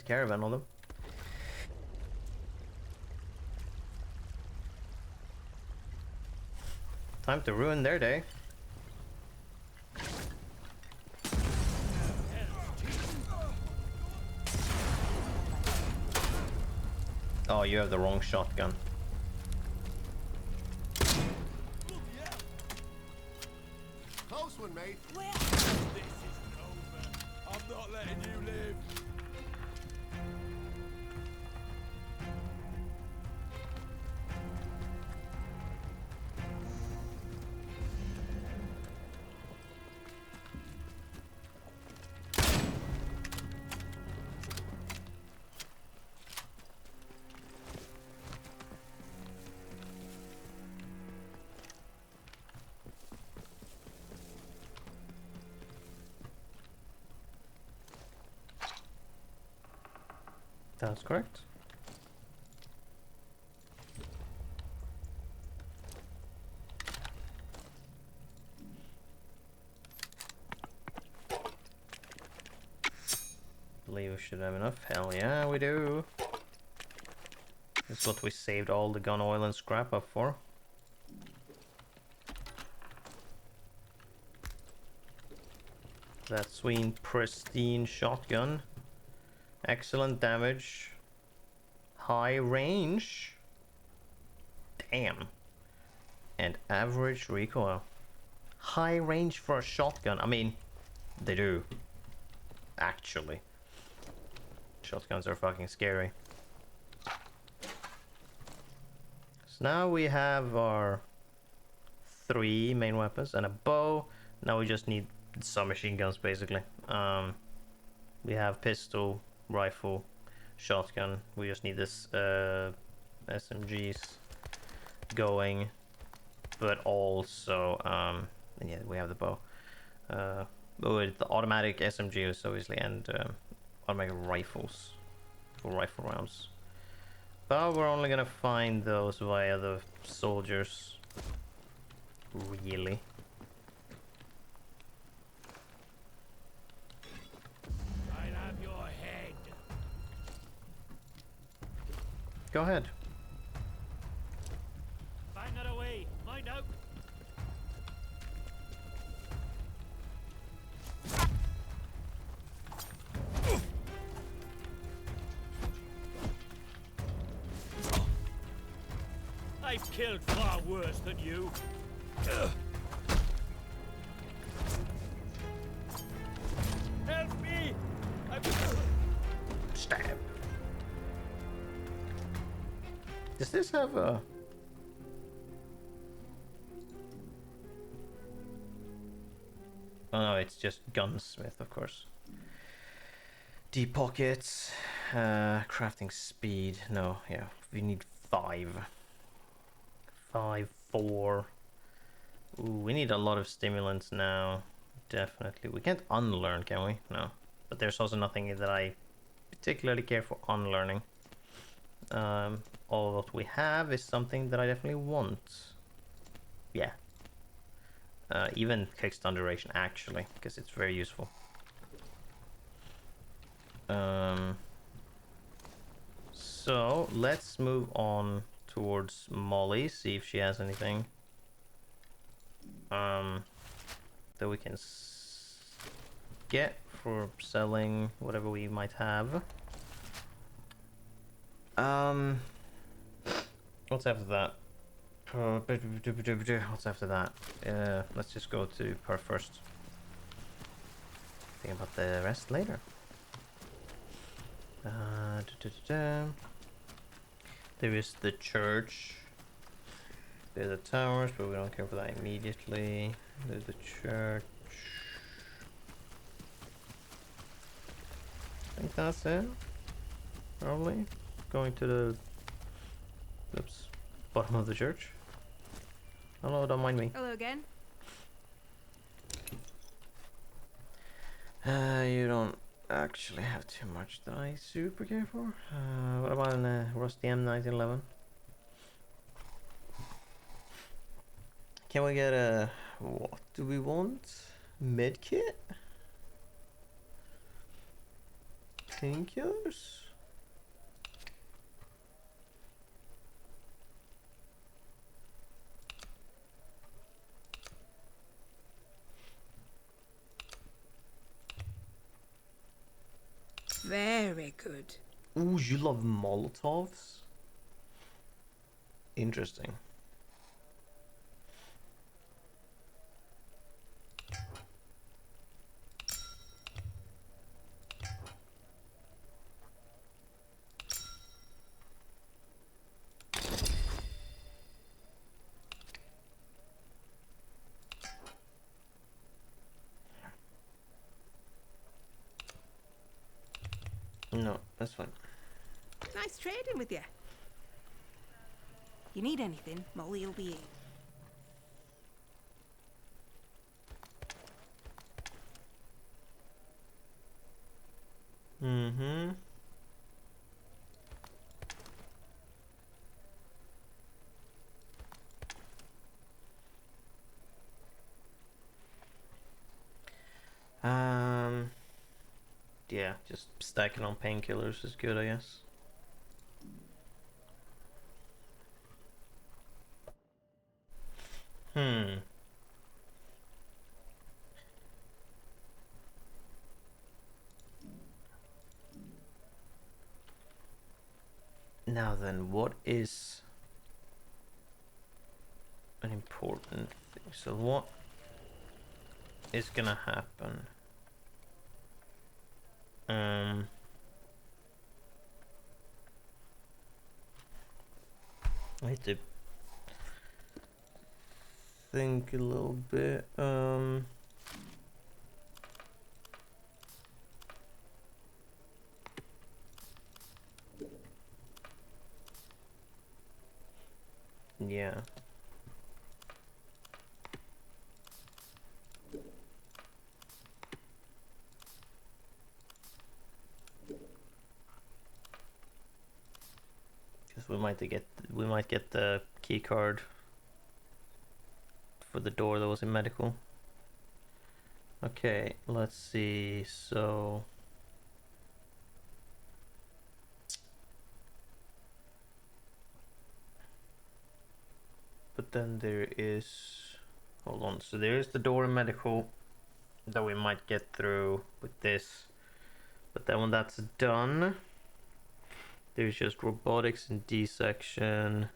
caravan on them. Time to ruin their day. Oh, you have the wrong shotgun. Close one, mate. This isn't over. I'm not letting you live. That's correct. Believe we should have enough. Hell yeah, we do. That's what we saved all the gun oil and scrap up for. That sweet pristine shotgun. Excellent damage. High range. Damn. And average recoil. High range for a shotgun. I mean, they do. Actually. Shotguns are fucking scary. So now we have our 3 main weapons and a bow. Now we just need some machine guns basically. We have pistol, rifle, shotgun. We just need this SMGs going, but also and yeah, we have the bow. With the automatic SMGs obviously, and automatic rifles for rifle rounds. But we're only gonna find those via the soldiers, really. Go ahead. Bang it away. Mind out. I've killed far worse than you. Help me! Stab. Does this have a... Oh no, it's just gunsmith, of course. Deep pockets, crafting speed. No, yeah, we need 5. 5-4. Ooh, we need a lot of stimulants now. Definitely. We can't unlearn, can we? No. But there's also nothing that I particularly care for unlearning. All what we have is something that I definitely want. Yeah. Even kickstun duration, actually, because it's very useful. So let's move on towards Molly, see if she has anything that we can get for selling whatever we might have. What's after that? What's after that? Let's just go to her first. Think about the rest later. There is the church. There's the towers, but we don't care for that immediately. There's the church. I think that's it. Probably. Going to the bottom of the church. Hello, don't mind me. Hello again. You don't actually have too much that I super care for. What about an rusty M1911? Can we get a... what do we want? Medkit? Painkillers? Very good. Ooh, you love Molotovs? Interesting. No, that's fine. Nice trading with you. You need anything, Molly will be in. Mm-hmm. Yeah, just stacking on painkillers is good, I guess. Now then, what is an important thing? So what is gonna happen? I need to think a little bit. Yeah. Because we might get the key card for the door that was in medical. Okay, let's see. So but then there is, hold on, so there is the door in medical that we might get through with this, but then when that's done, there's just robotics and D section,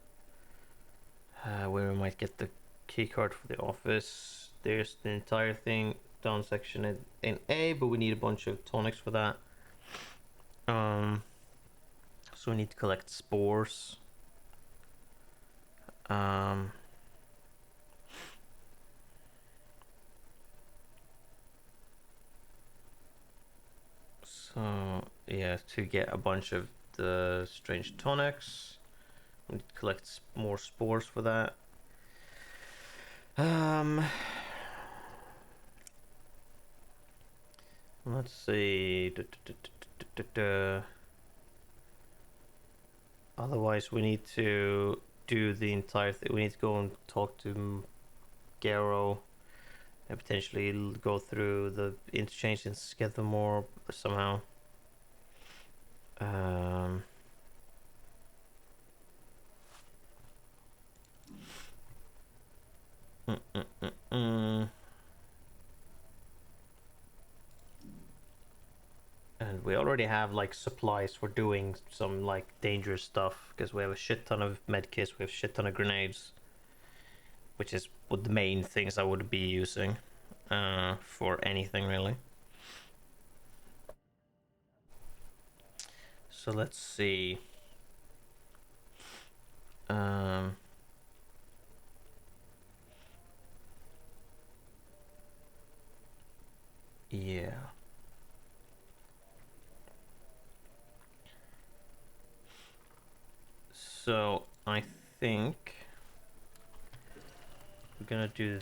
where we might get the key card for the office. There's the entire thing down section in A, but we need a bunch of tonics for that. So we need to collect spores. So yeah, to get a bunch of the strange tonics, we need to collect more spores for that. Let's see. Otherwise, we need to do the entire thing. We need to go and talk to Garo and potentially go through the interchange and get them more somehow. And we already have like supplies for doing some like dangerous stuff because we have a shit ton of medkits, we have a shit ton of grenades, which is what the main things I would be using for anything really. So let's see. Yeah. So I think we're gonna do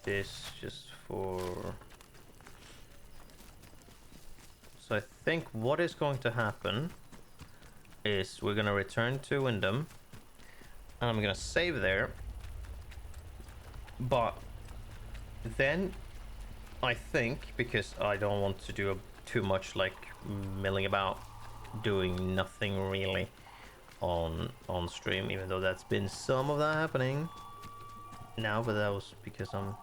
this just for. So I think what is going to happen is we're gonna return to Wyndham and I'm gonna save there, but then I think, because I don't want to do too much like milling about doing nothing really on stream, even though that's been some of that happening now, but that was because I'm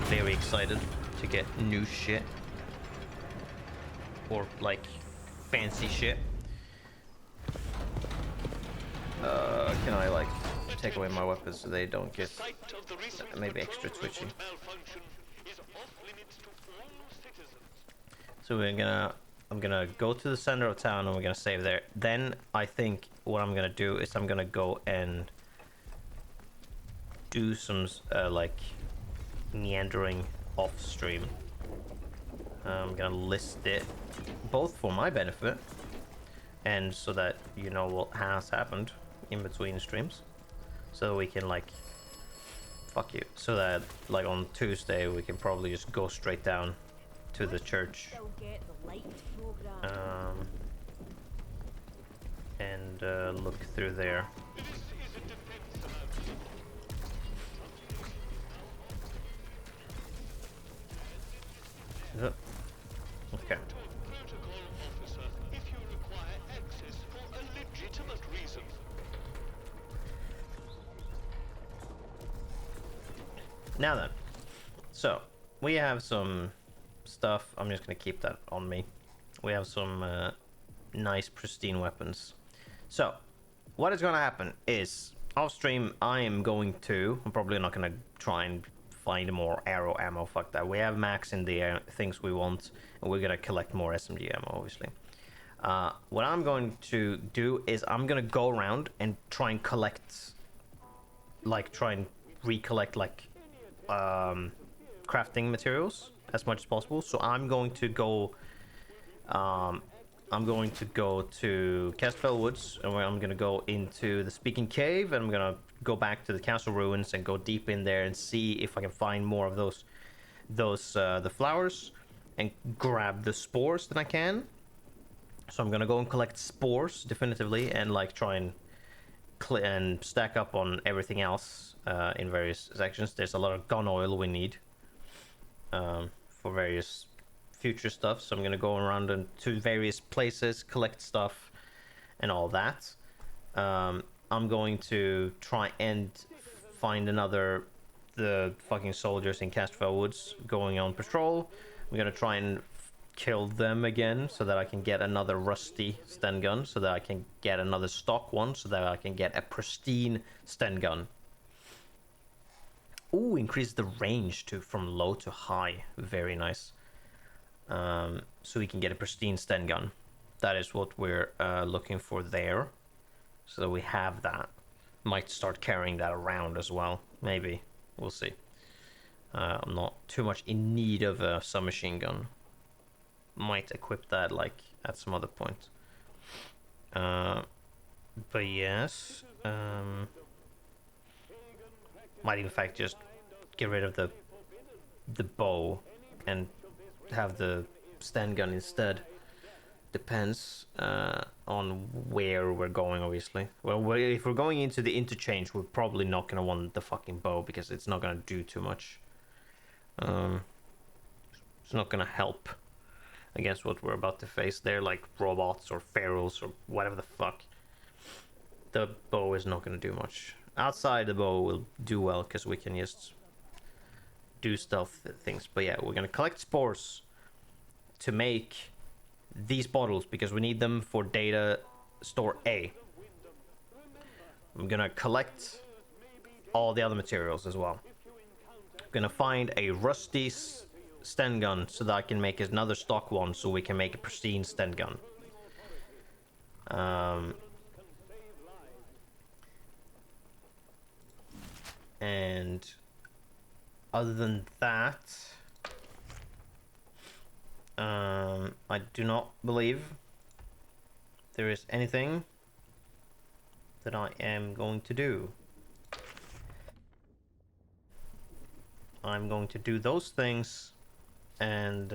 very excited to get new shit or like fancy shit. Can I like take away my weapons so they don't get maybe extra twitchy? So I'm gonna go to the center of town and we're gonna save there. Then I think what I'm gonna do is I'm gonna go and do some like meandering off stream. I'm gonna list it both for my benefit and so that you know what has happened in between streams, so we can like fuck you, so that like on Tuesday we can probably just go straight down to the church and look through there. Okay. Now then, so we have some stuff. I'm just gonna keep that on me. We have some nice pristine weapons. So what is gonna happen is off stream I'm probably not gonna try and find more arrow ammo, fuck that. We have max in the things we want and we're gonna collect more SMG ammo obviously. What I'm going to do is I'm gonna go around and try and recollect like crafting materials as much as possible. So I'm going to go to Castfell Woods, and I'm gonna go into the Speaking Cave, and I'm gonna go back to the castle ruins and go deep in there and see if I can find more of those the flowers and grab the spores that I can. So I'm gonna go and collect spores definitively and like try and stack up on everything else in various sections. There's a lot of gun oil we need for various future stuff, so I'm gonna go around to various places, collect stuff and all that. I'm going to try and find the fucking soldiers in Castfell Woods going on patrol. I'm gonna try and kill them again so that I can get another rusty Sten gun, so that I can get another stock one, so that I can get a pristine Sten gun. Ooh, increase the range from low to high. Very nice. So we can get a pristine Sten gun. That is what we're looking for there. So we have that. Might start carrying that around as well. Maybe. We'll see. I'm not too much in need of a submachine gun. Might equip that like at some other point. But yes. Might in fact just get rid of the bow and have the stand gun instead. Depends on where we're going, obviously. Well, if we're going into the interchange, we're probably not gonna want the fucking bow because it's not gonna do too much. It's not gonna help against what we're about to face there, like robots or ferals or whatever the fuck. The bow is not gonna do much. Outside, the bow will do well because we can just do stealth things. But yeah, we're gonna collect spores to make these bottles because we need them for data store A. I'm gonna collect all the other materials as well. I'm gonna find a rusty Sten gun so that I can make another stock one so we can make a pristine Sten gun. And other than that, I do not believe there is anything that I am going to do. I'm going to do those things and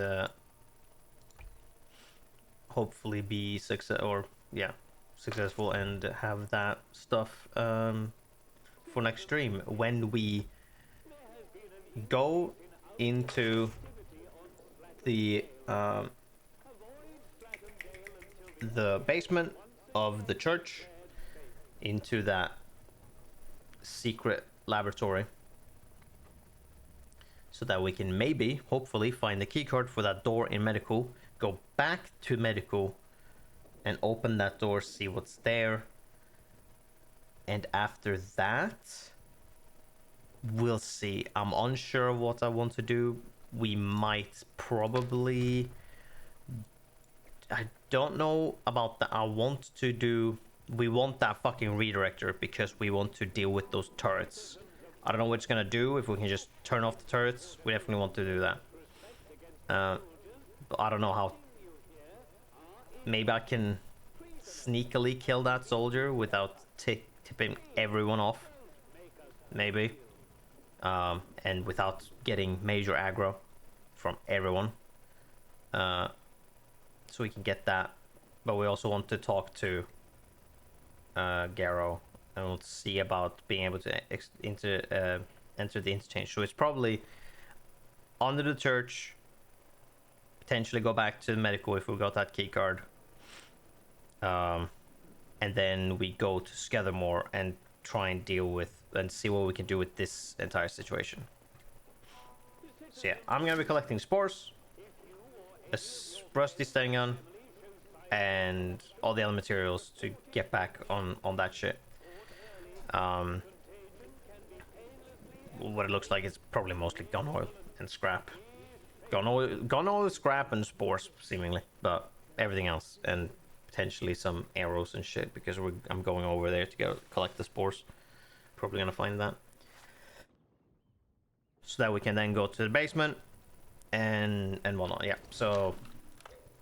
hopefully be successful and have that stuff for next stream. When we go into the basement of the church, into that secret laboratory, so that we can maybe, hopefully, find the keycard for that door in medical, go back to medical and open that door, see what's there. And after that, we'll see. I'm unsure of what I want to do. We might probably... I don't know about that. We want that fucking redirector because we want to deal with those turrets. I don't know what it's gonna do. If we can just turn off the turrets, we definitely want to do that. But I don't know how. Maybe I can sneakily kill that soldier without tipping everyone off. Maybe. And without getting major aggro from everyone. So we can get that. But we also want to talk to Garrow. And we'll see about being able to enter the interchange. So it's probably under the church. Potentially go back to the medical if we got that key card. And then we go to Skethermore and try and deal with and see what we can do with this entire situation. So yeah, I'm gonna be collecting spores, a rusty Sten gun, and all the other materials to get back on that shit. What it looks like is probably mostly gun oil and scrap. Gun oil, scrap, and spores, seemingly, but everything else, and potentially some arrows and shit because I'm going over there to go collect the spores. Probably gonna find that, so that we can then go to the basement and whatnot. Yeah, so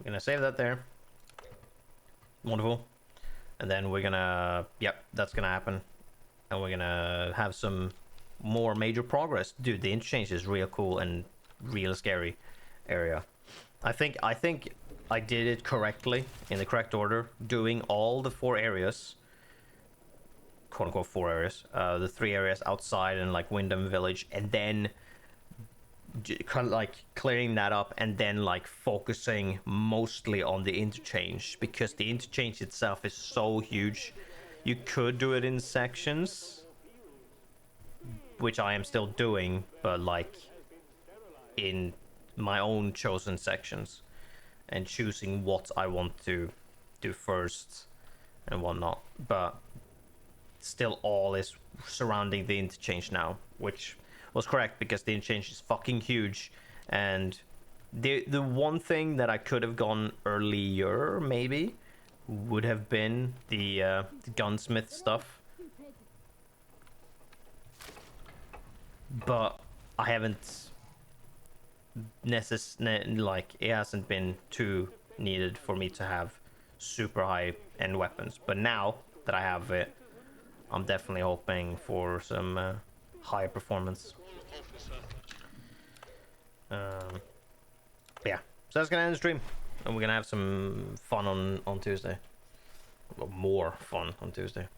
we're gonna save that there. Wonderful. And then we're gonna, that's gonna happen. And we're gonna have some more major progress. Dude, the interchange is real cool and real scary area. I think I did it correctly, in the correct order, doing all the 4 areas, quote unquote 4 areas, the 3 areas outside and like Wyndham Village, and then kind of like clearing that up, and then like focusing mostly on the interchange, because the interchange itself is so huge. You could do it in sections, which I am still doing, but like in my own chosen sections, and choosing what I want to do first and whatnot. But still all is surrounding the interchange now, which was correct because the interchange is fucking huge. And the one thing that I could have gone earlier maybe would have been the gunsmith stuff, but I haven't it hasn't been too needed for me to have super high end weapons. But now that I have it, I'm definitely hoping for some high performance. Yeah, so that's gonna end the stream, and we're gonna have some fun on Tuesday. Well, more fun on Tuesday.